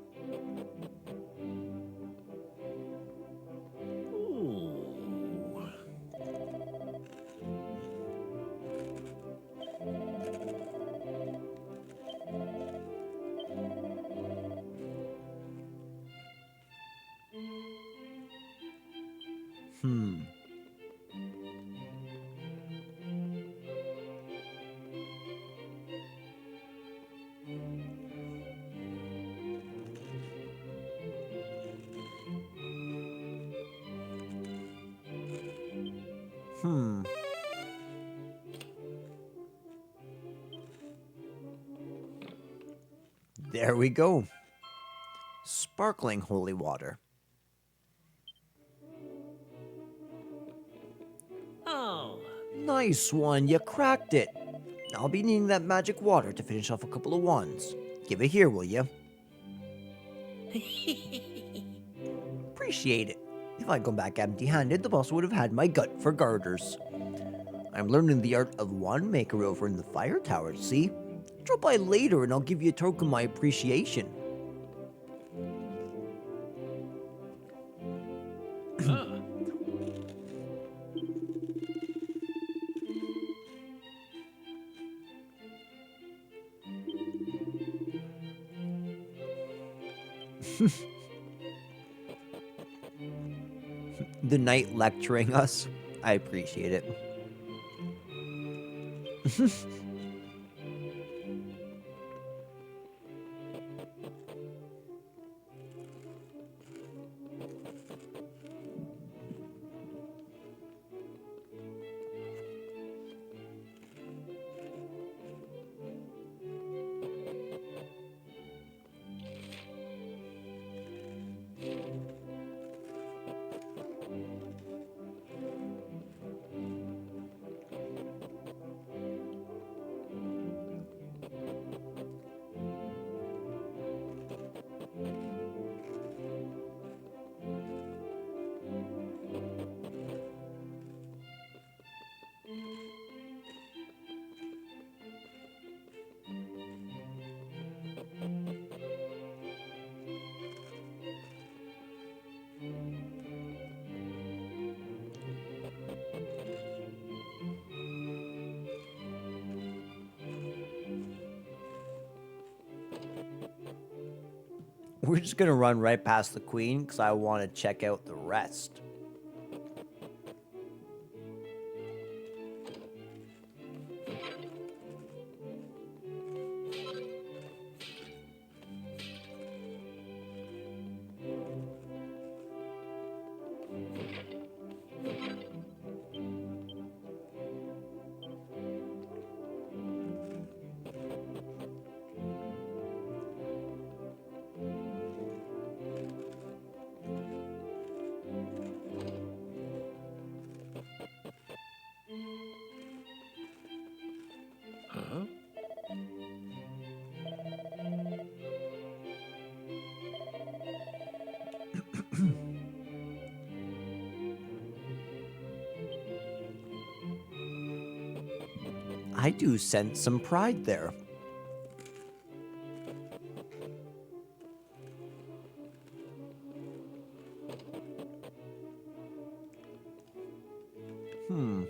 Hmm. Hmm. There we go. Sparkling holy water. Oh, Nice one, you cracked it. I'll be needing that magic water to finish off a couple of wands. Give it here, will you? Appreciate it. If I'd gone back empty-handed, the boss would have had my gut for garters. I'm learning the art of wand maker over in the fire tower, see? Drop by later and I'll give you a token of my appreciation. Ah, The knight lecturing us. I appreciate it. We're just gonna run right past the queen because I want to check out the rest. Huh? I do sense some pride there. Hmm.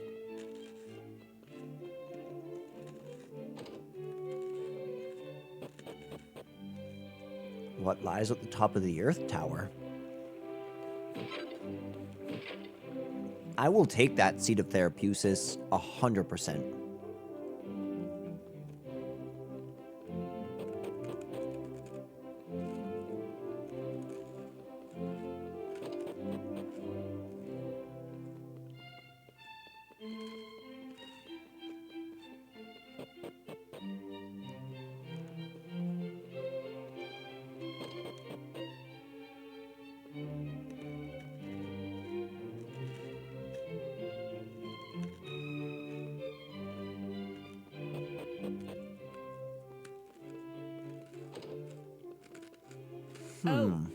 What lies at the top of the Earth Tower? I will take that seat of Therapusis 100%. Hmm.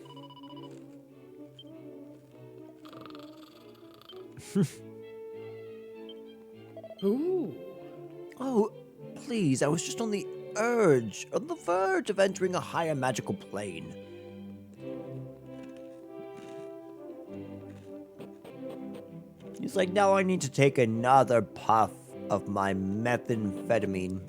Ooh. Oh, please, I was just on the verge of entering a higher magical plane. He's like, now I need to take another puff of my methamphetamine.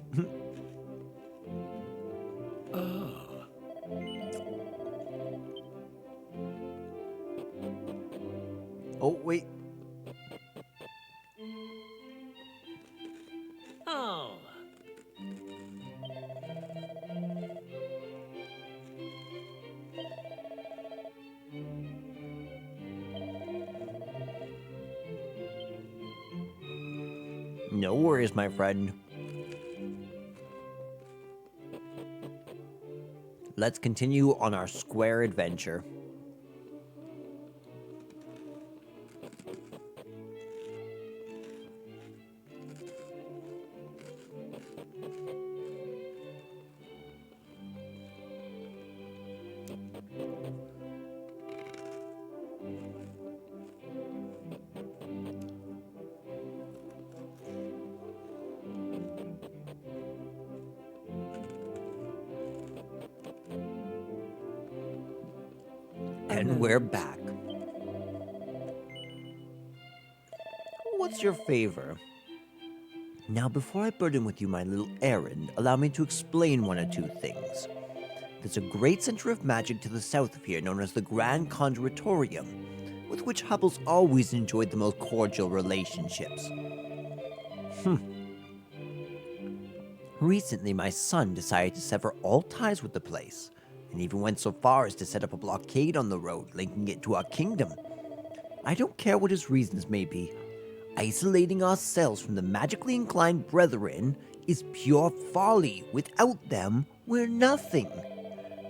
Oh, wait. No worries, my friend. Let's continue on our square adventure. And we're back. What's your favor? Now, before I burden with you my little errand, allow me to explain one or two things. There's a great center of magic to the south of here known as the Grand Conjuratorium, with which Hubble's always enjoyed the most cordial relationships. Recently, my son decided to sever all ties with the place, and even went so far as to set up a blockade on the road, linking it to our kingdom. I don't care what his reasons may be. Isolating ourselves from the magically inclined brethren is pure folly. Without them, we're nothing.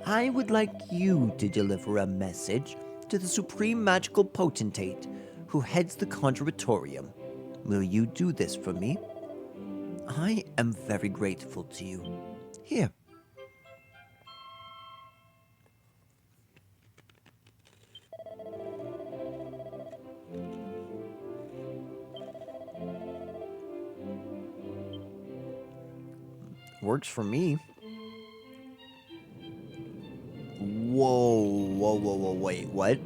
I would like you to deliver a message to the supreme magical potentate who heads the Conjuratorium. Will you do this for me? I am very grateful to you. Here. Works for me. Whoa, wait, what?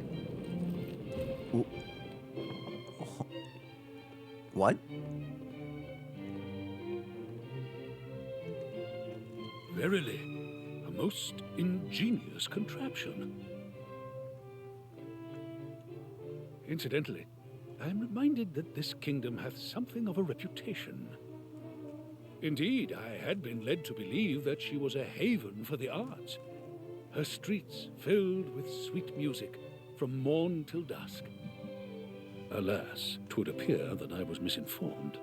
What? Verily, a most ingenious contraption. Incidentally, I am reminded that this kingdom hath something of a reputation. Indeed, I had been led to believe that she was a haven for the arts, her streets filled with sweet music from morn till dusk. Alas, 'twould appear that I was misinformed.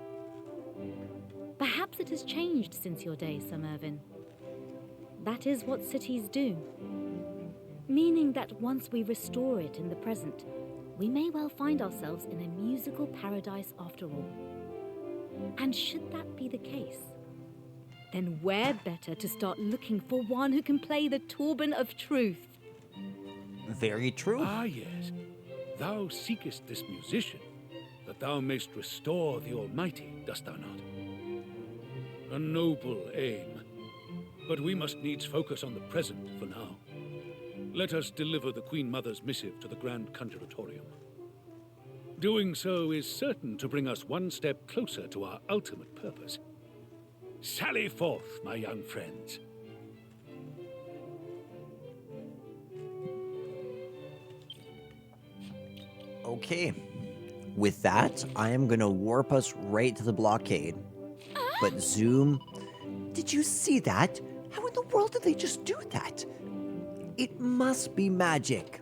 Perhaps it has changed since your day, Sir Mervyn. That is what cities do. Meaning that once we restore it in the present, we may well find ourselves in a musical paradise after all. And should that be the case, then where better to start looking for one who can play the Torban of Truth? Very true. Ah, yes. Thou seekest this musician, that thou mayst restore the Almighty, dost thou not? A noble aim. But we must needs focus on the present for now. Let us deliver the Queen Mother's missive to the Grand Conjuratorium. Doing so is certain to bring us one step closer to our ultimate purpose. Sally forth, my young friends. Okay. With that, I am gonna warp us right to the blockade. But Zoom, did you see that? How in the world did they just do that? It must be magic.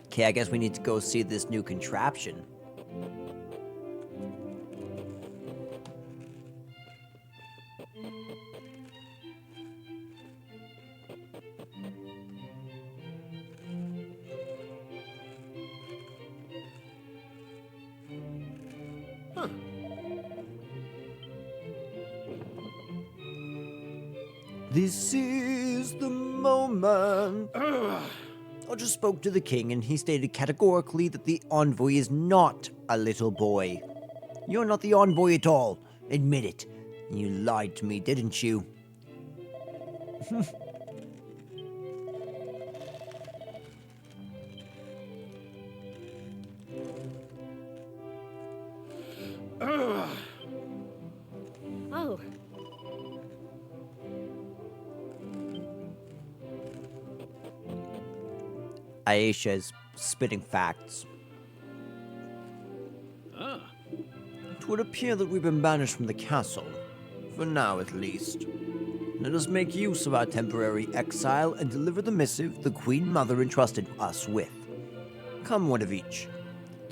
Okay, I guess we need to go see this new contraption. Huh. This is the moment. I just spoke to the king, and he stated categorically that the envoy is not a little boy. You're not the envoy at all. Admit it. You lied to me, didn't you? Oh, Aisha's spitting facts. Ah, It would appear that we've been banished from the castle. For now, at least. Let us make use of our temporary exile and deliver the missive the Queen Mother entrusted us with. Come, one of each.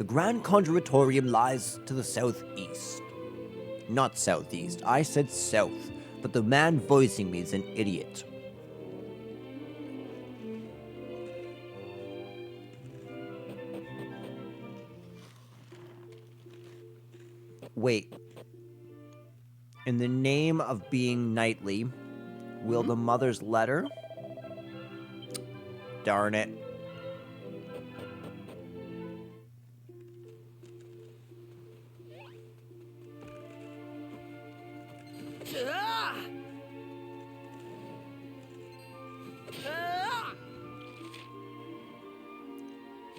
The Grand Conservatorium lies to the southeast. Not southeast, I said south, but the man voicing me is an idiot. Wait. In the name of being knightly, will the mother's letter? Darn it.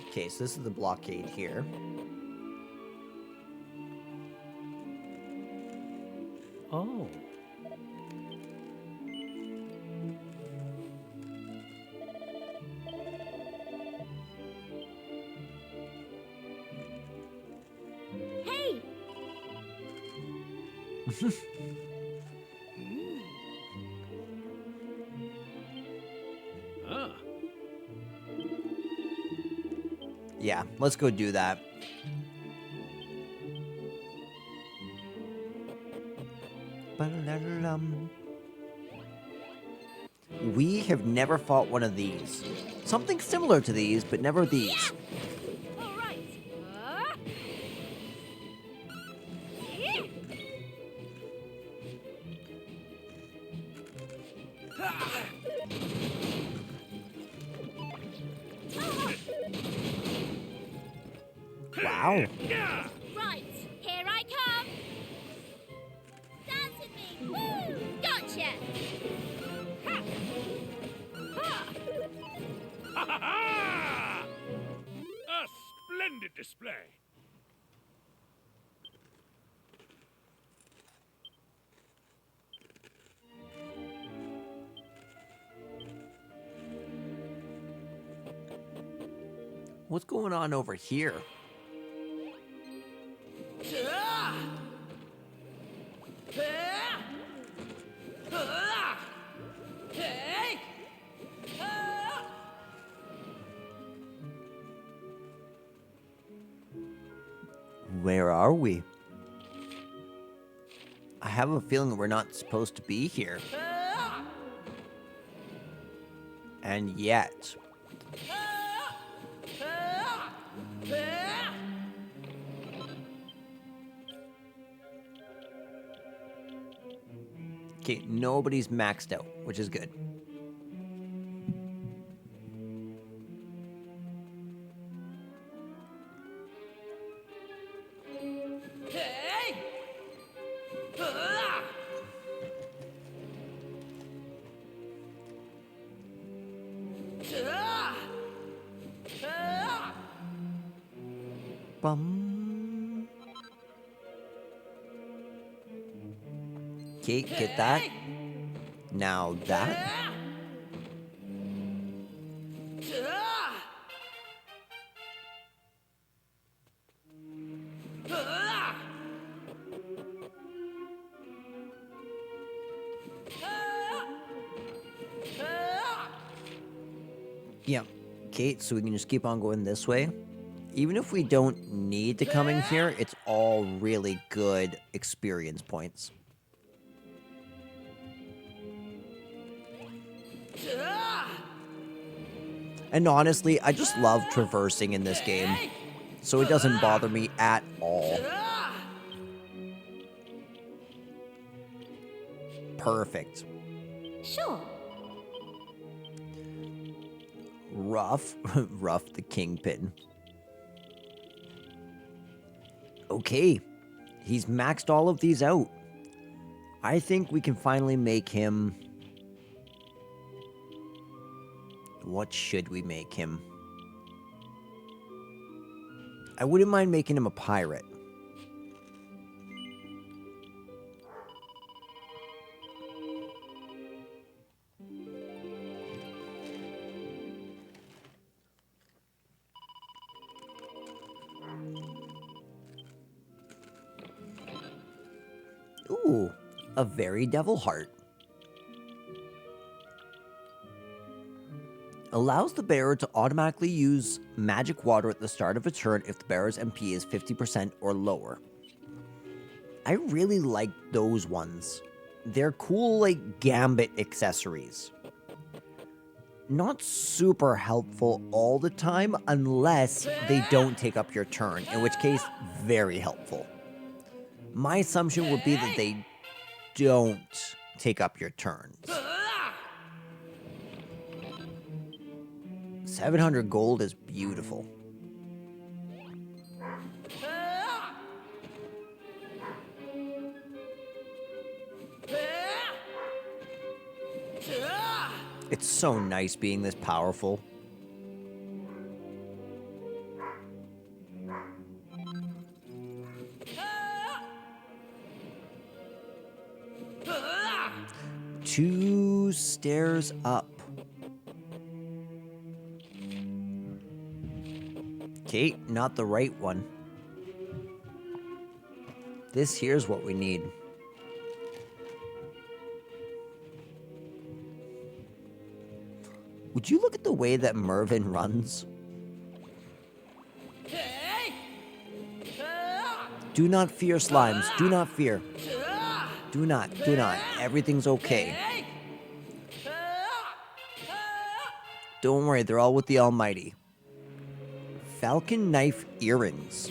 Okay, so this is the blockade here. Oh. Hey! Ah, Yeah, let's go do that. Ba-la-la-lam. We have never fought one of these. Something similar to these, but never these. All right. Yeah. Wow. yeah! Right, here I come. Dance with me. Woo! Gotcha. Ha! Ha! Ha ha ha! A splendid display. What's going on over here? Where are we? I have a feeling we're not supposed to be here. And yet. Okay, nobody's maxed out, which is good. Bum. Okay, get that. Now that. Yeah. Okay, so we can just keep on going this way. Even if we don't need to come in here, it's all really good experience points. And honestly, I just love traversing in this game, so it doesn't bother me at all. Perfect. Sure. Rough. Rough the kingpin. Okay. He's maxed all of these out. I think we can finally make him... What should we make him? I wouldn't mind making him a pirate. Ooh, a very devil heart. Allows the bearer to automatically use magic water at the start of a turn if the bearer's MP is 50% or lower. I really like those ones. They're cool, like, gambit accessories. Not super helpful all the time unless they don't take up your turn, in which case, very helpful. My assumption would be that they don't take up your turns. 700 gold is beautiful. It's so nice being this powerful. Two stairs up. Okay, not the right one. This here's what we need. Would you look at the way that Mervyn runs? Do not fear, slimes. Do not fear. Do not. Everything's okay. Don't worry, they're all with the Almighty. Falcon knife earrings.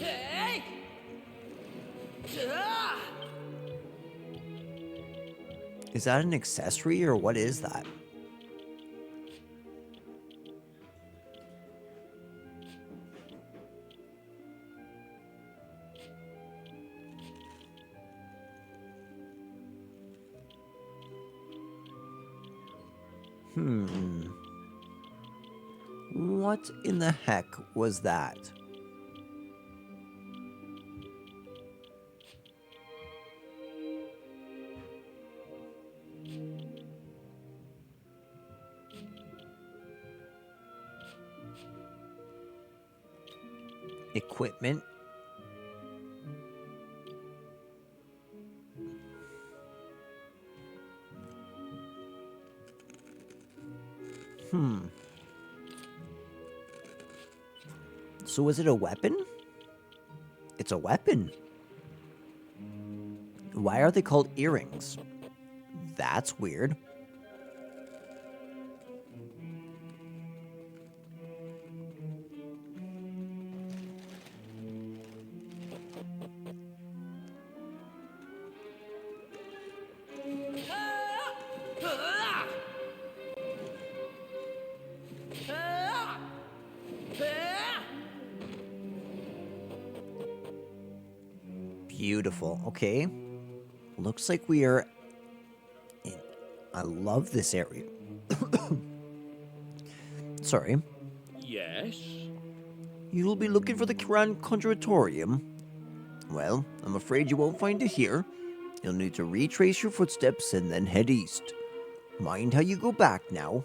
Is that an accessory or what is that? What in the heck was that? Equipment. So is it a weapon? It's a weapon. Why are they called earrings? That's weird. Beautiful. Okay. Looks like we are in... I love this area. Sorry. Yes? You'll be looking for the Grand Conjuratorium? Well, I'm afraid you won't find it here. You'll need to retrace your footsteps and then head east. Mind how you go back now.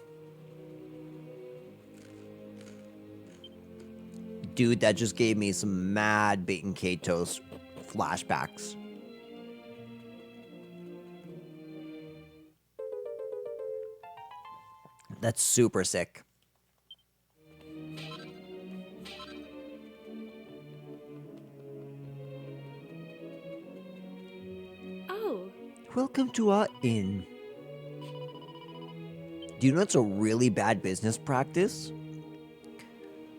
Dude, that just gave me some mad Bacon Kato's flashbacks. That's super sick. Oh, Welcome to our inn. Do you know it's a really bad business practice?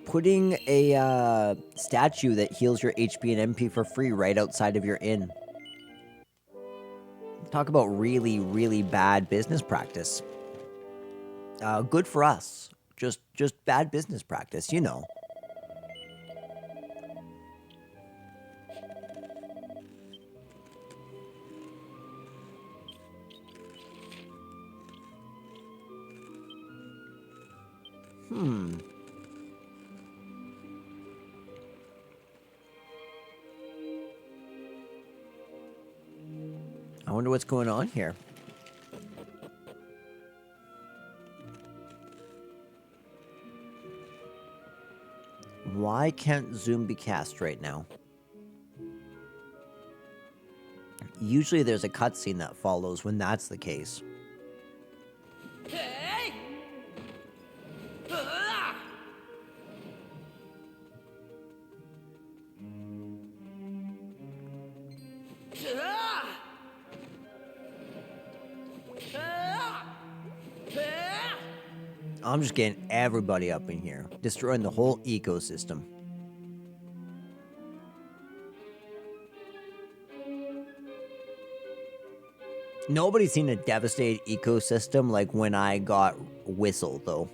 Putting a statue that heals your HP and MP for free right outside of your inn. Talk about really, really bad business practice. Good for us. Just bad business practice, you know. I wonder what's going on here. Why can't Zoom be cast right now? Usually there's a cutscene that follows when that's the case. Hey! I'm just getting everybody up in here, destroying the whole ecosystem. Nobody's seen a devastated ecosystem like when I got Whistle, though.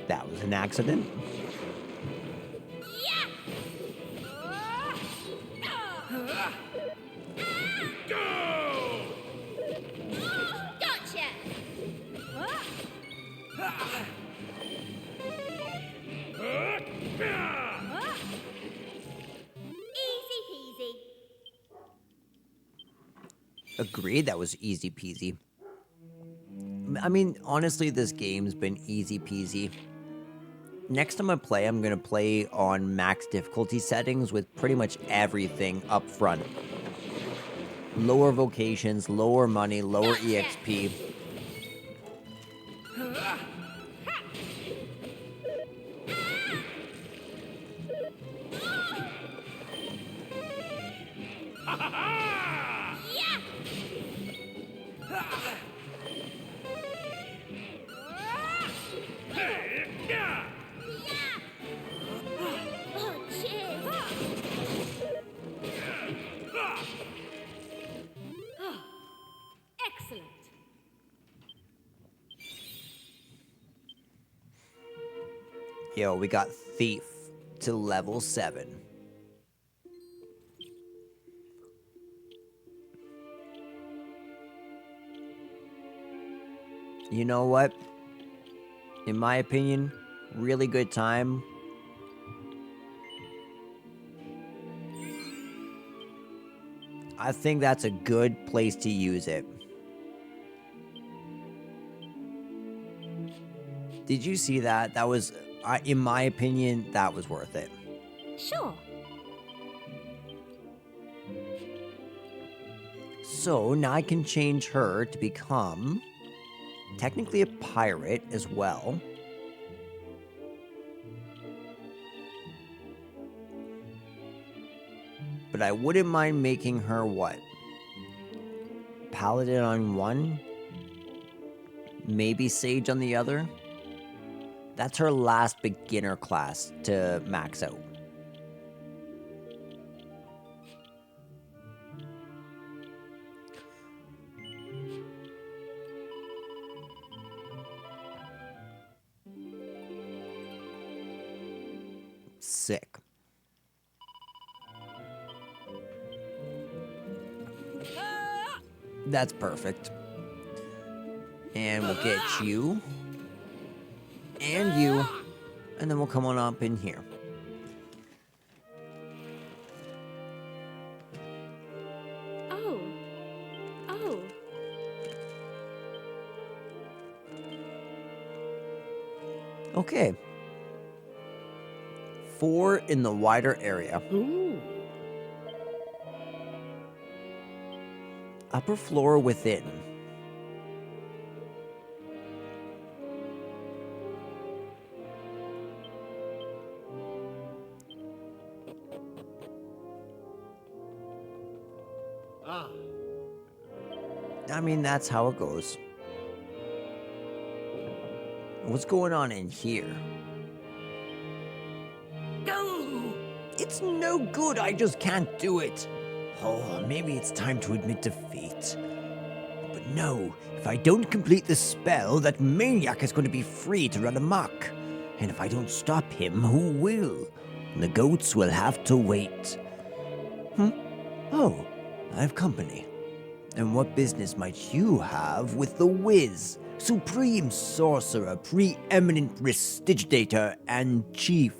That was an accident. Gotcha! Easy peasy. Agreed, that was easy peasy. I mean, honestly, this game's been easy peasy. Next time I play, I'm going to play on max difficulty settings with pretty much everything up front. Lower vocations, lower money, lower EXP. Oh, cheers! Excellent. Yo, we got Thief to level 7. You know what? In my opinion, really good time. I think that's a good place to use it. Did you see that? That was, in my opinion, that was worth it. Sure. So now I can change her to become technically a pirate as well. But I wouldn't mind making her what? Paladin on one? Maybe Sage on the other? That's her last beginner class to max out. Sick. That's perfect. And we'll get you. And you. And then we'll come on up in here. Oh. Oh. Okay. 4 in the wider area. Ooh. Upper floor within. Ah, I mean, that's how it goes. What's going on in here? Go! It's no good, I just can't do it. Oh, maybe it's time to admit defeat. But no, if I don't complete the spell, that maniac is going to be free to run amok. And if I don't stop him, who will? The goats will have to wait. Oh, I have company. And what business might you have with the Wiz, supreme sorcerer, preeminent prestidigitator, and chief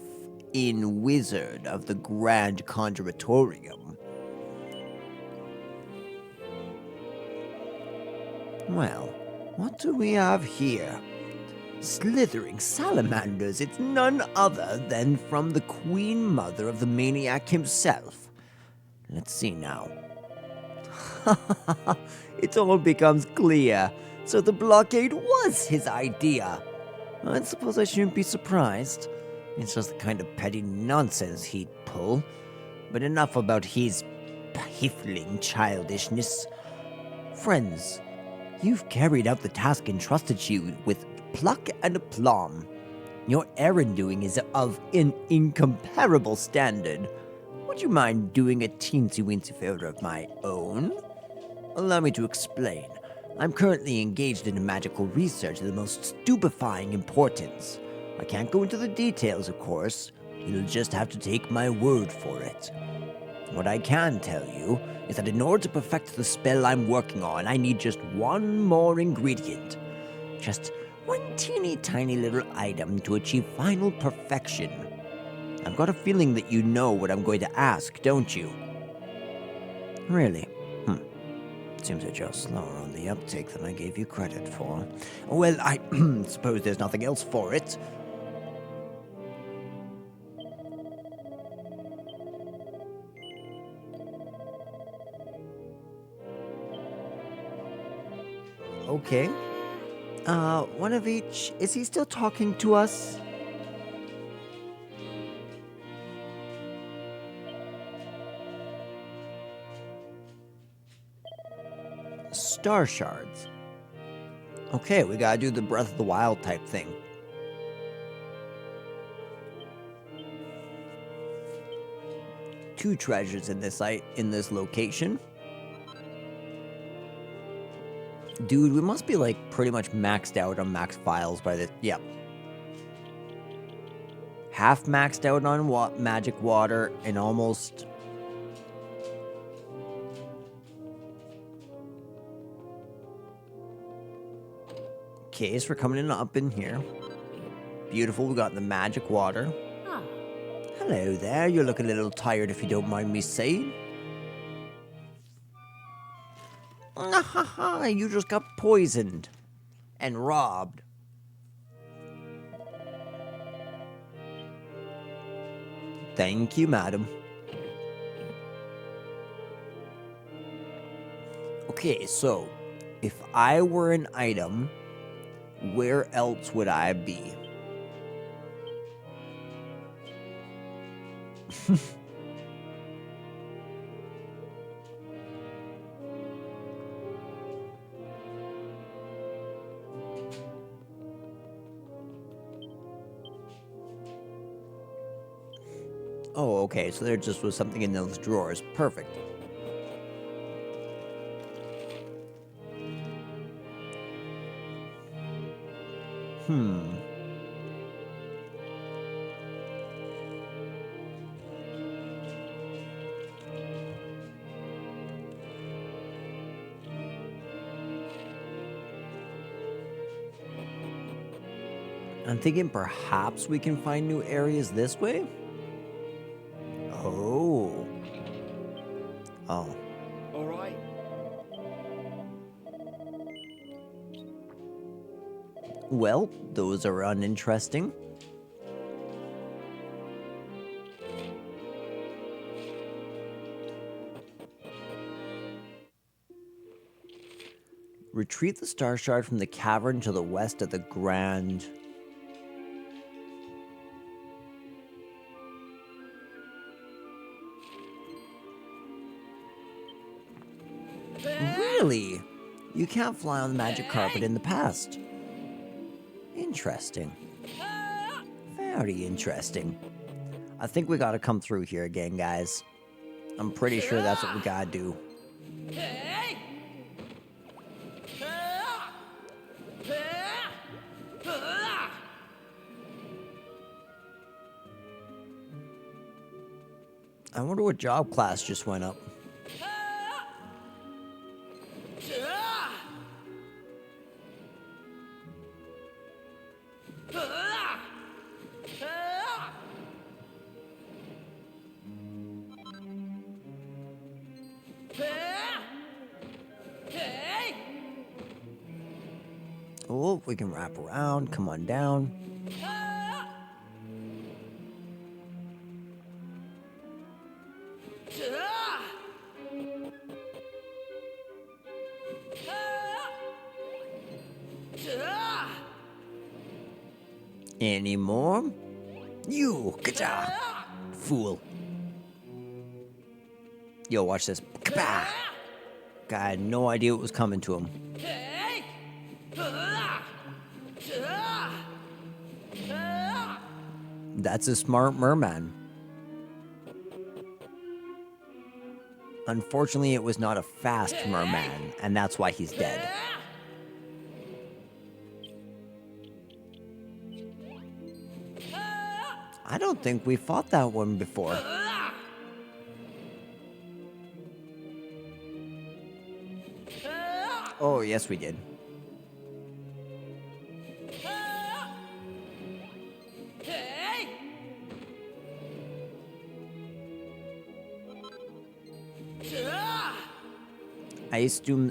in wizard of the Grand Conjuratorium? Well, what do we have here? Slithering salamanders, it's none other than from the Queen Mother of the maniac himself. Let's see now. It all becomes clear. So the blockade was his idea. I suppose I shouldn't be surprised. It's just the kind of petty nonsense he'd pull. But enough about his piffling childishness. Friends, you've carried out the task entrusted to you with pluck and aplomb. Your errand doing is of an incomparable standard. Would you mind doing a teensy-weensy favor of my own? Allow me to explain. I'm currently engaged in a magical research of the most stupefying importance. I can't go into the details, of course. You'll just have to take my word for it. What I can tell you is that in order to perfect the spell I'm working on, I need just one more ingredient. Just one teeny tiny little item to achieve final perfection. I've got a feeling that you know what I'm going to ask, don't you? Really? Seems that you're slower on the uptake than I gave you credit for. Well, I suppose there's nothing else for it. Okay. One of each. Is he still talking to us? Star shards. Okay, we gotta do the Breath of the Wild type thing. Two treasures in this location. Dude, we must be like pretty much maxed out on max files by the yep. Half maxed out on magic water and almost. Okay, so we're coming in up in here. Beautiful, we got the magic water. Ah, Hello there, you look a little tired if you don't mind me saying. You just got poisoned. And robbed. Thank you, madam. Okay, so, if I were an item, where else would I be? Oh, okay, so there just was something in those drawers. Perfect. I'm thinking perhaps we can find new areas this way? Oh. Oh. All right. Well, those are uninteresting. Retrieve the star shard from the cavern to the west of the Grand... Really? You can't fly on the magic carpet in the past. Interesting. Very interesting. I think we gotta come through here again, guys. I'm pretty sure that's what we gotta do. I wonder what job class just went up. Oh, we can wrap around. Come on down. Any more? You, ka fool. Yo, watch this. Ka-bah! Guy had no idea what was coming to him. That's a smart merman. Unfortunately, it was not a fast merman, and that's why he's dead. I don't think we fought that one before. Oh, yes, we did.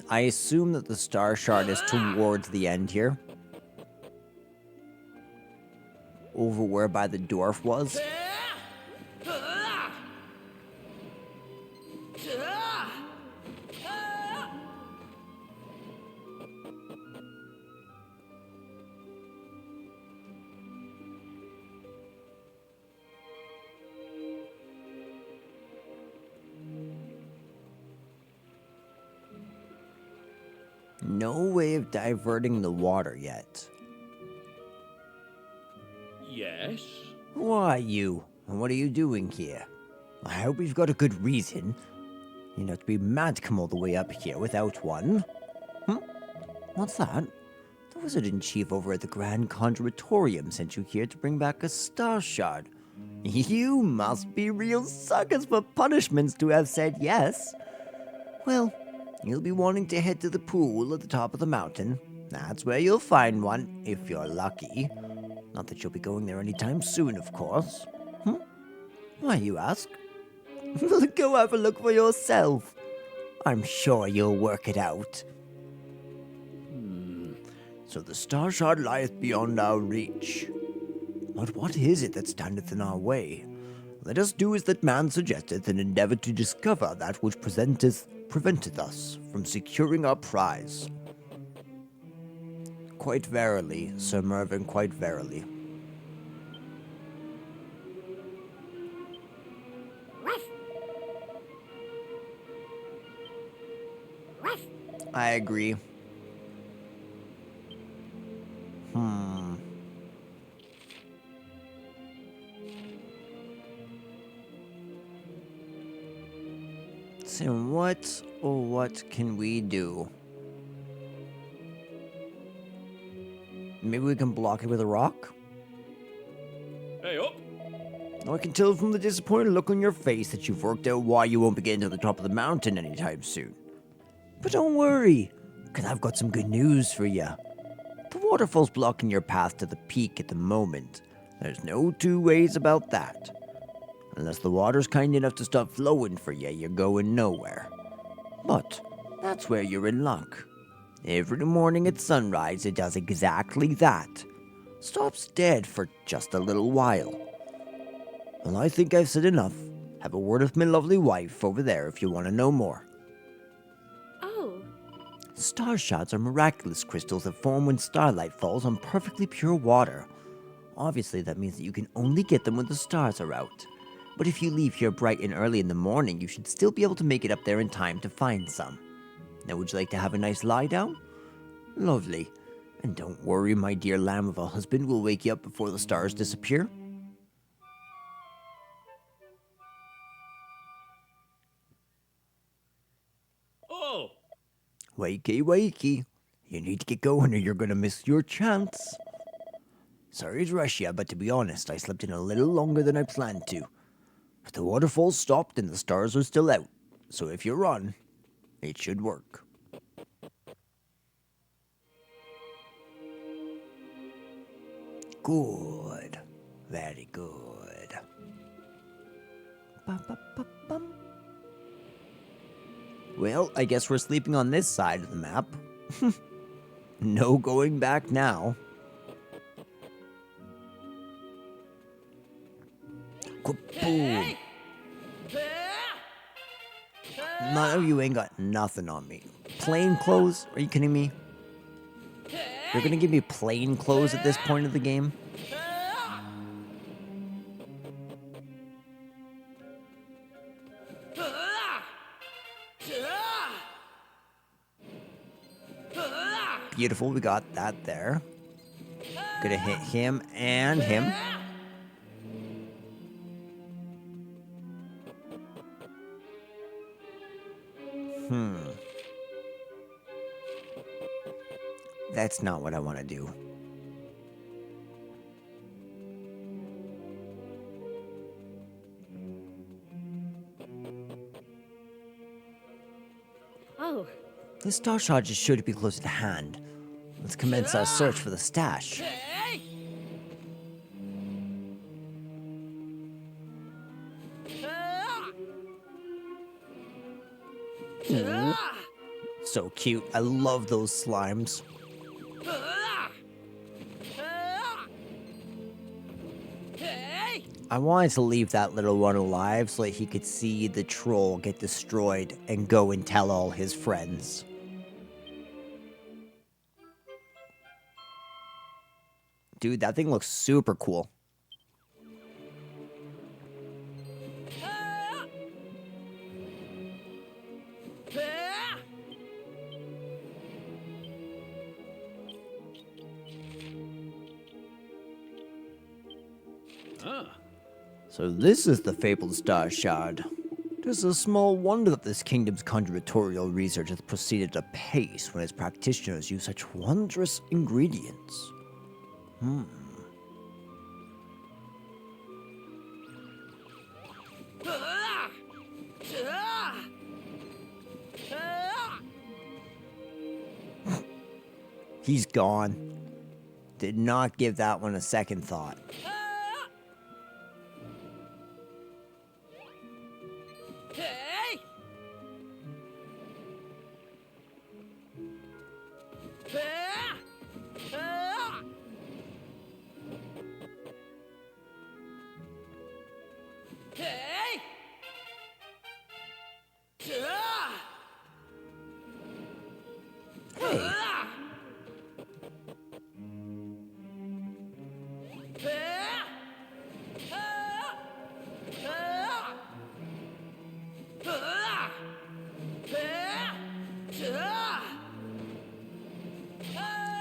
I assume that the star shard is towards the end here. Over where by the dwarf was. No way of diverting the water yet. Yes? Who are you? And what are you doing here? I hope you've got a good reason. You'd have to be mad to come all the way up here without one. What's that? The Wizard-in-Chief over at the Grand Conjuratorium sent you here to bring back a star shard. You must be real suckers for punishments to have said yes. Well, you'll be wanting to head to the pool at the top of the mountain. That's where you'll find one, if you're lucky. Not that you'll be going there anytime soon, of course. Why, you ask? Go have a look for yourself. I'm sure you'll work it out. So the star shard lieth beyond our reach. But what is it that standeth in our way? Let us do as that man suggesteth and endeavour to discover that which preventeth us from securing our prize. Quite verily, Sir Mervyn, quite verily. I agree. So what can we do? Maybe we can block it with a rock? Hey, up! I can tell from the disappointed look on your face that you've worked out why you won't be getting to the top of the mountain anytime soon. But don't worry, because I've got some good news for you. The waterfall's blocking your path to the peak at the moment. There's no two ways about that. Unless the water's kind enough to stop flowing for you, you're going nowhere. But that's where you're in luck. Every morning at sunrise, it does exactly that. Stops dead for just a little while. Well, I think I've said enough. Have a word with my lovely wife over there if you want to know more. Oh, Star shards are miraculous crystals that form when starlight falls on perfectly pure water. Obviously, that means that you can only get them when the stars are out. But if you leave here bright and early in the morning, you should still be able to make it up there in time to find some. Now, would you like to have a nice lie down? Lovely. And don't worry, my dear lamb of a husband will wake you up before the stars disappear. Oh! Wakey, wakey. You need to get going or you're gonna miss your chance. Sorry to rush you, but to be honest, I slept in a little longer than I planned to. But the waterfall stopped and the stars are still out, so if you're on, it should work. Good. Very good. Ba-ba-ba-bum. Well, I guess we're sleeping on this side of the map. No going back now. Kaboom! None of you ain't got nothing on me. Plain clothes? Are you kidding me? You're gonna give me plain clothes at this point of the game? Beautiful, we got that there. Gonna hit him and him. That's not what I want to do. Oh, This star shard is sure to be close at hand. Let's commence our search for the stash. Ooh. So cute. I love those slimes. I wanted to leave that little one alive so that he could see the troll get destroyed and go and tell all his friends. Dude, that thing looks super cool. So this is the fabled star shard. It is a small wonder that this kingdom's conjuratorial research has proceeded apace when its practitioners use such wondrous ingredients. He's gone. Did not give that one a second thought.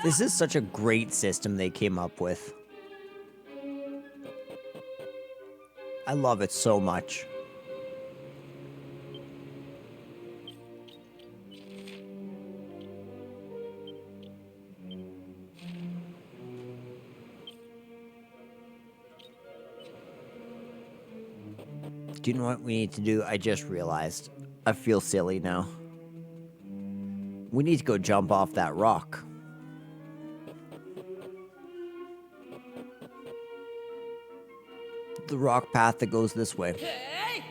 This is such a great system they came up with. I love it so much. Do you know what we need to do? I just realized. I feel silly now. We need to go jump off that rock. The rock path that goes this way. Hey,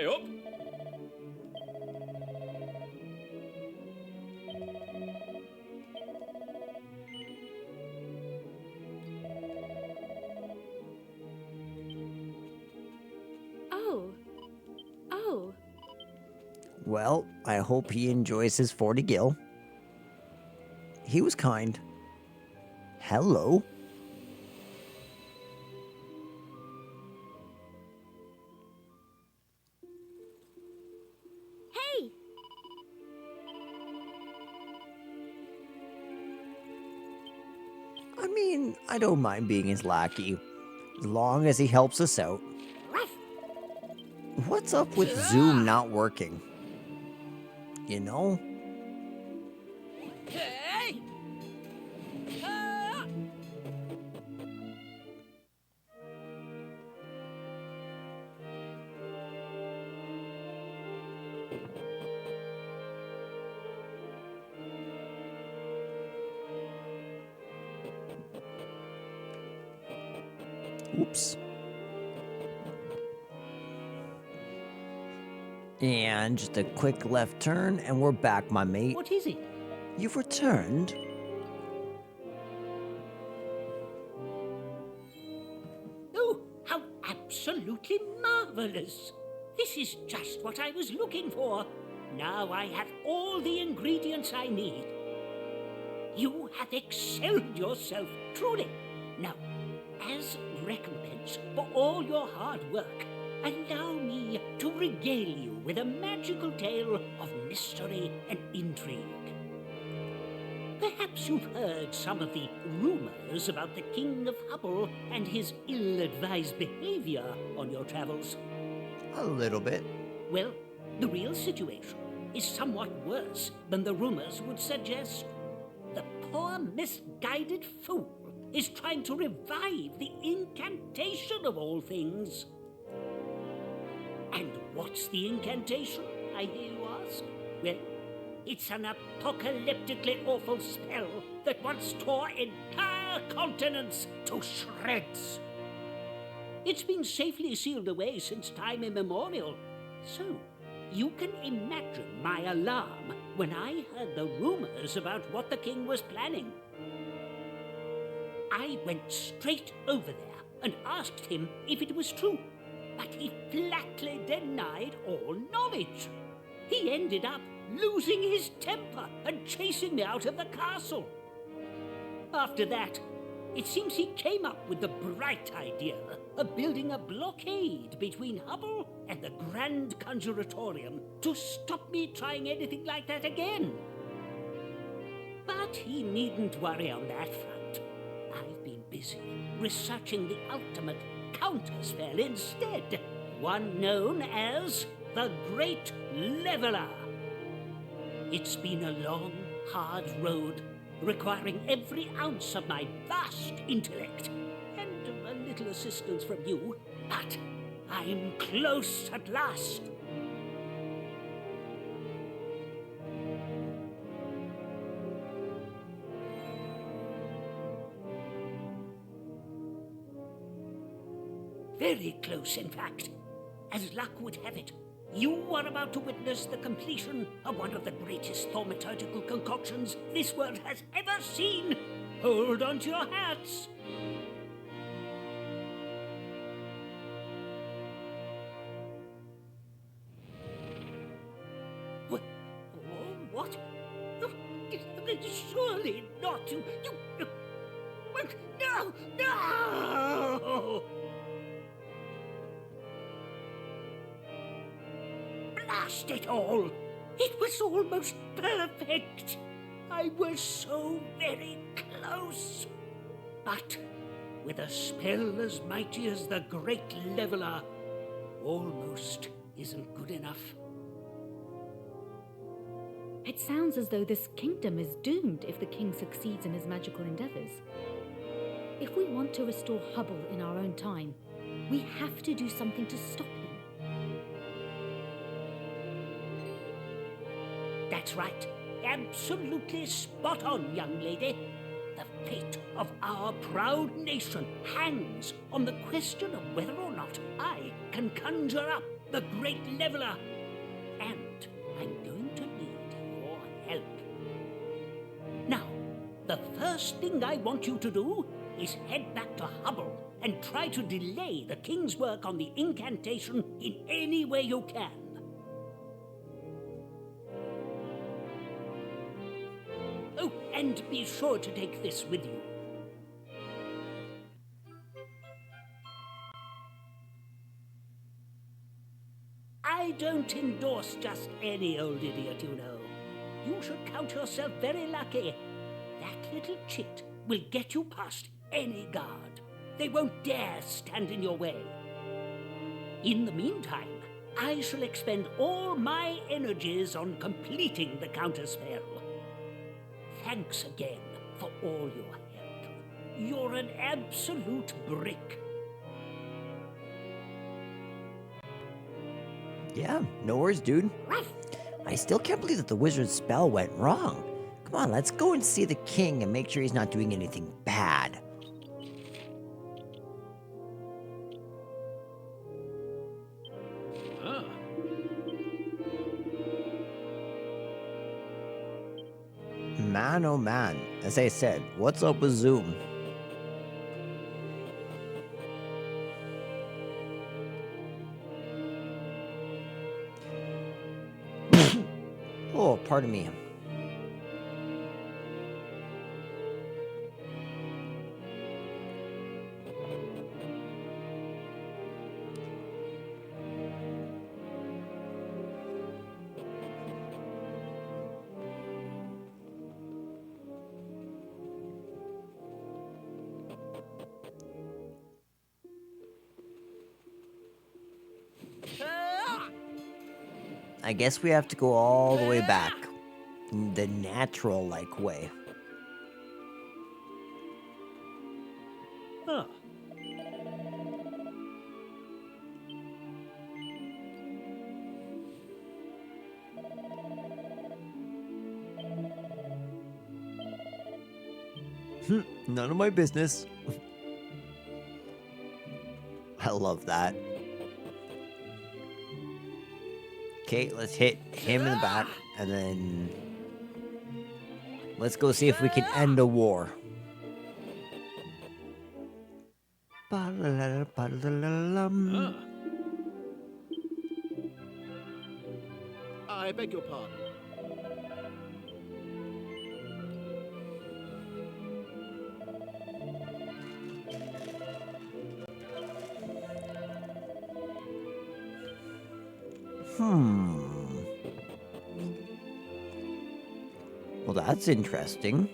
up! Oh. Well, I hope he enjoys his 40 gil. He was kind. Hello. Hey! I mean, I don't mind being his lackey, as long as he helps us out. What's up with Zoom not working? You know? Oops. And just a quick left turn, and we're back, my mate. What is it? You've returned? Oh, how absolutely marvelous! This is just what I was looking for. Now I have all the ingredients I need. You have excelled yourself, truly. Now, as recompense for all your hard work, allow me to regale you with a magical tale of mystery and intrigue. Perhaps you've heard some of the rumors about the King of Hubble and his ill-advised behavior on your travels. A little bit. Well, the real situation is somewhat worse than the rumors would suggest. The poor, misguided fool is trying to revive the incantation of all things. And what's the incantation, I hear you ask? Well, it's an apocalyptically awful spell that once tore entire continents to shreds. It's been safely sealed away since time immemorial. So, you can imagine my alarm when I heard the rumors about what the king was planning. I went straight over there and asked him if it was true, but he flatly denied all knowledge. He ended up losing his temper and chasing me out of the castle. After that, it seems he came up with the bright idea of building a blockade between Hubble and the Grand Conjuratorium to stop me trying anything like that again. But he needn't worry on that front. I've been busy researching the ultimate counterspell instead, one known as the Great Leveler. It's been a long, hard road, requiring every ounce of my vast intellect and a little assistance from you, but I'm close at last. Very close, in fact. As luck would have it, you are about to witness the completion of one of the greatest thaumaturgical concoctions this world has ever seen. Hold on to your hats. What? Surely not. You. No! No! Blast it all! It was almost perfect! I was so very close! But with a spell as mighty as the Great Leveler, almost isn't good enough. It sounds as though this kingdom is doomed if the king succeeds in his magical endeavors. If we want to restore Hubble in our own time, we have to do something to stop him. That's right. Absolutely spot on, young lady. The fate of our proud nation hangs on the question of whether or not I can conjure up the Great Leveler. And I'm going to need your help. Now, the first thing I want you to do is head back to Hubble and try to delay the king's work on the incantation in any way you can. Oh, and be sure to take this with you. I don't endorse just any old idiot, you know. You should count yourself very lucky. That little chit will get you past any guard. They won't dare stand in your way. In the meantime, I shall expend all my energies on completing the counterspell. Thanks again for all your help. You're an absolute brick. Yeah, no worries, dude. I still can't believe that the wizard's spell went wrong. Come on, let's go and see the king and make sure he's not doing anything bad. Ah. Man, oh man. As I said, what's up with Zoom? Oh, pardon me. I guess we have to go all the way back. The natural-like way. Ah. None of my business. I love that. Okay, let's hit him in the back, and then let's go see if we can end a war. Ba-la-la-la-ba-la-la-la-lum. I beg your pardon. Well, that's interesting.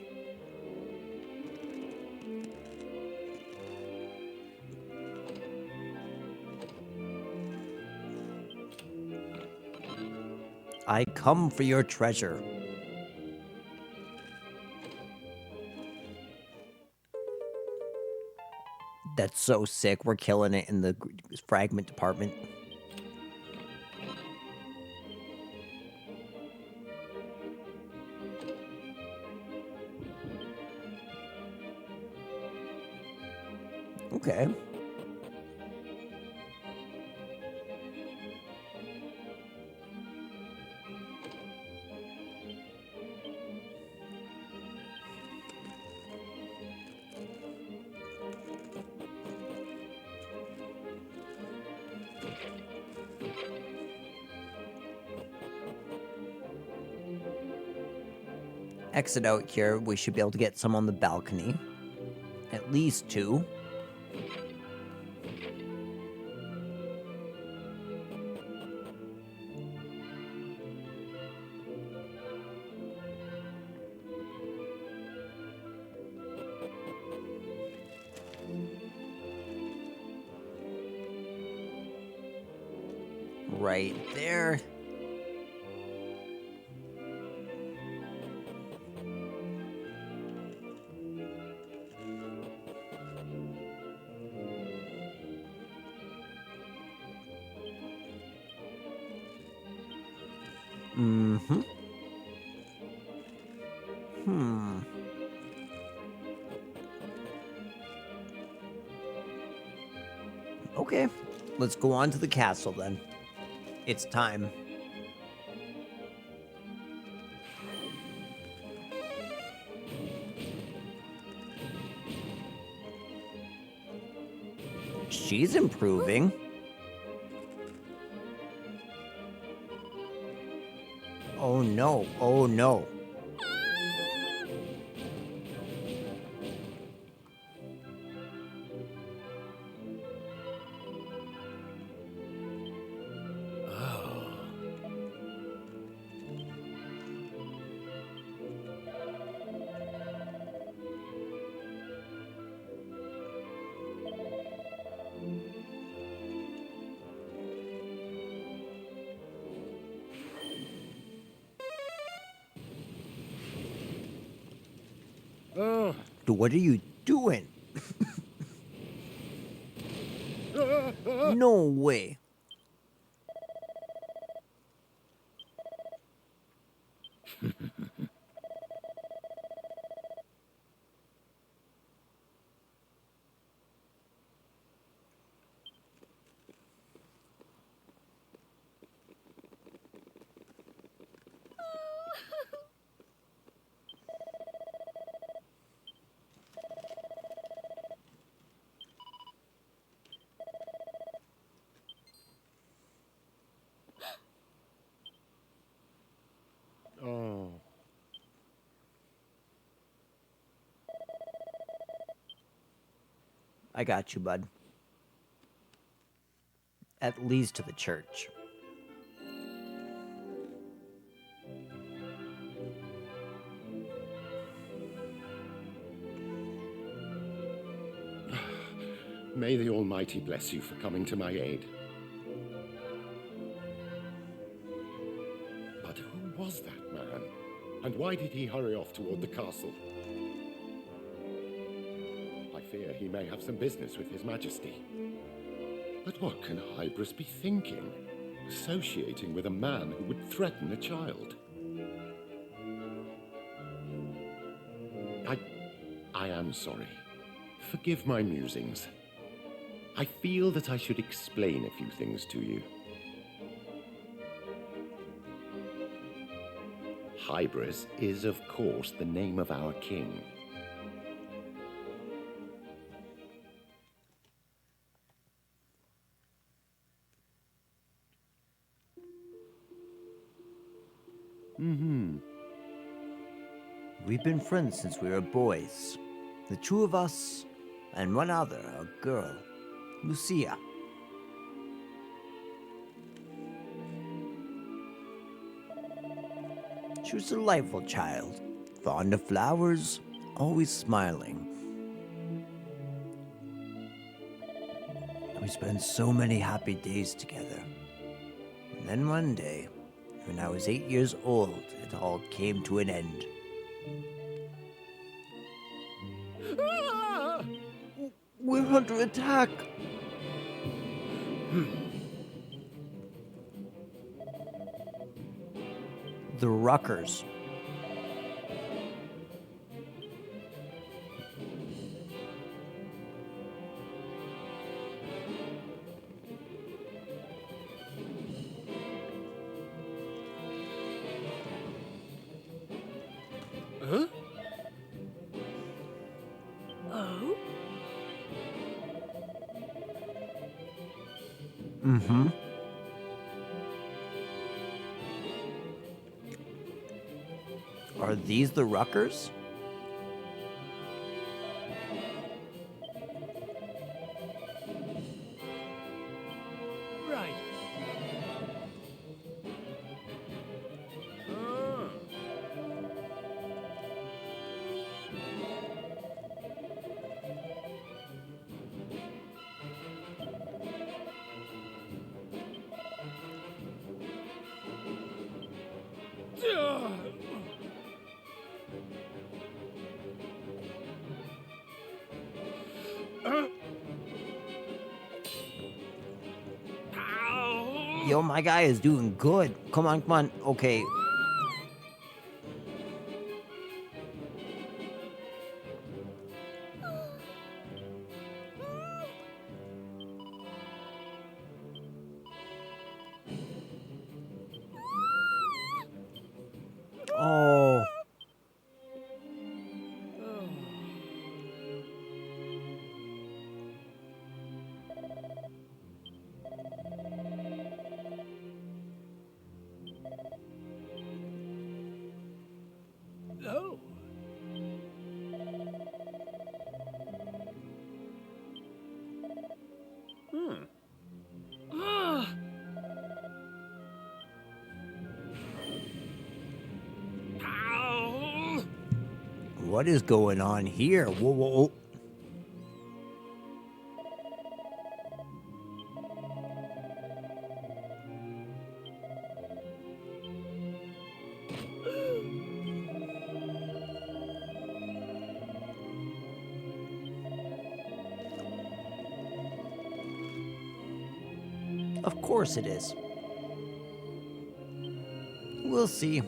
I come for your treasure. That's so sick. We're killing it in the fragment department. Okay. Exit out here. We should be able to get some on the balcony. At least 2. Right there. Mm-hmm. Okay. Let's go on to the castle then. It's time. She's improving. Oh no, oh no. Oh. What are you doing? No way. Oh. I got you, bud. At least to the church. May the Almighty bless you for coming to my aid. was that man? And why did he hurry off toward the castle? I fear he may have some business with His Majesty. But what can Hybris be thinking? Associating with a man who would threaten a child? I am sorry. Forgive my musings. I feel that I should explain a few things to you. Hybris is, of course, the name of our king. We've been friends since we were boys. The two of us, and one other, a girl, Lucia. She was a delightful child, fond of flowers, always smiling. And we spent so many happy days together. And then one day, when I was 8 years old, it all came to an end. We're under attack! The Ruckers. Huh? Oh? Mm-hmm. Are these the Ruckers? Right. Ah. Yo, my guy is doing good. Come on, come on. Okay. Oh. Oh. Ah! Ow! What is going on here? Whoa, whoa, whoa. Of course it is. We'll see.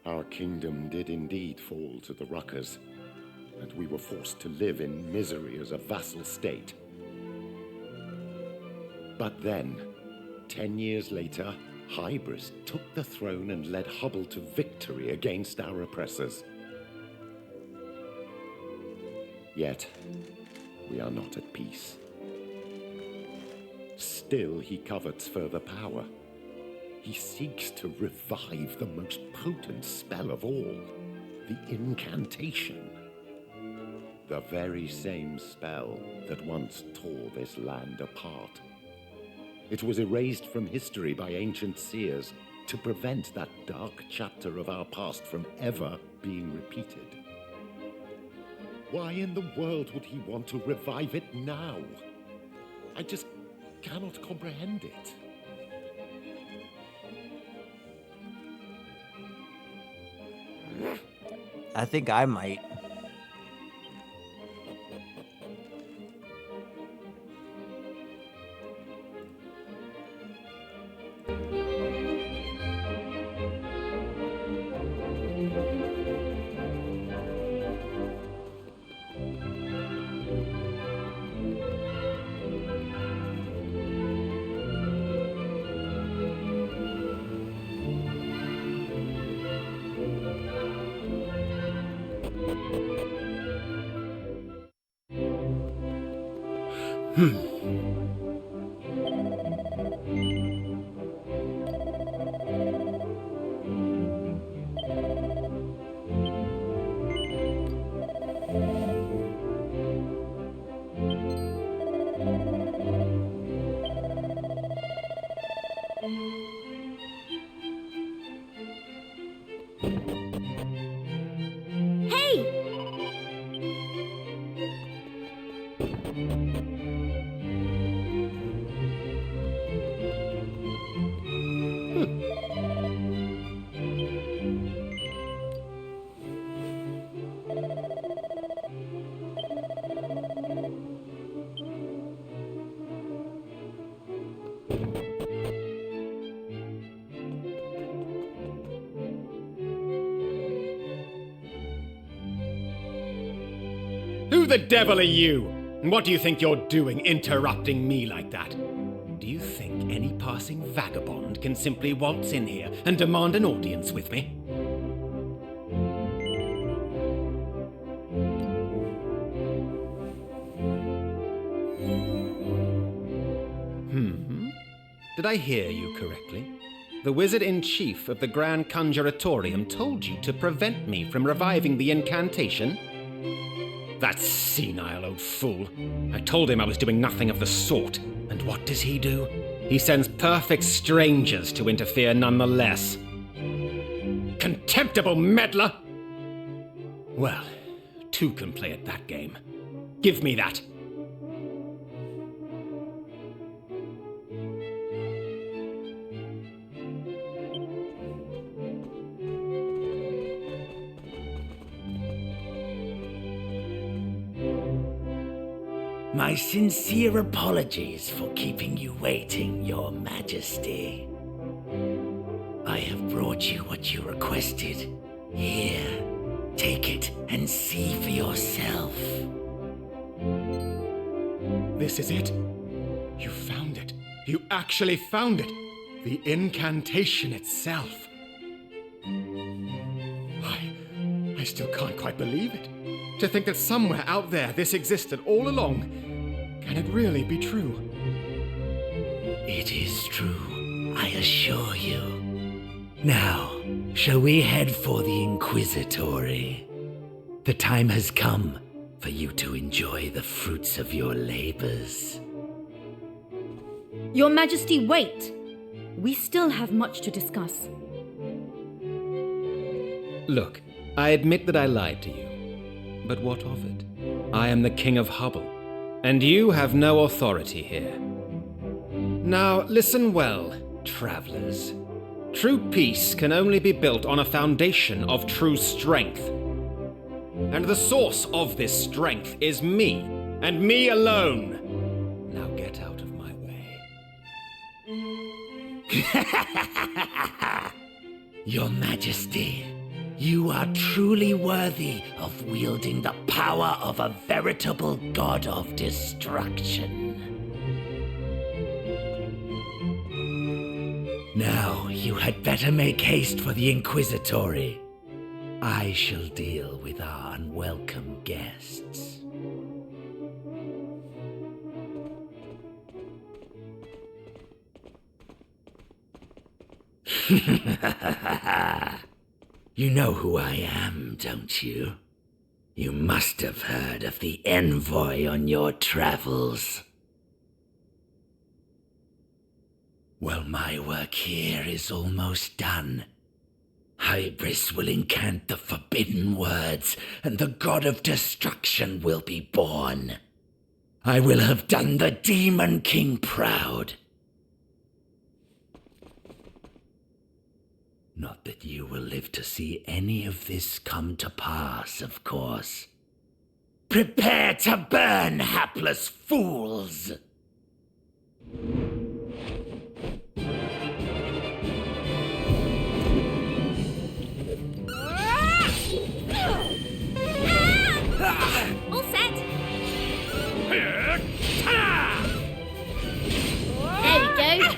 Our kingdom did indeed fall to the Ruckers, and we were forced to live in misery as a vassal state. But then, 10 years later, Hybris took the throne and led Hubble to victory against our oppressors. Yet, we are not at peace. Still, he covets further power. He seeks to revive the most potent spell of all, the incantation. The very same spell that once tore this land apart. It was erased from history by ancient seers to prevent that dark chapter of our past from ever being repeated. Why in the world would he want to revive it now? I just cannot comprehend it. I think I might. Who the devil are you? And what do you think you're doing, interrupting me like that? Do you think any passing vagabond can simply waltz in here and demand an audience with me? Did I hear you correctly? The Wizard-in-Chief of the Grand Conjuratorium told you to prevent me from reviving the incantation? That senile old fool. I told him I was doing nothing of the sort. And what does he do? He sends perfect strangers to interfere nonetheless. Contemptible meddler! Well, two can play at that game. Give me that. My sincere apologies for keeping you waiting, Your Majesty. I have brought you what you requested. Here, take it and see for yourself. This is it? You found it. You actually found it. The incantation itself. I still can't quite believe it. To think that somewhere out there this existed all along. Can it really be true? It is true, I assure you. Now, shall we head for the Inquisitory? The time has come for you to enjoy the fruits of your labors. Your Majesty, wait! We still have much to discuss. Look, I admit that I lied to you. But what of it? I am the King of Hubble, and you have no authority here. Now, listen well, travelers. True peace can only be built on a foundation of true strength. And the source of this strength is me, and me alone. Now get out of my way. Your Majesty, you are truly worthy of wielding the power of a veritable god of destruction. Now, you had better make haste for the Inquisitory. I shall deal with our unwelcome guests. You know who I am, don't you? You must have heard of the envoy on your travels. Well, my work here is almost done. Hybris will incant the forbidden words, and the god of destruction will be born. I will have done the Demon King proud. Not that you will live to see any of this come to pass, of course. Prepare to burn, hapless fools! All set. There There we go.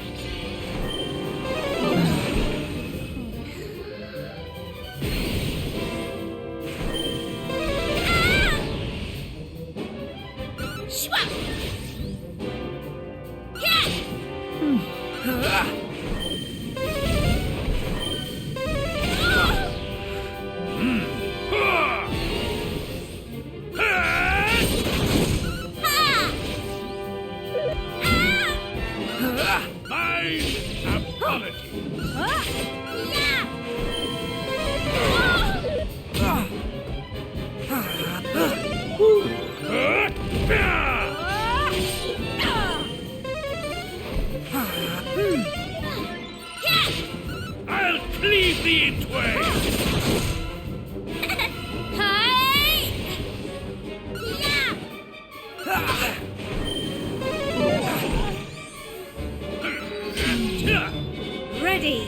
Schwap! I'll cleave thee in twain! Ready.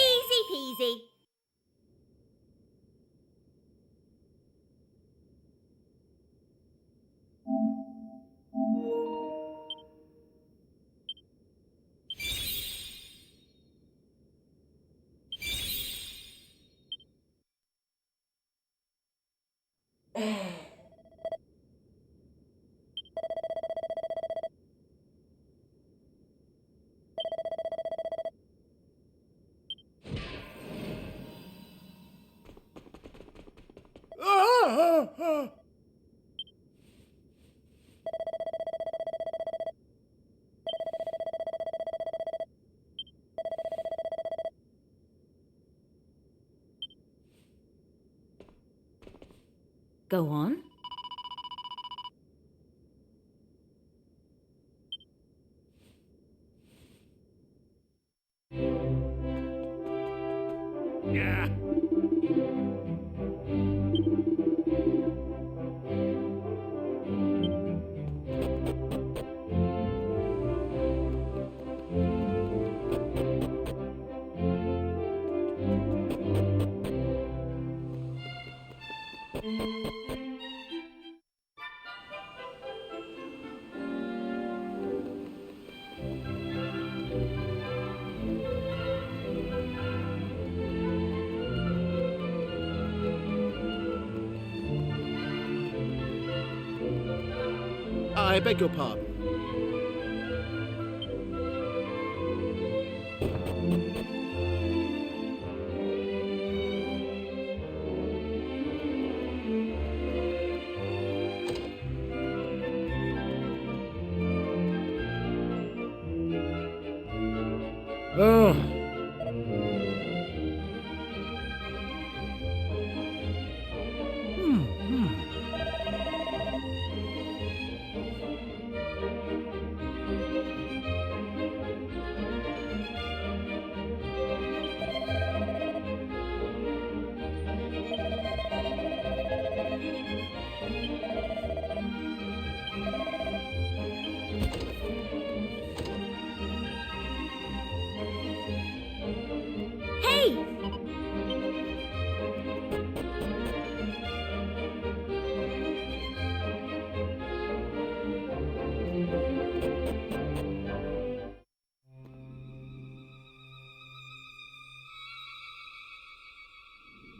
Easy peasy. Go on. Yeah. I beg your pardon. Oh. Hey!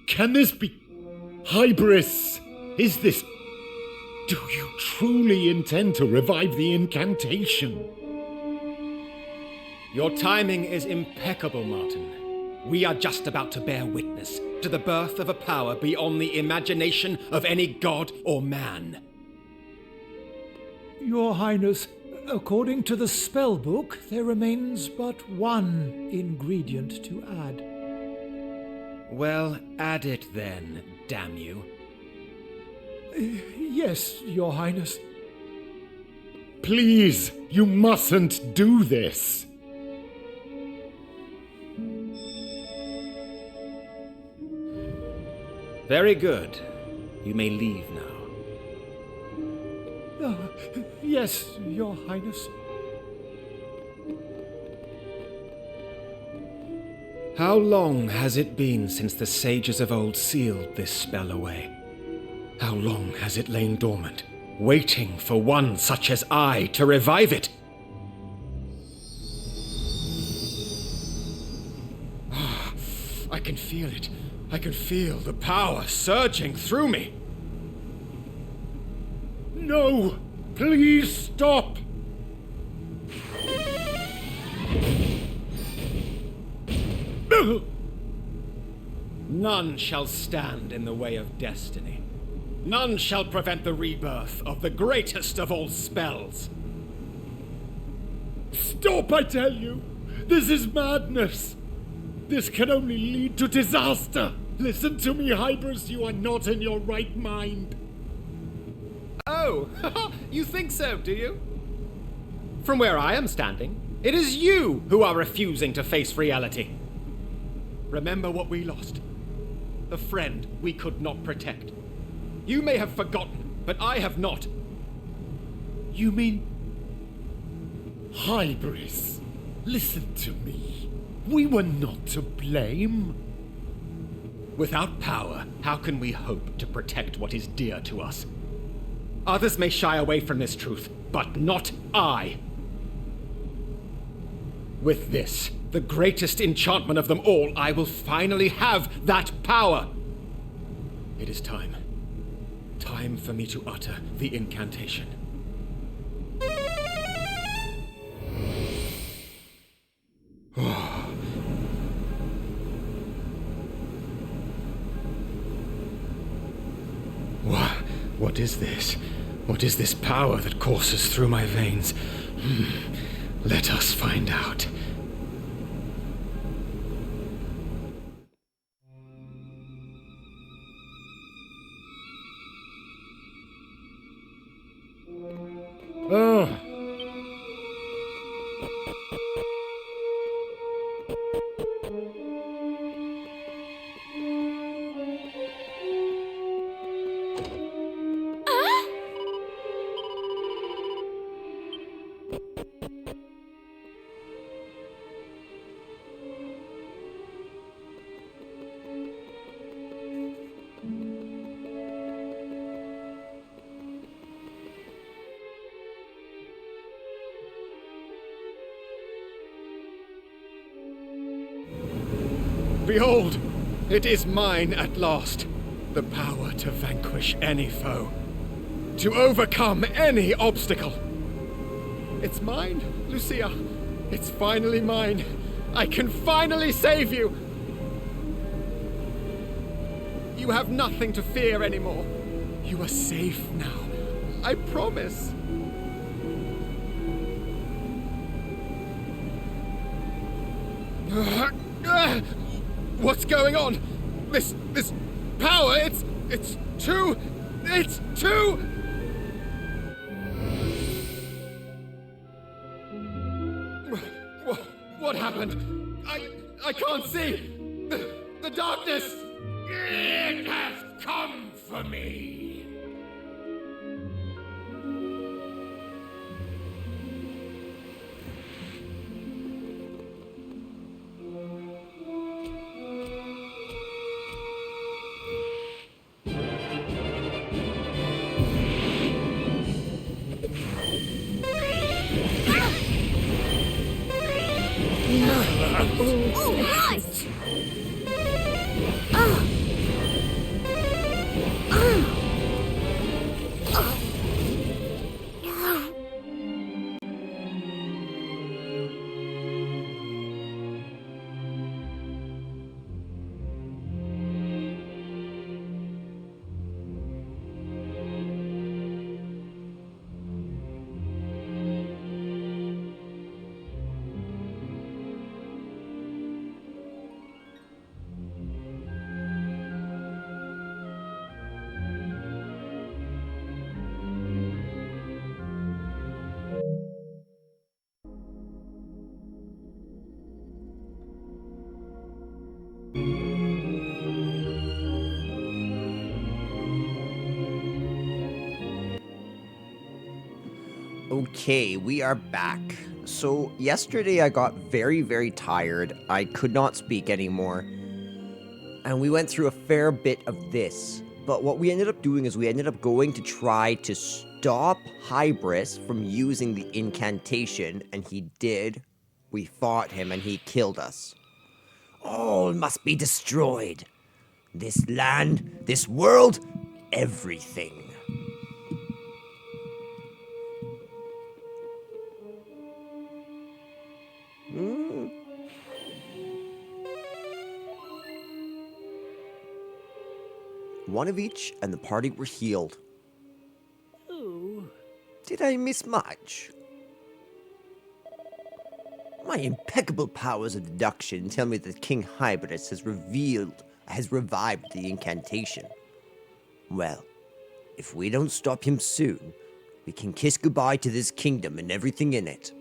Can this be... Hybris? Is this... Do you truly intend to revive the incantation? Your timing is impeccable, Martin. We are just about to bear witness to the birth of a power beyond the imagination of any god or man. Your Highness, According to the spell book, there remains but one ingredient to add. Well, add it then, damn you. Yes, Your Highness. Please, you mustn't do this. Very good. You may leave now. Yes, Your Highness. How long has it been since the sages of old sealed this spell away? How long has it lain dormant, waiting for one such as I to revive it? I can feel it. I can feel the power surging through me. No! Please stop! None shall stand in the way of destiny. None shall prevent the rebirth of the greatest of all spells. Stop, I tell you! This is madness! This can only lead to disaster! Listen to me, Hybris, you are not in your right mind. Oh, you think so, do you? From where I am standing, it is you who are refusing to face reality. Remember what we lost. The friend we could not protect. You may have forgotten, but I have not. You mean... Hybris, listen to me. We were not to blame. Without power, how can we hope to protect what is dear to us? Others may shy away from this truth, but not I. With this, the greatest enchantment of them all, I will finally have that power. It is time. Time for me to utter the incantation. What is this? What is this power that courses through my veins? Let us find out. Behold, it is mine at last. The power to vanquish any foe. To overcome any obstacle. It's mine, Lucia. It's finally mine. I can finally save you. You have nothing to fear anymore. You are safe now. I promise. What's going on? This power, it's too... What happened? I can't see! The darkness! It has come for me! All right! Okay, we are back. So, yesterday I got very, very tired. I could not speak anymore. And we went through a fair bit of this. But what we ended up doing is we ended up going to try to stop Hybris from using the incantation, and he did. We fought him and he killed us. All must be destroyed. This land, this world, everything. One of each, and the party were healed. Oh. Did I miss much? My impeccable powers of deduction tell me that King Hybris has revived the incantation. Well, if we don't stop him soon, we can kiss goodbye to this kingdom and everything in it.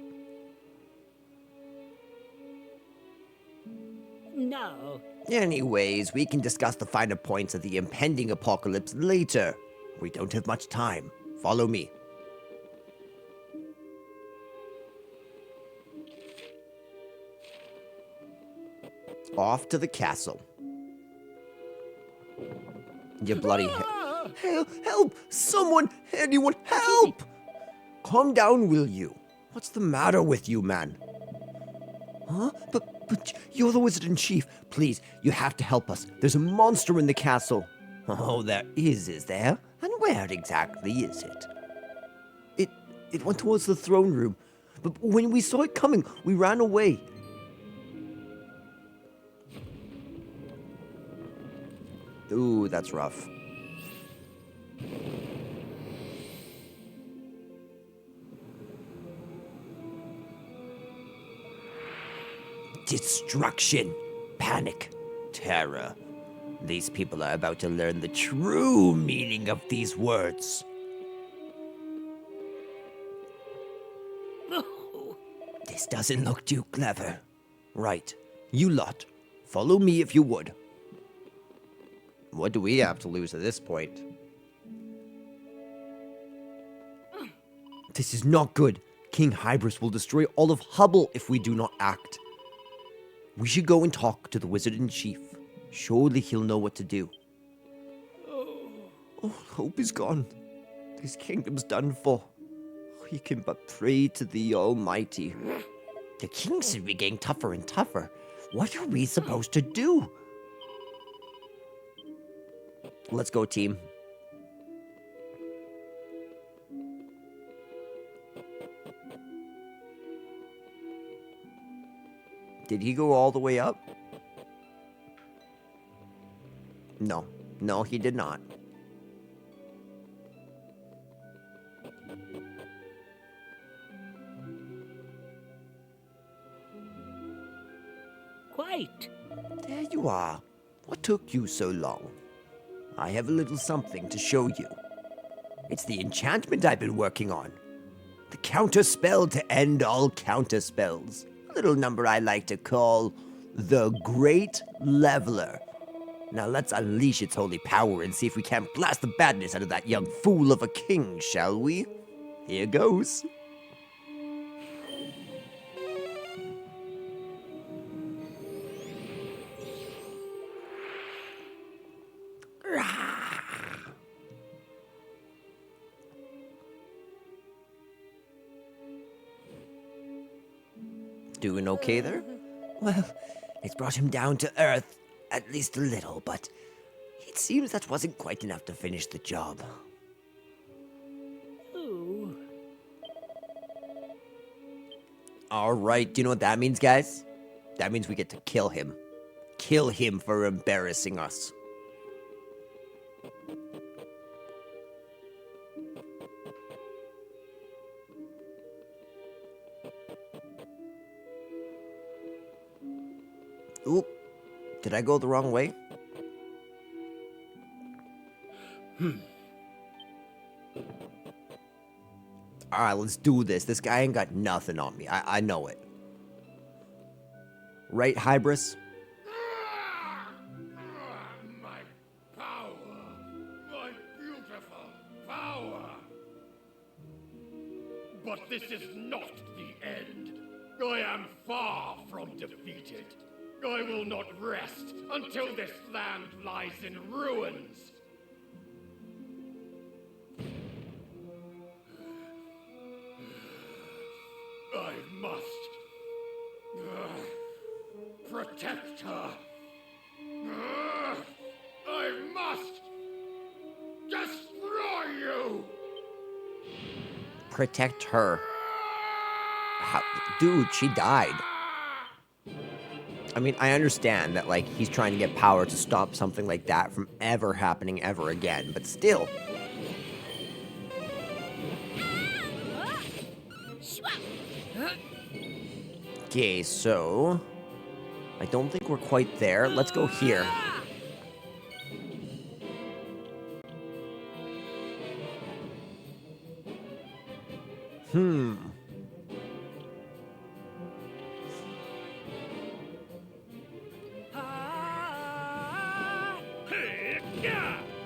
No. Anyways, we can discuss the finer points of the impending apocalypse later. We don't have much time. Follow me. Off to the castle. You bloody help! Someone! Anyone! Help! Calm down, will you? What's the matter with you, man? Huh? But you're the wizard-in-chief. Please, you have to help us. There's a monster in the castle. Oh, there is there? And where exactly is it? It went towards the throne room. But when we saw it coming, we ran away. Ooh, that's rough. Destruction, panic, terror. These people are about to learn the true meaning of these words. Oh. This doesn't look too clever. Right, you lot, follow me if you would. What do we have to lose at this point? This is not good. King Hybris will destroy all of Hubble if we do not act. We should go and talk to the Wizard-in-Chief. Surely he'll know what to do. Oh, hope is gone. This kingdom's done for. We can but pray to the Almighty. The king seems to be getting tougher and tougher. What are we supposed to do? Let's go, team. Did he go all the way up? No. No, he did not. Quite. There you are. What took you so long? I have a little something to show you. It's the enchantment I've been working on. The counter spell to end all counter spells. A little number I like to call the Great Leveler. Now let's unleash its holy power and see if we can't blast the badness out of that young fool of a king, shall we? Here goes. Doing okay there? Well, it's brought him down to earth, at least a little, but it seems that wasn't quite enough to finish the job. Oh. Alright, do you know what that means, guys? That means we get to kill him. Kill him for embarrassing us. Oop. Did I go the wrong way? Alright, let's do this. This guy ain't got nothing on me. I know it. Right, Hybris? My power! My beautiful power! But this is not the end. I am far from defeated. I will not rest until this land lies in ruins. I must protect her. I must destroy you. Protect her. How, dude, she died. I mean, I understand that, like, he's trying to get power to stop something like that from ever happening ever again, but still. Okay, so I don't think we're quite there. Let's go here.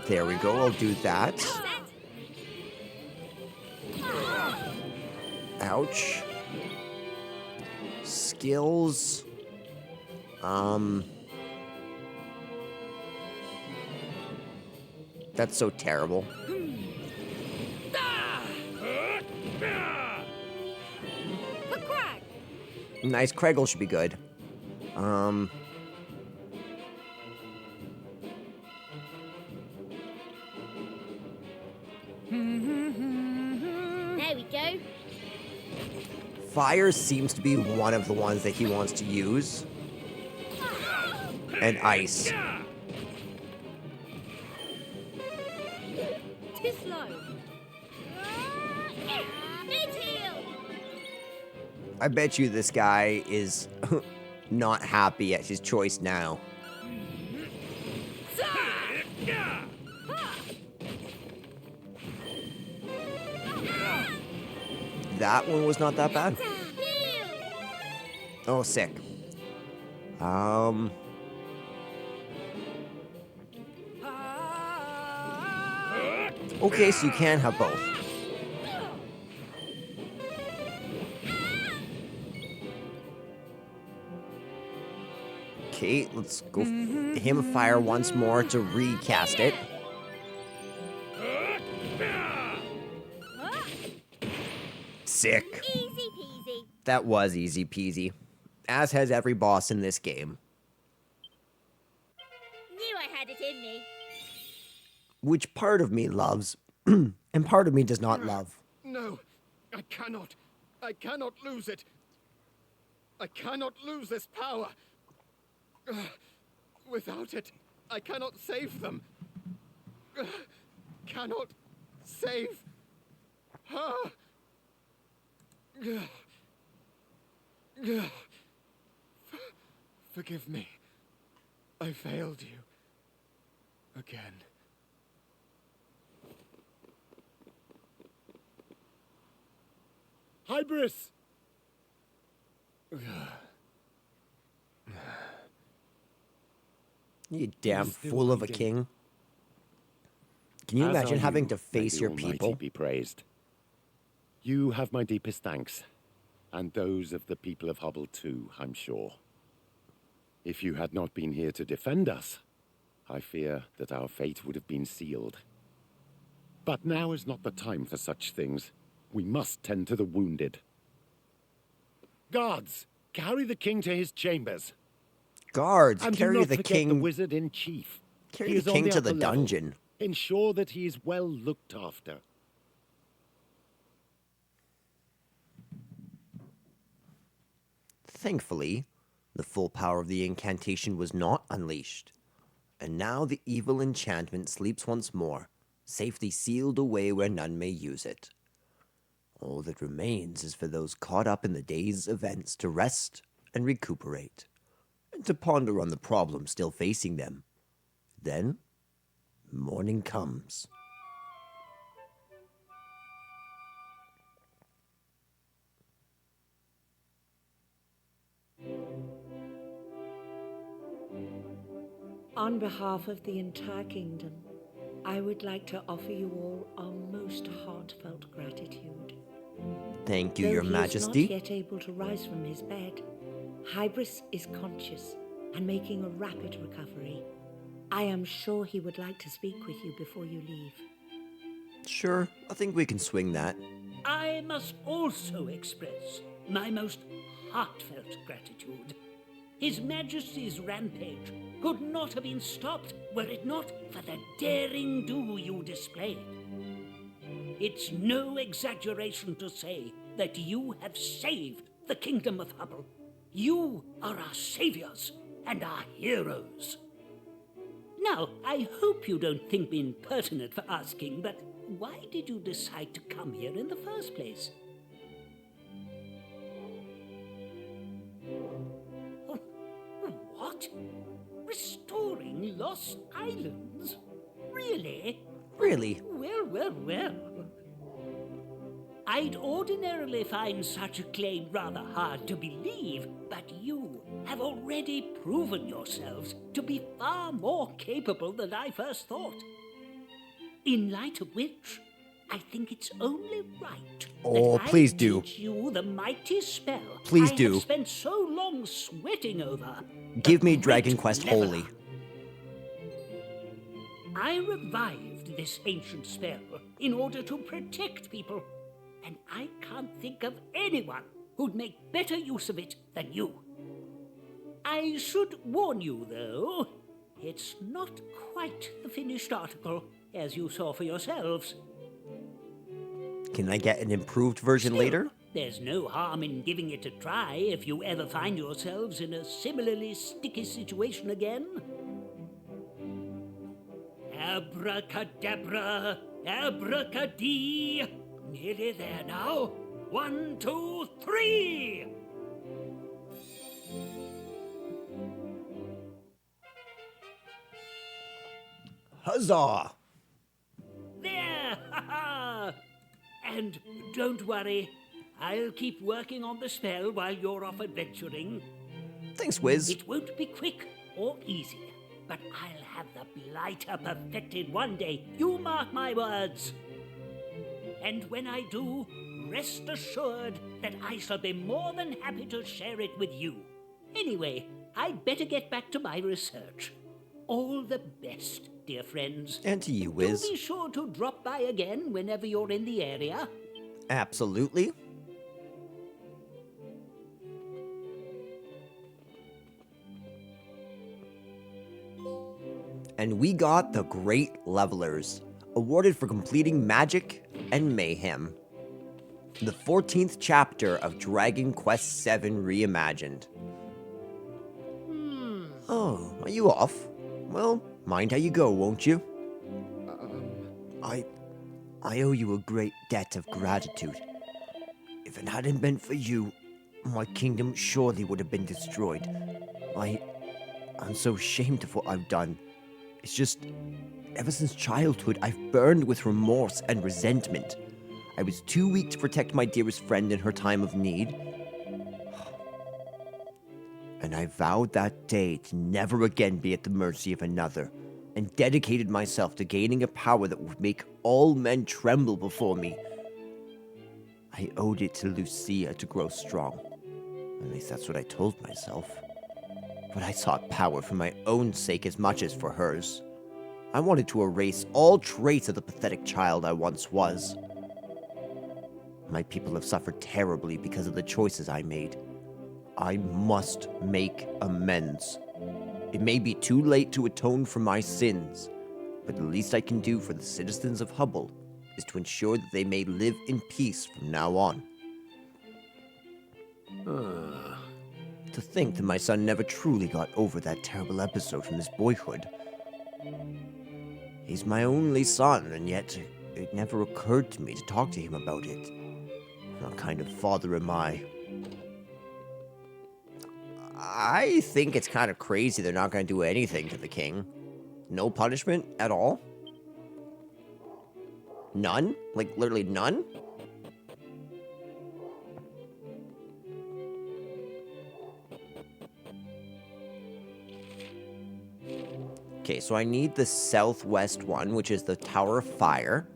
There we go, I'll do that. Ouch. Skills. That's so terrible. Nice, Craigle should be good. There we go. Fire seems to be one of the ones that he wants to use. And ice. Too slow. Big heal. I bet you this guy is not happy at his choice now. That one was not that bad. Oh, sick. Okay, so you can have both. Okay, let's go him fire once more to recast it. Sick. Easy peasy. That was easy peasy. As has every boss in this game. Knew I had it in me. Which part of me loves, and part of me does not love. No, I cannot. I cannot lose it. I cannot lose this power. Without it, I cannot save them. Cannot save her. Forgive me. I failed you. Again. Hybris! You damn fool of a king. Can you imagine having to face your people? Be praised. You have my deepest thanks, and those of the people of Hubble too, I'm sure. If you had not been here to defend us, I fear that our fate would have been sealed. But now is not the time for such things. We must tend to the wounded. Guards, carry the king to his chambers. Guards, and carry do not the forget king. the wizard in chief. Carry the king to the dungeon. Ensure that he is well looked after. Thankfully, the full power of the incantation was not unleashed, and now the evil enchantment sleeps once more, safely sealed away where none may use it. All that remains is for those caught up in the day's events to rest and recuperate, and to ponder on the problems still facing them. Then, morning comes. On behalf of the entire kingdom, I would like to offer you all our most heartfelt gratitude. Thank you, Though Your he Majesty. is not yet able to rise from his bed, Hybris is conscious and making a rapid recovery. I am sure he would like to speak with you before you leave. Sure, I think we can swing that. I must also express my most heartfelt gratitude. His Majesty's rampage could not have been stopped were it not for the daring do you displayed. It's no exaggeration to say that you have saved the Kingdom of Hubble. You are our saviors and our heroes. Now, I hope you don't think me impertinent for asking, but why did you decide to come here in the first place? Oh, what? Restoring lost islands? Really? Really? Well. I'd ordinarily find such a claim rather hard to believe, but you have already proven yourselves to be far more capable than I first thought. In light of which, I think it's only right Oh, that please I do. teach you the mighty spell Please I do. have spent so long sweating over. Give the me Great Dragon Quest Leveler. Holy. I revived this ancient spell in order to protect people, and I can't think of anyone who'd make better use of it than you. I should warn you, though, it's not quite the finished article, as you saw for yourselves. Can I get an improved version Still, later? There's no harm in giving it a try if you ever find yourselves in a similarly sticky situation again. Abracadabra, abracadee. Nearly there now. 1, 2, 3. Huzzah! There! Ha ha! And don't worry, I'll keep working on the spell while you're off adventuring. Thanks, Wiz. It won't be quick or easy, but I'll have the blighter perfected one day. You mark my words. And when I do, rest assured that I shall be more than happy to share it with you. Anyway, I'd better get back to my research. All the best, dear friends. And to you, Wiz. Do be sure to drop by again whenever you're in the area. Absolutely. And we got the Great Levelers, awarded for completing Magic and Mayhem. The 14th chapter of Dragon Quest VII Reimagined. Oh, are you off? Well, mind how you go, won't you? I owe you a great debt of gratitude. If it hadn't been for you, my kingdom surely would have been destroyed. I'm so ashamed of what I've done. It's just, ever since childhood, I've burned with remorse and resentment. I was too weak to protect my dearest friend in her time of need. And I vowed that day to never again be at the mercy of another, and dedicated myself to gaining a power that would make all men tremble before me. I owed it to Lucia to grow strong. At least that's what I told myself. But I sought power for my own sake as much as for hers. I wanted to erase all trace of the pathetic child I once was. My people have suffered terribly because of the choices I made. I must make amends. It may be too late to atone for my sins, but the least I can do for the citizens of Hubble is to ensure that they may live in peace from now on. To think that my son never truly got over that terrible episode from his boyhood. He's my only son, and yet it never occurred to me to talk to him about it. What kind of father am I? I think it's kind of crazy they're not going to do anything to the king. No punishment at all? None? Like, literally none? Okay, so I need the southwest one, which is the Tower of Fire.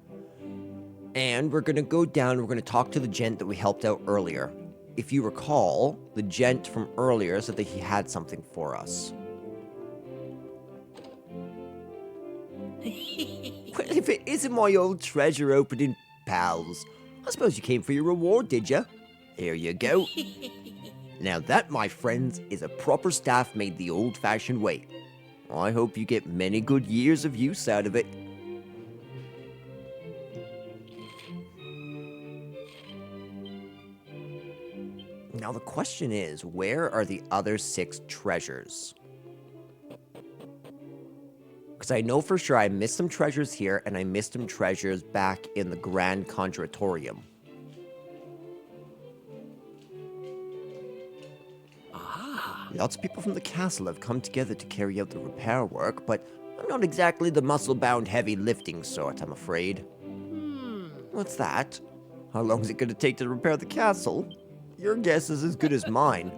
And we're gonna go down, we're gonna talk to the gent that we helped out earlier. If you recall, the gent from earlier said that he had something for us. Well, if it isn't my old treasure opening pals, I suppose you came for your reward, did you? Here you go. Now that, my friends, is a proper staff made the old-fashioned way. I hope you get many good years of use out of it. Now the question is, where are the other 6 treasures? Because I know for sure I missed some treasures here, and I missed some treasures back in the Grand Conjuratorium. Lots of people from the castle have come together to carry out the repair work, but I'm not exactly the muscle-bound heavy lifting sort, I'm afraid. What's that? How long is it going to take to repair the castle? Your guess is as good as mine.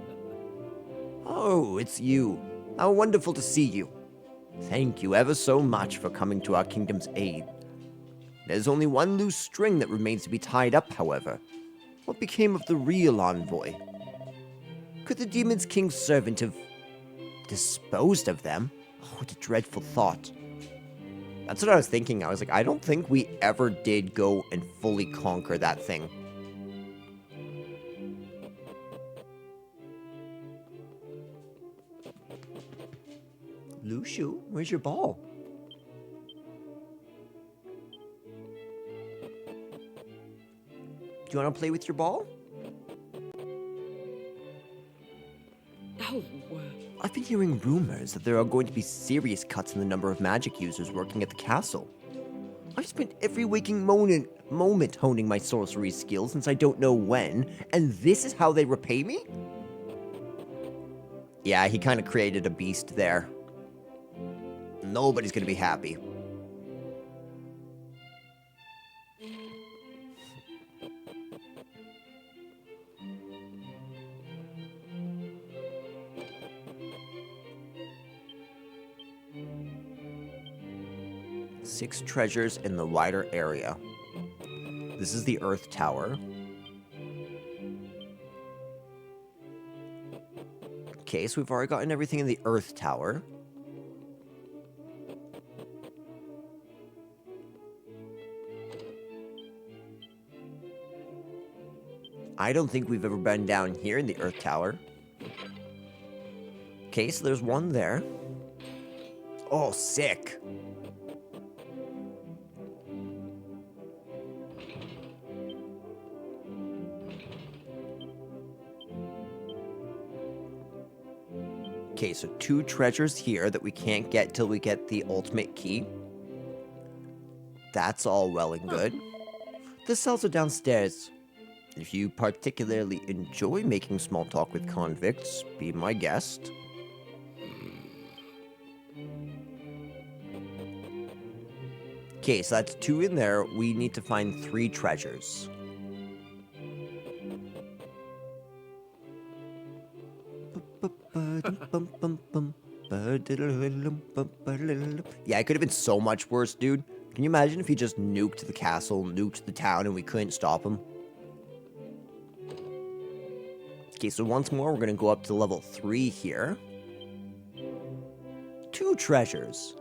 Oh, it's you. How wonderful to see you. Thank you ever so much for coming to our kingdom's aid. There's only one loose string that remains to be tied up, however. What became of the real envoy? Could the Demon's King's servant have disposed of them? Oh, what a dreadful thought. That's what I was thinking. I was like, I don't think we ever did go and fully conquer that thing. Lushu, where's your ball? Do you want to play with your ball? Oh, I've been hearing rumors that there are going to be serious cuts in the number of magic users working at the castle. I've spent every waking moment honing my sorcery skills since I don't know when, and this is how they repay me? Yeah, he kind of created a beast there. Nobody's gonna be happy. Six treasures in the wider area. This is the Earth Tower. Okay, so we've already gotten everything in the Earth Tower. I don't think we've ever been down here in the Earth Tower. Okay, so there's one there. Oh, sick. Okay, so 2 treasures here that we can't get till we get the ultimate key. That's all well and good. The cells are downstairs. If you particularly enjoy making small talk with convicts, be my guest. Okay, so that's 2 in there. We need to find 3 treasures. Yeah, it could have been so much worse, dude. Can you imagine if he just nuked the castle, nuked the town, and we couldn't stop him? Okay, so once more, we're gonna go up to level 3 here. 2 treasures.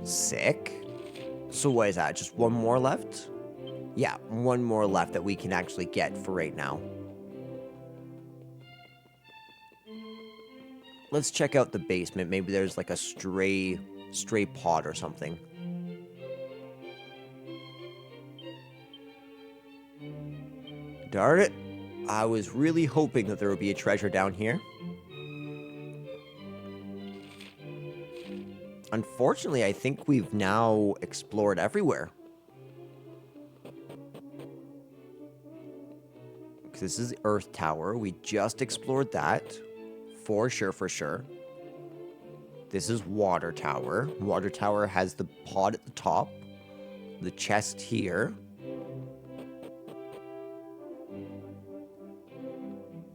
Sick. So what is that? Just 1 more left? Yeah, 1 more left that we can actually get for right now. Let's check out the basement. Maybe there's like a stray pod or something. Darn it. I was really hoping that there would be a treasure down here. Unfortunately, I think we've now explored everywhere. This is the Earth Tower. We just explored that. For sure. This is Water Tower. Water Tower has the pod at the top. The chest here.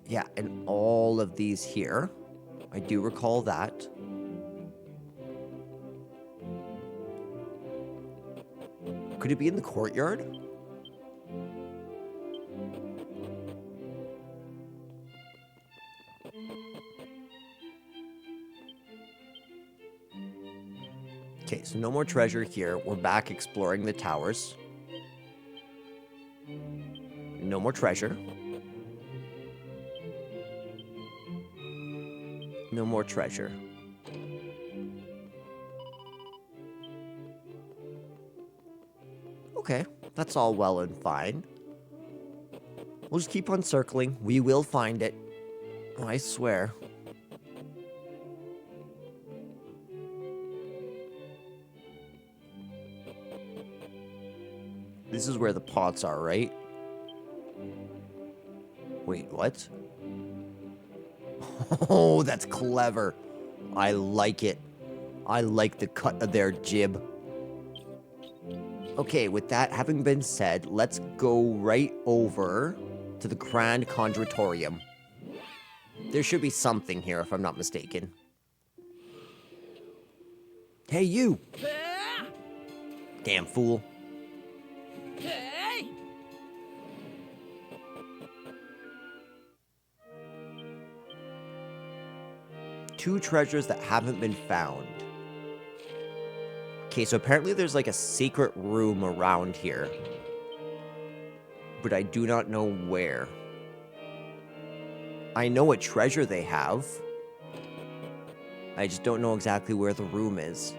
Yeah, and all of these here. I do recall that. Could it be in the courtyard? Okay, so no more treasure here. We're back exploring the towers. No more treasure. No more treasure. Okay, that's all well and fine. We'll just keep on circling. We will find it. I swear. This is where the pots are, right? Wait, what? Oh, that's clever. I like it. I like the cut of their jib. Okay, with that having been said, let's go right over to the Grand Conjuratorium. There should be something here, if I'm not mistaken. Hey, you! Damn fool. Two treasures that haven't been found. Okay, so apparently there's like a secret room around here. But I do not know where. I know what treasure they have. I just don't know exactly where the room is.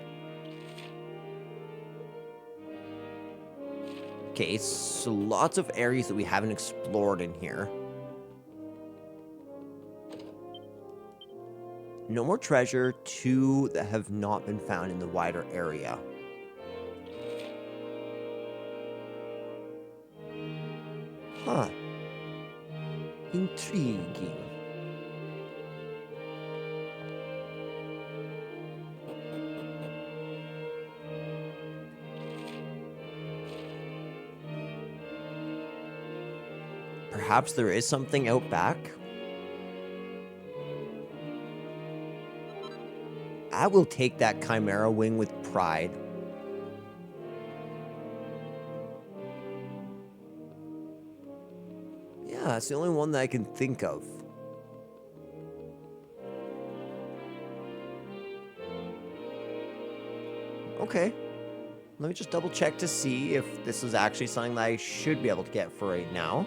Okay, so lots of areas that we haven't explored in here. No more treasure, two that have not been found in the wider area. Huh. Intriguing. Perhaps there is something out back? I will take that Chimera wing with pride. Yeah, it's the only one that I can think of. Okay. Let me just double check to see if this is actually something that I should be able to get for right now.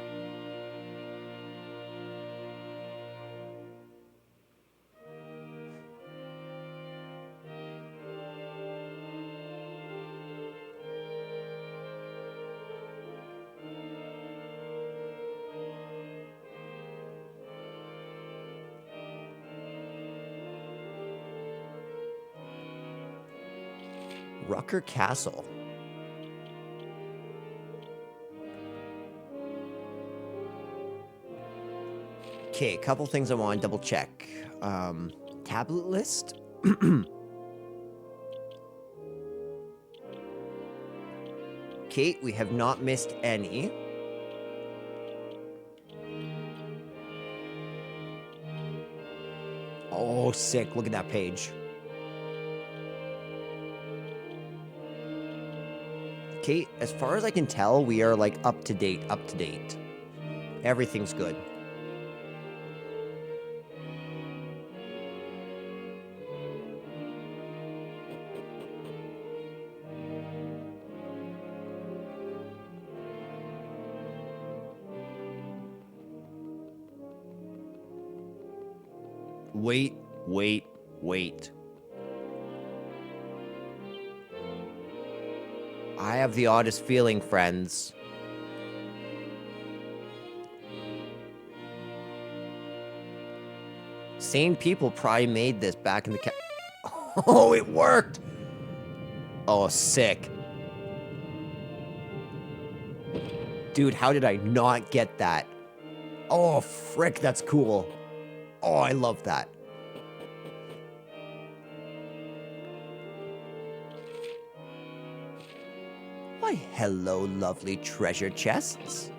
Rucker Castle. Okay, a couple things I want to double check. Tablet list? Okay, we have not missed any. Oh, sick. Look at that page. Okay, as far as I can tell, we are like up to date. Everything's good. Wait. I have the oddest feeling, friends. Sane people probably made this back in the Oh, it worked! Oh, sick. Dude, how did I not get that? Oh, frick, that's cool. Oh, I love that. Why, hello, lovely treasure chests.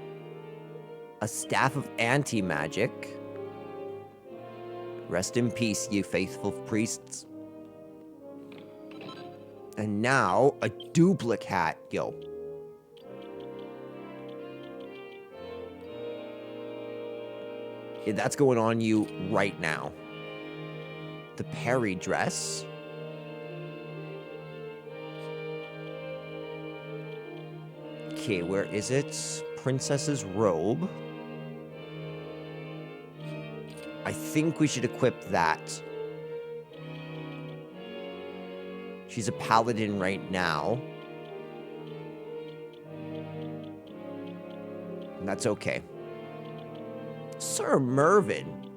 A staff of anti-magic. Rest in peace, you faithful priests. And now, a duplicate hat. Yo. Yeah, that's going on you right now. The Perry dress. Okay, where is it? Princess's robe. I think we should equip that. She's a paladin right now. And that's okay. Sir Mervyn.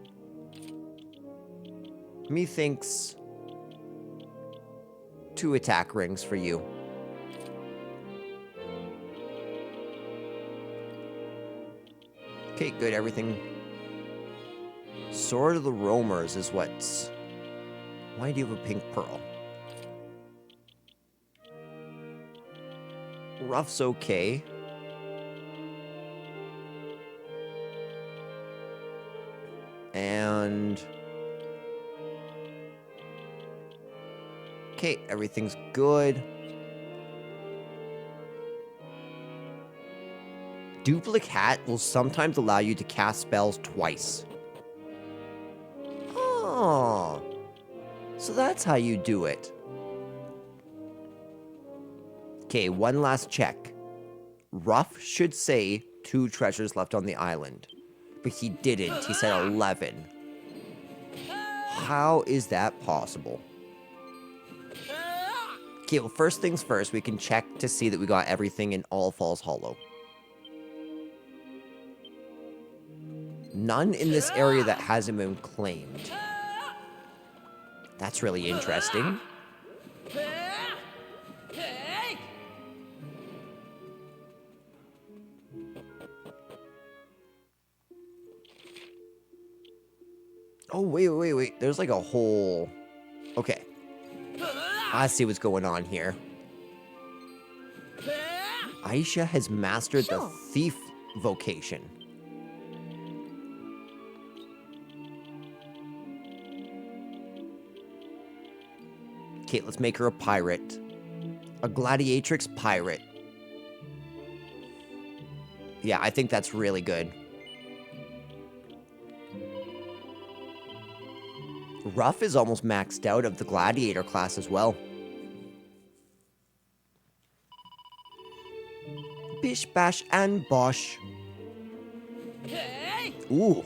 Methinks 2 attack rings for you. Okay, good, everything. Sword of the Roamers is what's... Why do you have a pink pearl? Ruff's okay. And... Okay, everything's good. Duplicate hat will sometimes allow you to cast spells twice. Oh, so that's how you do it. Okay, one last check. Ruff should say 2 treasures left on the island, but he didn't. He said 11. How is that possible? Okay, well, first things first, we can check to see that we got everything in All Falls Hollow. None in this area that hasn't been claimed. That's really interesting. Oh, wait. There's like a whole... Okay. I see what's going on here. Aisha has mastered the thief vocation. Okay, let's make her a pirate. A gladiatrix pirate. Yeah, I think that's really good. Ruff is almost maxed out of the gladiator class as well. Bish, bash, and bosh. Ooh.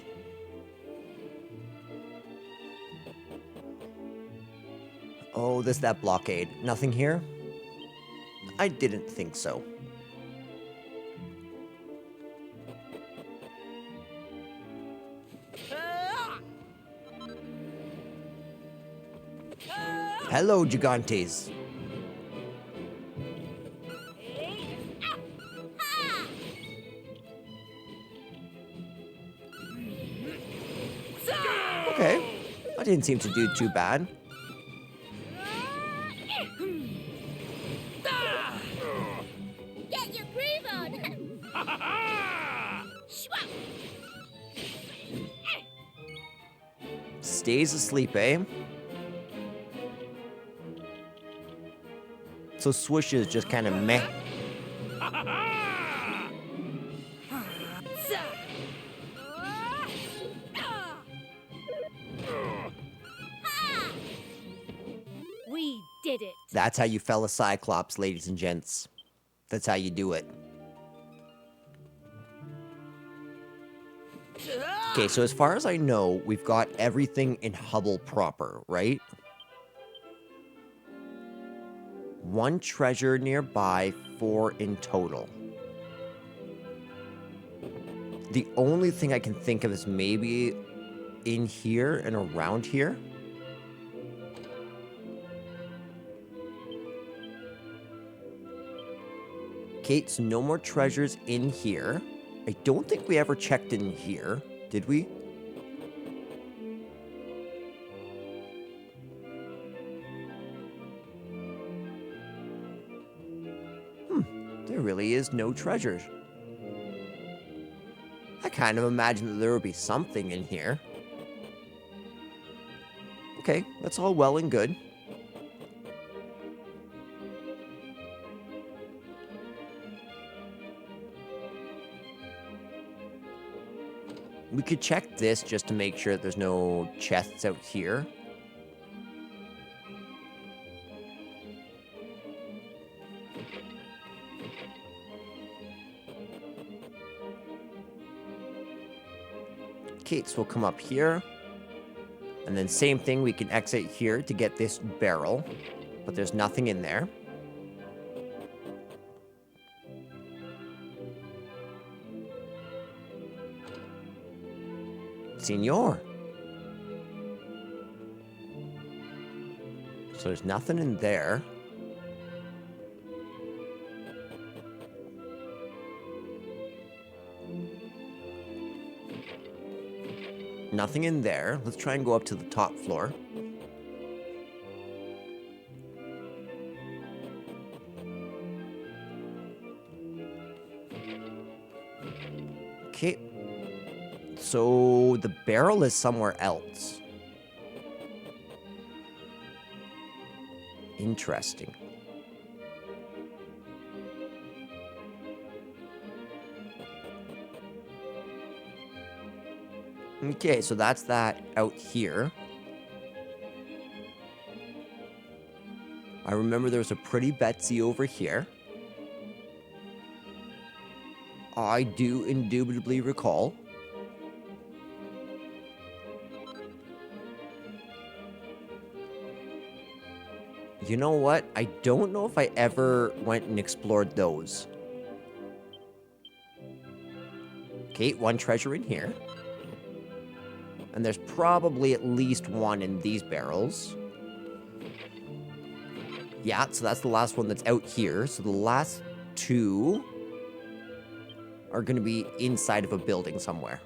Oh, there's that blockade. Nothing here? I didn't think so. Hello, Gigantes. Okay. I didn't seem to do too bad. Get your groove on! Stays asleep, eh? So Swoosh is just kind of meh. We did it. That's how you fell a Cyclops, ladies and gents. That's how you do it. Okay, so as far as I know, we've got everything in Hubble proper, right? 1 treasure nearby, 4 in total. The only thing I can think of is maybe in here and around here. Kate, so no more treasures in here. I don't think we ever checked in here, did we? There really is no treasures. I kind of imagined that there would be something in here. Okay, that's all well and good. We could check this just to make sure there's no chests out here. Okay, so we'll come up here. And then same thing, we can exit here to get this barrel. But there's nothing in there. Senor. So there's nothing in there. Nothing in there. Let's try and go up to the top floor. Okay. So the barrel is somewhere else. Interesting. Okay, so that's that out here. I remember there was a pretty Betsy over here. I do indubitably recall. You know what? I don't know if I ever went and explored those. Okay, one treasure in here. And there's probably at least one in these barrels. Yeah, so that's the last one that's out here. So the last two are going to be inside of a building somewhere.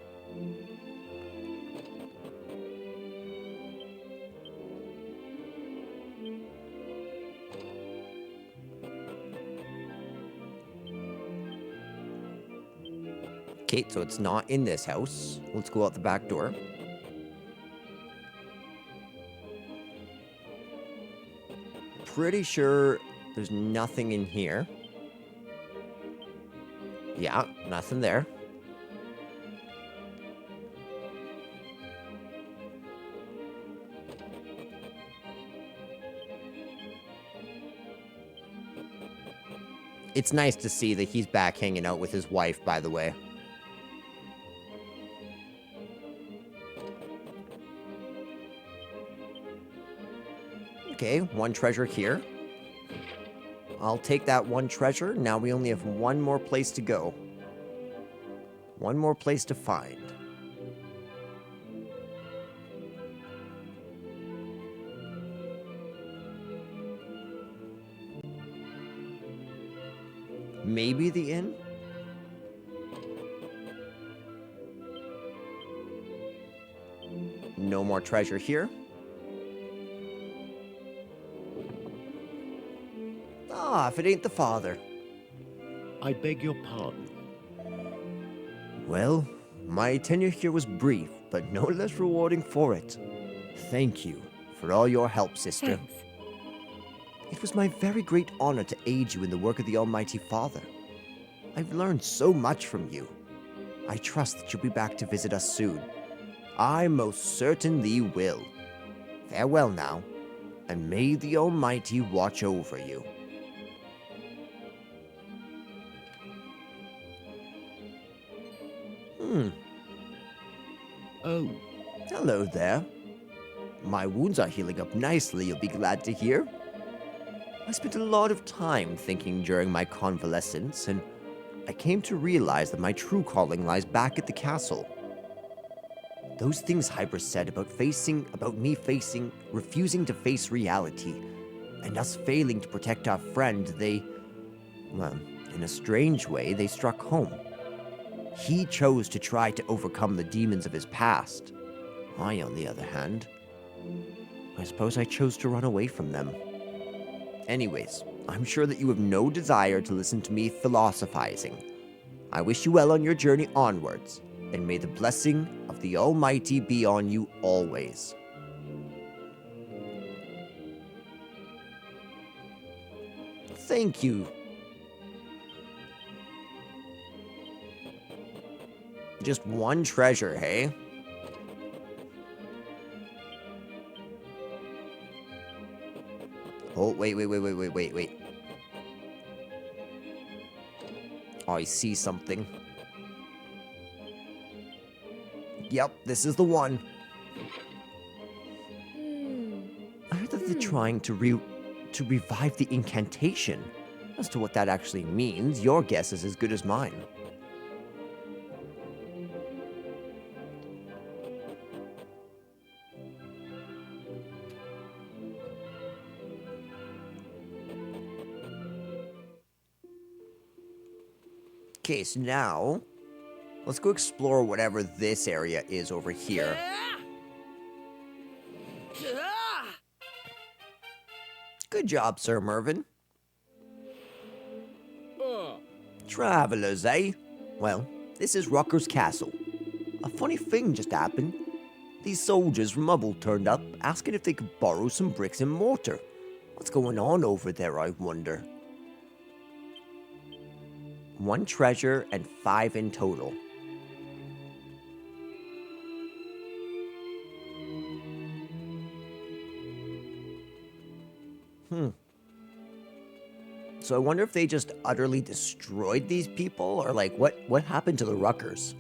Okay, so it's not in this house. Let's go out the back door. Pretty sure there's nothing in here. Yeah, nothing there. It's nice to see that he's back hanging out with his wife, by the way. Okay, one treasure here. I'll take that one treasure. Now we only have one more place to go. One more place to find. Maybe the inn? No more treasure here. Ah, if it ain't the father. I beg your pardon. Well, my tenure here was brief, but no less rewarding for it. Thank you for all your help, sister. Thanks. It was my very great honor to aid you in the work of the Almighty Father. I've learned so much from you. I trust that you'll be back to visit us soon. I most certainly will. Farewell now, and may the Almighty watch over you. Oh. Hello there. My wounds are healing up nicely, you'll be glad to hear. I spent a lot of time thinking during my convalescence, and I came to realize that my true calling lies back at the castle. Those things Hybris said about refusing to face reality, and us failing to protect our friend, well, in a strange way, they struck home. He chose to try to overcome the demons of his past. I, on the other hand, I suppose I chose to run away from them. Anyways, I'm sure that you have no desire to listen to me philosophizing. I wish you well on your journey onwards, and may the blessing of the Almighty be on you always. Thank you. Just one treasure, hey? Oh, wait. Oh, I see something. Yep, this is the one. I heard that they're trying to revive the incantation. As to what that actually means, your guess is as good as mine. Okay, so now, let's go explore whatever this area is over here. Good job, Sir Mervyn. Travelers, eh? Well, this is Rucker's Castle. A funny thing just happened. These soldiers from Hubble turned up, asking if they could borrow some bricks and mortar. What's going on over there, I wonder? 1 treasure and 5 in total. So I wonder if they just utterly destroyed these people, or like, what happened to the Ruckers?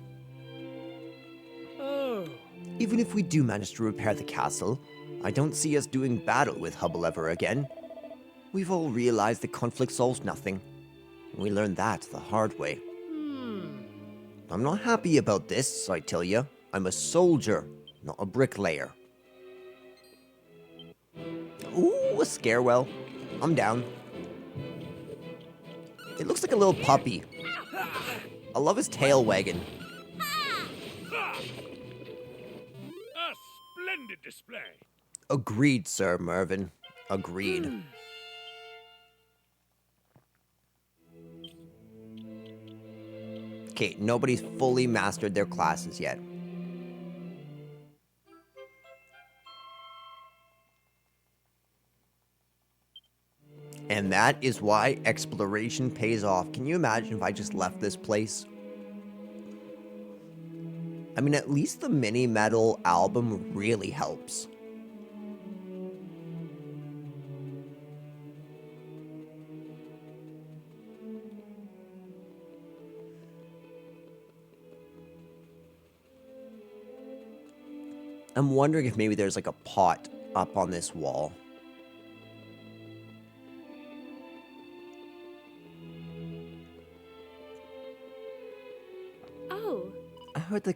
Oh. Even if we do manage to repair the castle, I don't see us doing battle with Hubble ever again. We've all realized that conflict solves nothing. We learned that the hard way. I'm not happy about this, I tell you. I'm a soldier, not a bricklayer. Ooh, a scarewell. I'm down. It looks like a little puppy. I love his tail wagging. A splendid display. Agreed, Sir Mervyn. Agreed. Okay, nobody's fully mastered their classes yet. And that is why exploration pays off. Can you imagine if I just left this place? I mean, at least the mini metal album really helps. I'm wondering if maybe there's like a pot up on this wall. Oh. I heard the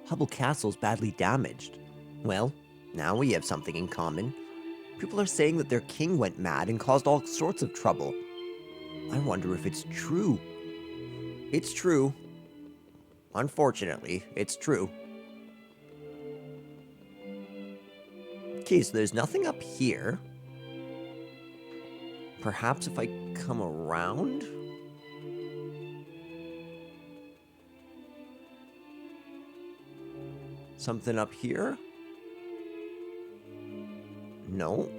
Hubble Castle's badly damaged. Well, now we have something in common. People are saying that their king went mad and caused all sorts of trouble. I wonder if it's true. It's true. Unfortunately, it's true. Okay, so there's nothing up here. Perhaps if I come around? Something up here? No.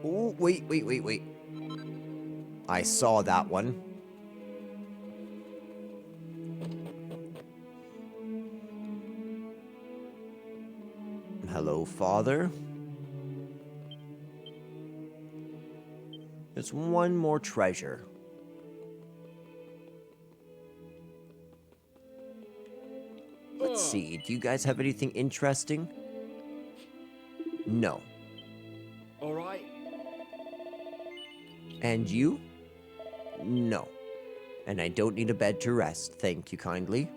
Oh, wait. I saw that one. Hello, Father. There's one more treasure. Let's see, do you guys have anything interesting? No. Alright. And you? No. And I don't need a bed to rest, thank you kindly.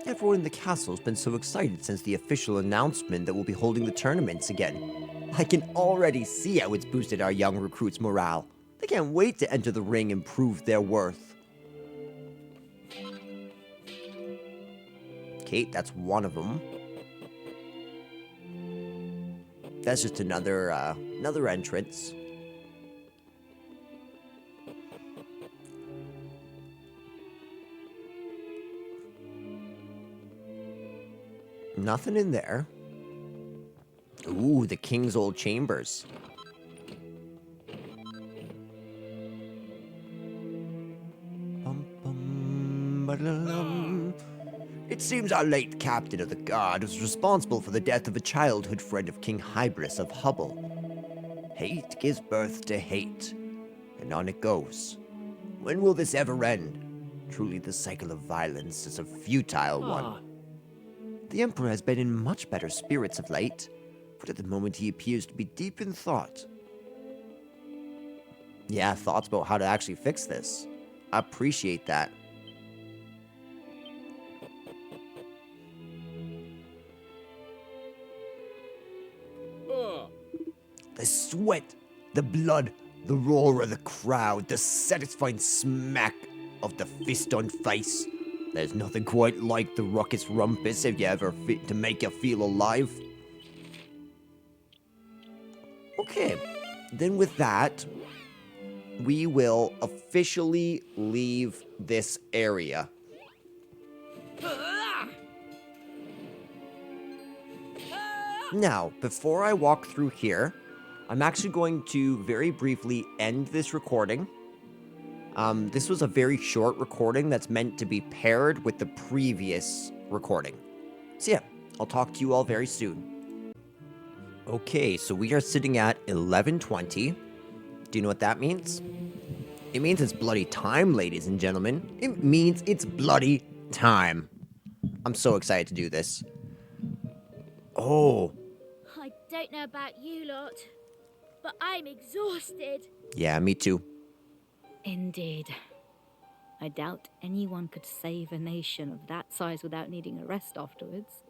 Everyone in the castle's been so excited since the official announcement that we'll be holding the tournaments again. I can already see how it's boosted our young recruits' morale. They can't wait to enter the ring and prove their worth. Kate, that's one of them. That's just another entrance. Nothing in there. Ooh, the king's old chambers. It seems our late captain of the guard was responsible for the death of a childhood friend of King Hybris of Hubble. Hate gives birth to hate, and on it goes. When will this ever end? Truly the cycle of violence is a futile one. The Emperor has been in much better spirits of late, but at the moment he appears to be deep in thought. Yeah, thoughts about how to actually fix this. I appreciate that. The sweat, the blood, the roar of the crowd, the satisfying smack of the fist on face. There's nothing quite like the ruckus rumpus if you ever fit to make you feel alive. Okay, then with that, we will officially leave this area. Now, before I walk through here, I'm actually going to very briefly end this recording. This was a very short recording that's meant to be paired with the previous recording. So yeah, I'll talk to you all very soon. Okay, so we are sitting at 11:20. Do you know what that means? It means it's bloody time, ladies and gentlemen. It means it's bloody time. I'm so excited to do this. Oh. I don't know about you lot, but I'm exhausted. Yeah, me too. Indeed. I doubt anyone could save a nation of that size without needing a rest afterwards.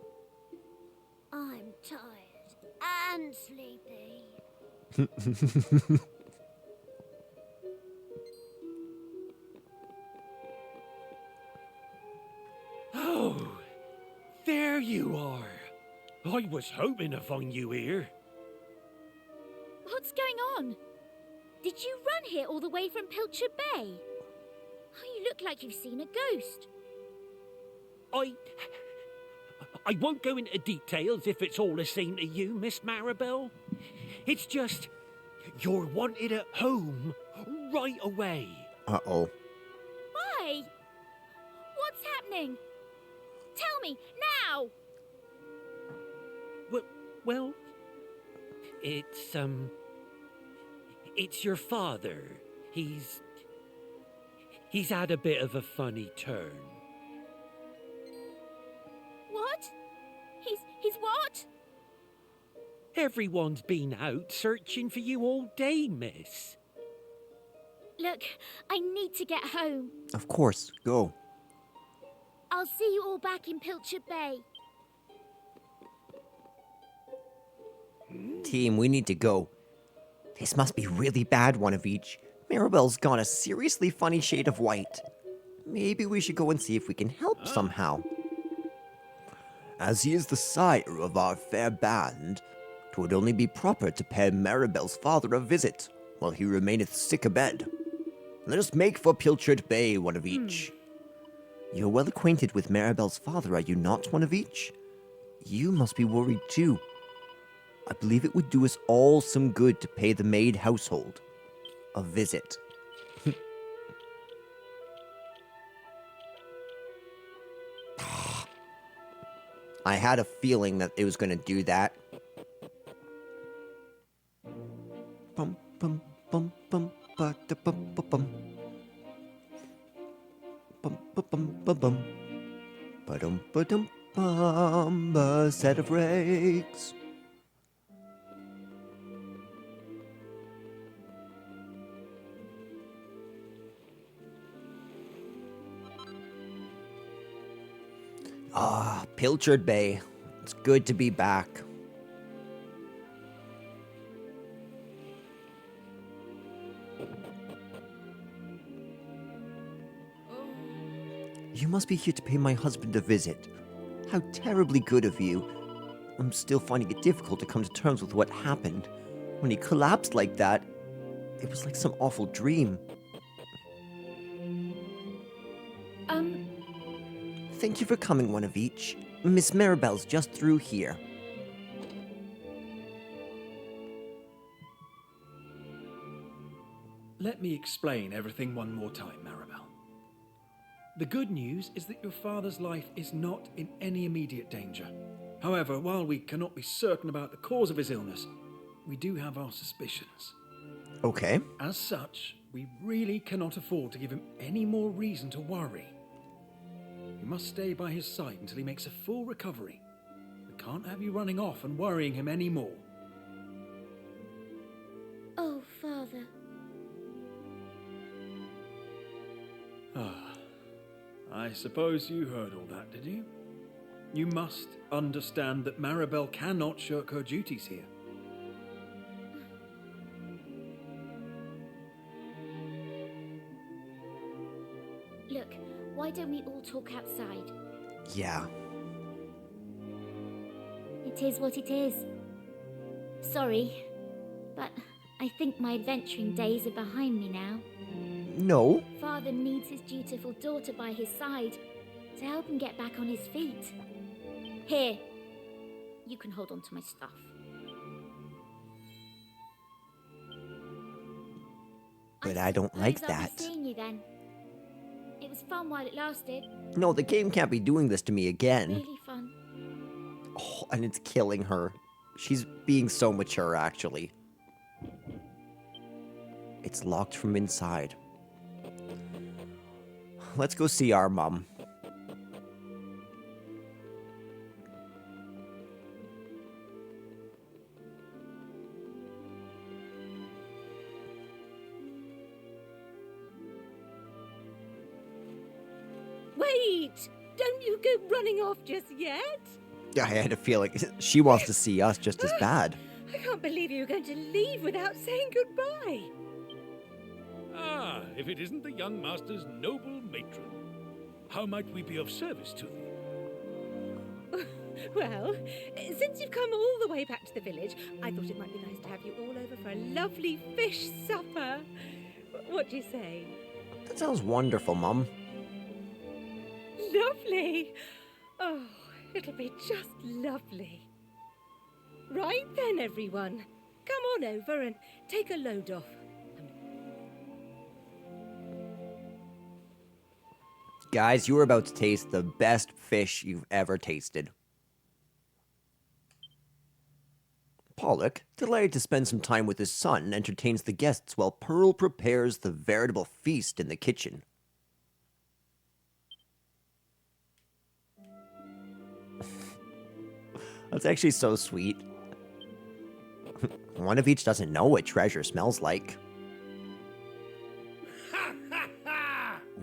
I'm tired and sleepy. Oh, there you are. I was hoping to find you here. What's going on? Did you run here all the way from Pilchard Bay? Oh, you look like you've seen a ghost. I won't go into details if it's all the same to you, Miss Maribel. It's just, you're wanted at home right away. Uh-oh. Why? What's happening? Tell me, now! Well, it's your father. He's had a bit of a funny turn. What? He's what? Everyone's been out searching for you all day, miss. Look, I need to get home. Of course, go. I'll see you all back in Pilchard Bay. Team, we need to go. This must be really bad, one of each. Maribel's gone a seriously funny shade of white. Maybe we should go and see if we can help somehow. As he is the sire of our fair band, 'twould only be proper to pay Maribel's father a visit, while he remaineth sick abed. Let us make for Pilchard Bay, one of each. You're well acquainted with Maribel's father, are you not, one of each? You must be worried too. I believe it would do us all some good to pay the maid household a visit. I had a feeling that it was going to do that. Bum bum bum bum ba da bum bum bum. Bum bum bum bum bum. Ba-dum ba-dum bum, a set of rakes. Ah, Pilchard Bay. It's good to be back. You must be here to pay my husband a visit. How terribly good of you. I'm still finding it difficult to come to terms with what happened. When he collapsed like that, it was like some awful dream. Thank you for coming, one of each. Miss Maribel's just through here. Let me explain everything one more time, Maribel. The good news is that your father's life is not in any immediate danger. However, while we cannot be certain about the cause of his illness, we do have our suspicions. Okay. As such, we really cannot afford to give him any more reason to worry. You must stay by his side until he makes a full recovery. We can't have you running off and worrying him anymore. Oh, Father. I suppose you heard all that, did you? You must understand that Maribel cannot shirk her duties here. Look, why don't we all talk outside? Yeah. It is what it is. Sorry, but I think my adventuring days are behind me now. No. Father needs his dutiful daughter by his side to help him get back on his feet. Here, you can hold on to my stuff. But I don't like Suppose I'll that. be seeing you then. It was fun while it lasted. No, the game can't be doing this to me again. Really fun. Oh, and it's killing her. She's being so mature, actually. It's locked from inside. Let's go see our mom. Wait! Don't you go running off just yet? Yeah, I had a feeling she wants to see us just as bad. I can't believe you were going to leave without saying goodbye. Ah, if it isn't the young master's noble matron. How might we be of service to thee? Well, since you've come all the way back to the village, I thought it might be nice to have you all over for a lovely fish supper. What do you say? That sounds wonderful, Mum. Lovely! Oh, it'll be just lovely. Right then, everyone. Come on over and take a load off. Guys, you are about to taste the best fish you've ever tasted. Pollock, delighted to spend some time with his son, entertains the guests while Pearl prepares the veritable feast in the kitchen. That's actually so sweet. One of each doesn't know what treasure smells like.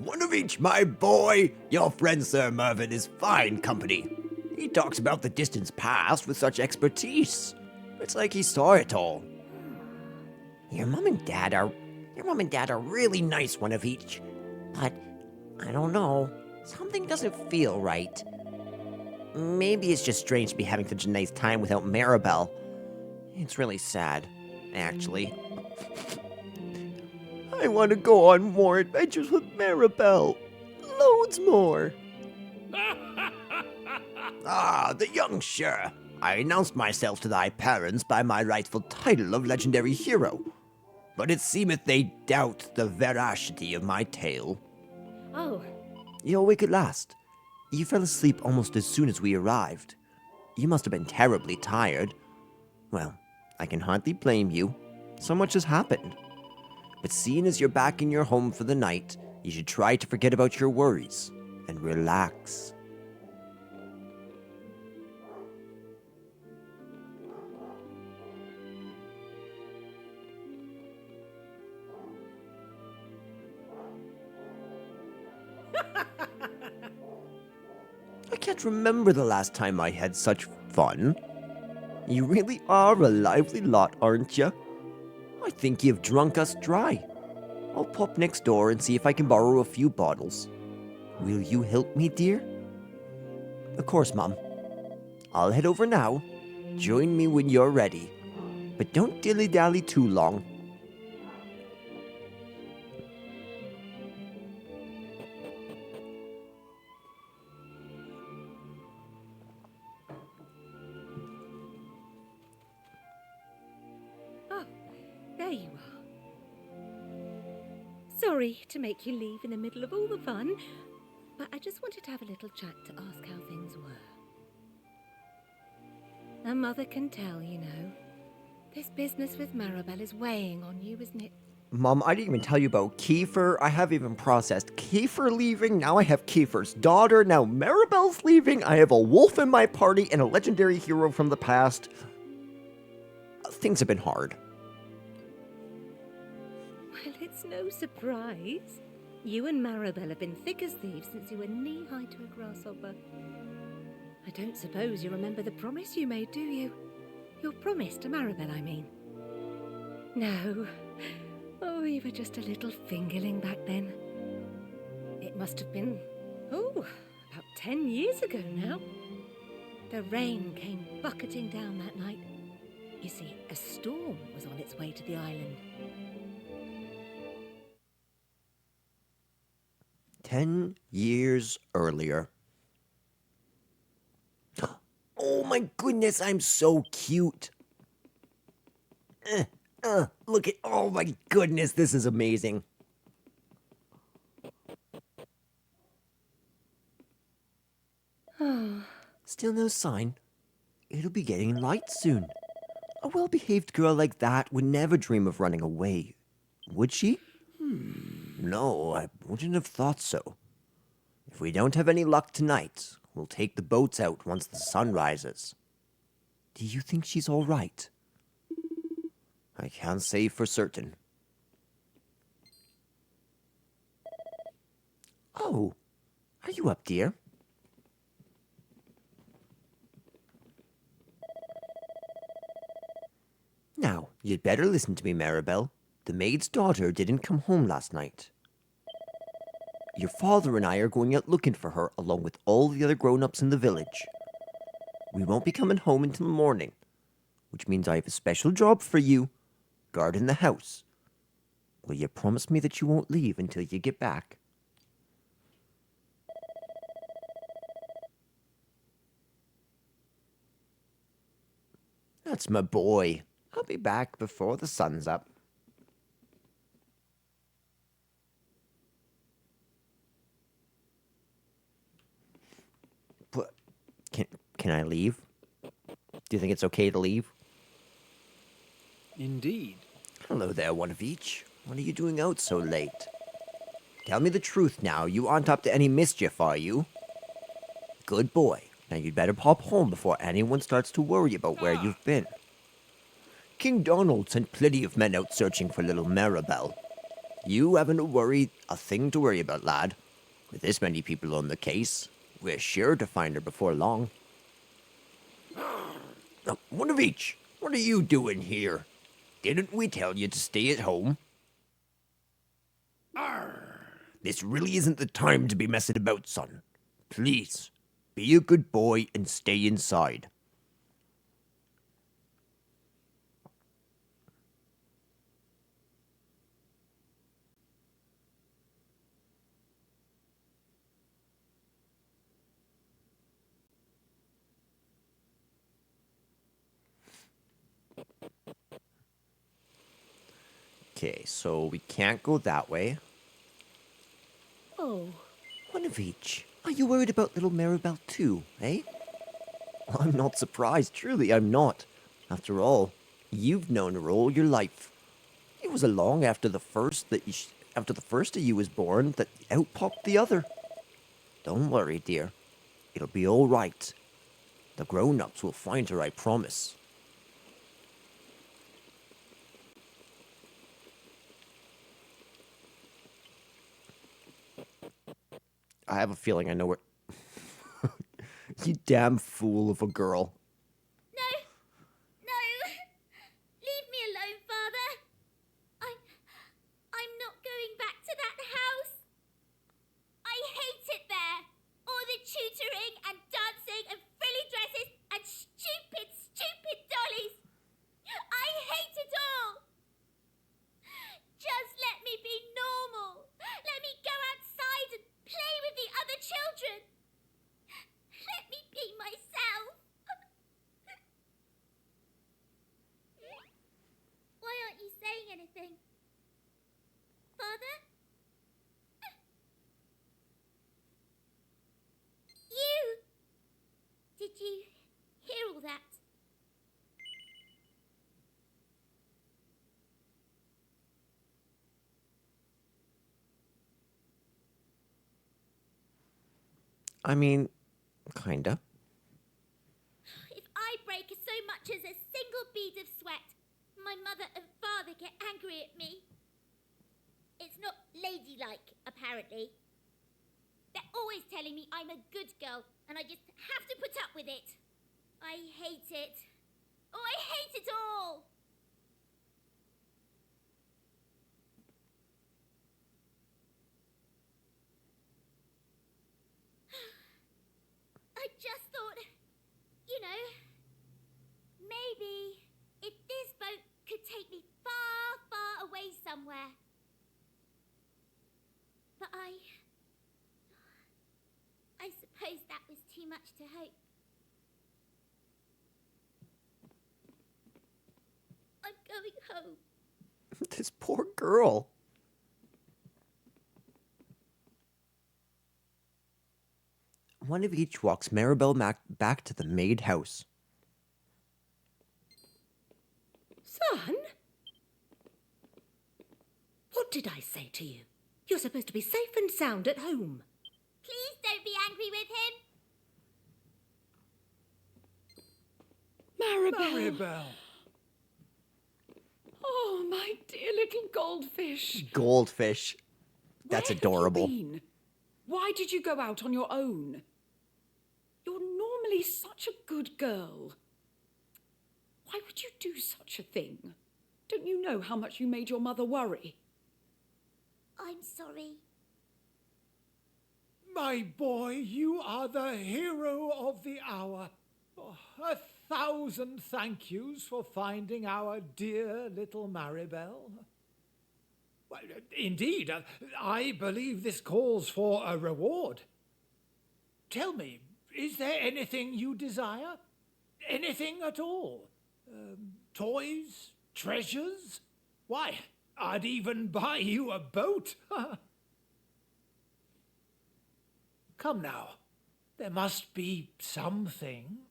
One of each, my boy! Your friend Sir Mervyn is fine company. He talks about the distant past with such expertise. It's like he saw it all. Your mom and dad are really nice, one of each. But, I don't know, something doesn't feel right. Maybe it's just strange to be having such a nice time without Maribel. It's really sad, actually. I want to go on more adventures with Maribel. Loads more. Ah, the young sure. I announced myself to thy parents by my rightful title of legendary hero. But it seemeth they doubt the veracity of my tale. Oh. You're awake at last. You fell asleep almost as soon as we arrived. You must have been terribly tired. Well, I can hardly blame you. So much has happened. But seeing as you're back in your home for the night, you should try to forget about your worries and relax. I can't remember the last time I had such fun. You really are a lively lot, aren't you? I think you've drunk us dry. I'll pop next door and see if I can borrow a few bottles. Will you help me, dear? Of course, Mom. I'll head over now. Join me when you're ready. But don't dilly-dally too long. you are. Sorry to make you leave in the middle of all the fun, but I just wanted to have a little chat to ask how things were. A mother can tell, you know. This business with Maribel is weighing on you, isn't it? Mom, I didn't even tell you about Kiefer. I haven't even processed Kiefer leaving. Now I have Kiefer's daughter. Now Maribel's leaving. I have a wolf in my party and a legendary hero from the past. Things have been hard. Well, it's no surprise. You and Maribel have been thick as thieves since you were knee-high to a grasshopper. I don't suppose you remember the promise you made, do you? Your promise to Maribel, I mean. No. Oh, you were just a little fingerling back then. It must have been, about 10 years ago now. The rain came bucketing down that night. You see, a storm was on its way to the island. 10 years earlier. Oh my goodness, I'm so cute. Look at, oh my goodness, this is amazing. Still no sign. It'll be getting light soon. A well-behaved girl like that would never dream of running away, would she? No, I wouldn't have thought so. If we don't have any luck tonight, we'll take the boats out once the sun rises. Do you think she's all right? I can't say for certain. Oh, are you up, dear? Now, you'd better listen to me, Maribel. The maid's daughter didn't come home last night. Your father and I are going out looking for her along with all the other grown-ups in the village. We won't be coming home until morning, which means I have a special job for you, guarding the house. Will you promise me that you won't leave until you get back? That's my boy. I'll be back before the sun's up. But can I leave? Do you think it's okay to leave? Indeed. Hello there, one of each. What are you doing out so late? Tell me the truth now. You aren't up to any mischief, are you? Good boy. Now you'd better pop home before anyone starts to worry about where you've been. King Donald sent plenty of men out searching for little Maribel. You haven't a thing to worry about, lad. With this many people on the case, we're sure to find her before long. Now, one of each. What are you doing here? Didn't we tell you to stay at home? This really isn't the time to be messing about, son. Please, be a good boy and stay inside. Okay, so we can't go that way. Oh, one of each. Are you worried about little Maribel too, eh? I'm not surprised, truly I'm not. After all, you've known her all your life. It was long after the first of you was born that out popped the other. Don't worry, dear. It'll be all right. The grown-ups will find her, I promise. I have a feeling I know where... You damn fool of a girl. No! No! Leave me alone, Father! I'm not going back to that house! I hate it there! All the tutoring and dancing and frilly dresses and stupid dollies! I hate it all! Just let me be normal! Let me go outside and play with the other children! Let me be myself! anything. Father? You! Did you hear all that? I mean, kinda. If I break so much as a single bead of sweat, my mother and father get angry at me. It's not ladylike, apparently. They're always telling me I'm a good girl, and I just have to put up with it. I hate it. Oh, I hate it all! I just thought, you know, maybe if this boat could take me far, far away somewhere. But I suppose that was too much to hope. I'm going home. This poor girl. One of each walks Maribel back to the maid house. Son? What did I say to you? You're supposed to be safe and sound at home. Please don't be angry with him. Maribel! Oh, my dear little goldfish. Goldfish. That's Where adorable. Have you been? Why did you go out on your own? You're normally such a good girl. Why would you do such a thing? Don't you know how much you made your mother worry? I'm sorry. My boy, you are the hero of the hour. Oh, 1,000 thank yous for finding our dear little Maribel. Well, indeed, I believe this calls for a reward. Tell me, is there anything you desire? Anything at all? Toys? Treasures? Why, I'd even buy you a boat. Come now, there must be something.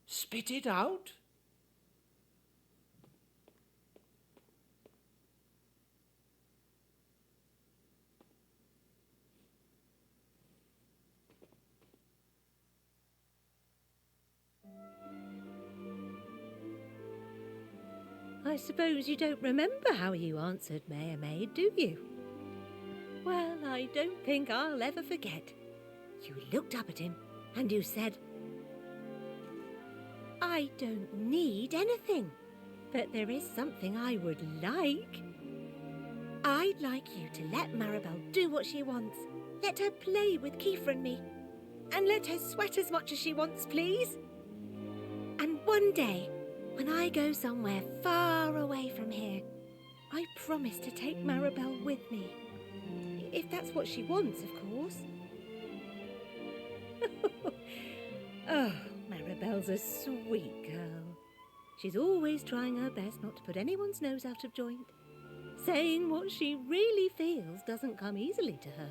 Spit it out. I suppose you don't remember how you answered Mayor Maid, do you? Well, I don't think I'll ever forget. You looked up at him and you said, I don't need anything, but there is something I would like. I'd like you to let Maribel do what she wants. Let her play with Kiefer and me. And let her sweat as much as she wants, please. And one day, when I go somewhere far away from here, I promise to take Maribel with me. If that's what she wants, of course. Oh, Maribel's a sweet girl. She's always trying her best not to put anyone's nose out of joint. Saying what she really feels doesn't come easily to her.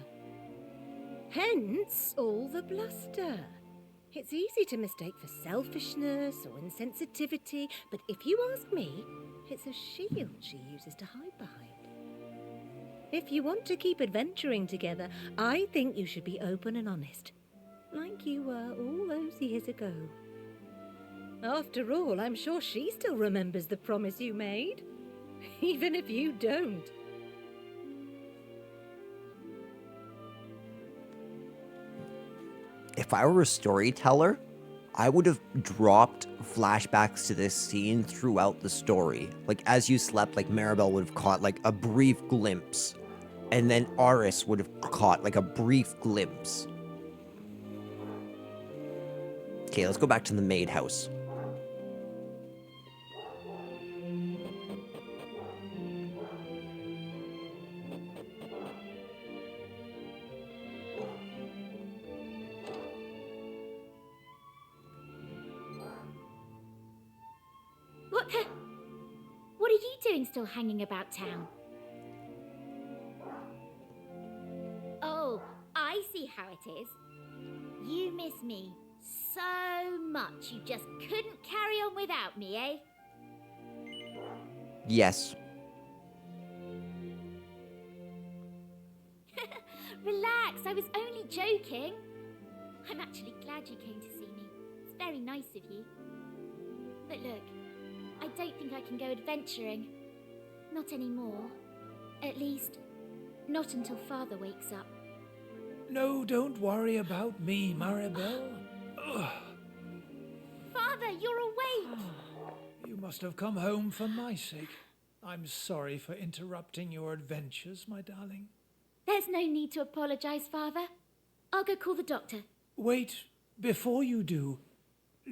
Hence all the bluster. It's easy to mistake for selfishness or insensitivity, but if you ask me, it's a shield she uses to hide behind. If you want to keep adventuring together, I think you should be open and honest, like you were all those years ago. After all, I'm sure she still remembers the promise you made, even if you don't. If I were a storyteller, I would have dropped flashbacks to this scene throughout the story. Like, as you slept, like, Maribel would have caught, like, a brief glimpse. And then Aris would have caught, like, a brief glimpse. Okay, let's go back to the maid house. What are you doing still hanging about town? Oh, I see how it is. You miss me so much you just couldn't carry on without me, eh? Yes. Relax, I was only joking. I'm actually glad you came to see me. It's very nice of you. But look, I don't think I can go adventuring. Not anymore. At least, not until Father wakes up. No, don't worry about me, Maribel. Ugh. Father, you're awake! You must have come home for my sake. I'm sorry for interrupting your adventures, my darling. There's no need to apologise, Father. I'll go call the doctor. Wait, before you do,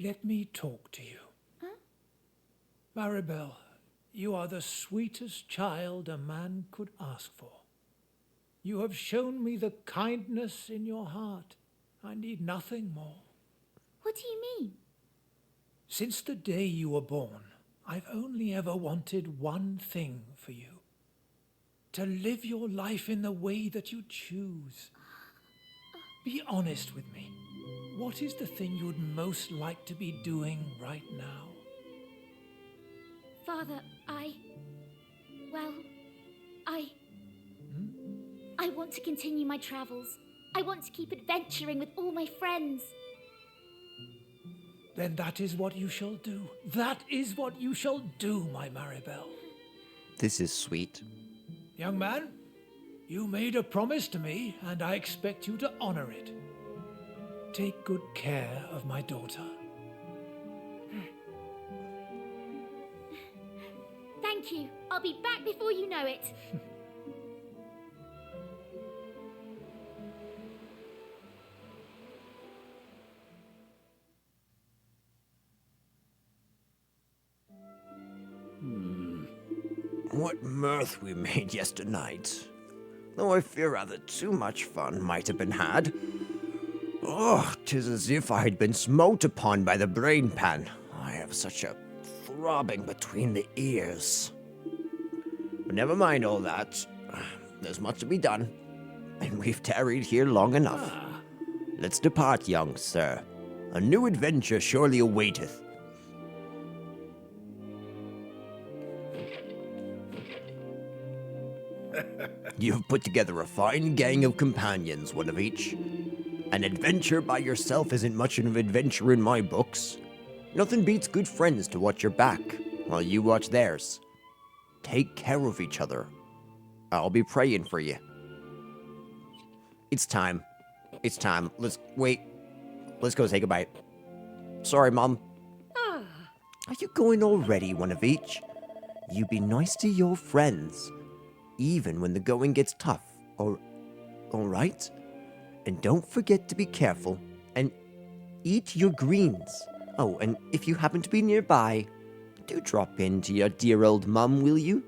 let me talk to you. Huh? Maribel, you are the sweetest child a man could ask for. You have shown me the kindness in your heart. I need nothing more. What do you mean? Since the day you were born, I've only ever wanted one thing for you. To live your life in the way that you choose. Be honest with me. What is the thing you'd most like to be doing right now? Father, I want to continue my travels. I want to keep adventuring with all my friends. Then that is what you shall do. That is what you shall do, my Maribel. This is sweet. Young man, you made a promise to me, and I expect you to honor it. Take good care of my daughter. Thank you. I'll be back before you know it. What mirth we made yesternight. Though I fear rather too much fun might have been had. Oh, 'tis as if I had been smote upon by the brain pan. I have such a throbbing between the ears. But never mind all that. There's much to be done, and we've tarried here long enough. Let's depart, young sir. A new adventure surely awaiteth. You've put together a fine gang of companions, one of each. An adventure by yourself isn't much of an adventure in my books. Nothing beats good friends to watch your back, while you watch theirs. Take care of each other. I'll be praying for you. It's time. It's time. Let's go say goodbye. Sorry, Mom. Are you going already, one of each? You be nice to your friends, even when the going gets tough, all right? And don't forget to be careful and eat your greens. Oh, and if you happen to be nearby, do drop in to your dear old mum, will you?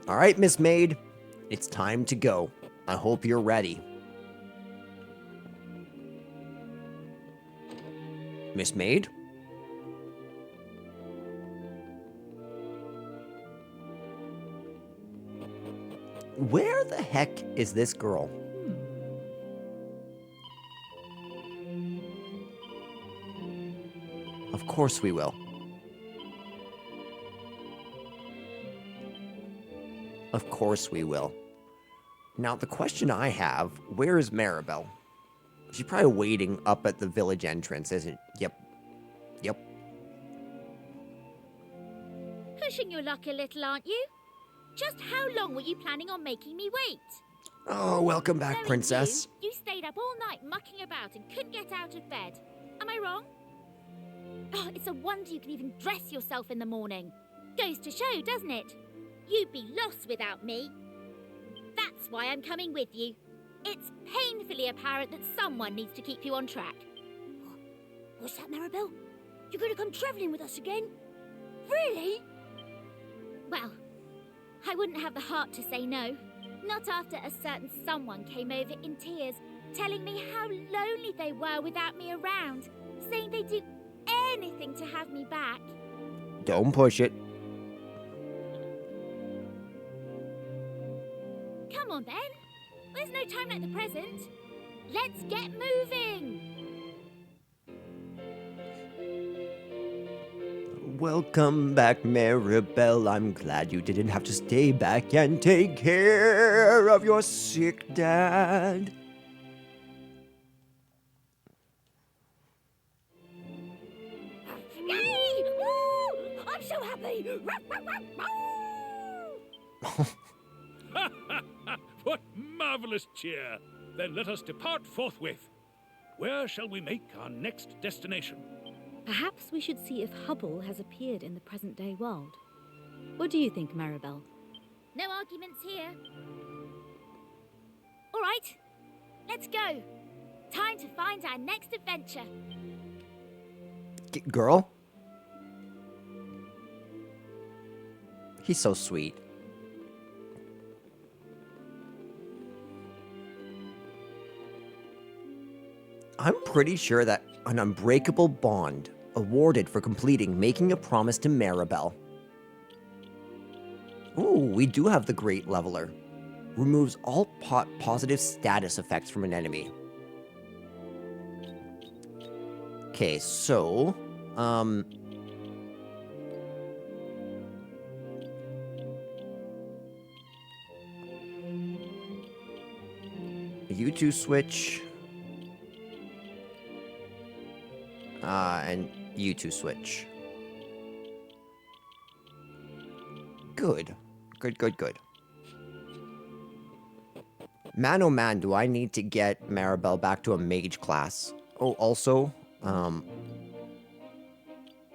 All right, Miss Maid, it's time to go. I hope you're ready. Miss Maid? Where the heck is this girl? Of course we will. Of course we will. Now, the question I have, where is Maribel? She's probably waiting up at the village entrance, isn't? Yep. Pushing your luck a little, aren't you? Just how long were you planning on making me wait? Oh, welcome back, Knowing Princess. You stayed up all night mucking about and couldn't get out of bed. Am I wrong? Oh, it's a wonder you can even dress yourself in the morning. Goes to show, doesn't it? You'd be lost without me. That's why I'm coming with you. It's painfully apparent that someone needs to keep you on track. What's that, Maribel? You're going to come travelling with us again? Really? Well, I wouldn't have the heart to say no. Not after a certain someone came over in tears, telling me how lonely they were without me around, saying they'd do anything to have me back. Don't push it. Come on then. There's no time like the present. Let's get moving. Welcome back, Maribel. I'm glad you didn't have to stay back and take care of your sick dad. Yay! Woo! I'm so happy. What marvelous cheer! Then let us depart forthwith. Where shall we make our next destination? Perhaps we should see if Hubble has appeared in the present-day world. What do you think, Maribel? No arguments here. All right, let's go. Time to find our next adventure. Girl? He's so sweet. I'm pretty sure that an unbreakable bond awarded for completing making a promise to Maribel. Ooh, we do have the Great Leveler. Removes all positive status effects from an enemy. Okay, so, you two switch. And you two switch. Good. Good. Man, oh man, do I need to get Maribel back to a mage class. Oh, also,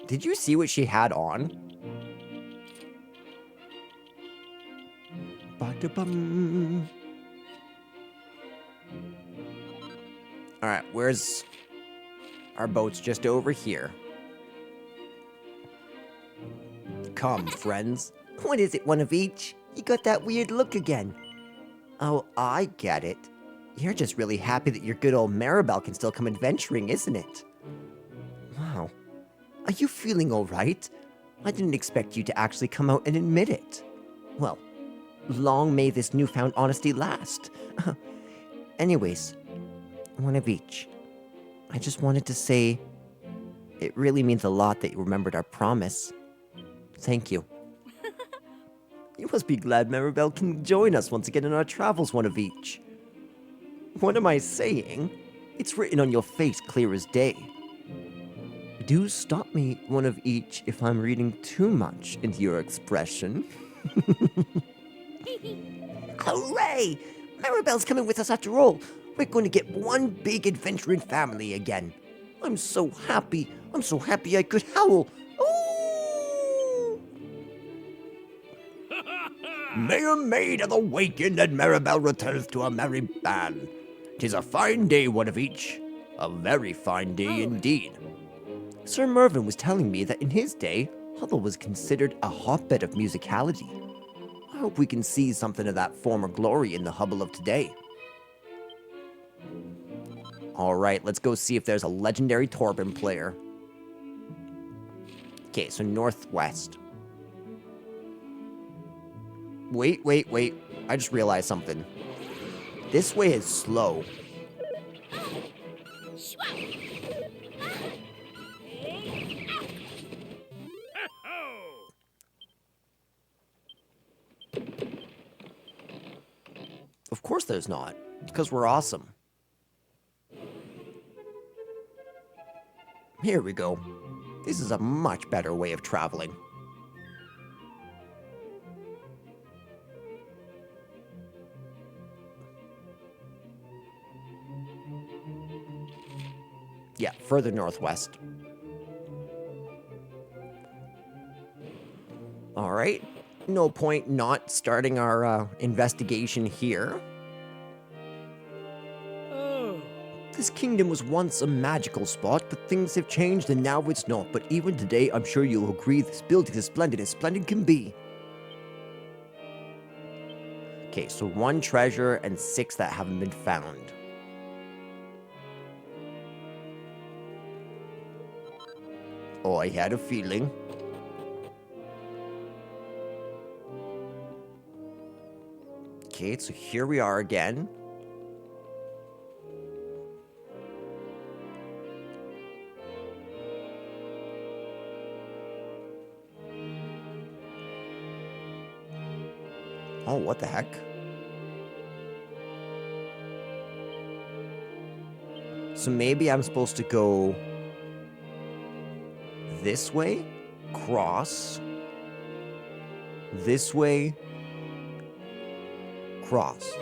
did you see what she had on? Ba-da-bum. Alright, where's... Our boat's just over here. Come, friends. What is it, one of each? You got that weird look again. Oh, I get it. You're just really happy that your good old Maribel can still come adventuring, isn't it? Wow. Are you feeling all right? I didn't expect you to actually come out and admit it. Well, long may this newfound honesty last. Anyways, one of each. I just wanted to say, it really means a lot that you remembered our promise. Thank you. You must be glad Maribel can join us once again in our travels, one of each. What am I saying? It's written on your face clear as day. Do stop me, one of each, if I'm reading too much into your expression. Hooray! Maribel's coming with us after all. We're going to get one big adventuring family again. I'm so happy I could howl. Ooh! May a maid hath awakened and Maribel returns to a merry band. 'Tis a fine day, one of each. A very fine day indeed. Sir Mervyn was telling me that in his day, Hubble was considered a hotbed of musicality. I hope we can see something of that former glory in the Hubble of today. Alright, let's go see if there's a legendary Torben player. Okay, so northwest. Wait. I just realized something. This way is slow. Of course there's not. It's because we're awesome. Here we go. This is a much better way of traveling. Yeah, further northwest. Alright. No point not starting our investigation here. This kingdom was once a magical spot, but things have changed and now it's not. But even today, I'm sure you'll agree this building is splendid as splendid can be. Okay, so 1 treasure and 6 that haven't been found. Oh, I had a feeling. Okay, so here we are again. Oh, what the heck? So maybe I'm supposed to go this way, cross, this way, cross.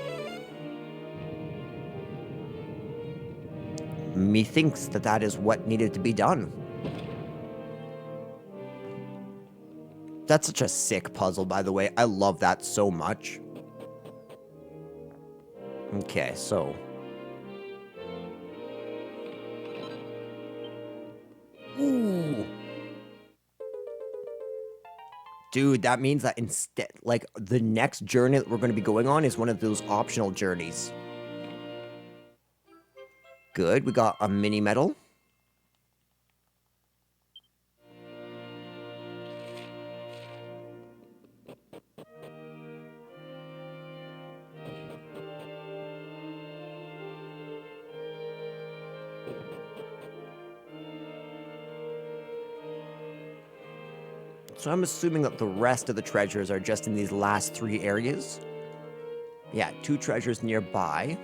Methinks that that is what needed to be done. That's such a sick puzzle, by the way. I love that so much. Okay, so... Ooh! Dude, that means that instead, like, the next journey that we're going to be going on is one of those optional journeys. Good, we got a mini medal. So I'm assuming that the rest of the treasures are just in these last 3 areas. Yeah, 2 treasures nearby.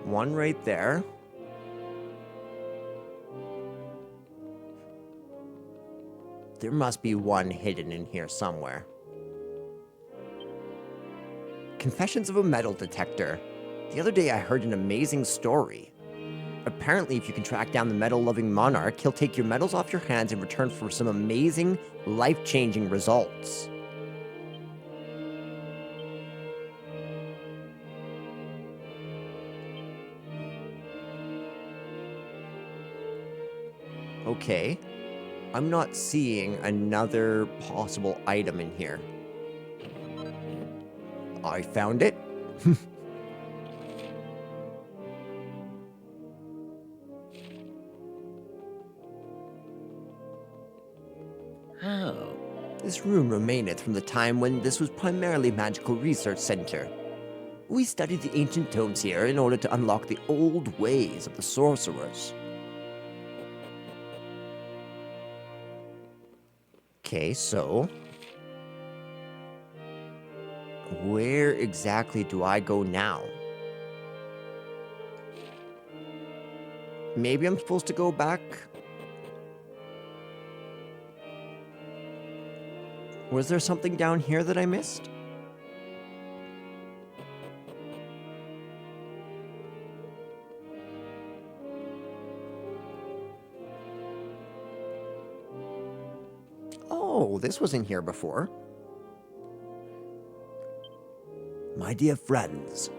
One right there. There must be one hidden in here somewhere. Confessions of a Metal Detector. The other day I heard an amazing story. Apparently, if you can track down the metal-loving monarch, he'll take your medals off your hands in return for some amazing, life-changing results. Okay. I'm not seeing another possible item in here. I found it. How? This room remaineth from the time when this was primarily a magical research center. We studied the ancient tomes here in order to unlock the old ways of the sorcerers. Okay, so... where exactly do I go now? Maybe I'm supposed to go back... Was there something down here that I missed? Oh, this wasn't here before. My dear friends,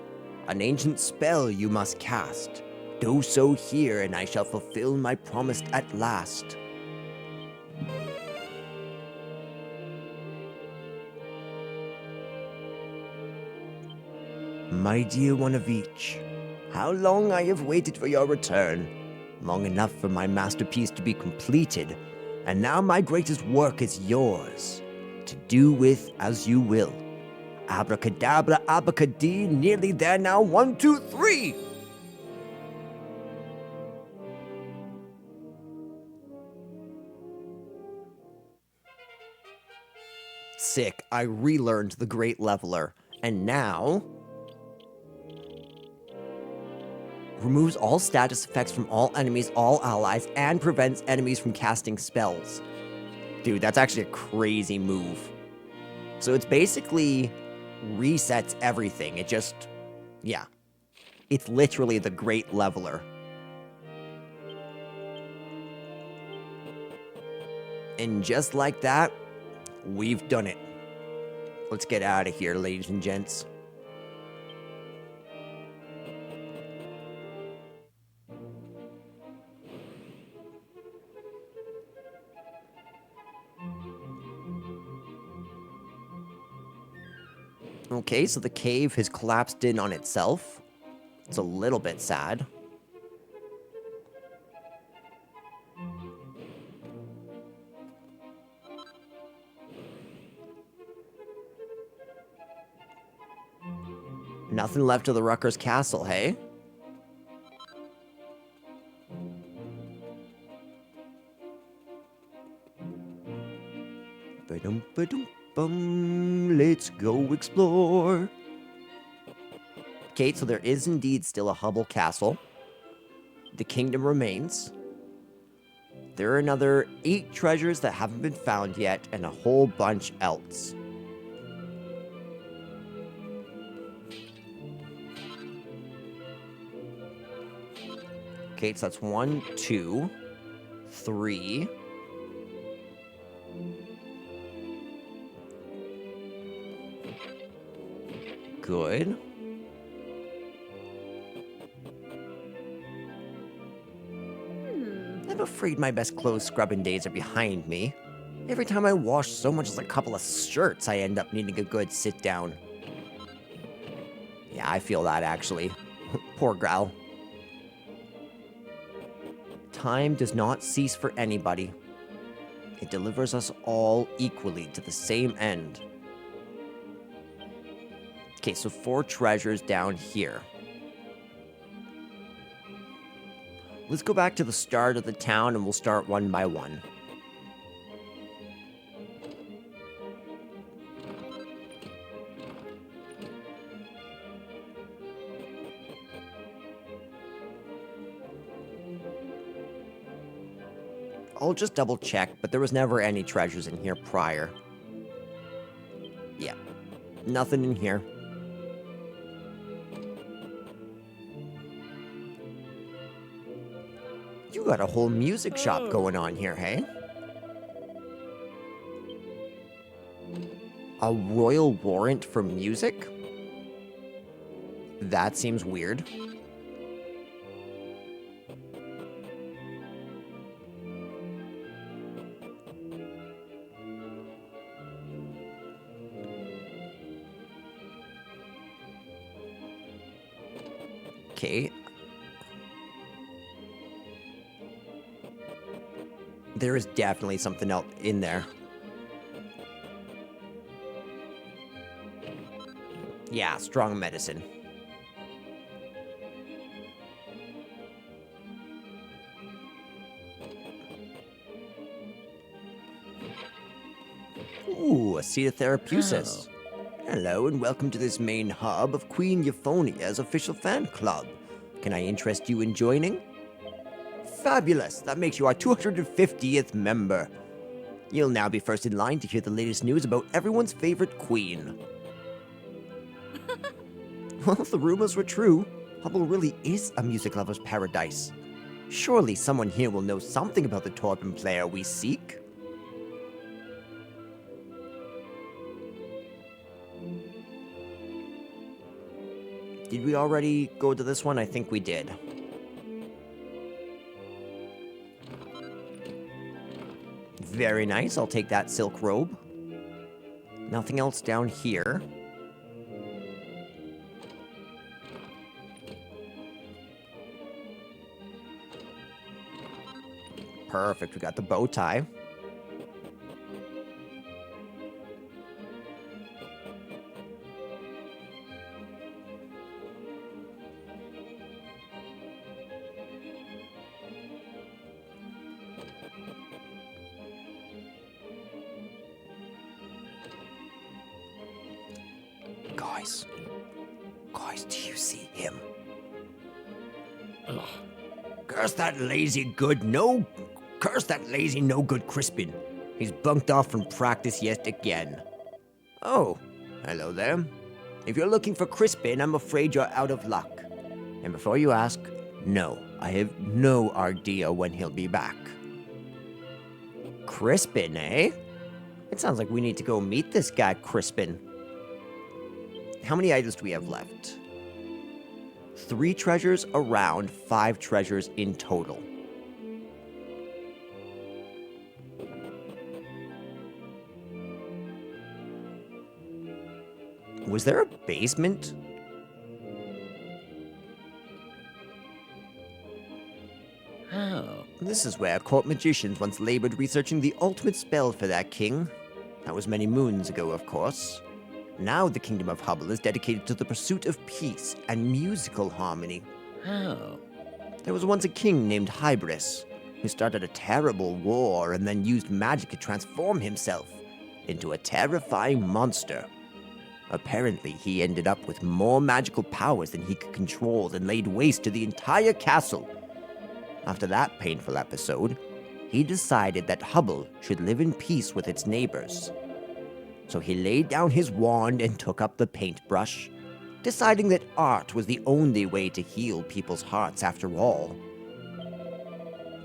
an ancient spell you must cast. Do so here, and I shall fulfill my promise at last. My dear one of each, how long I have waited for your return. Long enough for my masterpiece to be completed, and now my greatest work is yours, to do with as you will. Abracadabra, abacadee, nearly there now, 1, 2, 3! Sick, I relearned the Great Leveler, and now... removes all status effects from all enemies, all allies, and prevents enemies from casting spells. Dude, that's actually a crazy move. So it's basically resets everything. It just, yeah. It's literally the Great Leveler. And just like that, we've done it. Let's get out of here, ladies and gents. Okay, so the cave has collapsed in on itself. It's a little bit sad. Nothing left of the Rucker's castle, hey? Ba-dum-ba-dum-bum. Let's go explore. Okay, so there is indeed still a Hubble castle. The kingdom remains. There are another 8 treasures that haven't been found yet, and a whole bunch else. Okay, so that's 1, 2, 3. Good. I'm afraid my best clothes scrubbing days are behind me. Every time I wash so much as a couple of shirts, I end up needing a good sit down. Yeah, I feel that actually. Poor Growl. Time does not cease for anybody. It delivers us all equally to the same end. Okay, so 4 treasures down here. Let's go back to the start of the town and we'll start one by one. I'll just double check, but there was never any treasures in here prior. Yeah, nothing in here. You got a whole music shop going on here, hey? A royal warrant for music? That seems weird. Okay. There is definitely something else in there. Yeah, strong medicine. Ooh, a seat of Therapusis. Hello and welcome to this main hub of Queen Euphonia's official fan club. Can I interest you in joining? Fabulous! That makes you our 250th member. You'll now be first in line to hear the latest news about everyone's favorite queen. Well, if the rumors were true, Hubble really is a music lover's paradise. Surely someone here will know something about the Torben player we seek. Did we already go to this one? I think we did. Very nice, I'll take that silk robe. Nothing else down here. Perfect, we got the bow tie. Guys, do you see him? Ugh. Curse that lazy no good Crispin. He's bunked off from practice yet again. Oh, hello there. If you're looking for Crispin, I'm afraid you're out of luck. And before you ask, no, I have no idea when he'll be back. Crispin, eh? It sounds like we need to go meet this guy, Crispin. How many items do we have left? 3 treasures around, 5 treasures in total. Was there a basement? How? This is where court magicians once labored researching the ultimate spell for that king. That was many moons ago, of course. Now the kingdom of Hubble is dedicated to the pursuit of peace and musical harmony. How? There was once a king named Hybris, who started a terrible war and then used magic to transform himself into a terrifying monster. Apparently, he ended up with more magical powers than he could control and laid waste to the entire castle. After that painful episode, he decided that Hubble should live in peace with its neighbors. So he laid down his wand and took up the paintbrush, deciding that art was the only way to heal people's hearts after all.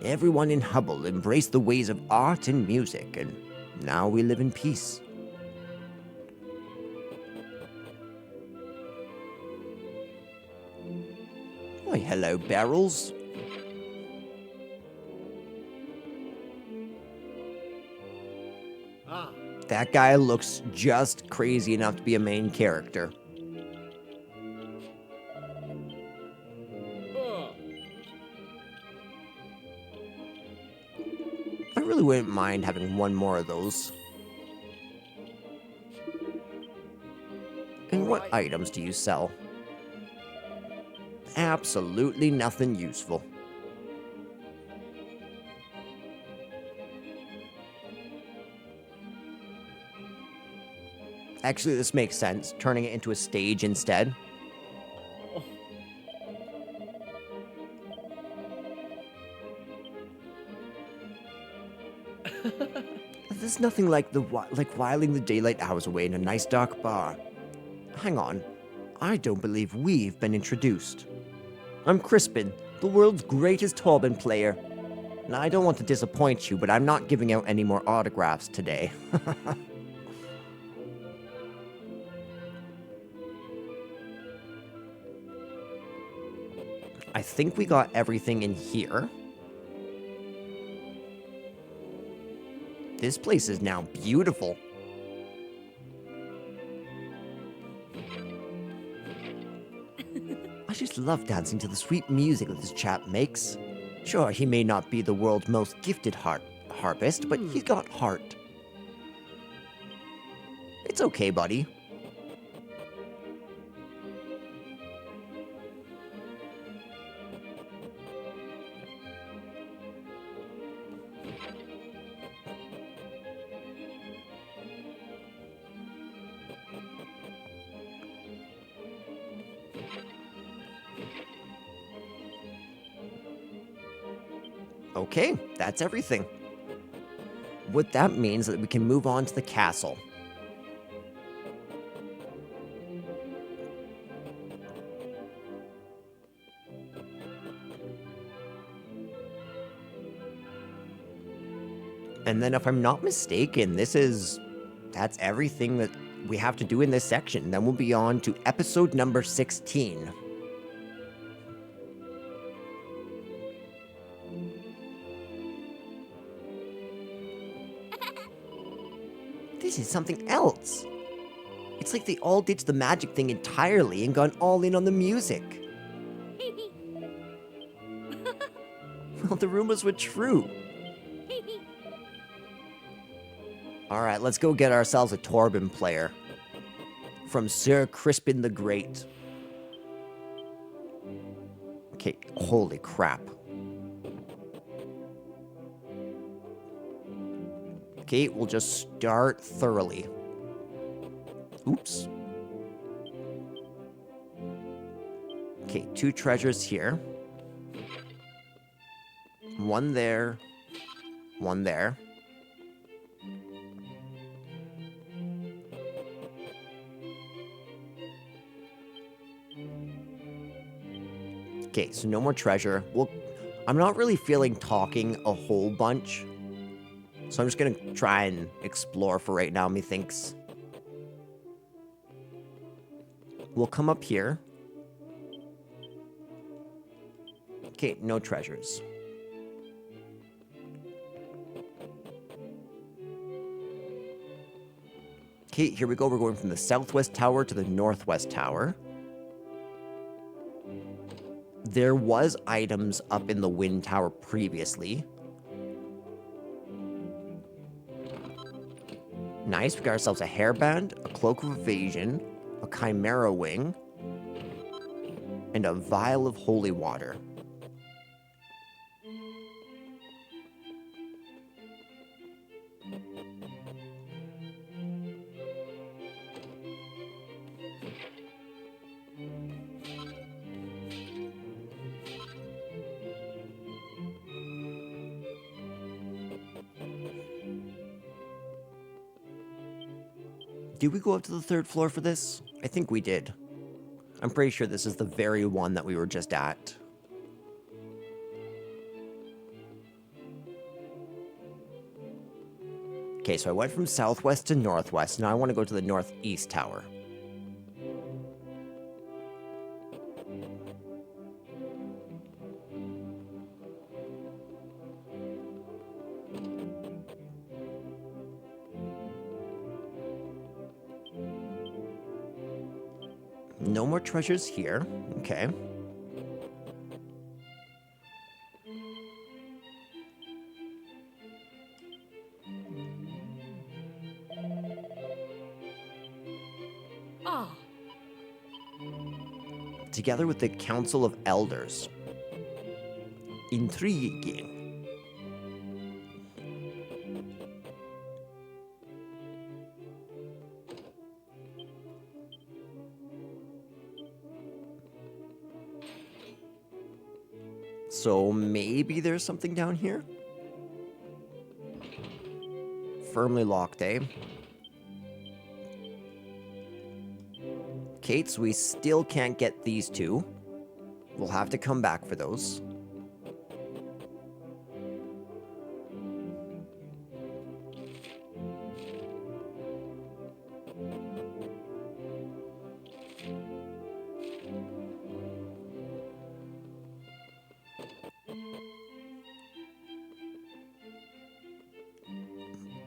Everyone in Hubble embraced the ways of art and music, and now we live in peace. Why, hello, barrels. That guy looks just crazy enough to be a main character. I really wouldn't mind having one more of those. And what items do you sell? Absolutely nothing useful. Actually, this makes sense, turning it into a stage instead. There's nothing like whiling the daylight hours away in a nice dark bar. Hang on, I don't believe we've been introduced. I'm Crispin, the world's greatest Torben player. Now, I don't want to disappoint you, but I'm not giving out any more autographs today. I think we got everything in here. This place is now beautiful. I just love dancing to the sweet music that this chap makes. Sure, he may not be the world's most gifted harpist, but he's got heart. It's okay, buddy. Okay, that's everything. What that means is that we can move on to the castle. And then if I'm not mistaken, that's everything that we have to do in this section. Then we'll be on to episode number 16. This is something else. It's like they all ditched the magic thing entirely and gone all in on the music. Well, the rumors were true. Alright, let's go get ourselves a Torben player. From Sir Crispin the Great. Okay, holy crap. Okay, we'll just start thoroughly. Oops. Okay, 2 treasures here. 1 there. 1 there. Okay, so no more treasure. Well, I'm not really feeling talking a whole bunch. So I'm just gonna try and explore for right now, methinks. We'll come up here. Okay, no treasures. Okay, here we go. We're going from the southwest tower to the northwest tower. There was items up in the wind tower previously. Nice, we got ourselves a hairband, a cloak of evasion, a chimera wing, and a vial of holy water. Did we go up to the 3rd floor for this? I think we did. I'm pretty sure this is the very one that we were just at. Okay, so I went from southwest to northwest. Now I want to go to the northeast tower. No more treasures here. Okay. Ah, Together with the Council of Elders. Intriguing. So maybe there's something down here? Firmly locked, eh? Kates, we still can't get these two. We'll have to come back for those.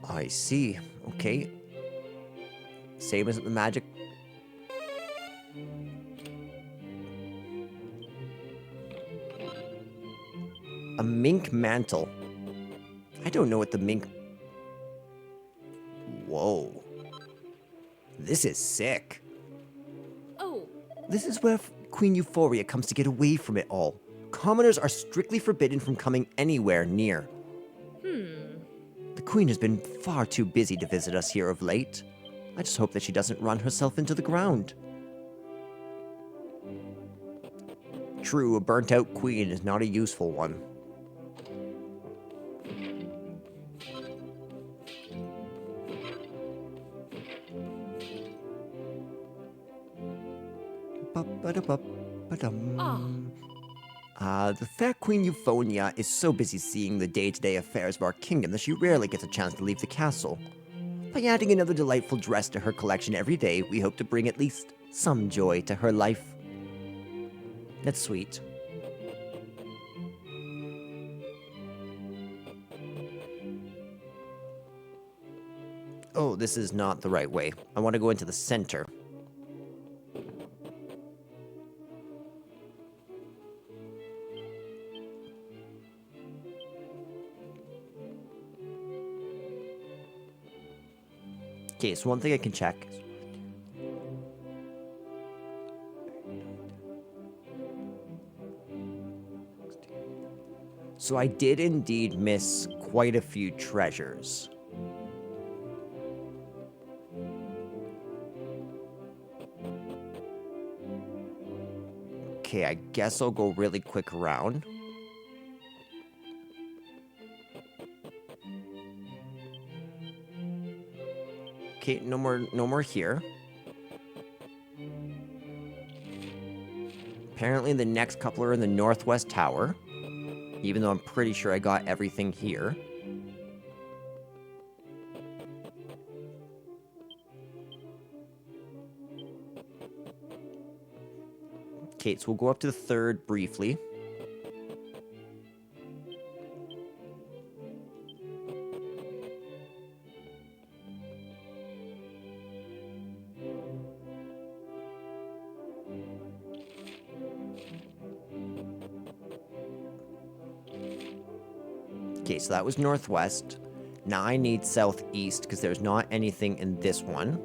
I see. Okay. Same as the magic. A mink mantle. I don't know what the mink... Whoa. This is sick. Oh. This is where Queen Euphoria comes to get away from it all. Commoners are strictly forbidden from coming anywhere near. The Queen has been far too busy to visit us here of late. I just hope that she doesn't run herself into the ground. True, a burnt-out queen is not a useful one. The fair Queen Euphonia is so busy seeing the day-to-day affairs of our kingdom that she rarely gets a chance to leave the castle. By adding another delightful dress to her collection every day, we hope to bring at least some joy to her life. That's sweet. Oh, this is not the right way. I want to go into the center. Okay, so one thing I can check. So I did indeed miss quite a few treasures. Okay, I guess I'll go really quick around. Okay, no more here. Apparently the next couple are in the northwest tower. Even though I'm pretty sure I got everything here. Okay, so we'll go up to the 3rd briefly. Okay, so that was northwest. Now I need southeast because there's not anything in this one.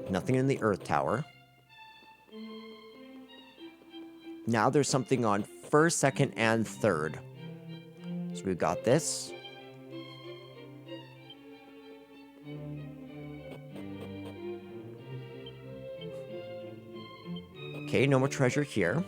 Nothing in the Earth Tower. Now there's something on first, second, and third. So we've got this. Okay, no more treasure here.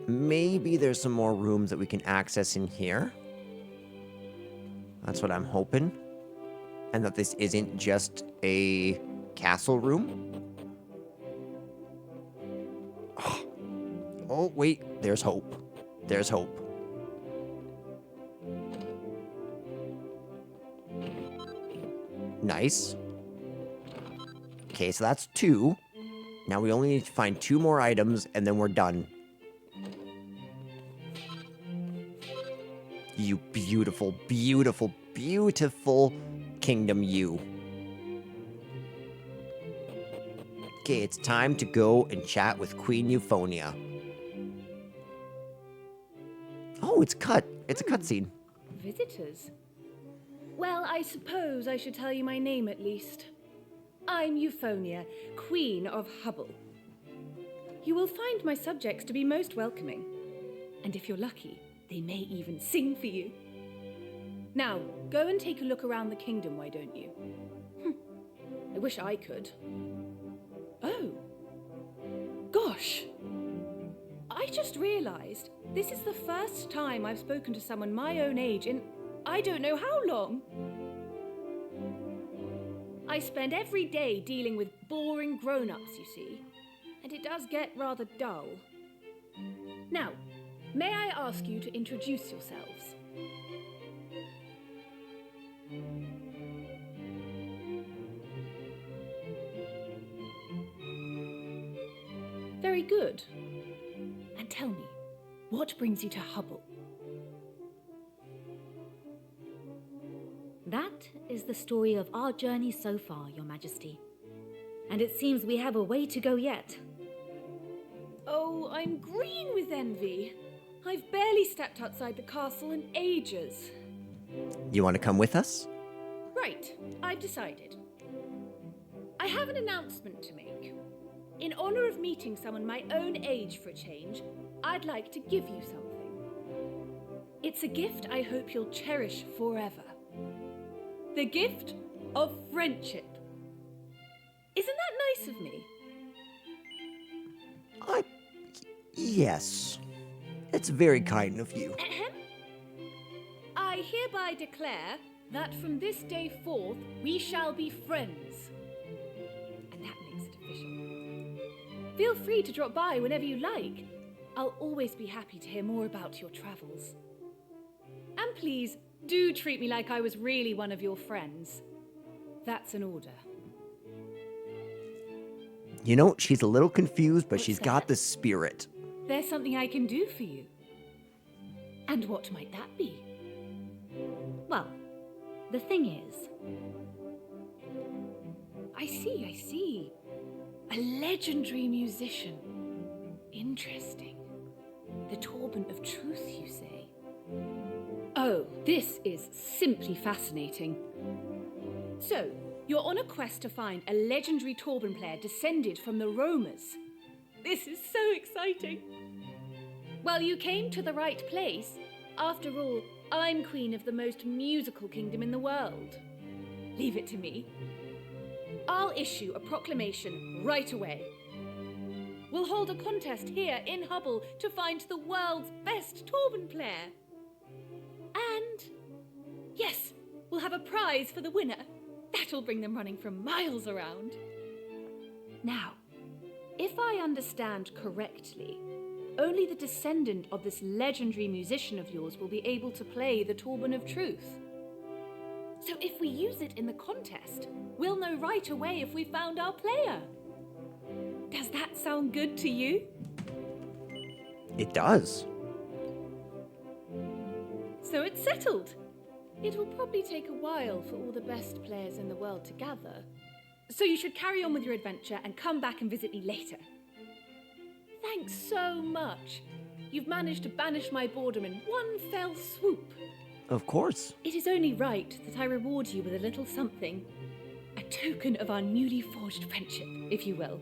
Maybe there's some more rooms that we can access in here. That's what I'm hoping. And that this isn't just a castle room. Oh, wait. There's hope. There's hope. Nice. Okay, so that's 2. Now we only need to find 2 more items, and then we're done. You beautiful, beautiful, beautiful kingdom, you. Okay, it's time to go and chat with Queen Euphonia. Oh, it's cut. It's a cutscene. Visitors? Well, I suppose I should tell you my name at least. I'm Euphonia, Queen of Hubble. You will find my subjects to be most welcoming. And if you're lucky, they may even sing for you. Now, go and take a look around the kingdom, why don't you? I wish I could. Oh. Gosh. I just realized this is the first time I've spoken to someone my own age in I don't know how long. I spend every day dealing with boring grown-ups, you see, and it does get rather dull. Now, may I ask you to introduce yourselves? Very good. And tell me, what brings you to Hubble? That is the story of our journey so far, Your Majesty. And it seems we have a way to go yet. Oh, I'm green with envy. I've barely stepped outside the castle in ages. You want to come with us? Right, I've decided. I have an announcement to make. In honor of meeting someone my own age for a change, I'd like to give you something. It's a gift I hope you'll cherish forever. The gift of friendship. Isn't that nice of me? Yes. It's very kind of you. Ahem. I hereby declare that from this day forth, we shall be friends. And that makes it official. Feel free to drop by whenever you like. I'll always be happy to hear more about your travels. And please, do treat me like I was really one of your friends. That's an order. You know, she's a little confused, but What's she's that? got the spirit. There's something I can do for you. And what might that be? Well, the thing is... I see. A legendary musician. Interesting. The Torban of Truth, you say? Oh, this is simply fascinating. So, you're on a quest to find a legendary Torban player descended from the Romers. This is so exciting. Well, you came to the right place. After all, I'm queen of the most musical kingdom in the world. Leave it to me. I'll issue a proclamation right away. We'll hold a contest here in Hubble to find the world's best Torban player. And, yes, we'll have a prize for the winner. That'll bring them running for miles around. Now, if I understand correctly, only the descendant of this legendary musician of yours will be able to play the Torban of Truth. So if we use it in the contest, we'll know right away if we found our player. Does that sound good to you? It does. So it's settled. It will probably take a while for all the best players in the world to gather. So you should carry on with your adventure and come back and visit me later. Thanks so much. You've managed to banish my boredom in one fell swoop. Of course. It is only right that I reward you with a little something. A token of our newly forged friendship, if you will.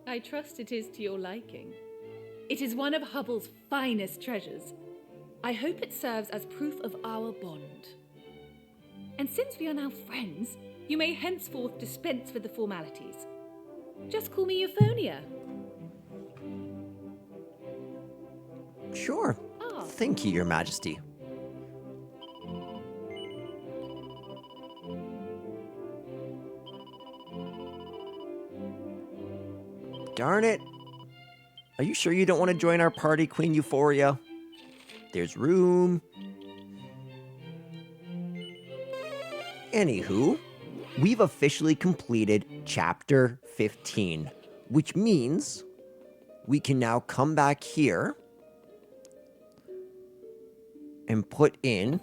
I trust it is to your liking. It is one of Hubble's finest treasures. I hope it serves as proof of our bond. And since we are now friends, you may henceforth dispense with the formalities. Just call me Euphonia. Sure. Thank you, Your Majesty. Darn it. Are you sure you don't want to join our party, Queen Euphoria? There's room. Anywho, we've officially completed Chapter 15, which means we can now come back here and put in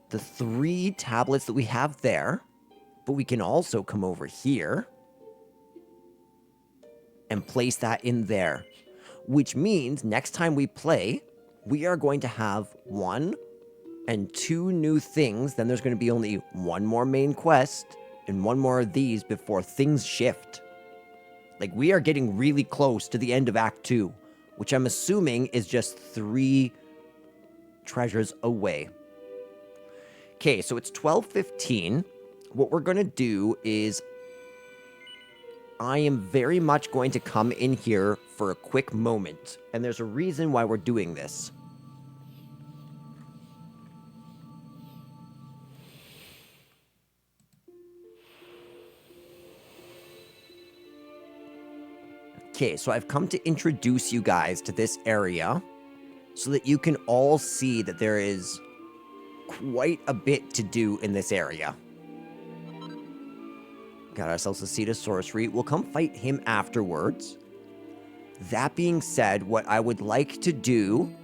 the 3 tablets that we have there, but we can also come over here and place that in there, which means next time we play, we are going to have 1 and 2 new things. Then there's going to be only 1 more main quest and 1 more of these before things shift. Like, we are getting really close to the end of Act 2, which I'm assuming is just 3 treasures away. Okay, so it's 12:15. What we're going to do is I am very much going to come in here for a quick moment, and there's a reason why we're doing this. Okay, so I've come to introduce you guys to this area so that you can all see that there is quite a bit to do in this area. Got ourselves a seat of sorcery. We'll come fight him afterwards. That being said, what I would like to do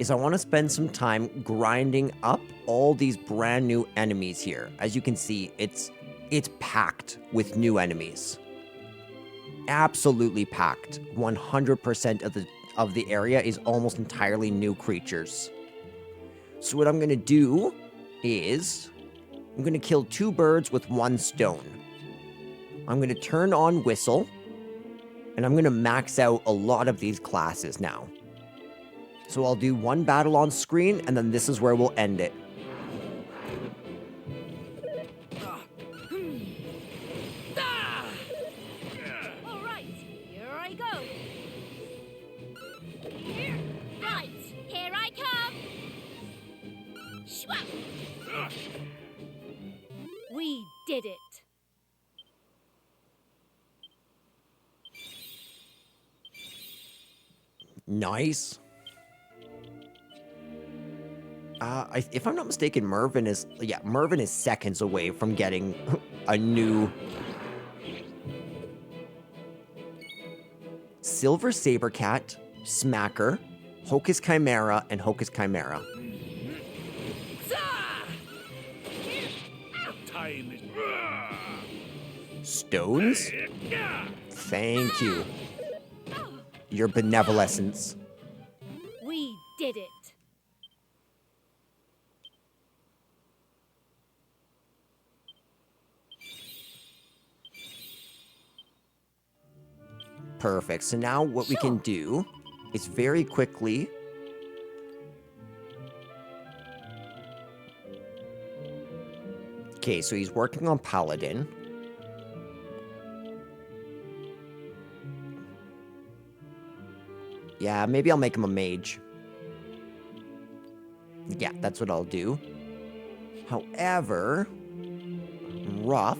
is I want to spend some time grinding up all these brand new enemies here. As you can see, it's packed with new enemies. Absolutely packed. 100% of the area is almost entirely new creatures. So what I'm going to do is I'm going to kill 2 birds with 1 stone. I'm going to turn on Whistle, and I'm going to max out a lot of these classes now. So I'll do 1 battle on screen, and then this is where we'll end it. All right, here I go. Right, here I come. Schwap! We did it. Nice. If I'm not mistaken, Mervin is seconds away from getting a new Silver Sabercat, Smacker, Hocus Chimera, and Hocus Chimera. Time is... Stones? Thank you. Your benevolence. We did it. Perfect. So now what we can do is very quickly okay, so he's working on Paladin. Yeah, maybe I'll make him a mage. Yeah, that's what I'll do. However, rough.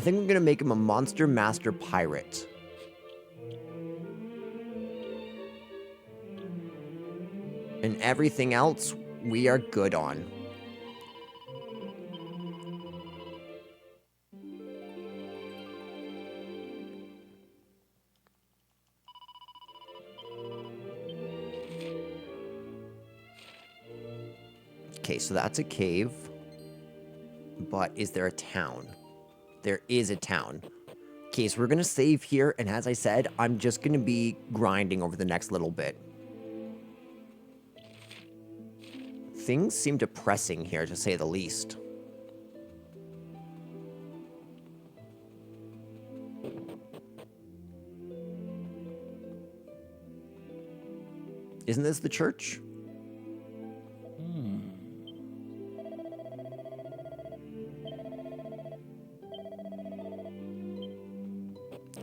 think I'm going to make him a Monster Master Pirate. And everything else, we are good on. Okay, so that's a cave. But is there a town? There is a town. Okay, so we're going to save here. And as I said, I'm just going to be grinding over the next little bit. Things seem depressing here, to say the least. Isn't this the church?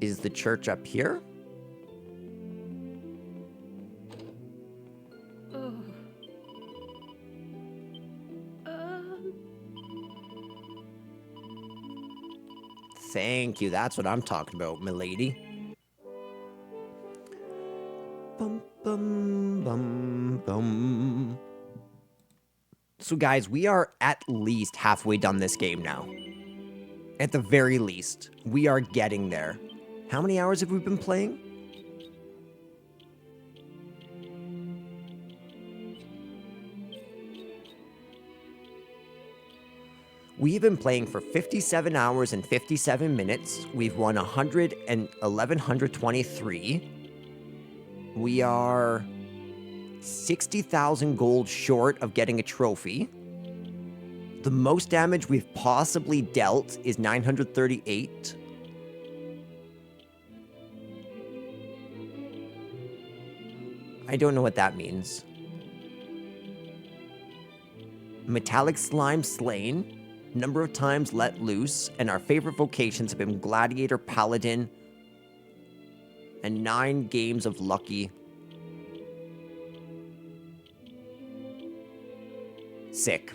Is the church up here? Thank you. That's what I'm talking about, milady. Bum, bum, bum, bum. So, guys, we are at least halfway done this game now. At the very least, we are getting there. How many hours have we been playing? We've been playing for 57 hours and 57 minutes. We've won 1,123. We are 60,000 gold short of getting a trophy. The most damage we've possibly dealt is 938. I don't know what that means. Metallic slime slain. Number of times let loose. And our favorite vocations have been Gladiator, Paladin, and 9 games of Lucky. Sick.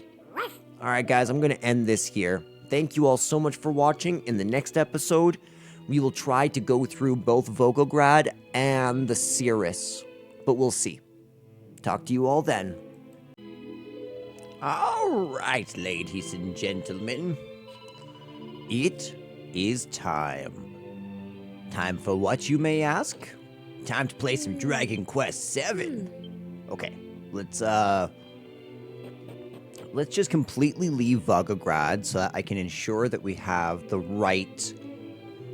Alright guys, I'm going to end this here. Thank you all so much for watching. In the next episode, we will try to go through both Volgograd and the Cirrus. But we'll see. Talk to you all then. Alright, ladies and gentlemen. It is time. Time for what, you may ask? Time to play some Dragon Quest VII. Okay, let's just completely leave Volgograd so that I can ensure that we have the right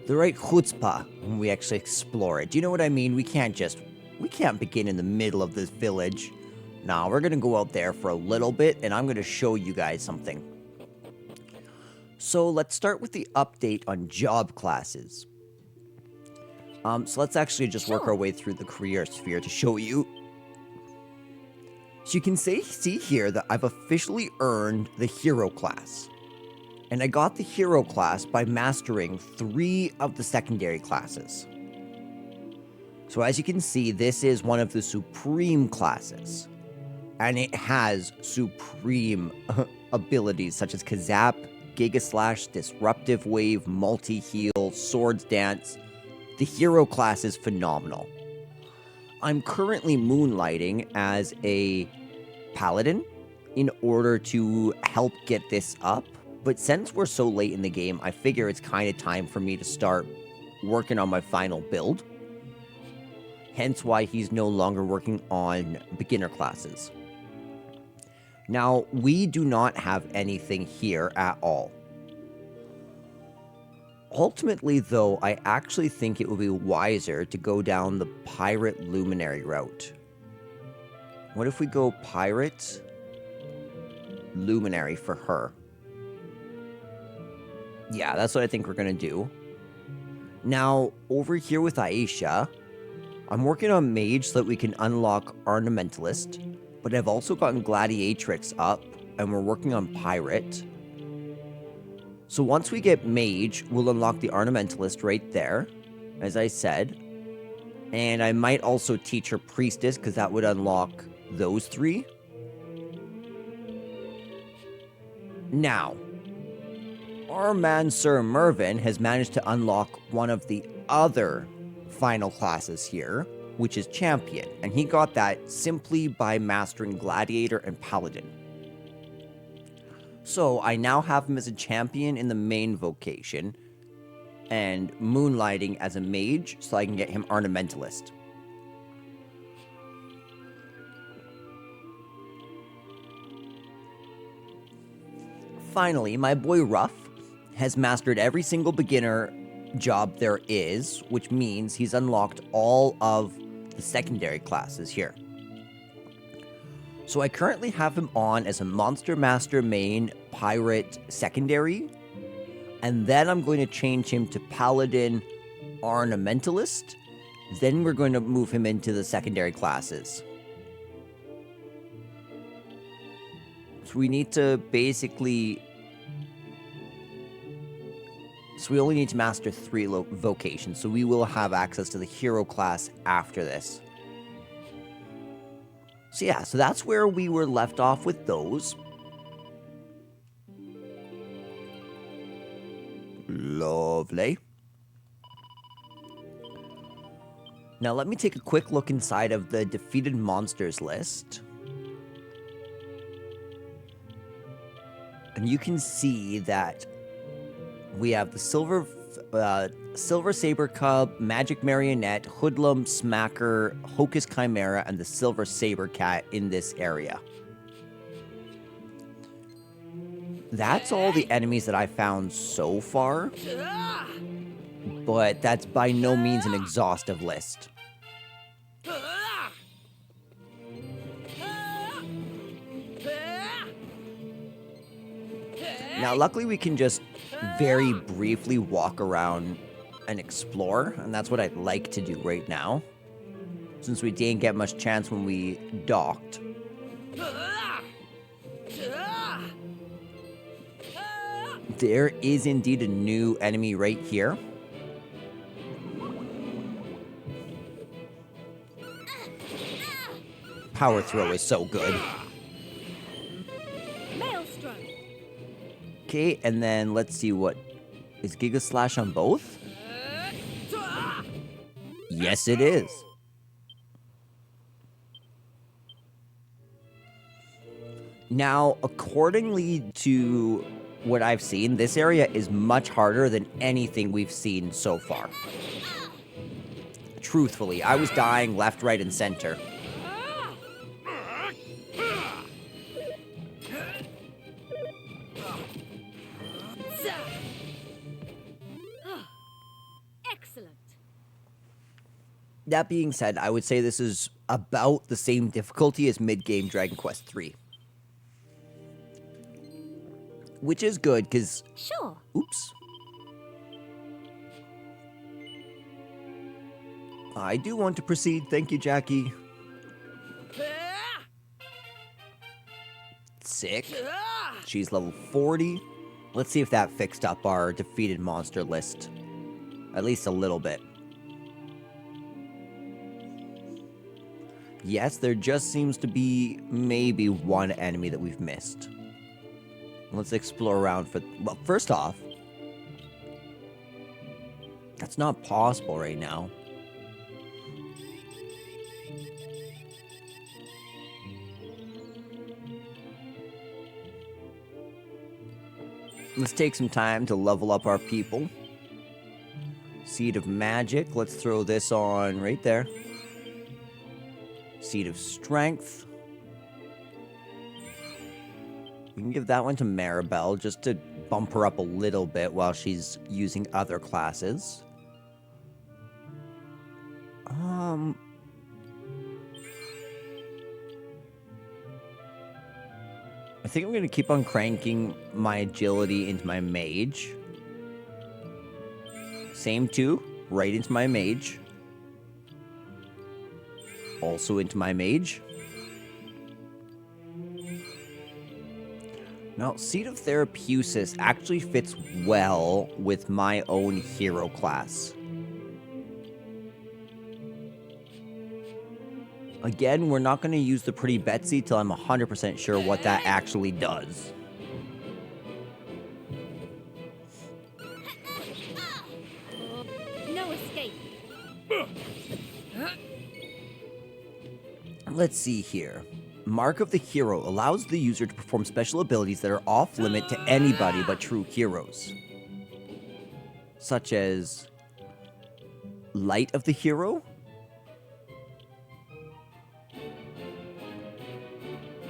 chutzpah when we actually explore it. Do you know what I mean? We can't begin in the middle of this village. Nah, we're gonna go out there for a little bit, and I'm gonna show you guys something. So let's start with the update on job classes. So let's actually just work our way through the career sphere to show you. So you can see here that I've officially earned the hero class. And I got the hero class by mastering 3 of the secondary classes. So as you can see, this is one of the supreme classes. And it has supreme abilities such as Kazap, Giga Slash, Disruptive Wave, Multi-Heal, Swords Dance. The hero class is phenomenal. I'm currently moonlighting as a paladin in order to help get this up. But since we're so late in the game, I figure it's kind of time for me to start working on my final build. Hence why he's no longer working on beginner classes. Now, we do not have anything here at all. Ultimately, though, I actually think it would be wiser to go down the Pirate Luminary route. What if we go Pirate Luminary for her? Yeah, that's what I think we're going to do. Now, over here with Aisha, I'm working on Mage so that we can unlock Ornamentalist, but I've also gotten Gladiatrix up, and we're working on Pirate. So once we get Mage, we'll unlock the Ornamentalist right there, as I said. And I might also teach her Priestess, because that would unlock those 3. Now, our man Sir Mervyn has managed to unlock one of the other final classes here, which is Champion, and he got that simply by mastering Gladiator and Paladin. So I now have him as a champion in the main vocation, and moonlighting as a mage, so I can get him Ornamentalist. Finally, my boy Ruff has mastered every single beginner job there is, which means he's unlocked all of the secondary classes here. So I currently have him on as a Monster Master main pirate secondary, and then I'm going to change him to Paladin Ornamentalist. Then we're going to move him into the secondary classes. So we need to basically... So we only need to master 3 vocations, so we will have access to the hero class after this. So yeah, so that's where we were left off with those. Lovely. Now let me take a quick look inside of the defeated monsters list. And you can see that we have the Silver Saber Cub, Magic Marionette, Hoodlum, Smacker, Hocus Chimera, and the Silver Saber Cat in this area. That's all the enemies that I found so far, but that's by no means an exhaustive list. Now, luckily, we can just very briefly walk around and explore, and that's what I'd like to do right now, since we didn't get much chance when we docked. There is indeed a new enemy right here. Power Throw is so good. Maelstrom. Okay, and then let's see what... Is Giga Slash on both? Yes, it is. Now, accordingly to what I've seen, this area is much harder than anything we've seen so far. Truthfully, I was dying left, right, and center. Excellent. That being said, I would say this is about the same difficulty as mid-game Dragon Quest III. Which is good, because... Sure. Oops. I do want to proceed. Thank you, Jackie. Sick. She's level 40. Let's see if that fixed up our defeated monster list. At least a little bit. Yes, there just seems to be maybe one enemy that we've missed. Let's explore around for... Well, first off, that's not possible right now. Let's take some time to level up our people. Seed of Magic. Let's throw this on right there. Seed of Strength. We can give that one to Maribel just to bump her up a little bit while she's using other classes. I think I'm going to keep on cranking my agility into my mage. Same too, right into my mage. Also into my mage. Now, Seed of Therapeutics actually fits well with my own hero class. Again, we're not going to use the Pretty Betsy till I'm 100% sure what that actually does. Let's see here. Mark of the Hero allows the user to perform special abilities that are off limit to anybody but true heroes. Such as Light of the Hero.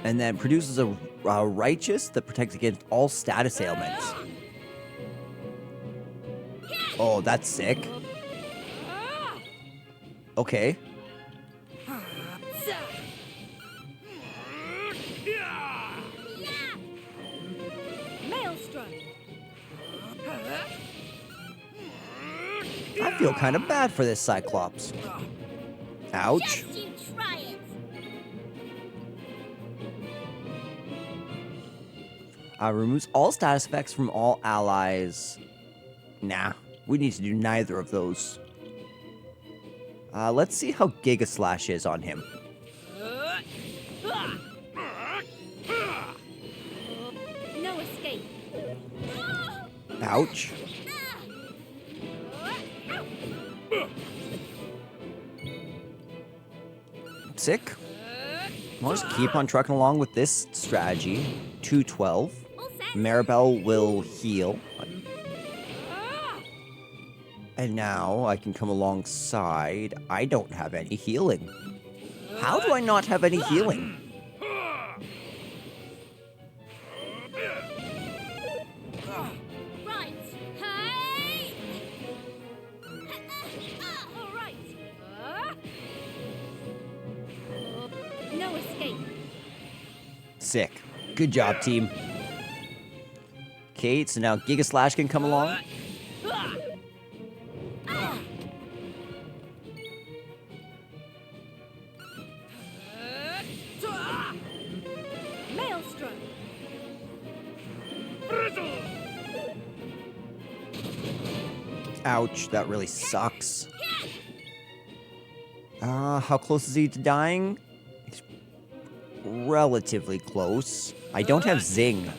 And then produces a Righteous that protects against all status ailments. Oh, that's sick. Okay. Maelstrom. I feel kind of bad for this Cyclops. Ouch. Just you try it. Removes all status effects from all allies. Nah, we need to do neither of those. Let's see how Giga Slash is on him. No escape. Ouch. Sick. I'll just keep on trucking along with this strategy. 212. Maribel will heal. And now I can come alongside. I don't have any healing. How do I not have any healing? Right. Hey! All right. No escape. Sick. Good job, team. Okay, so now Giga Slash can come along. Maelstrom. Ouch, that really sucks. How close is he to dying? He's relatively close. I don't have Zing.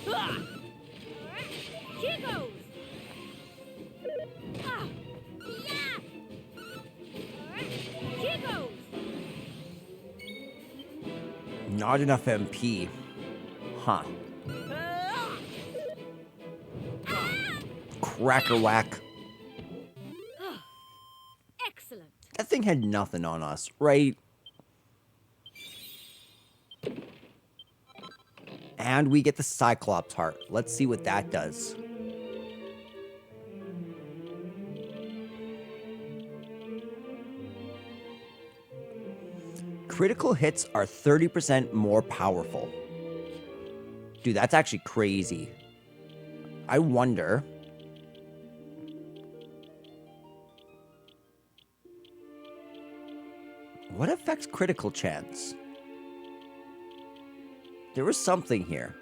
Here goes. Here goes. Not enough MP. Huh. Cracker whack. Excellent. That thing had nothing on us, right? And we get the Cyclops heart. Let's see what that does. Critical hits are 30% more powerful. Dude, that's actually crazy. I wonder... what affects critical chance? There was something here.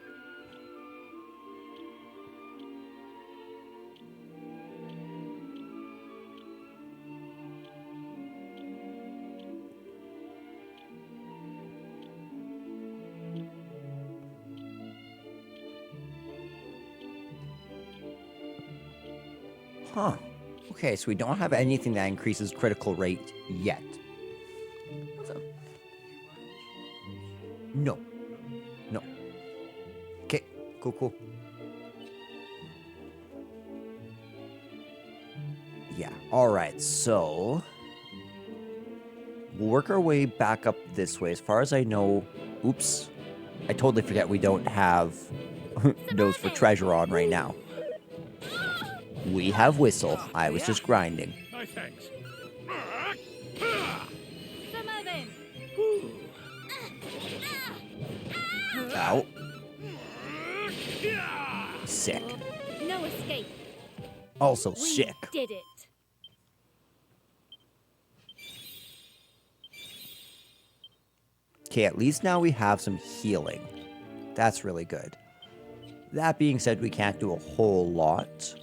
Huh. Okay, so we don't have anything that increases critical rate yet. No. No. Okay, cool. Yeah, alright, so... we'll work our way back up this way. As far as I know... oops. I totally forget we don't have those for treasure on right now. We have Whistle. I was just grinding. My thanks. Ow. Sick. No escape. Also We sick. did it. Okay, at least now we have some healing. That's really good. That being said, we can't do a whole lot.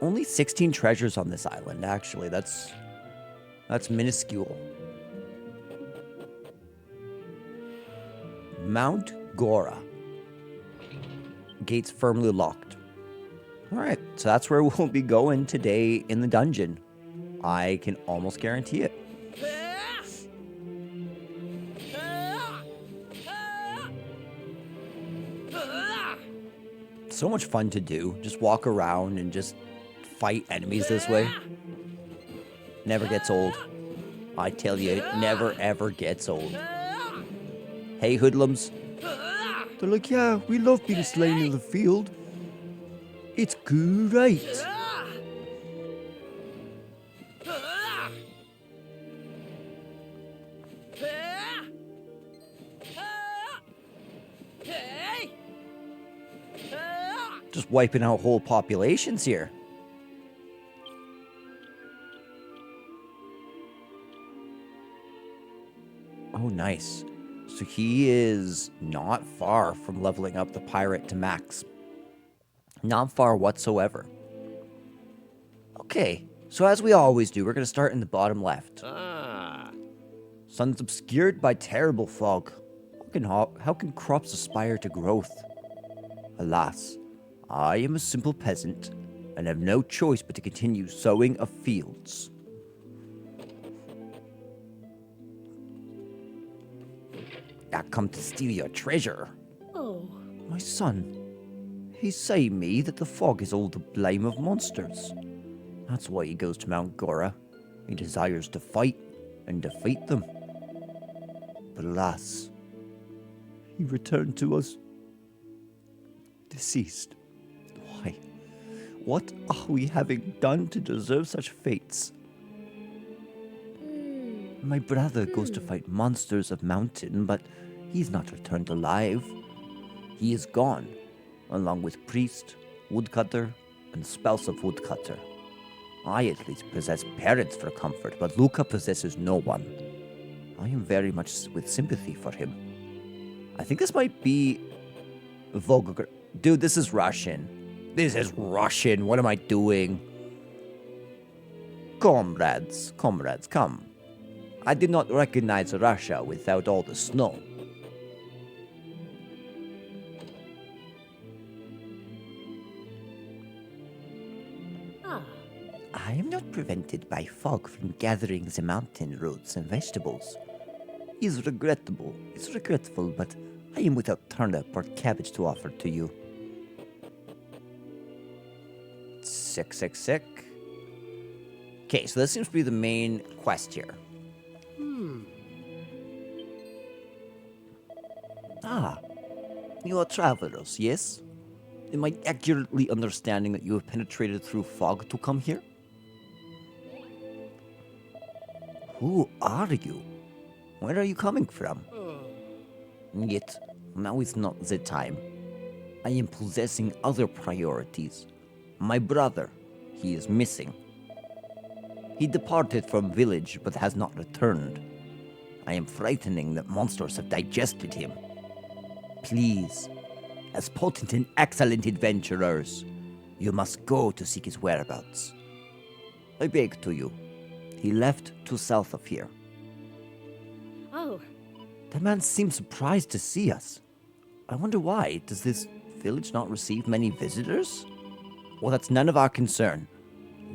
Only 16 treasures on this island, actually. That's minuscule. Mount Gora. Gates firmly locked. Alright, so that's where we'll be going today in the dungeon. I can almost guarantee it. So much fun to do. Just walk around and just fight enemies this way. Never gets old. I tell you, it never ever gets old. Hey, hoodlums. They're like, yeah, we love being slain in the field. It's great. Just wiping out whole populations here. Oh, nice. So he is not far from leveling up the pirate to max. Not far whatsoever. Okay, so as we always do, we're going to start in the bottom left. Sun's obscured by terrible fog. How can crops aspire to growth? Alas, I am a simple peasant, and have no choice but to continue sowing of fields. I come to steal your treasure. Oh. My son, he say me that the fog is all the blame of monsters. That's why he goes to Mount Gora. He desires to fight and defeat them. But alas, he returned to us deceased. Why? What are we having done to deserve such fates? My brother goes to fight monsters of mountain, but he's not returned alive. He is gone, along with priest, woodcutter, and spouse of woodcutter. I at least possess parents for comfort, but Luca possesses no one. I am very much with sympathy for him. I think this might be Volgogr. Dude, this is Russian. This is Russian. What am I doing? Comrades, come. I did not recognize Russia without all the snow. I am not prevented by fog from gathering the mountain roots and vegetables. It's regretful, but I am without turnip or cabbage to offer to you. Sick. Okay, so this seems to be the main quest here. You are travelers, yes? Am I accurately understanding that you have penetrated through fog to come here? Who are you? Where are you coming from? Yet, now is not the time. I am possessing other priorities. My brother, he is missing. He departed from village but has not returned. I am frightening that monsters have digested him. Please, as potent and excellent adventurers, you must go to seek his whereabouts. I beg to you. He left to south of here. Oh. The man seems surprised to see us. I wonder why. Does this village not receive many visitors? Well, that's none of our concern.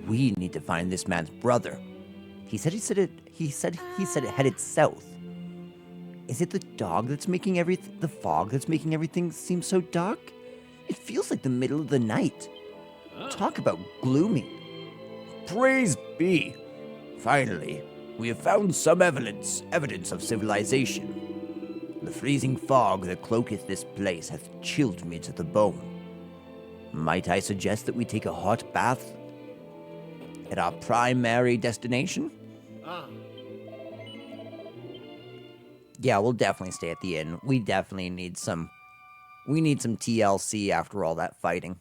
We need to find this man's brother. He said it headed south. Is it the fog that's making everything seem so dark? It feels like the middle of the night. Talk about gloomy. Praise be. Finally, we have found some evidence of civilization. The freezing fog that cloaketh this place hath chilled me to the bone. Might I suggest that we take a hot bath at our primary destination? Yeah, we'll definitely stay at the inn. We definitely need some TLC after all that fighting.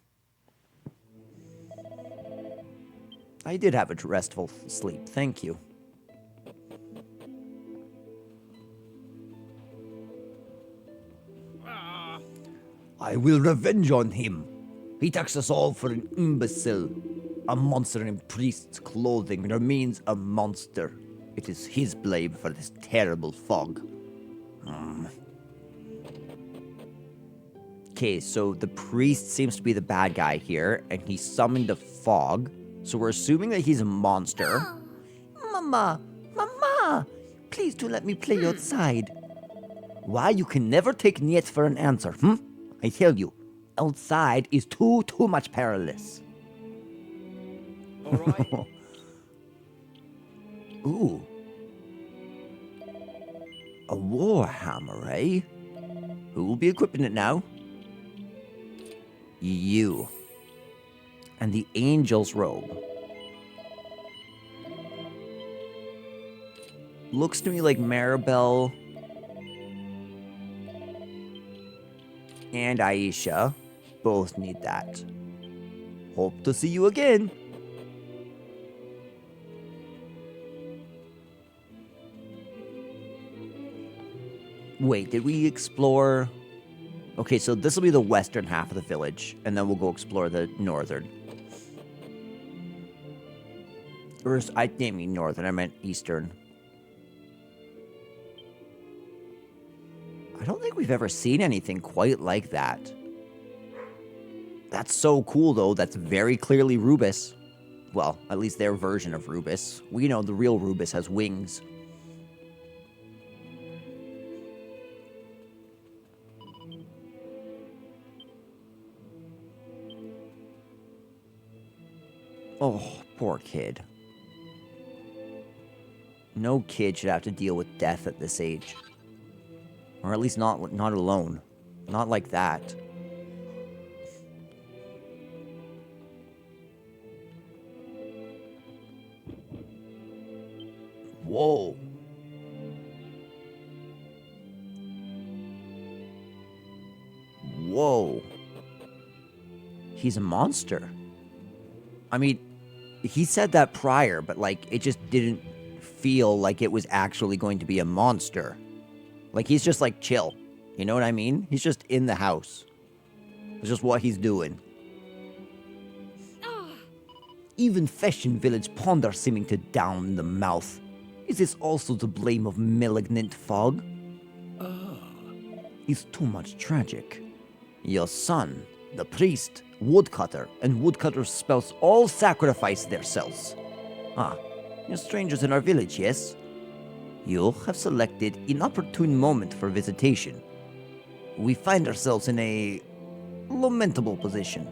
I did have a restful sleep, thank you. I will revenge on him. He takes us all for an imbecile. A monster in priest's clothing remains a monster. It is his blame for this terrible fog. Okay, so the priest seems to be the bad guy here, and he summoned a fog. So we're assuming that he's a monster. Mama! Mama! Please do let me play outside. Why you can never take niet for an answer, I tell you, outside is too much perilous. Alright. Ooh. A warhammer, eh? Who will be equipping it now? You. And the angel's robe. Looks to me like Maribel and Aisha both need that. Hope to see you again. Wait, did we explore... Okay, so this will be the western half of the village, and then we'll go explore the northern. Or, I didn't mean northern, I meant eastern. I don't think we've ever seen anything quite like that. That's so cool, though. That's very clearly Rubus. Well, at least their version of Rubus. We know the real Rubus has wings. Oh, poor kid. No kid should have to deal with death at this age. Or at least not alone. Not like that. Whoa. Whoa. He's a monster. I mean, he said that prior, but like, it just didn't feel like it was actually going to be a monster. Like, he's just like chill. You know what I mean? He's just in the house. It's just what he's doing. Even Fashion Village ponder seeming to down the mouth. Is this also the blame of malignant fog? It's too much tragic. Your son, the priest, woodcutter, and woodcutter's spouse all sacrifice themselves. You're strangers in our village, yes? You have selected an opportune moment for visitation. We find ourselves in a lamentable position.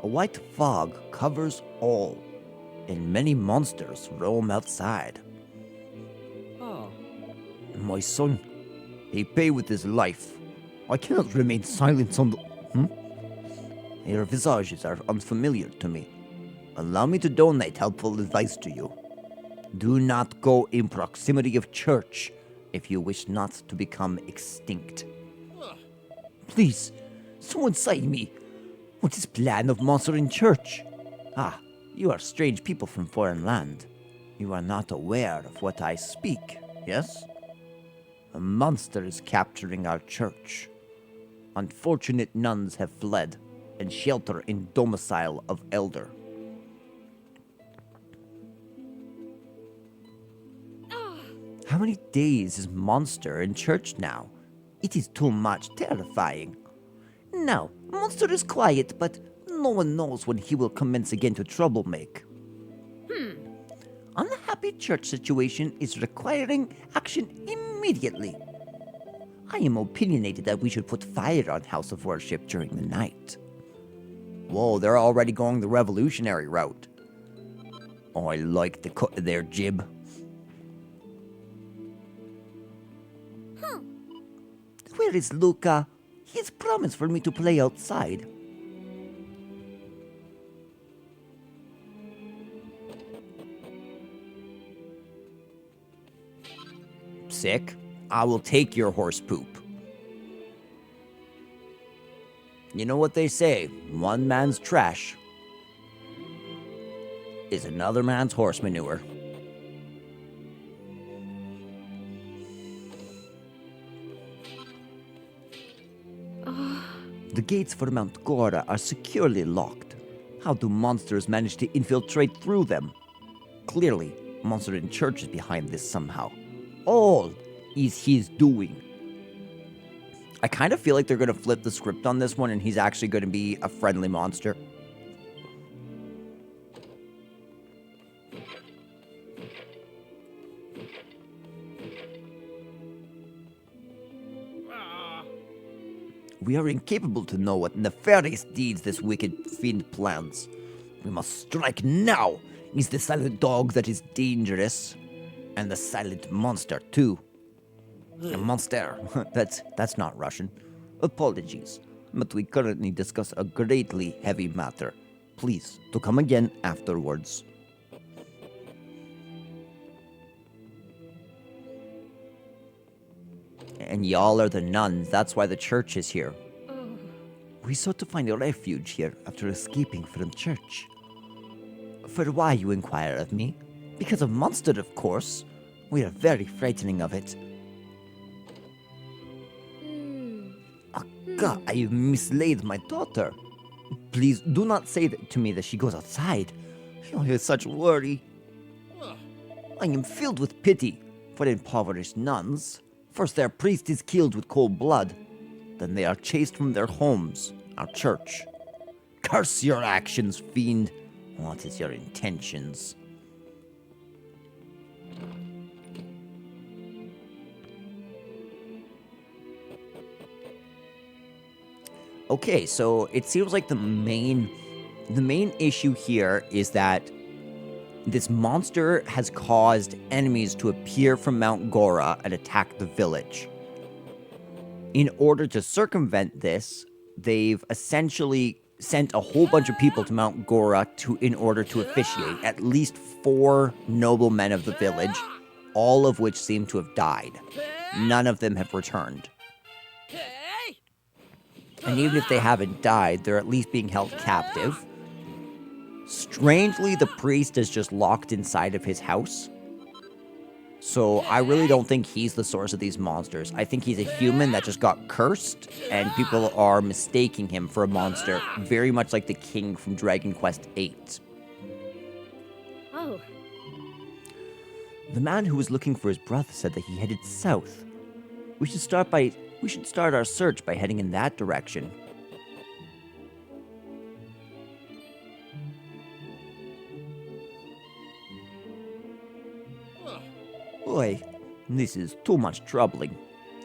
A white fog covers all, and many monsters roam outside. My son, he pay with his life. I cannot remain silent on the... Your visages are unfamiliar to me. Allow me to donate helpful advice to you. Do not go in proximity of church if you wish not to become extinct. Please, someone say me. What is plan of monster in church? You are strange people from foreign land. You are not aware of what I speak, yes? A monster is capturing our church. Unfortunate nuns have fled and shelter in domicile of elder. How many days is monster in church now? It is too much terrifying. Now, monster is quiet, but no one knows when he will commence again to troublemaker. Unhappy church situation is requiring action immediately. I am opinionated that we should put fire on House of Worship during the night. Whoa, they're already going the revolutionary route. Oh, I like the cut of their jib. Where is Luca? He has promised for me to play outside. Sick. I will take your horse poop. You know what they say, one man's trash is another man's horse manure. The gates for Mount Gora are securely locked. How do monsters manage to infiltrate through them? Clearly, Monster in Church is behind this somehow. All is his doing. I kind of feel like they're going to flip the script on this one and he's actually going to be a friendly monster. We are incapable to know what nefarious deeds this wicked fiend plans. We must strike now. He's the silent dog that is dangerous. And the silent monster, too. A monster. That's not Russian. Apologies. But we currently discuss a greatly heavy matter. Please, to come again afterwards. And y'all are the nuns. That's why the church is here. We sought to find a refuge here after escaping from church. For why, you inquire of me? Because of monster, of course. We are very frightening of it. Oh, God, I have mislaid my daughter. Please do not say that to me that she goes outside. I have such worry. I am filled with pity for impoverished nuns. First their priest is killed with cold blood. Then they are chased from their homes, our church. Curse your actions, fiend. What is your intentions? Okay, so it seems like the main issue here is that this monster has caused enemies to appear from Mount Gora and attack the village. In order to circumvent this, they've essentially sent a whole bunch of people to Mount Gora in order to officiate. At least 4 noblemen of the village, all of which seem to have died. None of them have returned. And even if they haven't died, they're at least being held captive. Strangely, the priest is just locked inside of his house. So I really don't think he's the source of these monsters. I think he's a human that just got cursed, and people are mistaking him for a monster, very much like the king from Dragon Quest VIII. Oh. The man who was looking for his brother said that he headed south. We should start our search by heading in that direction. Boy, this is too much troubling.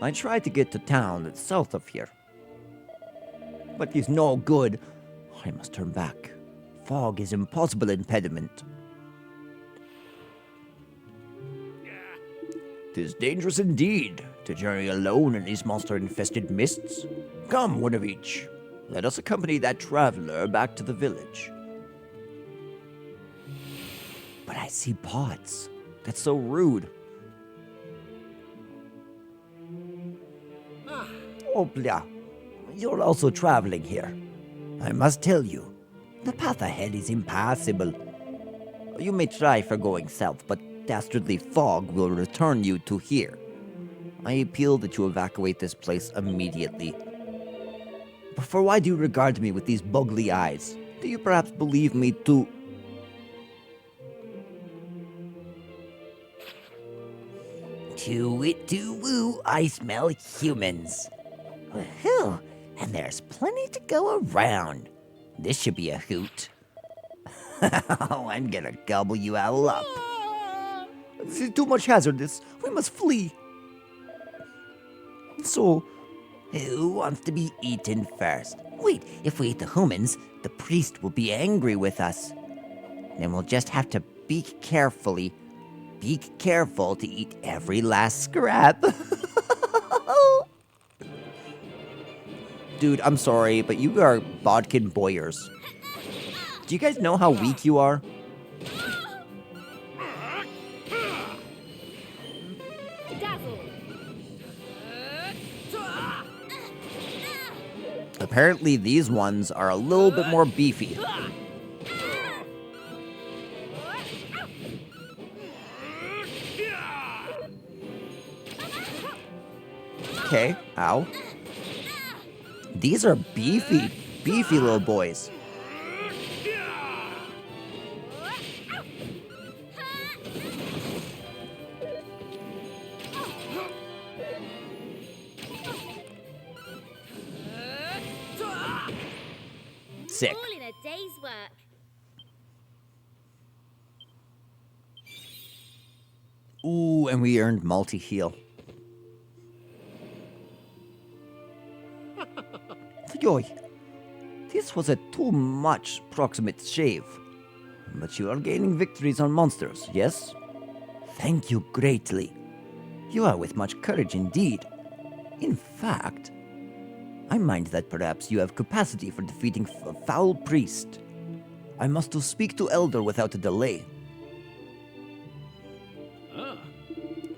I tried to get to town that's south of here. But it's no good. I must turn back. Fog is impossible impediment. 'Tis dangerous indeed to journey alone in these monster-infested mists. Come, one of each. Let us accompany that traveler back to the village. But I see pods. That's so rude. Oh, blah. You're also traveling here. I must tell you, the path ahead is impassable. You may try for going south, but dastardly fog will return you to here. I appeal that you evacuate this place immediately. But for why do you regard me with these bugly eyes? Do you perhaps believe me to... To-wit-to-woo, I smell humans. Woohoo! And there's plenty to go around. This should be a hoot. Oh, I'm gonna gobble you all up. This is too much hazardous. We must flee. So, who wants to be eaten first? Wait, if we eat the humans, the priest will be angry with us. Then we'll just have to be careful to eat every last scrap. Dude, I'm sorry, but you are bodkin boyers. Do you guys know how weak you are? Apparently these ones are a little bit more beefy. Okay, ow. These are beefy little boys. sick. All in a day's work. Ooh, and we earned multi-heal. Yoy, this was a too much proximate shave. But you are gaining victories on monsters, yes? Thank you greatly. You are with much courage indeed. In fact, I mind that perhaps you have capacity for defeating a foul priest. I must to speak to Elder without a delay.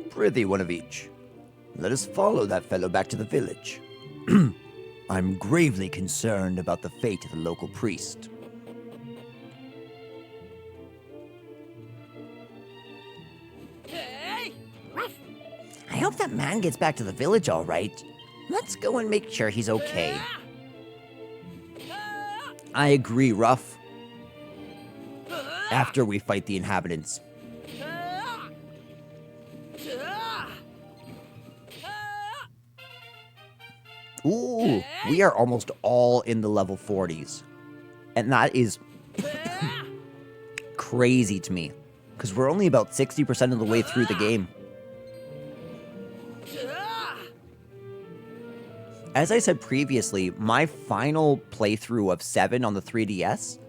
Prithee, one of each. Let us follow that fellow back to the village. I'm gravely concerned about the fate of the local priest. I hope that man gets back to the village all right. Let's go and make sure he's okay. I agree, Ruff. After we fight the inhabitants. Ooh, we are almost all in the level 40s. And that is crazy to me. Because we're only about 60% of the way through the game. As I said previously, my final playthrough of 7 on the 3DS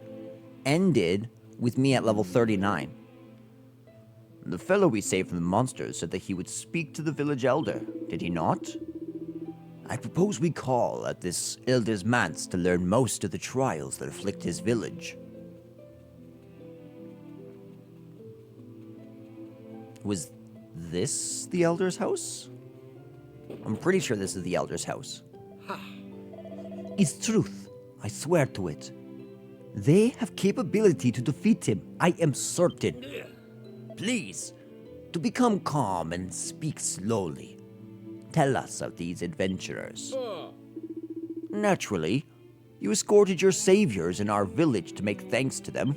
ended with me at level 39. The fellow we saved from the monsters said that he would speak to the village elder, did he not? I propose we call at this elder's manse to learn most of the trials that afflict his village. Was this the elder's house? I'm pretty sure this is the elder's house. It's truth. I swear to it. They have capability to defeat him. I am certain. Please, to become calm and speak slowly. Tell us of these adventurers. Naturally, you escorted your saviors in our village to make thanks to them.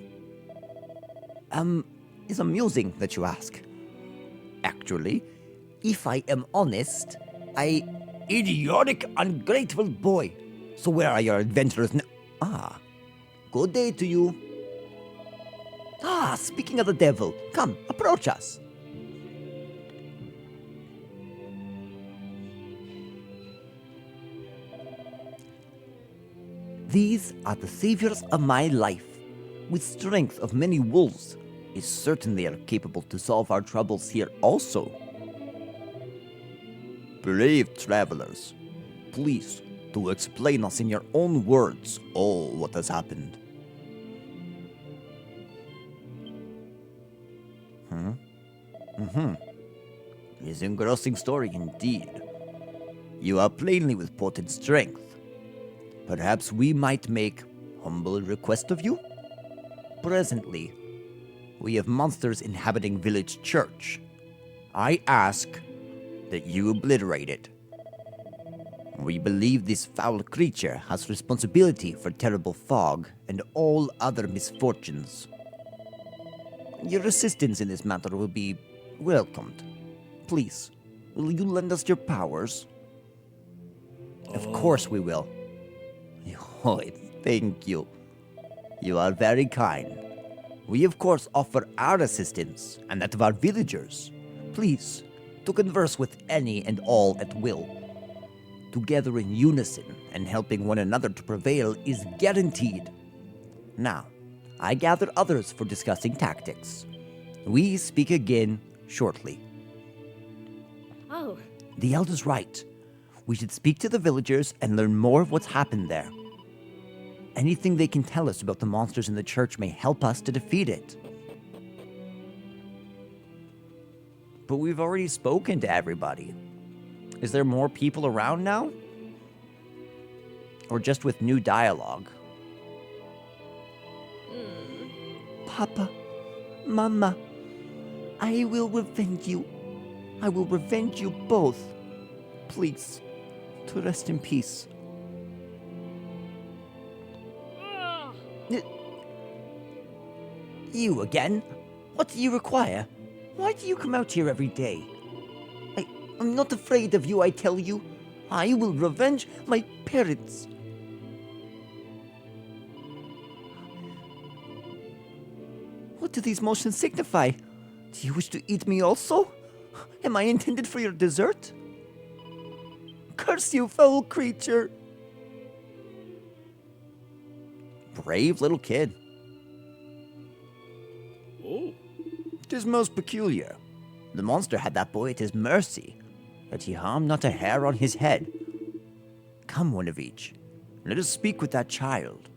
It's amusing that you ask. Actually, if I am honest, idiotic, ungrateful boy. So where are your adventurers now? Ah, good day to you. Ah, speaking of the devil, come, approach us. These are the saviors of my life. With strength of many wolves, is certain they are capable to solve our troubles here also. Brave travelers, please to explain us in your own words all what has happened. It's an engrossing story indeed. You are plainly with potent strength. Perhaps we might make humble request of you? Presently, we have monsters inhabiting village church. I ask that you obliterate it. We believe this foul creature has responsibility for terrible fog and all other misfortunes. Your assistance in this matter will be welcomed. Please, will you lend us your powers? Of course we will. Oh, thank you. You are very kind. We of course offer our assistance and that of our villagers. Please, to converse with any and all at will. Together in unison and helping one another to prevail is guaranteed. Now, I gather others for discussing tactics. We speak again shortly. Oh. The elder's right. We should speak to the villagers and learn more of what's happened there. Anything they can tell us about the monsters in the church may help us to defeat it. But we've already spoken to everybody. Is there more people around now? Or just with new dialogue? Papa, Mama, I will revenge you. I will revenge you both. Please, to rest in peace. You again? What do you require? Why do you come out here every day? I'm not afraid of you, I tell you. I will revenge my parents. What do these motions signify? Do you wish to eat me also? Am I intended for your dessert? Curse you, foul creature! Brave little kid. Oh. It is most peculiar. The monster had that boy at his mercy, but he harmed not a hair on his head. Come, one of each. Let us speak with that child.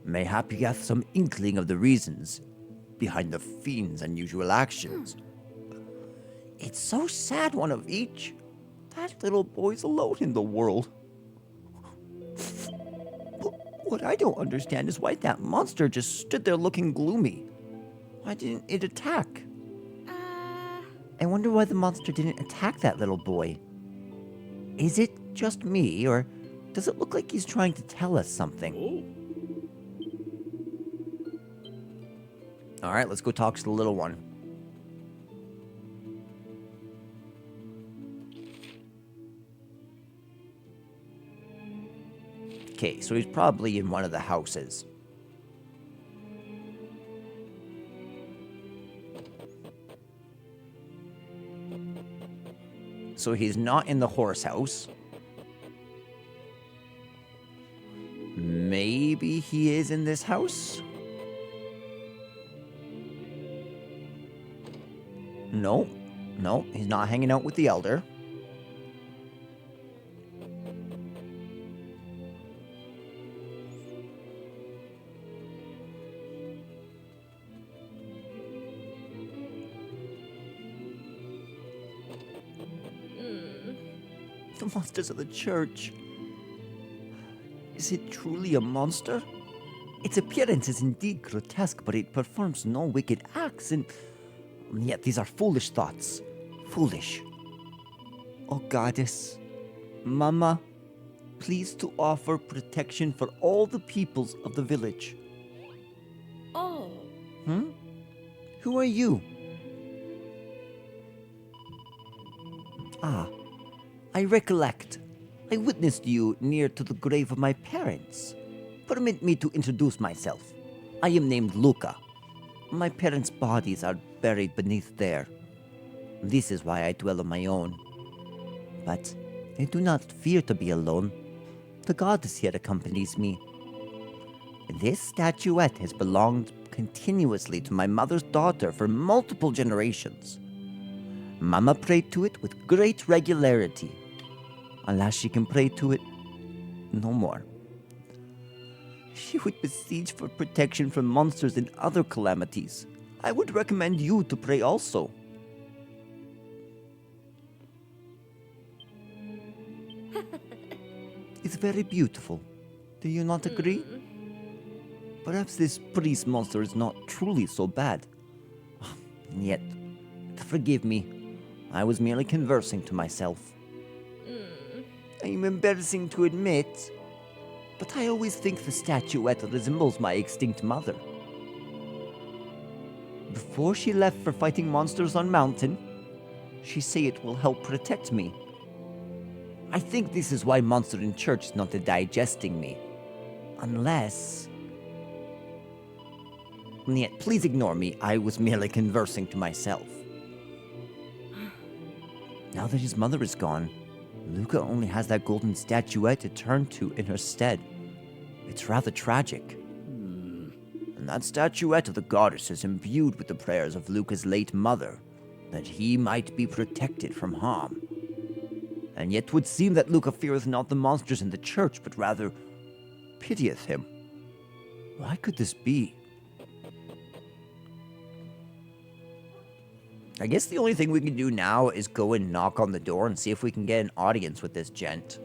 Mayhap he hath some inkling of the reasons behind the fiend's unusual actions. It's so sad, one of each. That little boy's alone in the world. But what I don't understand is why that monster just stood there looking gloomy. Why didn't it attack? I wonder why the monster didn't attack that little boy. Is it just me, or does it look like he's trying to tell us something? All right, let's go talk to the little one. Okay, so he's probably in one of the houses. So he's not in the horse house. Maybe he is in this house? No, he's not hanging out with the elder. The monsters of the church. Is it truly a monster? Its appearance is indeed grotesque, but it performs no wicked acts, and yet these are foolish thoughts. Foolish. Oh, goddess. Mama, please to offer protection for all the peoples of the village. Oh. Who are you? Ah, I recollect. I witnessed you near to the grave of my parents. Permit me to introduce myself. I am named Luca. My parents' bodies are buried beneath there. This is why I dwell on my own. But I do not fear to be alone. The goddess here accompanies me. This statuette has belonged continuously to my mother's daughter for multiple generations. Mama prayed to it with great regularity. Alas, she can pray to it no more. She would beseech for protection from monsters and other calamities. I would recommend you to pray also. It's very beautiful. Do you not agree? Perhaps this priest monster is not truly so bad. And yet, forgive me. I was merely conversing to myself. I am embarrassing to admit, but I always think the statuette resembles my extinct mother. Before she left for fighting monsters on mountain, she said it will help protect me. I think this is why monster in church is not digesting me. Unless... And yet, please ignore me. I was merely conversing to myself. Now that his mother is gone, Luca only has that golden statuette to turn to in her stead. It's rather tragic. And that statuette of the goddess is imbued with the prayers of Luca's late mother, that he might be protected from harm. And yet 'twould seem that Luca feareth not the monsters in the church, but rather pitieth him. Why could this be? I guess the only thing we can do now is go and knock on the door and see if we can get an audience with this gent.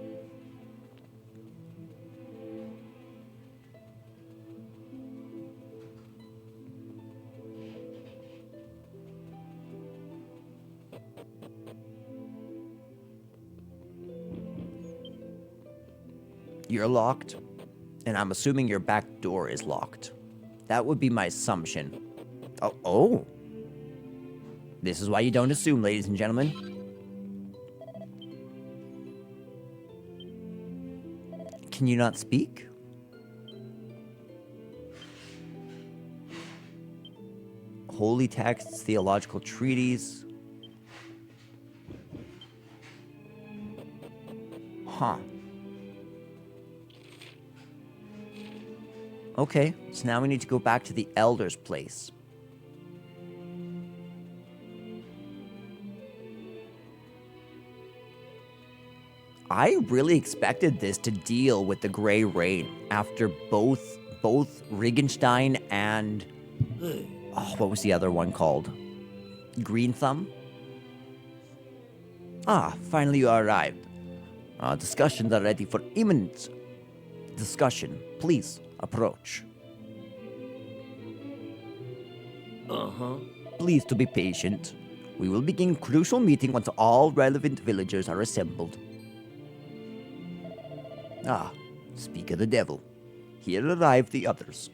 You're locked, and I'm assuming your back door is locked. That would be my assumption. Oh. This is why you don't assume, ladies and gentlemen. Can you not speak? Holy texts, theological treaties. Huh. Okay, so now we need to go back to the Elder's place. I really expected this to deal with the Grey Rain after both Regenstein and what was the other one called? Green Thumb? Ah, finally you arrived. Discussions are ready for imminent discussion. Please approach. Please to be patient. We will begin crucial meeting once all relevant villagers are assembled. Ah, speak of the devil. Here arrive the others.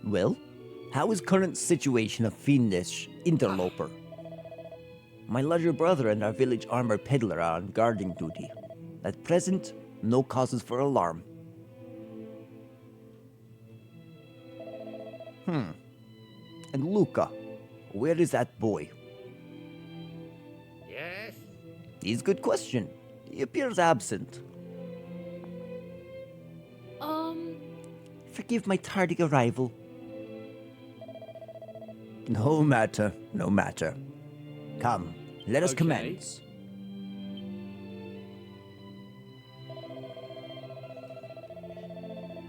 Well, how is current situation of fiendish interloper? My larger brother and our village armor peddler are on guarding duty. At present, no causes for alarm. And Luca, where is that boy? Yes? He's a good question. He appears absent. Forgive my tardy arrival. No matter, no matter. Come, let us commence.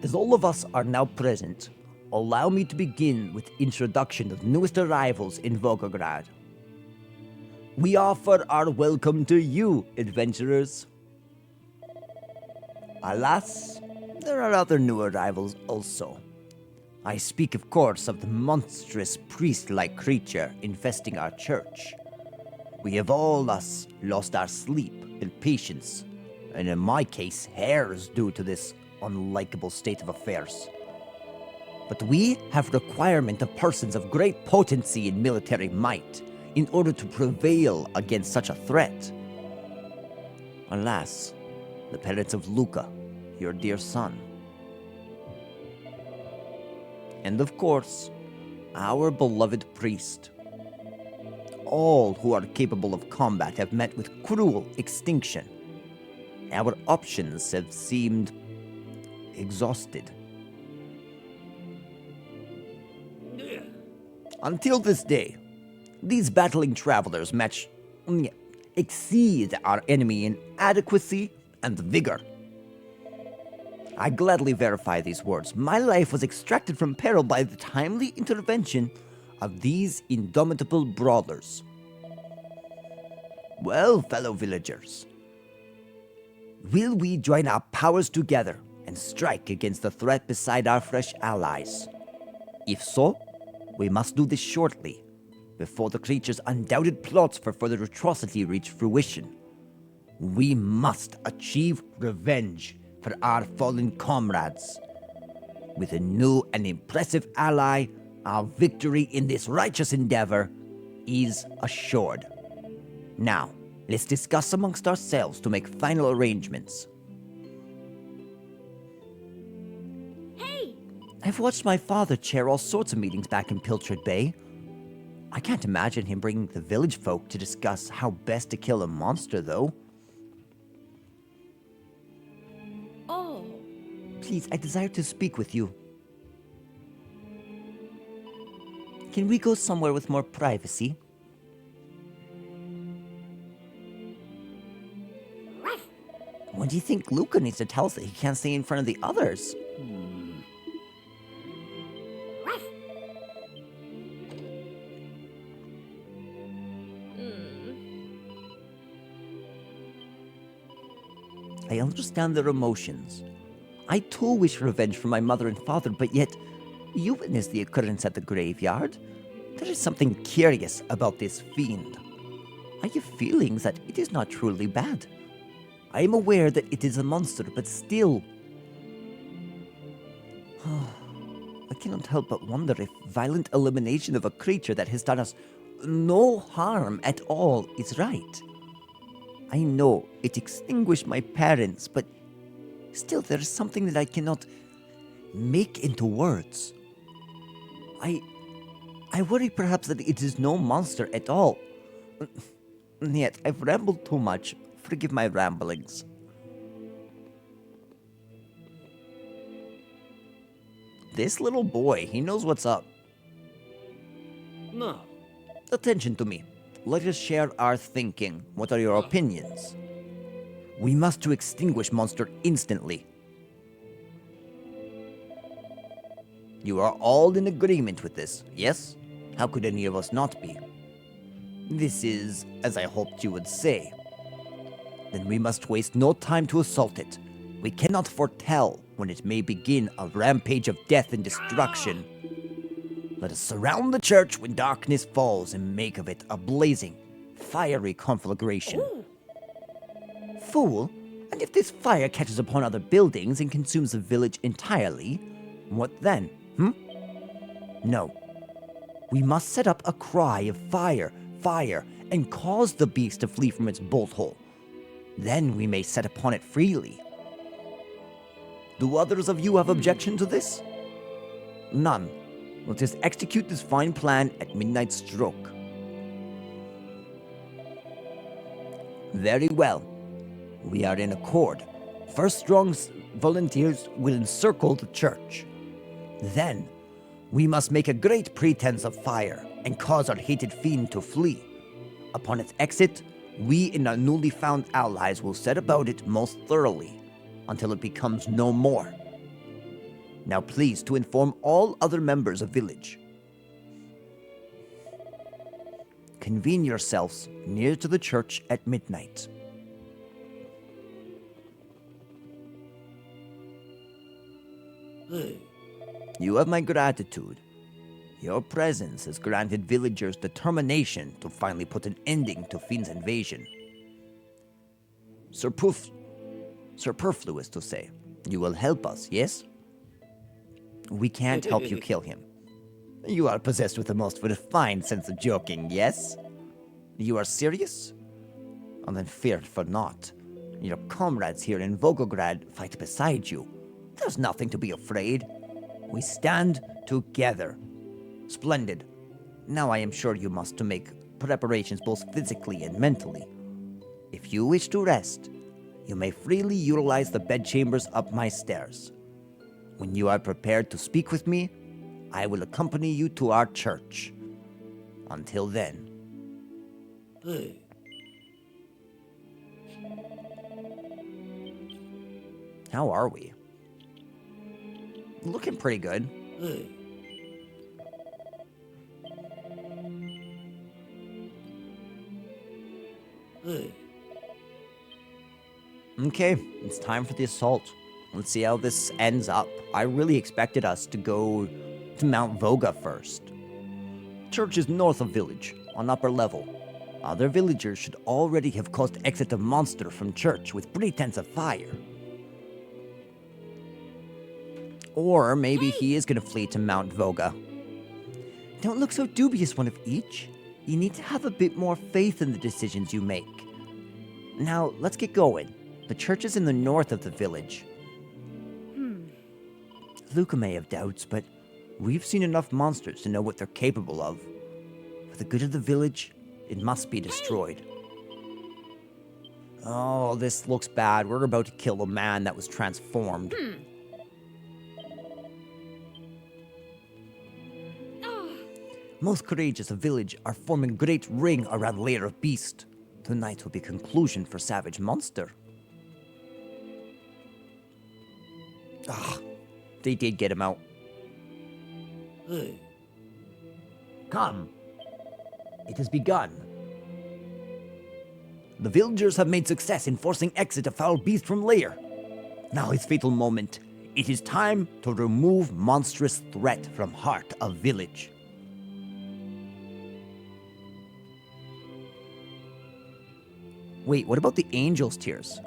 As all of us are now present, allow me to begin with introduction of newest arrivals in Volgograd. We offer our welcome to you, adventurers. Alas, there are other new arrivals also. I speak, of course, of the monstrous priest-like creature infesting our church. We have all lost our sleep and patience, and in my case, hairs due to this unlikable state of affairs. But we have requirement of persons of great potency and military might in order to prevail against such a threat. Alas, the parents of Luca, your dear son. And of course, our beloved priest. All who are capable of combat have met with cruel extinction. Our options have seemed exhausted. Until this day, these battling travelers exceed our enemy in adequacy and vigor. I gladly verify these words. My life was extracted from peril by the timely intervention of these indomitable brawlers. Well, fellow villagers, will we join our powers together and strike against the threat beside our fresh allies? If so, we must do this shortly, before the creature's undoubted plots for further atrocity reach fruition. We must achieve revenge for our fallen comrades. With a new and impressive ally, our victory in this righteous endeavor is assured. Now, let's discuss amongst ourselves to make final arrangements. Hey! I've watched my father chair all sorts of meetings back in Pilchard Bay. I can't imagine him bringing the village folk to discuss how best to kill a monster, though. Oh. Please, I desire to speak with you. Can we go somewhere with more privacy? What do you think Luca needs to tell us that he can't stay in front of the others? I understand their emotions. I too wish revenge for my mother and father, but yet, you witnessed the occurrence at the graveyard. There is something curious about this fiend. I have feelings that it is not truly bad. I am aware that it is a monster, but still. I cannot help but wonder if violent elimination of a creature that has done us no harm at all is right. I know it extinguished my parents, but still there is something that I cannot make into words. I worry perhaps that it is no monster at all. Yet I've rambled too much. Forgive my ramblings. This little boy, he knows what's up. No. Attention to me. Let us share our thinking. What are your opinions? We must to extinguish monster instantly. You are all in agreement with this, yes? How could any of us not be? This is, as I hoped you would say. Then we must waste no time to assault it. We cannot foretell when it may begin a rampage of death and destruction. Let us surround the church when darkness falls and make of it a blazing, fiery conflagration. Ooh. Fool, and if this fire catches upon other buildings and consumes the village entirely, what then, No. We must set up a cry of fire, fire, and cause the beast to flee from its bolt hole. Then we may set upon it freely. Do others of you have objection to this? None. Let us execute this fine plan at midnight stroke. Very well. We are in accord. First, strong volunteers will encircle the church. Then, we must make a great pretense of fire and cause our hated fiend to flee. Upon its exit, we and our newly found allies will set about it most thoroughly until it becomes no more. Now please to inform all other members of village. Convene yourselves near to the church at midnight. You have my gratitude. Your presence has granted villagers determination to finally put an ending to Fiend's invasion. Superfluous to say, you will help us, yes? We can't help you kill him. You are possessed with a most refined sense of joking, yes? You are serious? And then fear for naught. Your comrades here in Volgograd fight beside you. There's nothing to be afraid. We stand together. Splendid. Now I am sure you must to make preparations both physically and mentally. If you wish to rest, you may freely utilize the bedchambers up my stairs. When you are prepared to speak with me, I will accompany you to our church. Until then. How are we? Looking pretty good. Okay, it's time for the assault. Let's see how this ends up. I really expected us to go to Mount Voga first. Church is north of village, on upper level. Other villagers should already have caused exit of monster from church with pretense of fire. Or maybe he is going to flee to Mount Voga. Don't look so dubious, one of each. You need to have a bit more faith in the decisions you make. Now, let's get going. The church is in the north of the village. Luca may have doubts, but we've seen enough monsters to know what they're capable of. For the good of the village, it must be destroyed. Oh, this looks bad. We're about to kill a man that was transformed. Most courageous of village are forming great ring around lair of beast. Tonight will be conclusion for savage monster. They did get him out. Come. It has begun. The villagers have made success in forcing exit a foul beast from lair. Now his fatal moment. It is time to remove monstrous threat from heart of village. Wait, what about the angel's tears?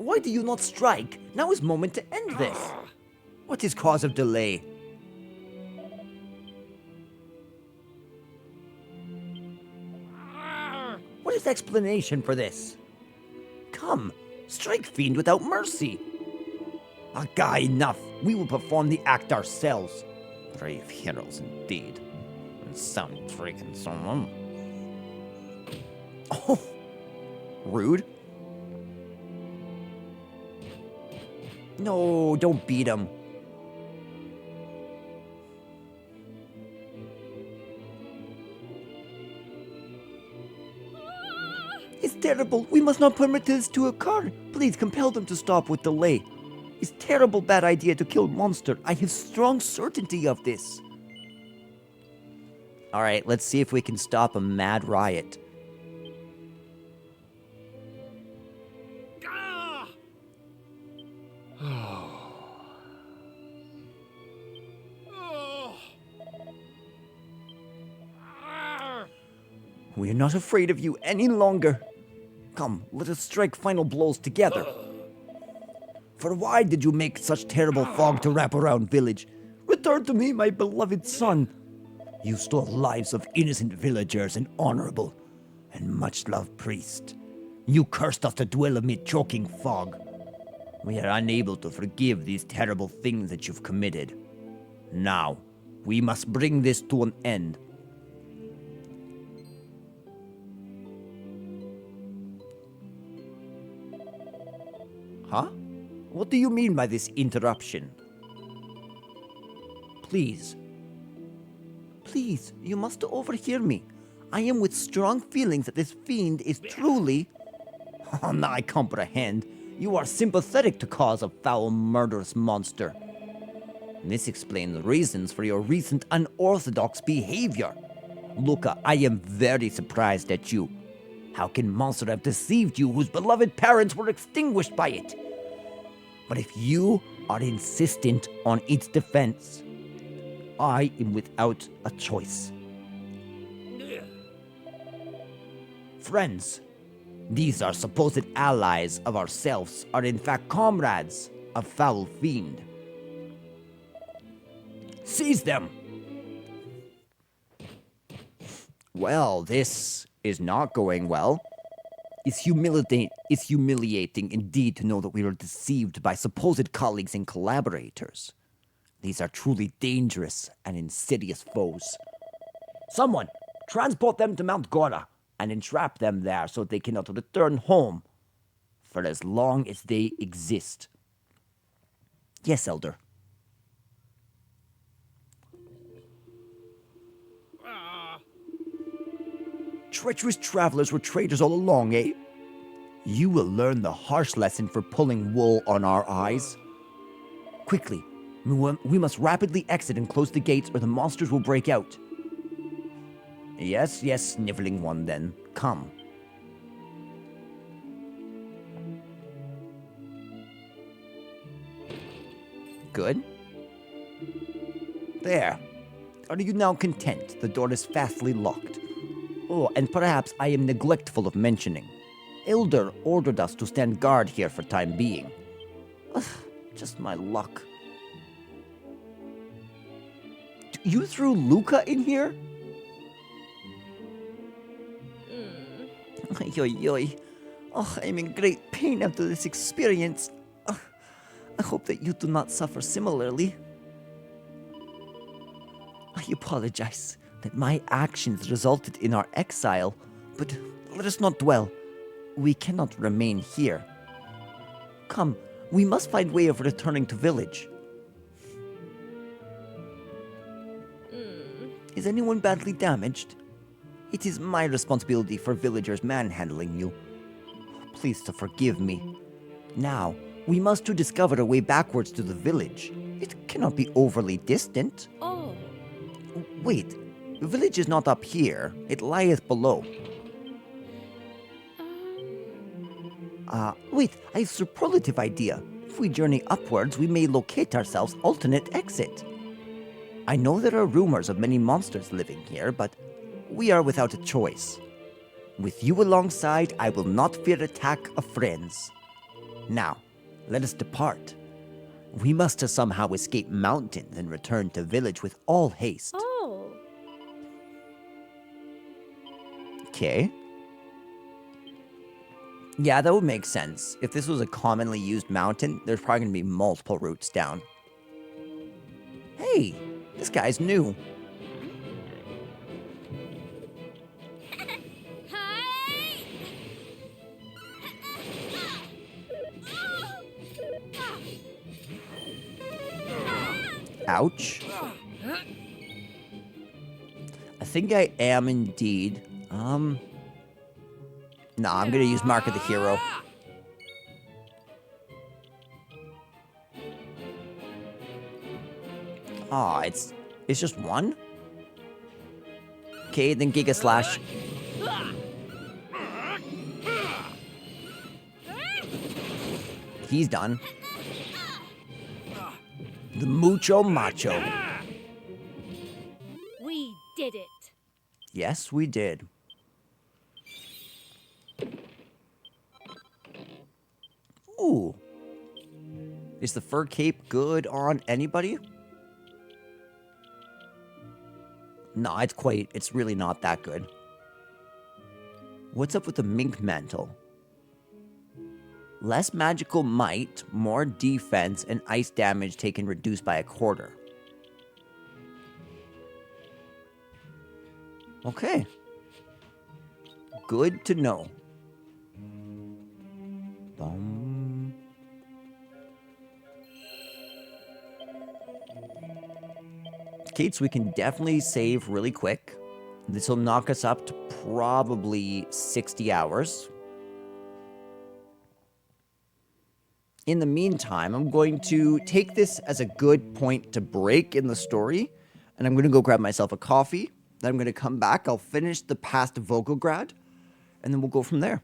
Why do you not strike? Now is moment to end this. What is cause of delay? What is the explanation for this? Come, strike fiend without mercy. Enough. We will perform the act ourselves. Brave heroes indeed. And some freaking someone. Oh, rude. No, don't beat him. It's terrible. We must not permit this to occur. Please compel them to stop with delay. It's terrible bad idea to kill monster. I have strong certainty of this. Alright, let's see if we can stop a mad riot. We are not afraid of you any longer. Come, let us strike final blows together. For why did you make such terrible fog to wrap around village? Return to me, my beloved son. You stole lives of innocent villagers and honorable and much-loved priest. You cursed us to dwell amid choking fog. We are unable to forgive these terrible things that you've committed. Now, we must bring this to an end. Huh? What do you mean by this interruption? Please. Please, you must overhear me. I am with strong feelings that this fiend is truly... Oh, now I comprehend. You are sympathetic to cause a foul, murderous monster. This explains the reasons for your recent unorthodox behavior. Luca, I am very surprised at you. How can monster have deceived you whose beloved parents were extinguished by it? But if you are insistent on its defense, I am without a choice. Friends, these are supposed allies of ourselves, are in fact comrades of foul fiend. Seize them! Well, this is not going well. It's humiliating indeed to know that we were deceived by supposed colleagues and collaborators. These are truly dangerous and insidious foes. Someone, transport them to Mount Gora and entrap them there so they cannot return home for as long as they exist. Yes, Elder. Treacherous travelers were traitors all along, eh? You will learn the harsh lesson for pulling wool on our eyes. Quickly, we must rapidly exit and close the gates or the monsters will break out. Yes, sniveling one then. Come. Good. There. Are you now content? The door is fastly locked. Oh, and perhaps I am neglectful of mentioning. Elder ordered us to stand guard here for time being. Ugh, just my luck. You threw Luca in here? Oy. Oh, I'm in great pain after this experience. I hope that you do not suffer similarly. I apologize that my actions resulted in our exile, but let us not dwell. We cannot remain here. Come, we must find way of returning to village. Is anyone badly damaged? It is my responsibility for villagers manhandling you. Please to forgive me. Now, we must to discover a way backwards to the village. It cannot be overly distant. Oh. Wait, the village is not up here. It lieth below. Wait, I have a superlative idea. If we journey upwards, we may locate ourselves alternate exit. I know there are rumors of many monsters living here, but we are without a choice. With you alongside, I will not fear attack of friends. Now, let us depart. We must somehow escape mountains and return to village with all haste. Oh. Okay. Yeah, that would make sense. If this was a commonly used mountain, there's probably going to be multiple routes down. Hey, this guy's new. Ouch. I think I am indeed. Nah, I'm gonna use Mark of the Hero. Aw, it's just one? Okay, then Giga Slash. He's done. The Mucho Macho. We did it. Yes, we did. Ooh. Is the fur cape good on anybody? No, it's really not that good. What's up with the mink mantle? Less magical might, more defense, and ice damage taken reduced by a quarter. Okay. Good to know. Bum. Kate, so we can definitely save really quick. This will knock us up to probably 60 hours. In the meantime, I'm going to take this as a good point to break in the story, and I'm going to go grab myself a coffee. Then I'm going to come back. I'll finish the past Volgograd, and then we'll go from there.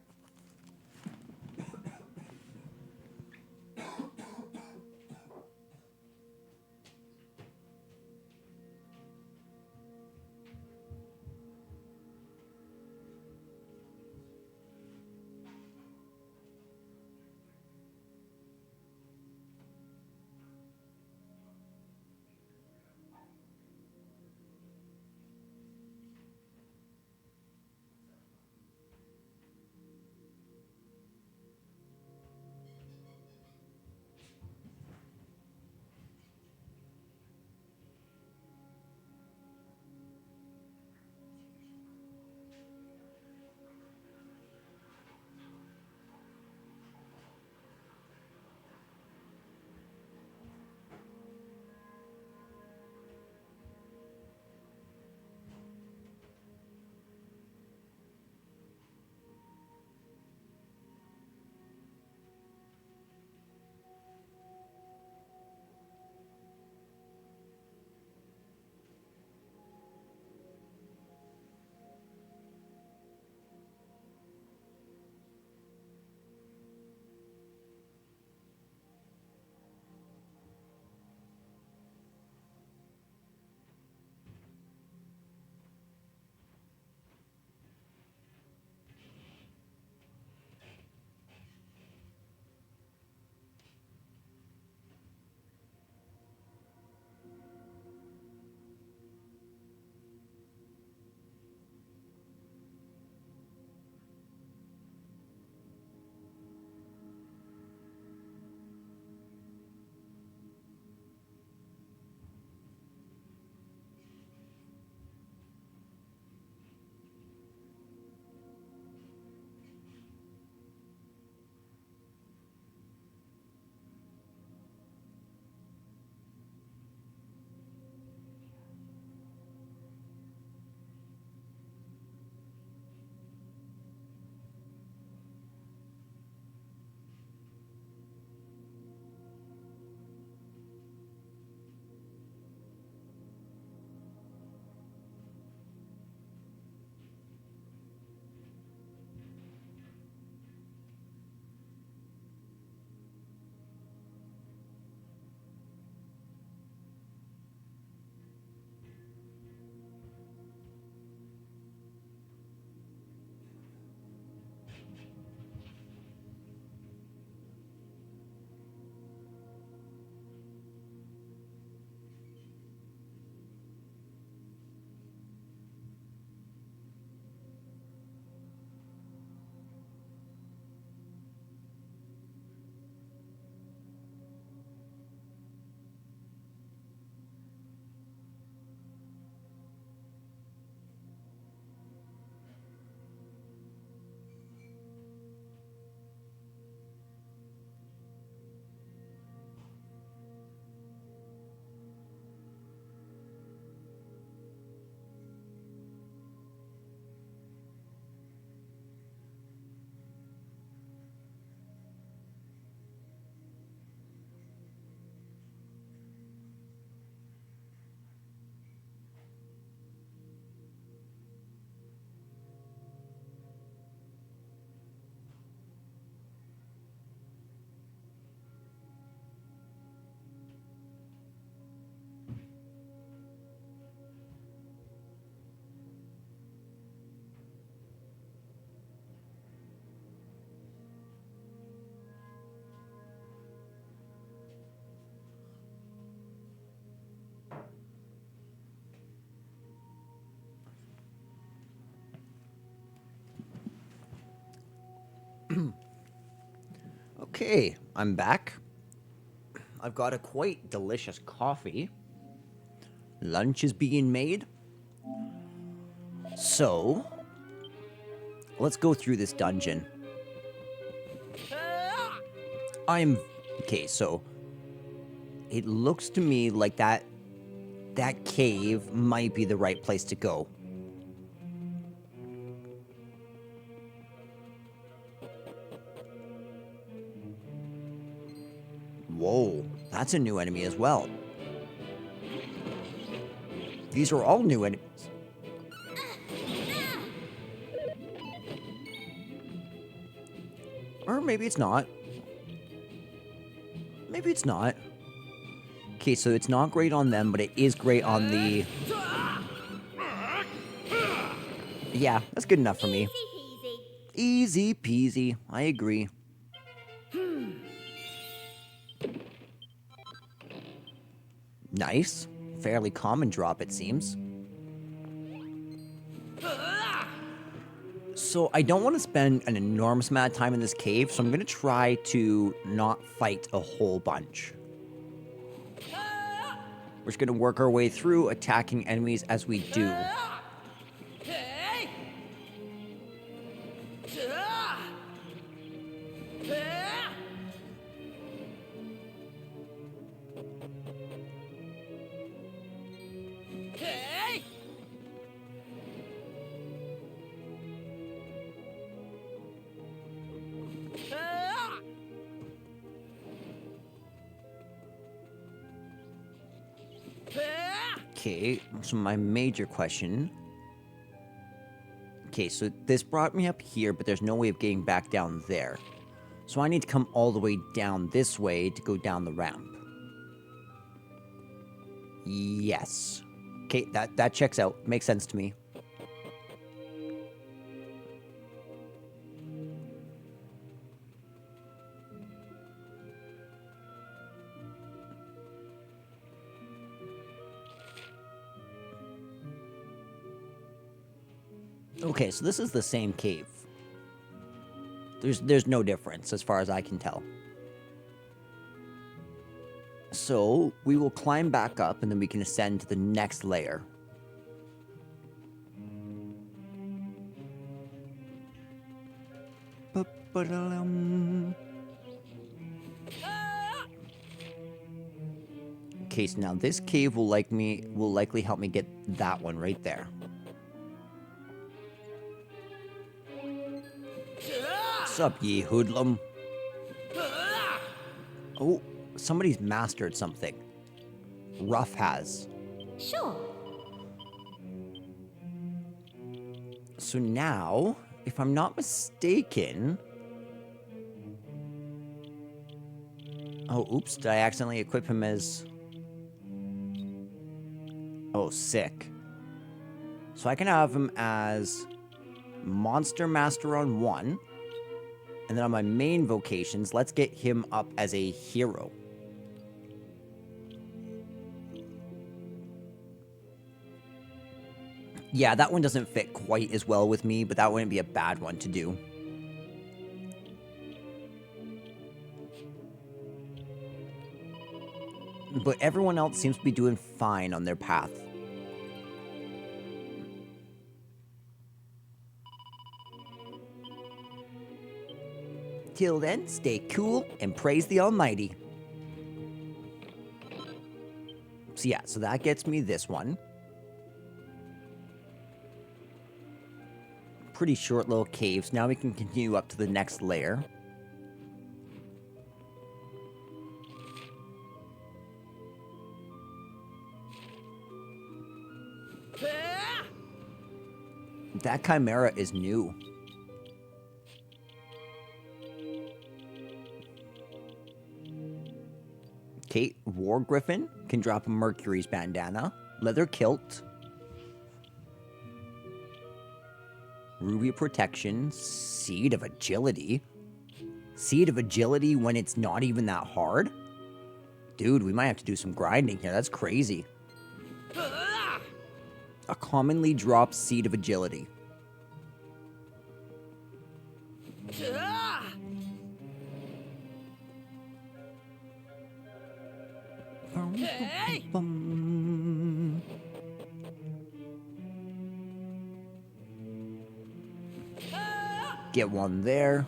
Okay, I'm back. I've got a quite delicious coffee. Lunch is being made. So, let's go through this dungeon. Okay, so it looks to me like that cave might be the right place to go. Whoa, that's a new enemy as well. These are all new enemies. Or maybe it's not. Maybe it's not. Okay, so it's not great on them, but it is great on the... Yeah, that's good enough for me. Easy peasy. I agree. Nice. Fairly common drop, it seems. So I don't want to spend an enormous amount of time in this cave, so I'm going to try to not fight a whole bunch. We're just going to work our way through, attacking enemies as we do. Okay, so my major question... Okay, so this brought me up here, but there's no way of getting back down there. So I need to come all the way down this way to go down the ramp. Yes. Okay, that checks out. Makes sense to me. Okay, so this is the same cave. There's no difference as far as I can tell. So, we will climb back up and then we can ascend to the next layer. Okay, so now this cave will likely help me get that one right there. What's up, ye hoodlum? Oh, somebody's mastered something. Ruff has. Sure. So now, if I'm not mistaken... Oh, oops, did I accidentally equip him as... Oh, sick. So I can have him as Monster Master on 1. And then on my main vocations, let's get him up as a hero. Yeah, that one doesn't fit quite as well with me, but that wouldn't be a bad one to do. But everyone else seems to be doing fine on their path. Till then, stay cool and praise the Almighty. So yeah, so that gets me this one. Pretty short little caves. Now we can continue up to the next layer. That chimera is new. Okay, War Griffin can drop a Mercury's bandana. Leather kilt. Ruby protection. Seed of agility. Seed of agility when it's not even that hard? Dude, we might have to do some grinding here. That's crazy. A commonly dropped seed of agility. Hey! Bum. Get one there.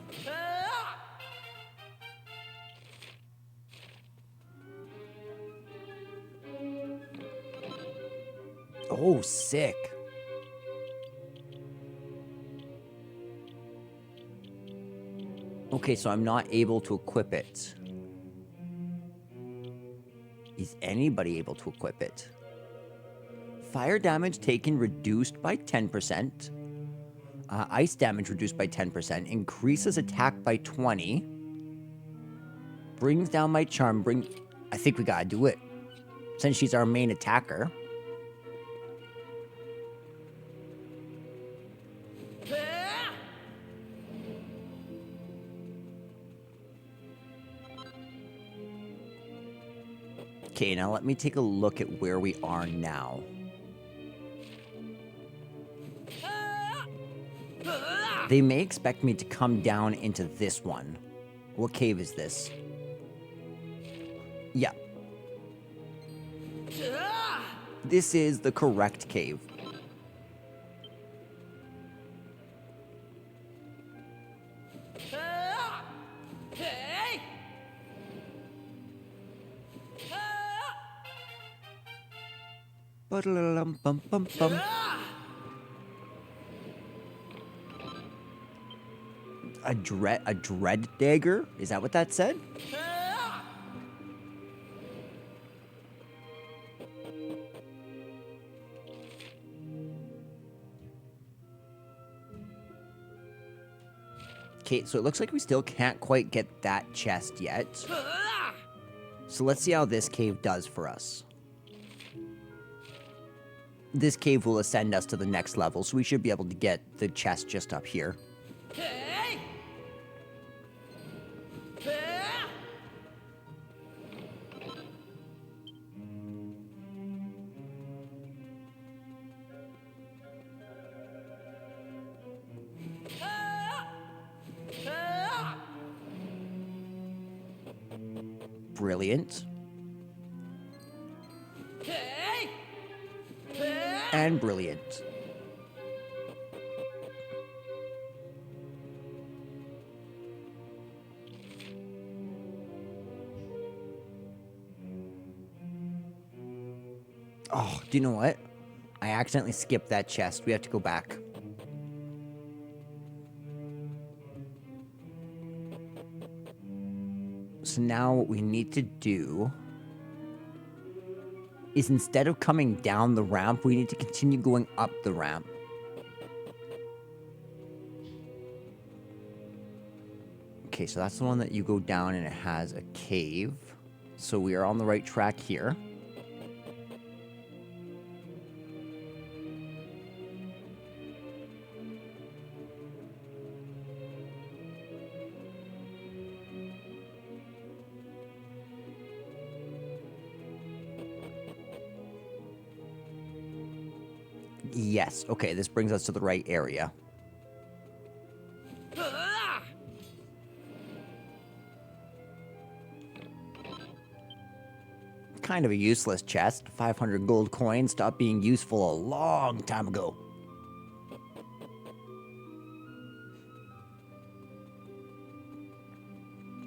Oh, sick. Okay, so I'm not able to equip it. Is anybody able to equip it? Fire damage taken reduced by 10%. Ice damage reduced by 10%. Increases attack by 20. Brings down my charm. I think we gotta do it. Since she's our main attacker. Okay, now let me take a look at where we are now. They may expect me to come down into this one. What cave is this? Yeah. This is the correct cave. Ba-da-da-dum-bum-bum-bum. A dread dagger? Is that what that said? Okay, so it looks like we still can't quite get that chest yet. So let's see how this cave does for us. This cave will ascend us to the next level, so we should be able to get the chest just up here. Brilliant. And brilliant. Oh, do you know what? I accidentally skipped that chest. We have to go back. So now what we need to do is instead of coming down the ramp, we need to continue going up the ramp. Okay, so that's the one that you go down and it has a cave. So we are on the right track here. Yes, okay, this brings us to the right area. Kind of a useless chest. 500 gold coins stopped being useful a long time ago.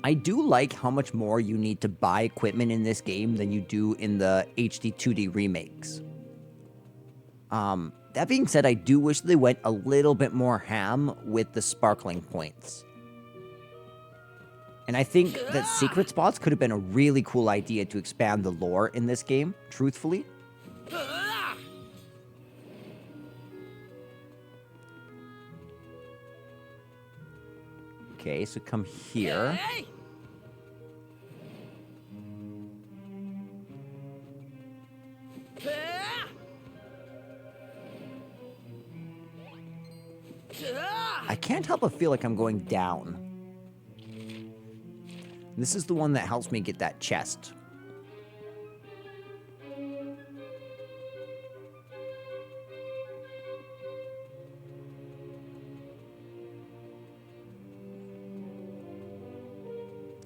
I do like how much more you need to buy equipment in this game than you do in the HD 2D remakes. That being said, I do wish they went a little bit more ham with the sparkling points. And I think that secret spots could have been a really cool idea to expand the lore in this game, truthfully. Okay, so come here. I can't help but feel like I'm going down. This is the one that helps me get that chest.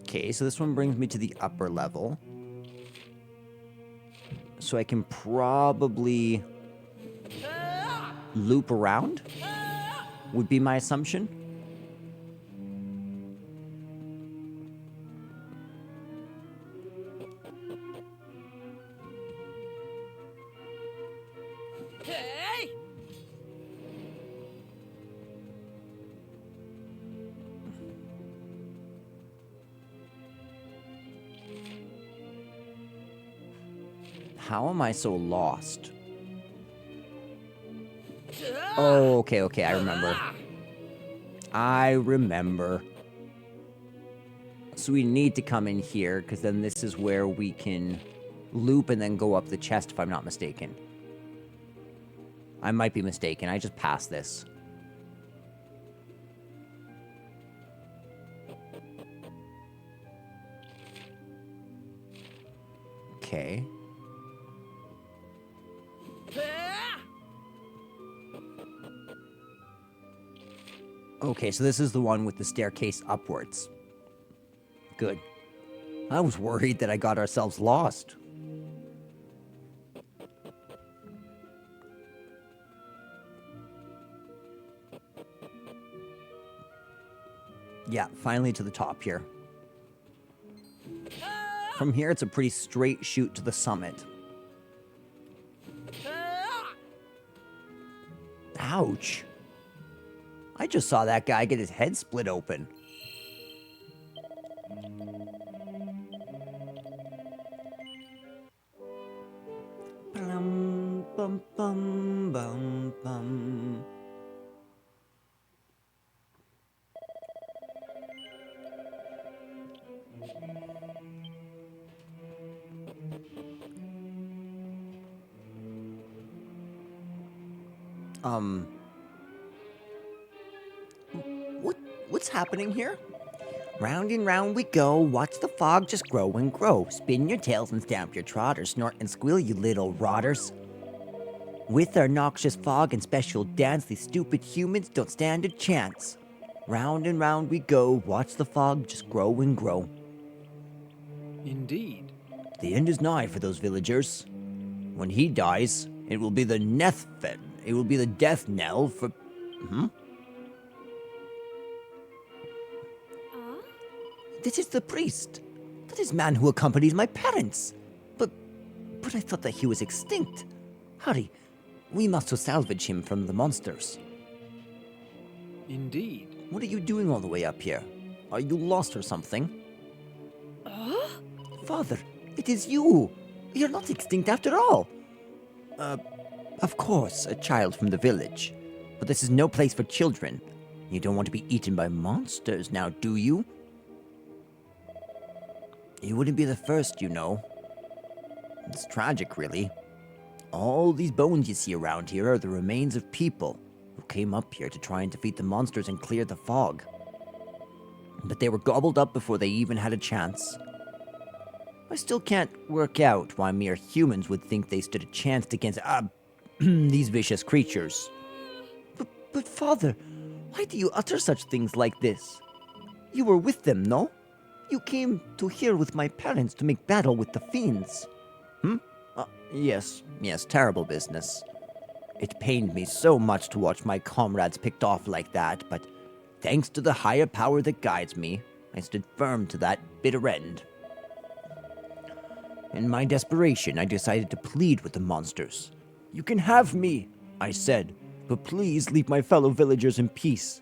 Okay, so this one brings me to the upper level. So I can probably loop around, would be my assumption. How am I so lost? Oh, okay, I remember. So we need to come in here, because then this is where we can loop and then go up the chest, if I'm not mistaken. I might be mistaken. I just passed this. Okay. Okay, so this is the one with the staircase upwards. Good. I was worried that I got ourselves lost. Yeah, finally to the top here. From here, it's a pretty straight shoot to the summit. Ouch. I just saw that guy get his head split open. Bum, bum, bum, bum, bum. What's happening here? Round and round we go, watch the fog just grow and grow. Spin your tails and stamp your trotters, snort and squeal, you little rotters. With our noxious fog and special dance, these stupid humans don't stand a chance. Round and round we go, watch the fog just grow and grow. Indeed. The end is nigh for those villagers. When he dies, it will be the Nethfen. It will be the death knell for... This is the priest. That is man who accompanies my parents. But I thought that he was extinct. Hurry, we must salvage him from the monsters. Indeed. What are you doing all the way up here? Are you lost or something? Father, it is you. You're not extinct after all. Of course, a child from the village. But this is no place for children. You don't want to be eaten by monsters now, do you? You wouldn't be the first, you know. It's tragic, really. All these bones you see around here are the remains of people who came up here to try and defeat the monsters and clear the fog. But they were gobbled up before they even had a chance. I still can't work out why mere humans would think they stood a chance against, these vicious creatures. But father, why do you utter such things like this? You were with them, no? You came to here with my parents to make battle with the fiends. Yes, terrible business. It pained me so much to watch my comrades picked off like that, but thanks to the higher power that guides me, I stood firm to that bitter end. In my desperation, I decided to plead with the monsters. You can have me, I said, but please leave my fellow villagers in peace.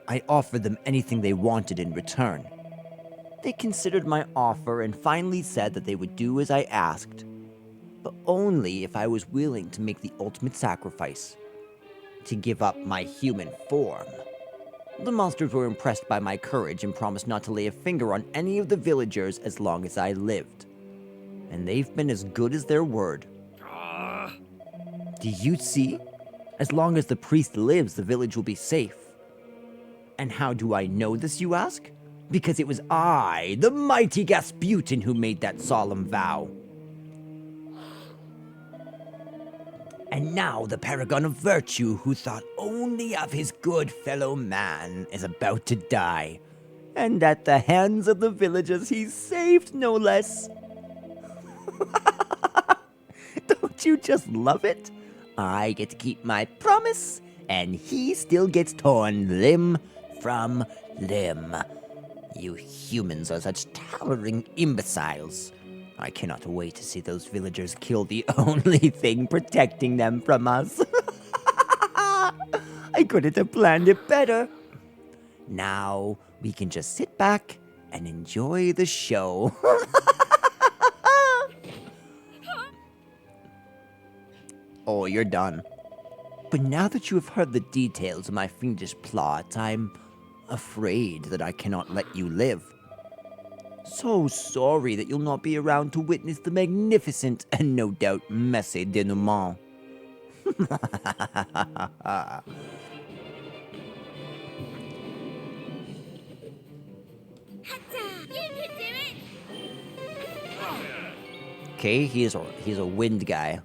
I offered them anything they wanted in return. They considered my offer and finally said that they would do as I asked, but only if I was willing to make the ultimate sacrifice, to give up my human form. The monsters were impressed by my courage and promised not to lay a finger on any of the villagers as long as I lived. And they've been as good as their word. Do you see? As long as the priest lives, the village will be safe. And how do I know this, you ask? Because it was I, the mighty Gasputin, who made that solemn vow. And now the paragon of virtue, who thought only of his good fellow man, is about to die. And at the hands of the villagers he saved, no less. Don't you just love it? I get to keep my promise, and he still gets torn limb from limb. You humans are such towering imbeciles. I cannot wait to see those villagers kill the only thing protecting them from us. I couldn't have planned it better. Now we can just sit back and enjoy the show. Oh, you're done. But now that you have heard the details of my fiendish plot, I'm afraid that I cannot let you live. So sorry that you'll not be around to witness the magnificent and no doubt messy denouement. Okay, he's a wind guy.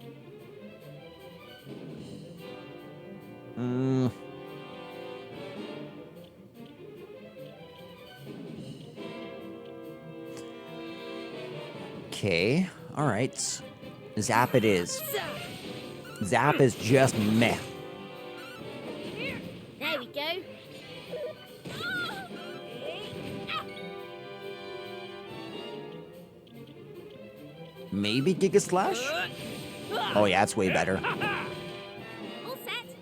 Okay, alright. Zap it is. Zap is just meh. There we go. Maybe Giga Slash? Oh yeah, that's way better. All set.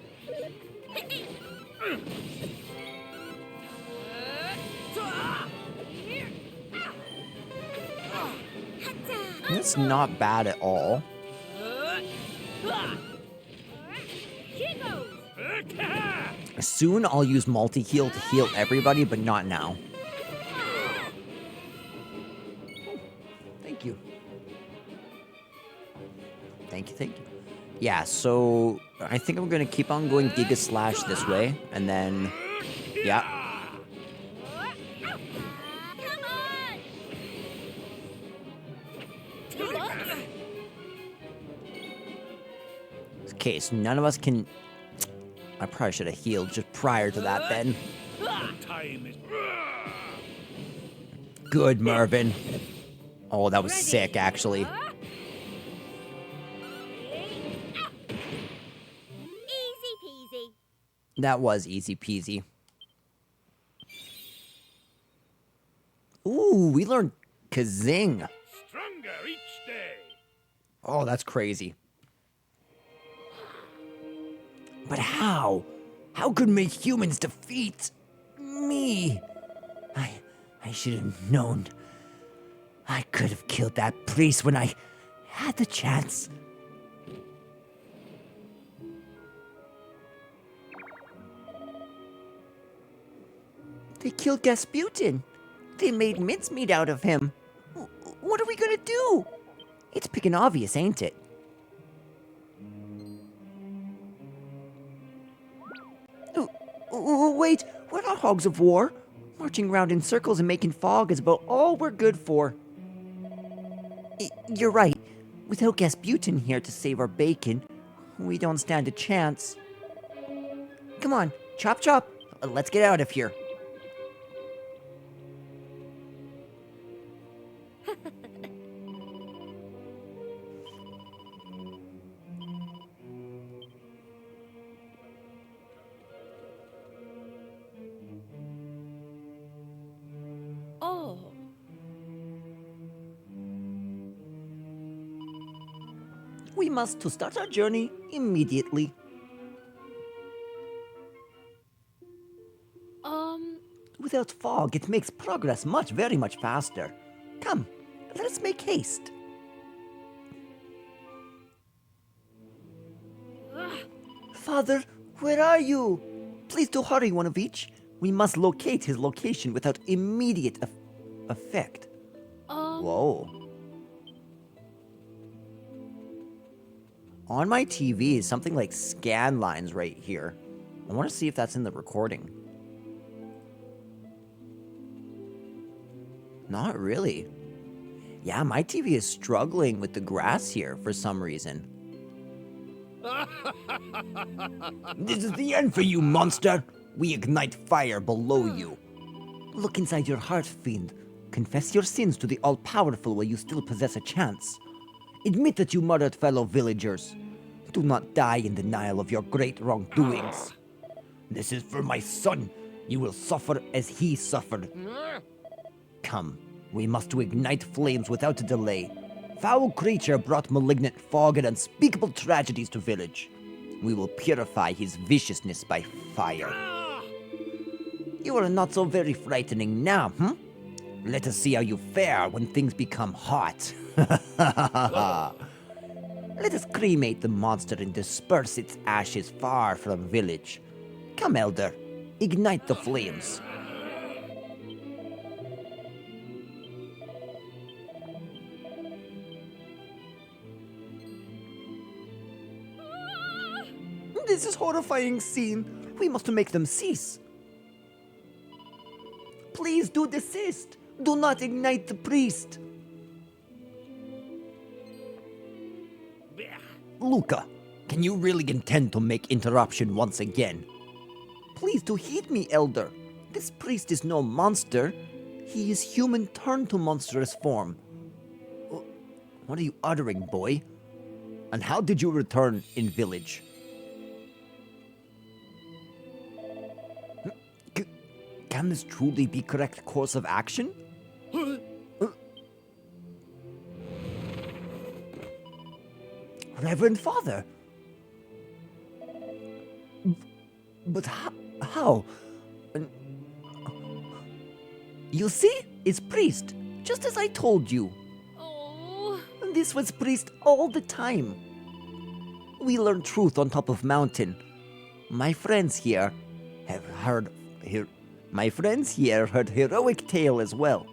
That's not bad at all. Soon I'll use multi-heal to heal everybody, but not now. Thank you. Thank you, thank you. Yeah, so I think I'm gonna keep on going Giga Slash this way, and then, yeah. Okay, so none of us can... I probably should have healed just prior to that then. Good, Mervin. Oh, that was sick, actually. Easy peasy. That was easy peasy. Ooh, we learned Kazing. Stronger each day. Oh, that's crazy. But how? How could my humans defeat me? I should have known. I could have killed that priest when I had the chance. They killed Gasputin. They made mincemeat out of him. What are we gonna do? It's picking obvious, ain't it? Wait, we're not hogs of war. Marching around in circles and making fog is about all we're good for. You're right. Without Gasputin here to save our bacon, we don't stand a chance. Come on, chop chop. Let's get out of here. Oh. We must to start our journey immediately. Without fog, it makes progress very much faster. Come, let us make haste. Father, where are you? Please do hurry, one of each. We must locate his location without immediate effect. Whoa. On my TV is something like scan lines right here. I want to see if that's in the recording. Not really. Yeah, my TV is struggling with the grass here for some reason. This is the end for you, monster! We ignite fire below you. Look inside your heart, fiend. Confess your sins to the all-powerful while you still possess a chance. Admit that you murdered fellow villagers. Do not die in denial of your great wrongdoings. This is for my son. You will suffer as he suffered. Come, we must to ignite flames without a delay. Foul creature brought malignant fog and unspeakable tragedies to village. We will purify his viciousness by fire. You are not so very frightening now, Let us see how you fare when things become hot. Let us cremate the monster and disperse its ashes far from village. Come, Elder, ignite the flames. This is horrifying scene. We must make them cease. Please do desist. Do not ignite the priest. Luca, can you really intend to make interruption once again? Please do heed me, Elder. This priest is no monster. He is human turned to monstrous form. What are you uttering, boy? And how did you return in village? Can this truly be correct course of action? Reverend Father. But how? You see? It's priest, just as I told you. Oh. This was priest all the time. We learned truth on top of mountain. My friends here heard heroic tale as well.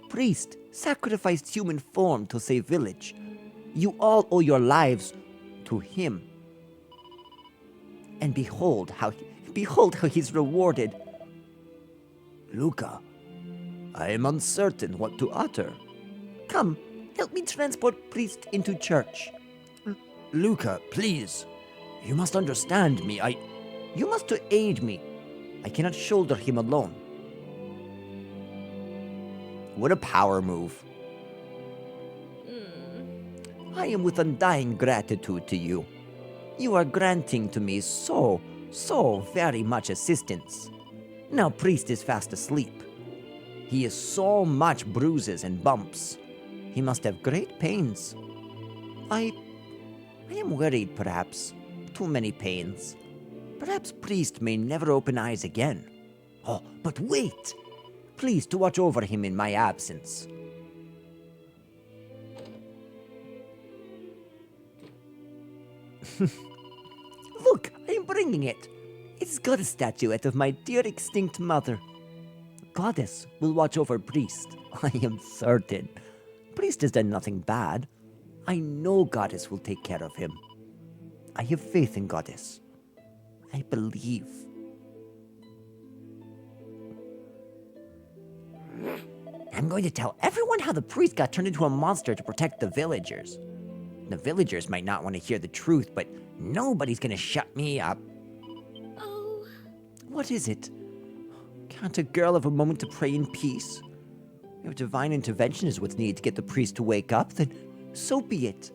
Priest sacrificed human form to save village. You all owe your lives to him. And behold how he's rewarded. Luca, I am uncertain what to utter. Come, help me transport priest into church. Luca, please. You must understand me. You must to aid me. I cannot shoulder him alone. What a power move. I am with undying gratitude to you. You are granting to me so very much assistance. Now priest is fast asleep. He has so much bruises and bumps. He must have great pains. I am worried, perhaps. Too many pains. Perhaps priest may never open eyes again. Oh, but wait! Please to watch over him in my absence. Look, I am bringing it. It's got a statuette of my dear extinct mother. Goddess will watch over priest. I am certain. Priest has done nothing bad. I know Goddess will take care of him. I have faith in Goddess. I believe. I'm going to tell everyone how the priest got turned into a monster to protect the villagers. The villagers might not want to hear the truth, but nobody's going to shut me up. Oh. What is it? Can't a girl have a moment to pray in peace? If divine intervention is what's needed to get the priest to wake up, then so be it.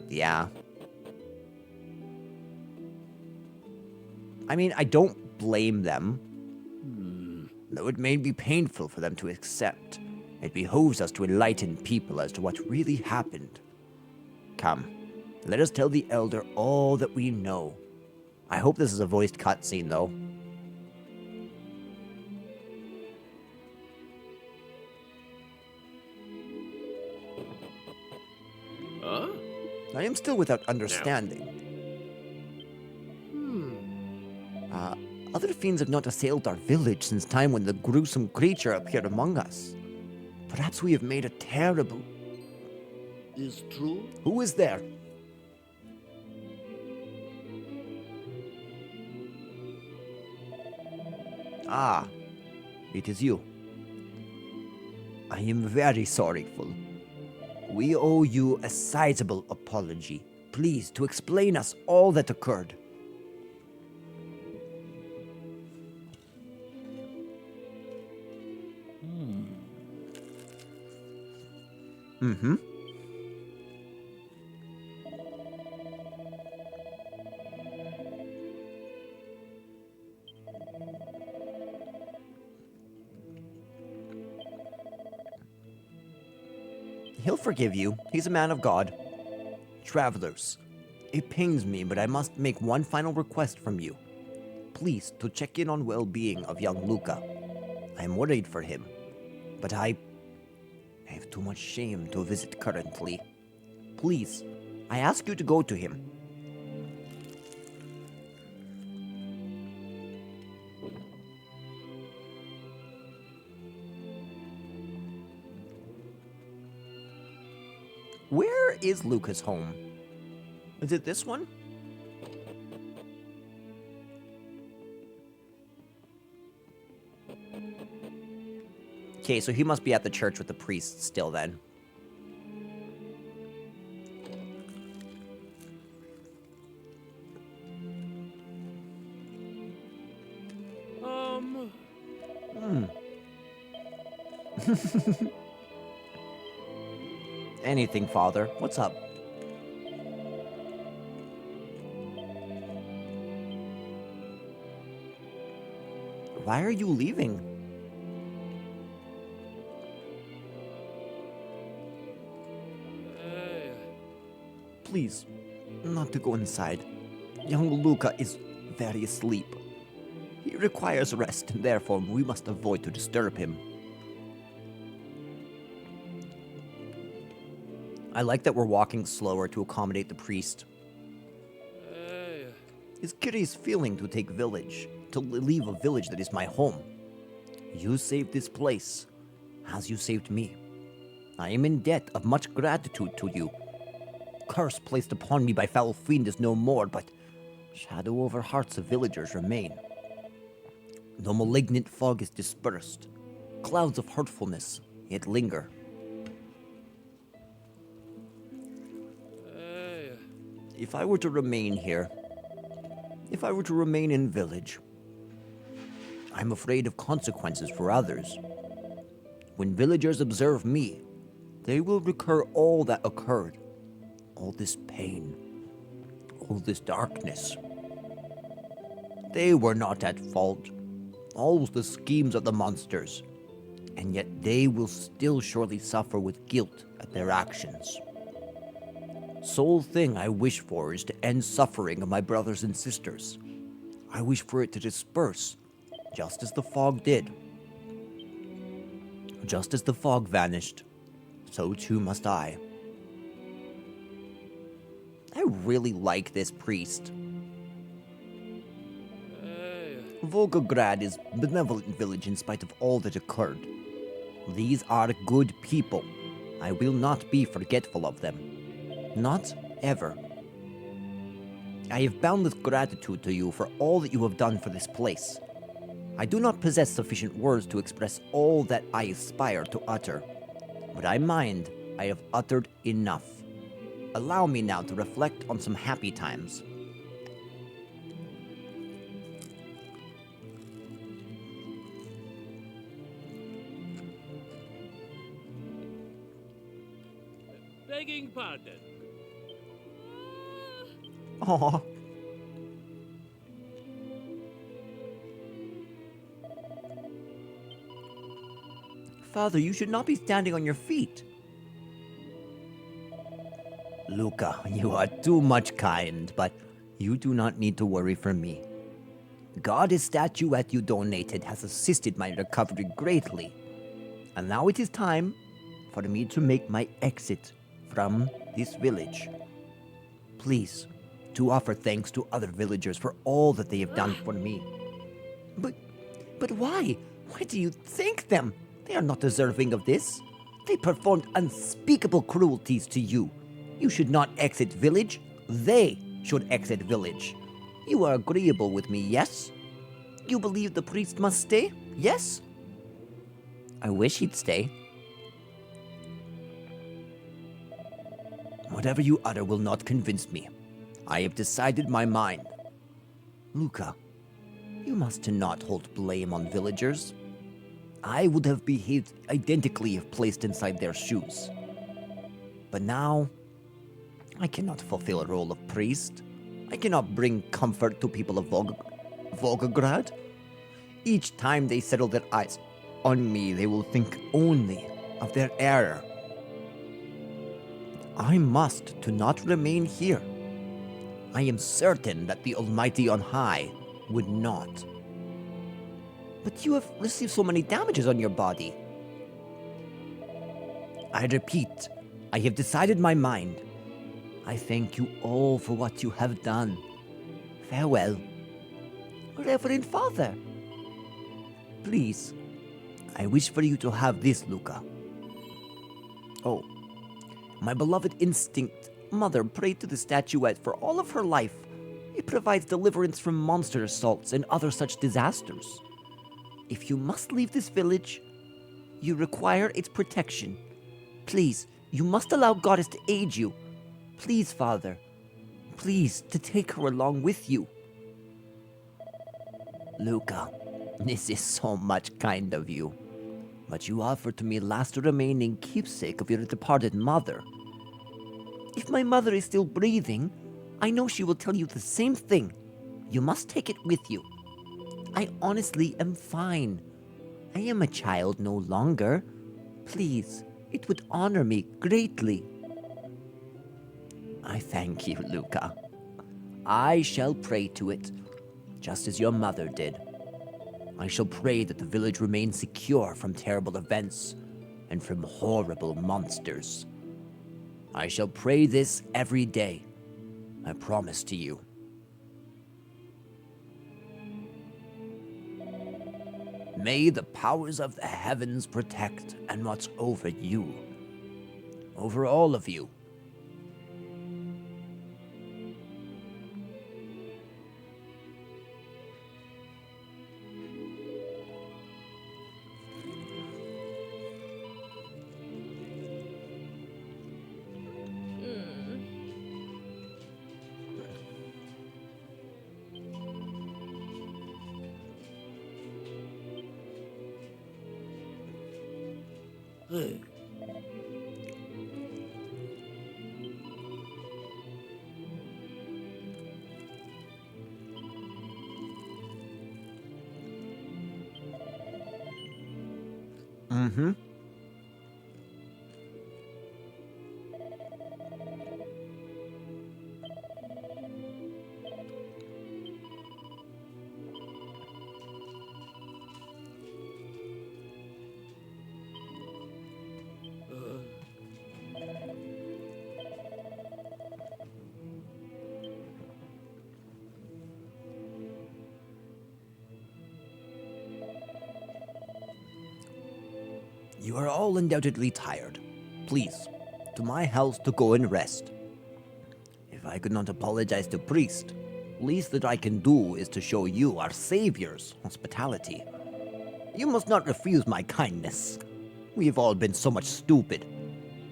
Yeah. I mean, I don't blame them. Though it may be painful for them to accept, it behooves us to enlighten people as to what really happened. Come, let us tell the Elder all that we know. I hope this is a voiced cutscene, though. Huh? I am still without understanding. Other fiends have not assailed our village since time when the gruesome creature appeared among us. Perhaps we have made a terrible... Is true? Who is there? Ah, it is you. I am very sorrowful. We owe you a sizable apology. Please, to explain us all that occurred. Mm-hmm. He'll forgive you. He's a man of God. Travelers, it pains me, but I must make one final request from you. Please, to check in on well-being of young Luca. I am worried for him, but I have too much shame to visit currently. Please, I ask you to go to him. Where is Luca's home? Is it this one? Okay, so he must be at the church with the priest still then. Anything, Father. What's up? Why are you leaving? Please, not to go inside. Young Luca is very asleep. He requires rest, and therefore we must avoid to disturb him. I like that we're walking slower to accommodate the priest. It's curious feeling to take village, to leave a village that is my home. You saved this place, as you saved me. I am in debt of much gratitude to you. Curse placed upon me by foul fiend is no more, but shadow over hearts of villagers remain. The malignant fog is dispersed. Clouds of hurtfulness yet linger. If I were to remain here, if I were to remain in village, I'm afraid of consequences for others. When villagers observe me, they will recur all that occurred. All this pain, all this darkness. They were not at fault. All was the schemes of the monsters. And yet they will still surely suffer with guilt at their actions. Sole thing I wish for is to end suffering of my brothers and sisters. I wish for it to disperse, just as the fog did. Just as the fog vanished, so too must I. I really like this priest. Volgograd is a benevolent village in spite of all that occurred. These are good people. I will not be forgetful of them. Not ever. I have boundless gratitude to you for all that you have done for this place. I do not possess sufficient words to express all that I aspire to utter, but I mind I have uttered enough. Allow me now to reflect on some happy times. Begging pardon. Aww. Father, you should not be standing on your feet. Luca, you are too much kind, but you do not need to worry for me. Goddess statuette you donated has assisted my recovery greatly. And now it is time for me to make my exit from this village. Please, to offer thanks to other villagers for all that they have done for me. But why? Why do you thank them? They are not deserving of this. They performed unspeakable cruelties to you. You should not exit village. They should exit village. You are agreeable with me, yes? You believe the priest must stay, yes? I wish he'd stay. Whatever you utter will not convince me. I have decided my mind. Luca, you must not hold blame on villagers. I would have behaved identically if placed inside their shoes. But now, I cannot fulfill a role of priest. I cannot bring comfort to people of Volgograd. Each time they settle their eyes on me, they will think only of their error. I must to not remain here. I am certain that the Almighty on high would not. But you have received so many damages on your body. I repeat, I have decided my mind. I thank you all for what you have done. Farewell. Reverend Father. Please, I wish for you to have this, Luca. Oh, my beloved instinct mother prayed to the statuette for all of her life. It provides deliverance from monster assaults and other such disasters. If you must leave this village, you require its protection. Please, you must allow Goddess to aid you. Please, Father. Please, to take her along with you. Luca, this is so much kind of you. But you offer to me last remaining keepsake of your departed mother. If my mother is still breathing, I know she will tell you the same thing. You must take it with you. I honestly am fine. I am a child no longer. Please, it would honor me greatly. I thank you, Luca. I shall pray to it, just as your mother did. I shall pray that the village remains secure from terrible events and from horrible monsters. I shall pray this every day. I promise to you. May the powers of the heavens protect and watch over you. Over all of you. Mm-hmm. You are all undoubtedly tired. Please, to my house to go and rest. If I could not apologize to priest, least that I can do is to show you our Savior's hospitality. You must not refuse my kindness. We have all been so much stupid.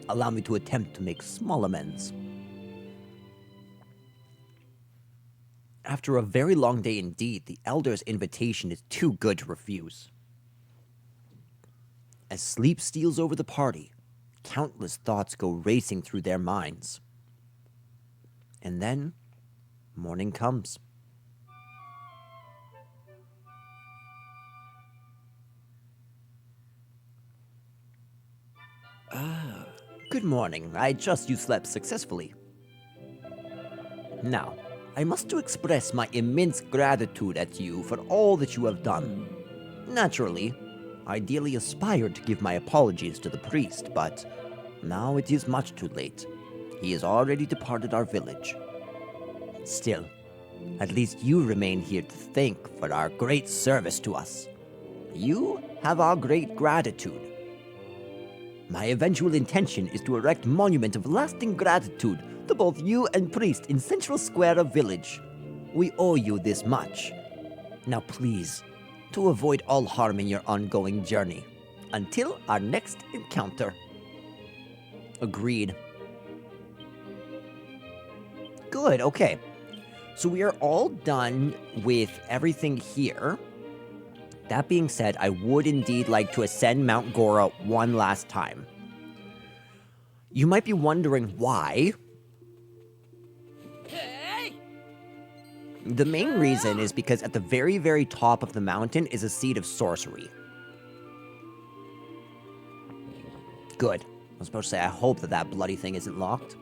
Allow me to attempt to make small amends. After a very long day indeed, the elder's invitation is too good to refuse. As sleep steals over the party, countless thoughts go racing through their minds. And then, morning comes. Good morning. I trust you slept successfully. Now, I must to express my immense gratitude at you for all that you have done. Naturally, I ideally aspired to give my apologies to the priest, but now it is much too late. He has already departed our village. Still, at least you remain here to thank for our great service to us. You have our great gratitude. My eventual intention is to erect a monument of lasting gratitude to both you and priest in Central Square of Village. We owe you this much. Now please, to avoid all harm in your ongoing journey, until our next encounter. Agreed. Good, okay. So we are all done with everything here. That being said, I would indeed like to ascend Mount Gora one last time. You might be wondering why. The main reason is because at the very, very top of the mountain is a seat of sorcery. Good. I was supposed to say, I hope that that bloody thing isn't locked.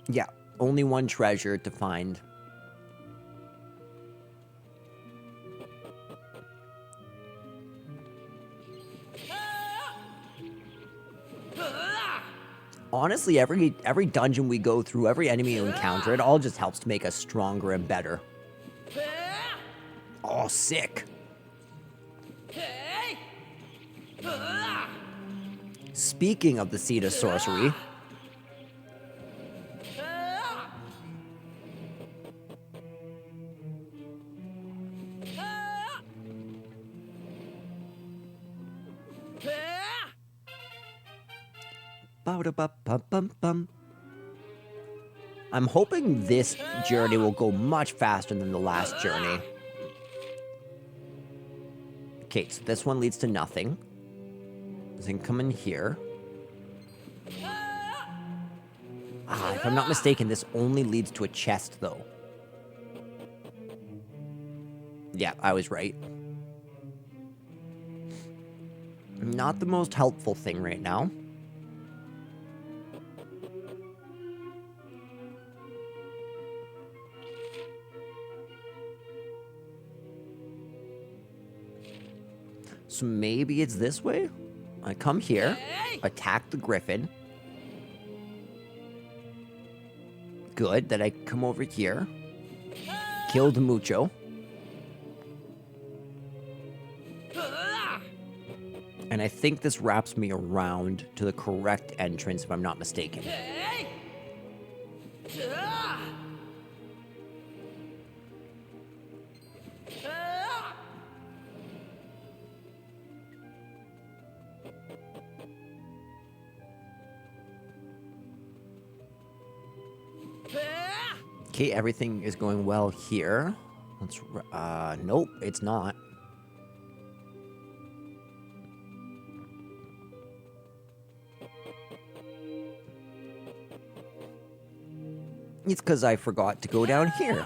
Yeah, only one treasure to find. Honestly, every dungeon we go through, every enemy you encounter, it all just helps to make us stronger and better. Oh, sick. Speaking of the seat of sorcery, I'm hoping this journey will go much faster than the last journey. Okay, so this one leads to nothing. This can come in here. Ah, if I'm not mistaken, this only leads to a chest, though. Yeah, I was right. Not the most helpful thing right now. So maybe it's this way? I come here, attack the griffin. Good, that I come over here. Kill the Mucho. And I think this wraps me around to the correct entrance, if I'm not mistaken. Okay, everything is going well here. Let's, nope, it's not. It's because I forgot to go down here.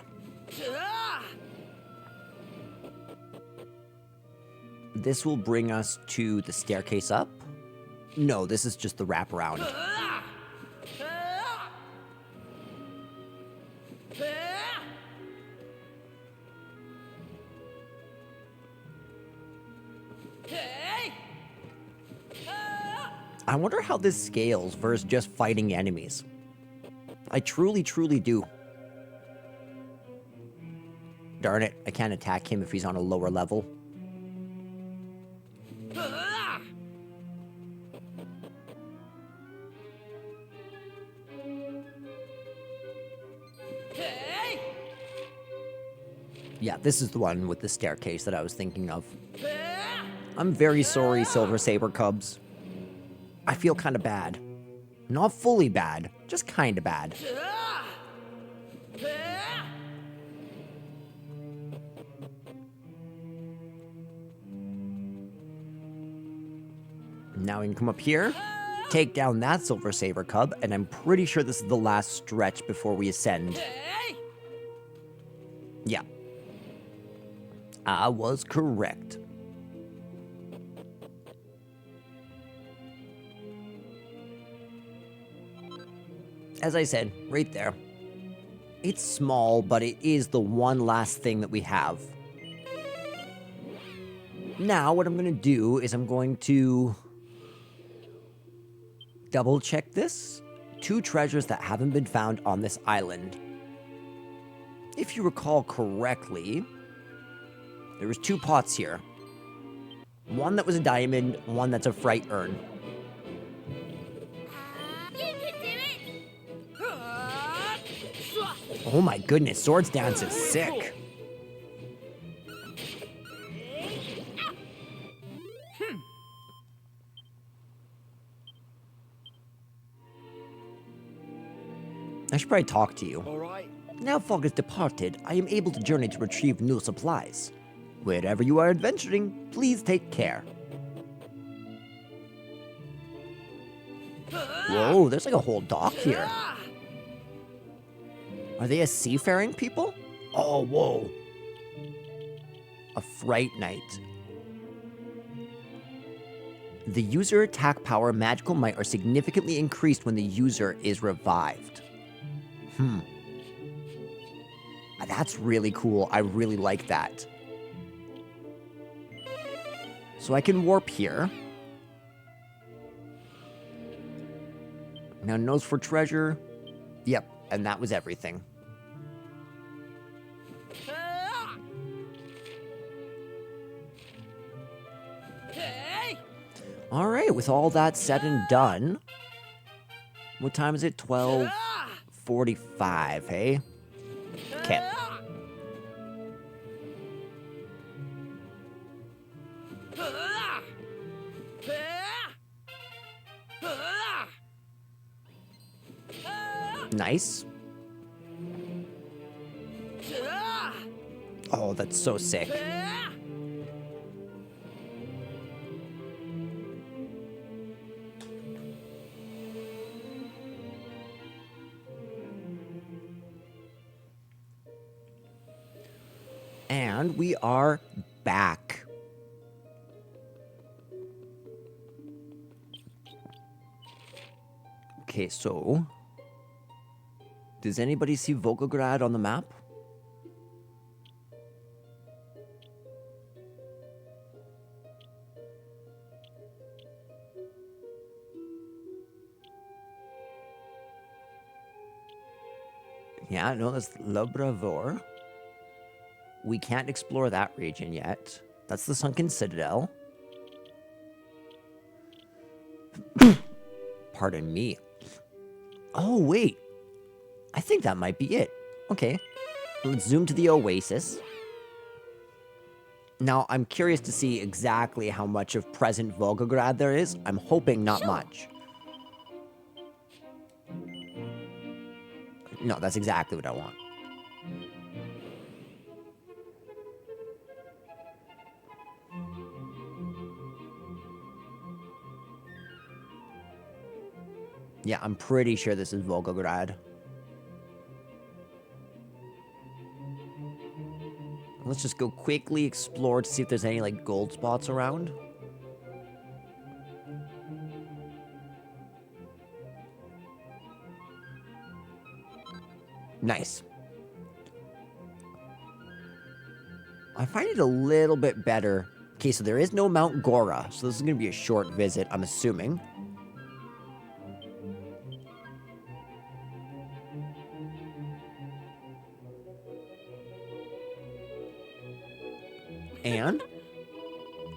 This will bring us to the staircase up. No, this is just the wraparound. I wonder how this scales versus just fighting enemies. I truly, truly do. Darn it, I can't attack him if he's on a lower level. Yeah, this is the one with the staircase that I was thinking of. I'm very sorry, Silver Saber Cubs. I feel kind of bad. Not fully bad, just kind of bad. Now we can come up here, take down that Silver Saber Cub, and I'm pretty sure this is the last stretch before we ascend. Yeah. I was correct. As I said, right there. It's small, but it is the one last thing that we have. Now, what I'm going to do is I'm going to double check this. 2 treasures that haven't been found on this island. If you recall correctly, there was 2 pots here. One that was a diamond, one that's a fright urn. Oh my goodness, Swords Dance is sick. I should probably talk to you. All right. Now fog is departed, I am able to journey to retrieve new supplies. Wherever you are adventuring, please take care. Whoa, there's like a whole dock here. Are they a seafaring people? Oh, whoa. A fright knight. The user attack power and magical might are significantly increased when the user is revived. That's really cool. I really like that. So I can warp here. Now nose for treasure. Yep, and that was everything. Alright, with all that said and done, what time is it? 12:45, hey? Okay. Nice. Oh, that's so sick. And we are back. Okay, so does anybody see Volgograd on the map? Yeah, no, that's Lobravor. We can't explore that region yet. That's the Sunken Citadel. Pardon me. Oh, wait. I think that might be it. Okay. Let's zoom to the Oasis. Now, I'm curious to see exactly how much of present Volgograd there is. I'm hoping not much. No, that's exactly what I want. Yeah, I'm pretty sure this is Volgograd. Let's just go quickly explore to see if there's any, like, gold spots around. Nice. I find it a little bit better. Okay, so there is no Mount Gora, so this is going to be a short visit, I'm assuming. And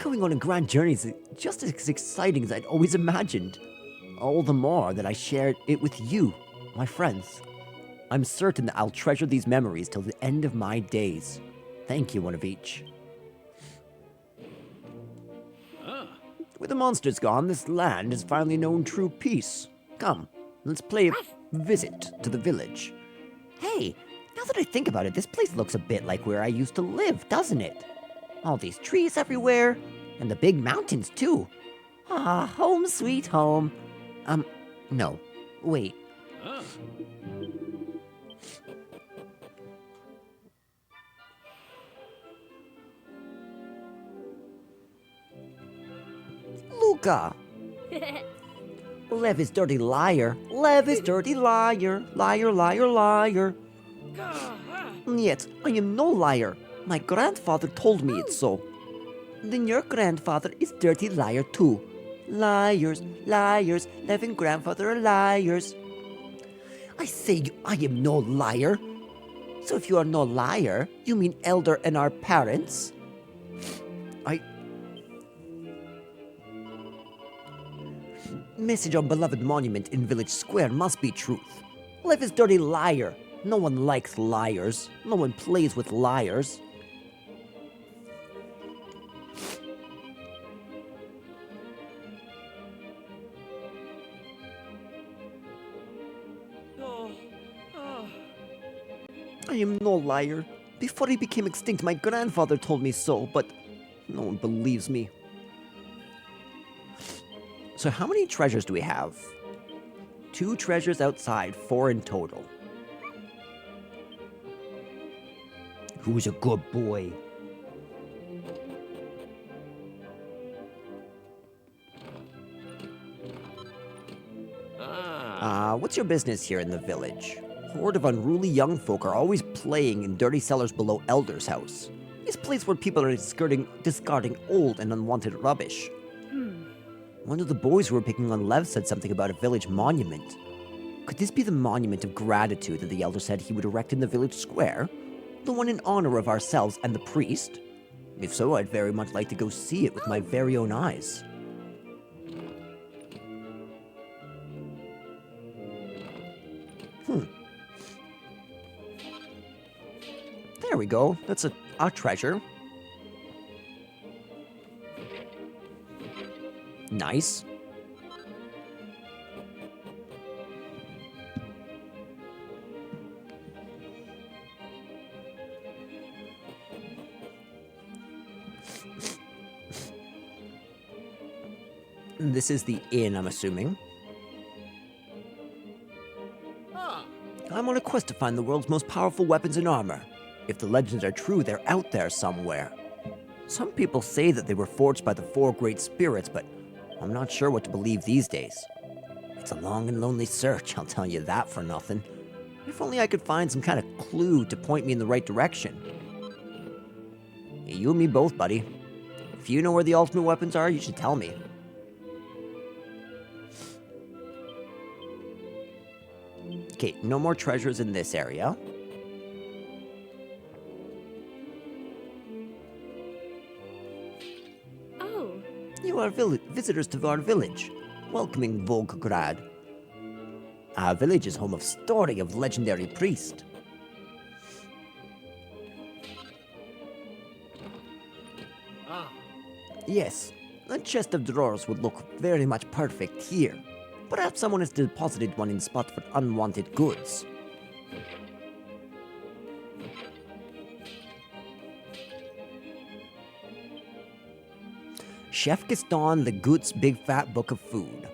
going on a grand journey is just as exciting as I'd always imagined. All the more that I shared it with you, my friends. I'm certain that I'll treasure these memories till the end of my days. Thank you, one of each. With the monsters gone, this land has finally known true peace. Come, let's play a visit to the village. Hey, now that I think about it, this place looks a bit like where I used to live, doesn't it? All these trees everywhere, and the big mountains too. Ah, home sweet home. No, wait. Luca! Lev is dirty liar. Lev is dirty liar. Liar, liar, liar. Yet, I am no liar. My grandfather told me it's so. Then your grandfather is dirty liar too. Liars, liars, Lev and grandfather are liars. I say I am no liar. So if you are no liar, you mean Elder and our parents? Message on beloved monument in village square must be truth. Lev is dirty liar. No one likes liars. No one plays with liars. I am no liar. Before he became extinct, my grandfather told me so, but no one believes me. So how many treasures do we have? 2 treasures outside, 4 in total. Who's a good boy? What's your business here in the village? A horde of unruly young folk are always playing in dirty cellars below Elder's house. This place where people are discarding old and unwanted rubbish. One of the boys who were picking on Lev said something about a village monument. Could this be the monument of gratitude that the elder said he would erect in the village square? The one in honor of ourselves and the priest? If so, I'd very much like to go see it with my very own eyes. There we go. That's a treasure. Nice. This is the inn, I'm assuming. I'm on a quest to find the world's most powerful weapons and armor. If the legends are true, they're out there somewhere. Some people say that they were forged by the 4 great spirits, but I'm not sure what to believe these days. It's a long and lonely search, I'll tell you that for nothing. If only I could find some kind of clue to point me in the right direction. You and me both, buddy. If you know where the ultimate weapons are, you should tell me. Okay, no more treasures in this area. Oh. You are visitors to our village. Welcoming Volgograd. Our village is home of story of legendary priest. Yes, a chest of drawers would look very much perfect here. Perhaps someone has deposited one in spot for unwanted goods. Chef Gaston the Goot's Big Fat Book of Food.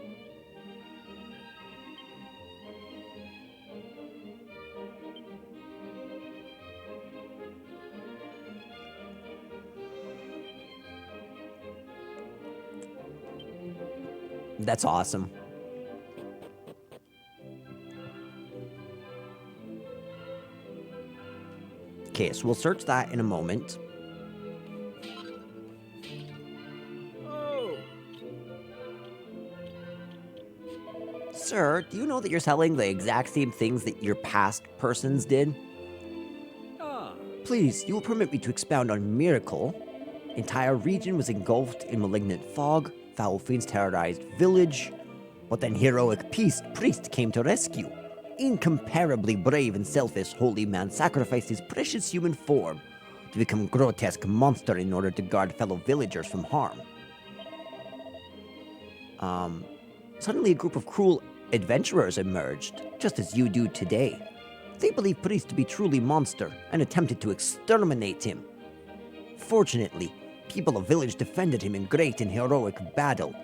That's awesome. Okay, so we'll search that in a moment. Sir, do you know that you're selling the exact same things that your past persons did? Please, you will permit me to expound on miracle. Entire region was engulfed in malignant fog, foul fiends terrorized village, but then heroic priest came to rescue. Incomparably brave and selfless holy man sacrificed his precious human form to become a grotesque monster in order to guard fellow villagers from harm. Suddenly a group of cruel adventurers emerged, just as you do today. They believed priest to be truly monster and attempted to exterminate him. Fortunately, people of village defended him in great and heroic battle.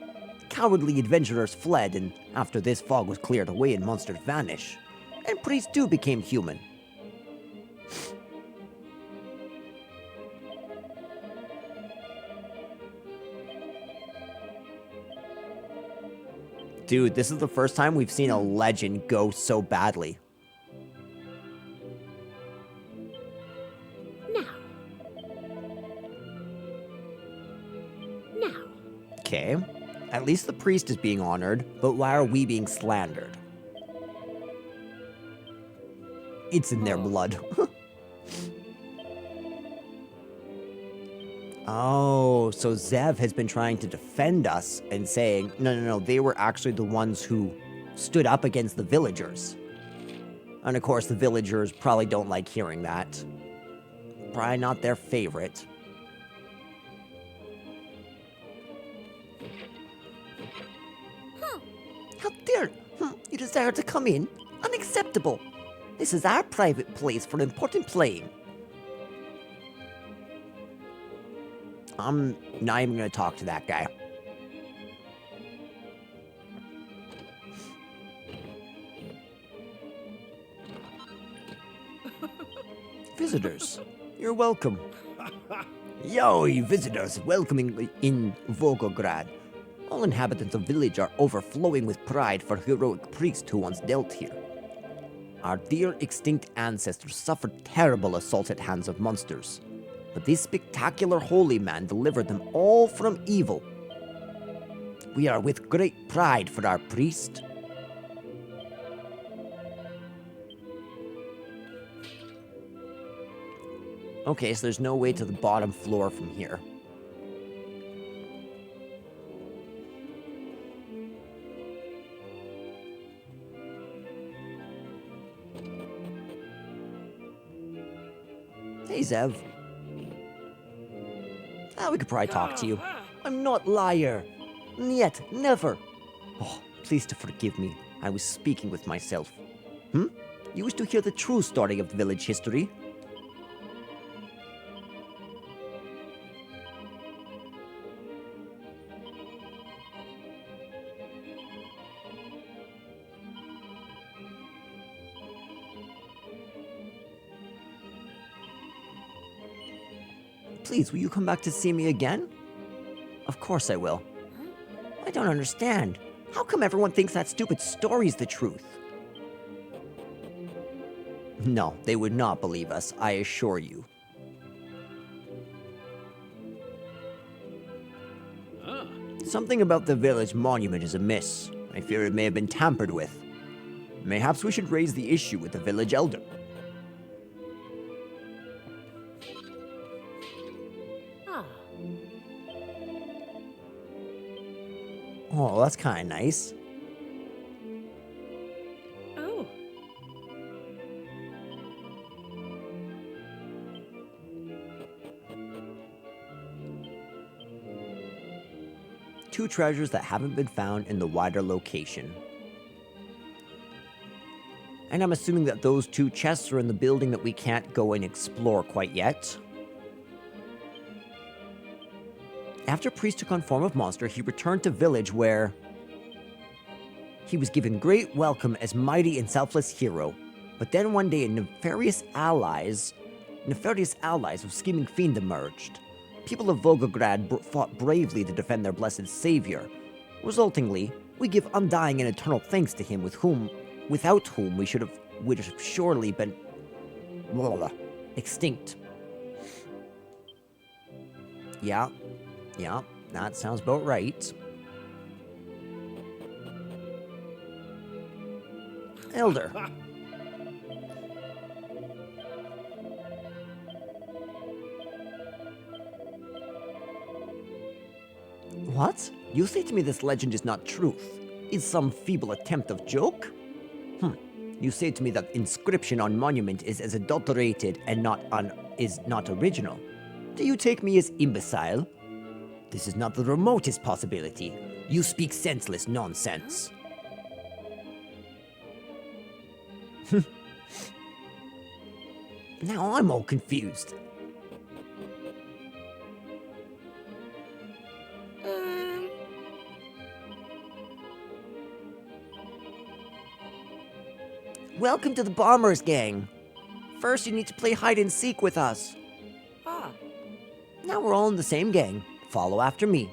Cowardly adventurers fled, and after this fog was cleared away and monsters vanished, and priest too became human. Dude, this is the first time we've seen a legend go so badly. Now. Okay. At least the priest is being honored, but why are we being slandered? It's in their blood. Oh, so Zev has been trying to defend us and saying, no, they were actually the ones who stood up against the villagers. And of course, the villagers probably don't like hearing that. Probably not their favorite. How dare you desire to come in? Unacceptable. This is our private place for important playing. I'm not even gonna talk to that guy. Visitors, you're welcome. Yo, you visitors, welcoming in Volgograd. All inhabitants of village are overflowing with pride for heroic priest who once dealt here. Our dear extinct ancestors suffered terrible assaults at hands of monsters, but this spectacular holy man delivered them all from evil. We are with great pride for our priest. Okay, so there's no way to the bottom floor from here. Hey, Zev. We could probably talk to you. I'm not liar. Yet, never. Oh, please to forgive me. I was speaking with myself. You wish to hear the true story of the village history? Please, will you come back to see me again? Of course I will. I don't understand. How come everyone thinks that stupid story's the truth? No, they would not believe us, I assure you. Something about the village monument is amiss. I fear it may have been tampered with. Mayhaps we should raise the issue with the village elder. Oh, that's kind of nice. Oh. Two treasures that haven't been found in the wider location. And I'm assuming that those two chests are in the building that we can't go and explore quite yet. After Priest took on form of monster, he returned to village where he was given great welcome as mighty and selfless hero. But then one day, nefarious allies of scheming fiend emerged. People of Volgograd fought bravely to defend their blessed savior. Resultingly, we give undying and eternal thanks to him, without whom we would have surely been extinct. Yeah, that sounds about right. Elder. What? You say to me this legend is not truth? Is some feeble attempt of joke? You say to me that inscription on monument is as adulterated and is not original. Do you take me as imbecile? This is not the remotest possibility. You speak senseless nonsense. Now I'm all confused. Welcome to the Bombers Gang. First, you need to play hide and seek with us. Now we're all in the same gang. Follow after me.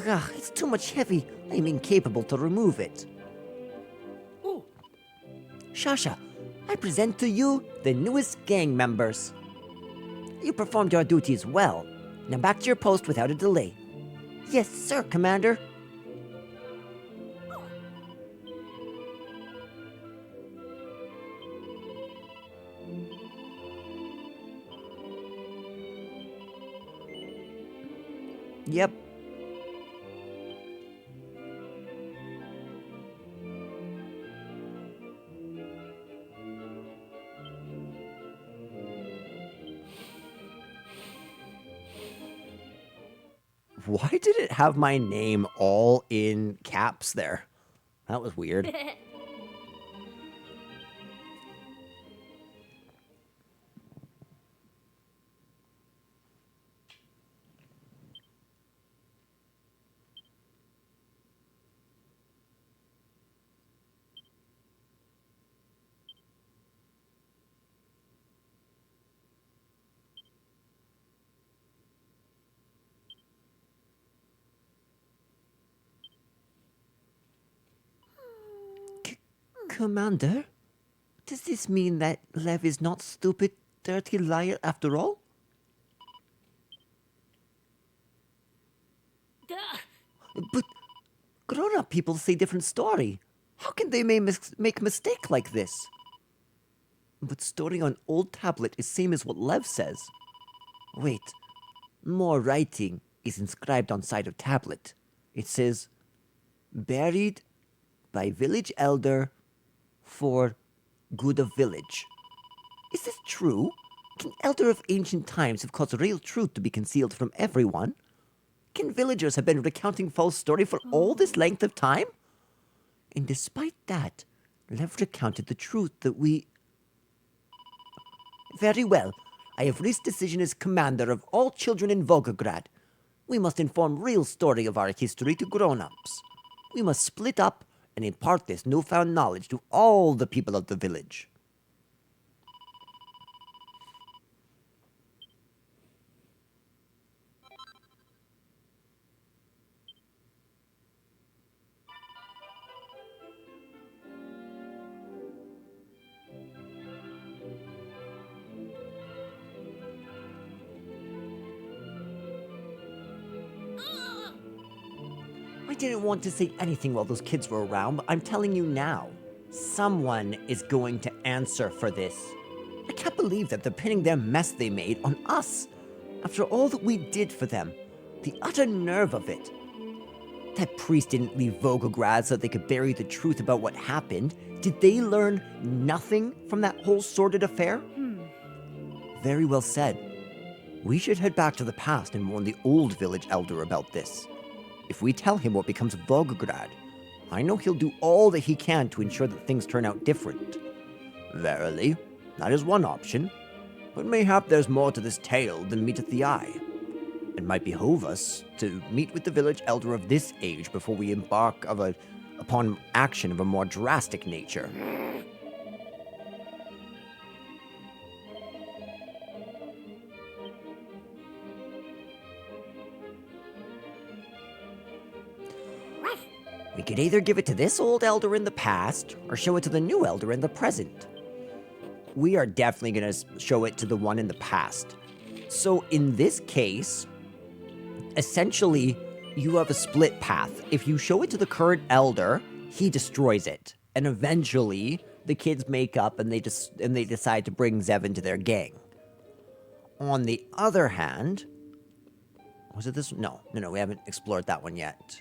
Ugh, it's too much heavy. I'm incapable to remove it. Shasha, I present to you the newest gang members. You performed your duties well. Now back to your post without a delay. Yes, sir, Commander. Yep. Why did it have my name all in caps there? That was weird. Commander, does this mean that Lev is not stupid, dirty liar after all? But grown-up people say different story. How can they make mistake like this? But story on old tablet is same as what Lev says. Wait, more writing is inscribed on side of tablet. It says, buried by village elder for good of village. Is this true? Can elder of ancient times have caused real truth to be concealed from everyone? Can villagers have been recounting false story for all this length of time? And despite that, Lev recounted the truth that we... Very well. I have reached decision as commander of all children in Volgograd. We must inform real story of our history to grown-ups. We must split up and impart this newfound knowledge to all the people of the village. I didn't want to say anything while those kids were around, but I'm telling you now. Someone is going to answer for this. I can't believe that they're pinning their mess they made on us. After all that we did for them. The utter nerve of it. That priest didn't leave Volgograd so they could bury the truth about what happened. Did they learn nothing from that whole sordid affair? Very well said. We should head back to the past and warn the old village elder about this. If we tell him what becomes of Volgograd, I know he'll do all that he can to ensure that things turn out different. Verily, that is one option. But mayhap there's more to this tale than meeteth the eye. It might behove us to meet with the village elder of this age before we embark upon action of a more drastic nature. We could either give it to this old elder in the past, or show it to the new elder in the present. We are definitely going to show it to the one in the past. So in this case, essentially, you have a split path. If you show it to the current elder, he destroys it. And eventually, the kids make up and they decide to bring Zev into their gang. On the other hand... Was it this? No, we haven't explored that one yet.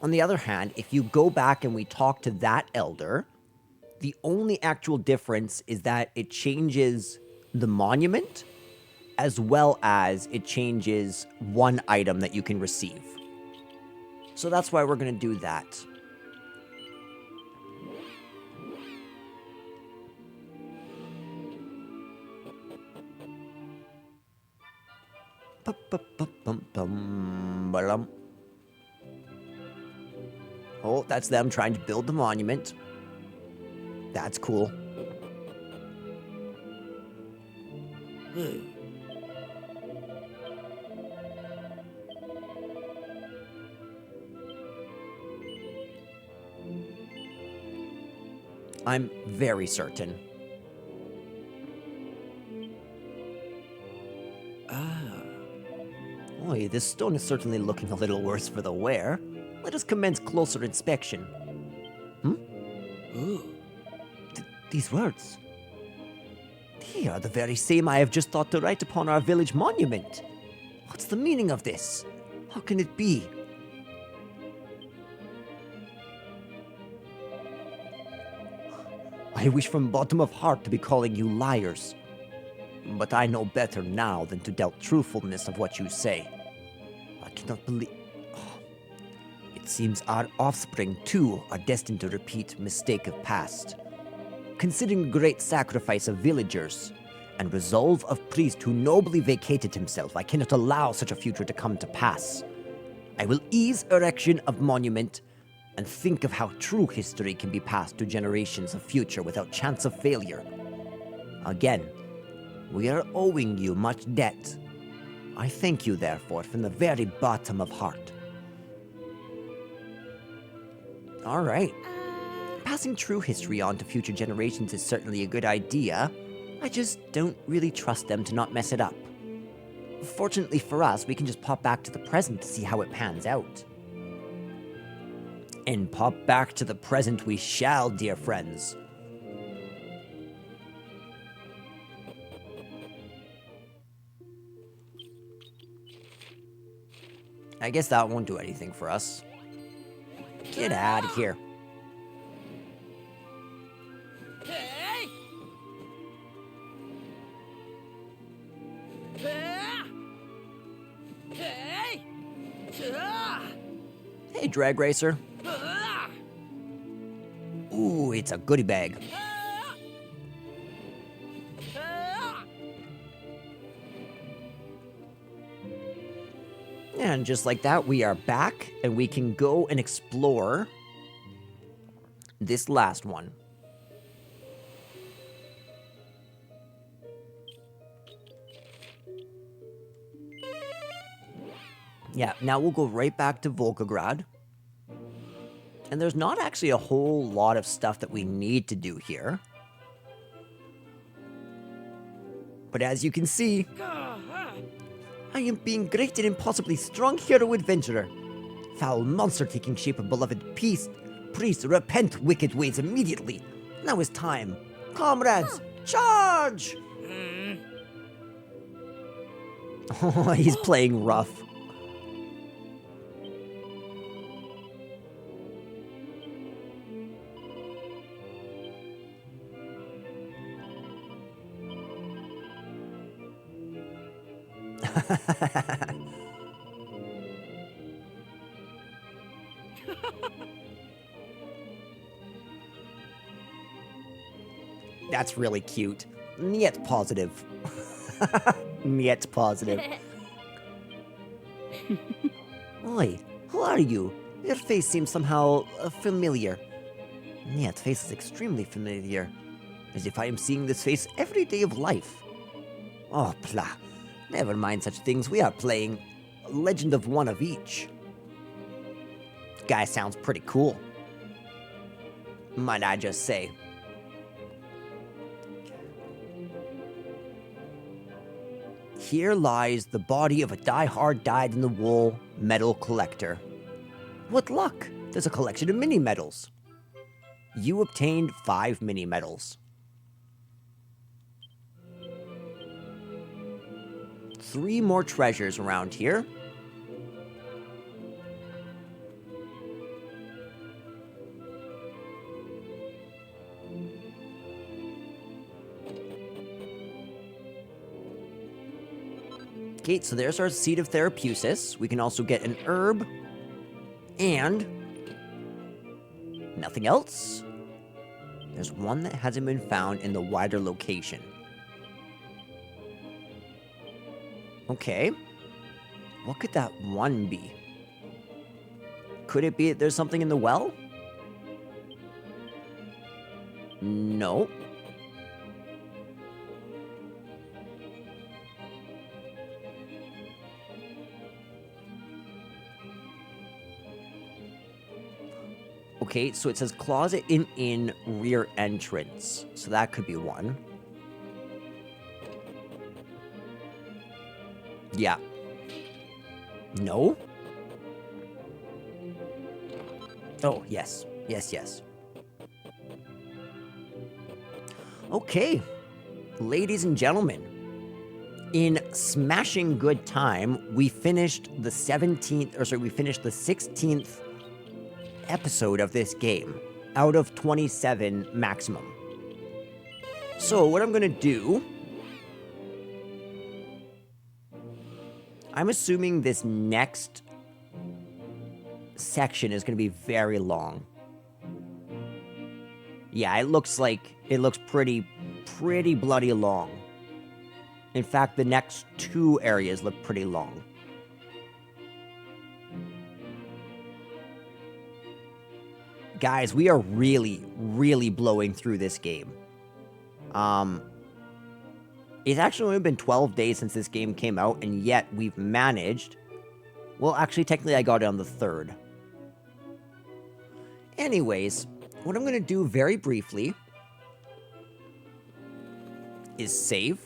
On the other hand, if you go back and we talk to that elder, the only actual difference is that it changes the monument as well as it changes one item that you can receive. So that's why we're going to do that. Oh, that's them trying to build the monument. That's cool. I'm very certain. Oy, this stone is certainly looking a little worse for the wear. Let us commence closer inspection. These words. They are the very same I have just thought to write upon our village monument. What's the meaning of this? How can it be? I wish from bottom of heart to be calling you liars. But I know better now than to doubt truthfulness of what you say. I cannot believe... It seems our offspring, too, are destined to repeat mistake of past. Considering the great sacrifice of villagers and resolve of priest who nobly vacated himself, I cannot allow such a future to come to pass. I will ease erection of monument and think of how true history can be passed to generations of future without chance of failure. Again, we are owing you much debt. I thank you, therefore, from the very bottom of heart. All right. passing true history on to future generations is certainly a good idea. I just don't really trust them to not mess it up. Fortunately for us, we can just pop back to the present to see how it pans out. And pop back to the present we shall, dear friends. I guess that won't do anything for us. Get out of here. Hey, Drag Racer. Ooh, it's a goodie bag. And just like that, we are back, and we can go and explore this last one. Yeah, now we'll go right back to Volgograd. And there's not actually a whole lot of stuff that we need to do here. But as you can see, I am being great and impossibly strong hero adventurer. Foul monster taking shape of beloved peace. Priest, repent wicked ways immediately. Now is time. Comrades, charge! Oh, he's playing rough. That's really cute. Yet positive. Yet positive. Oi, who are you? Your face seems somehow familiar. Yet face is extremely familiar. As if I am seeing this face every day of life. Oh, plah. Never mind such things. We are playing Legend of One of Each. Guy sounds pretty cool. Might I just say. Here lies the body of a die-hard dyed-in-the-wool metal collector. What luck! There's a collection of mini-medals. You obtained 5 mini-medals. 3 more treasures around here. Okay, so there's our Seed of Therapesis. We can also get an herb. And nothing else. There's one that hasn't been found in the wider location. Okay. What could that one be? Could it be that there's something in the well? No. Okay, so it says closet in inn, rear entrance. So that could be one. Yeah. No? Oh, yes. Yes, yes. Okay. Ladies and gentlemen, in smashing good time, we finished the 16th episode of this game out of 27 maximum. So what I'm gonna do, I'm assuming this next section is gonna be very long. Yeah, it looks pretty bloody long. In fact, the next 2 areas look pretty long. Guys, we are really blowing through this game. It's actually only been 12 days since this game came out, and yet we've managed... Well, actually, technically, I got it on the 3rd. Anyways, what I'm going to do very briefly is save.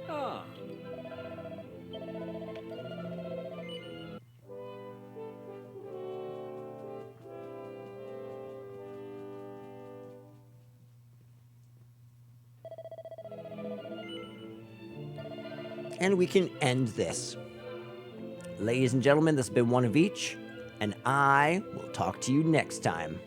Ah. And we can end this. Ladies and gentlemen, this has been One of Each, and I will talk to you next time.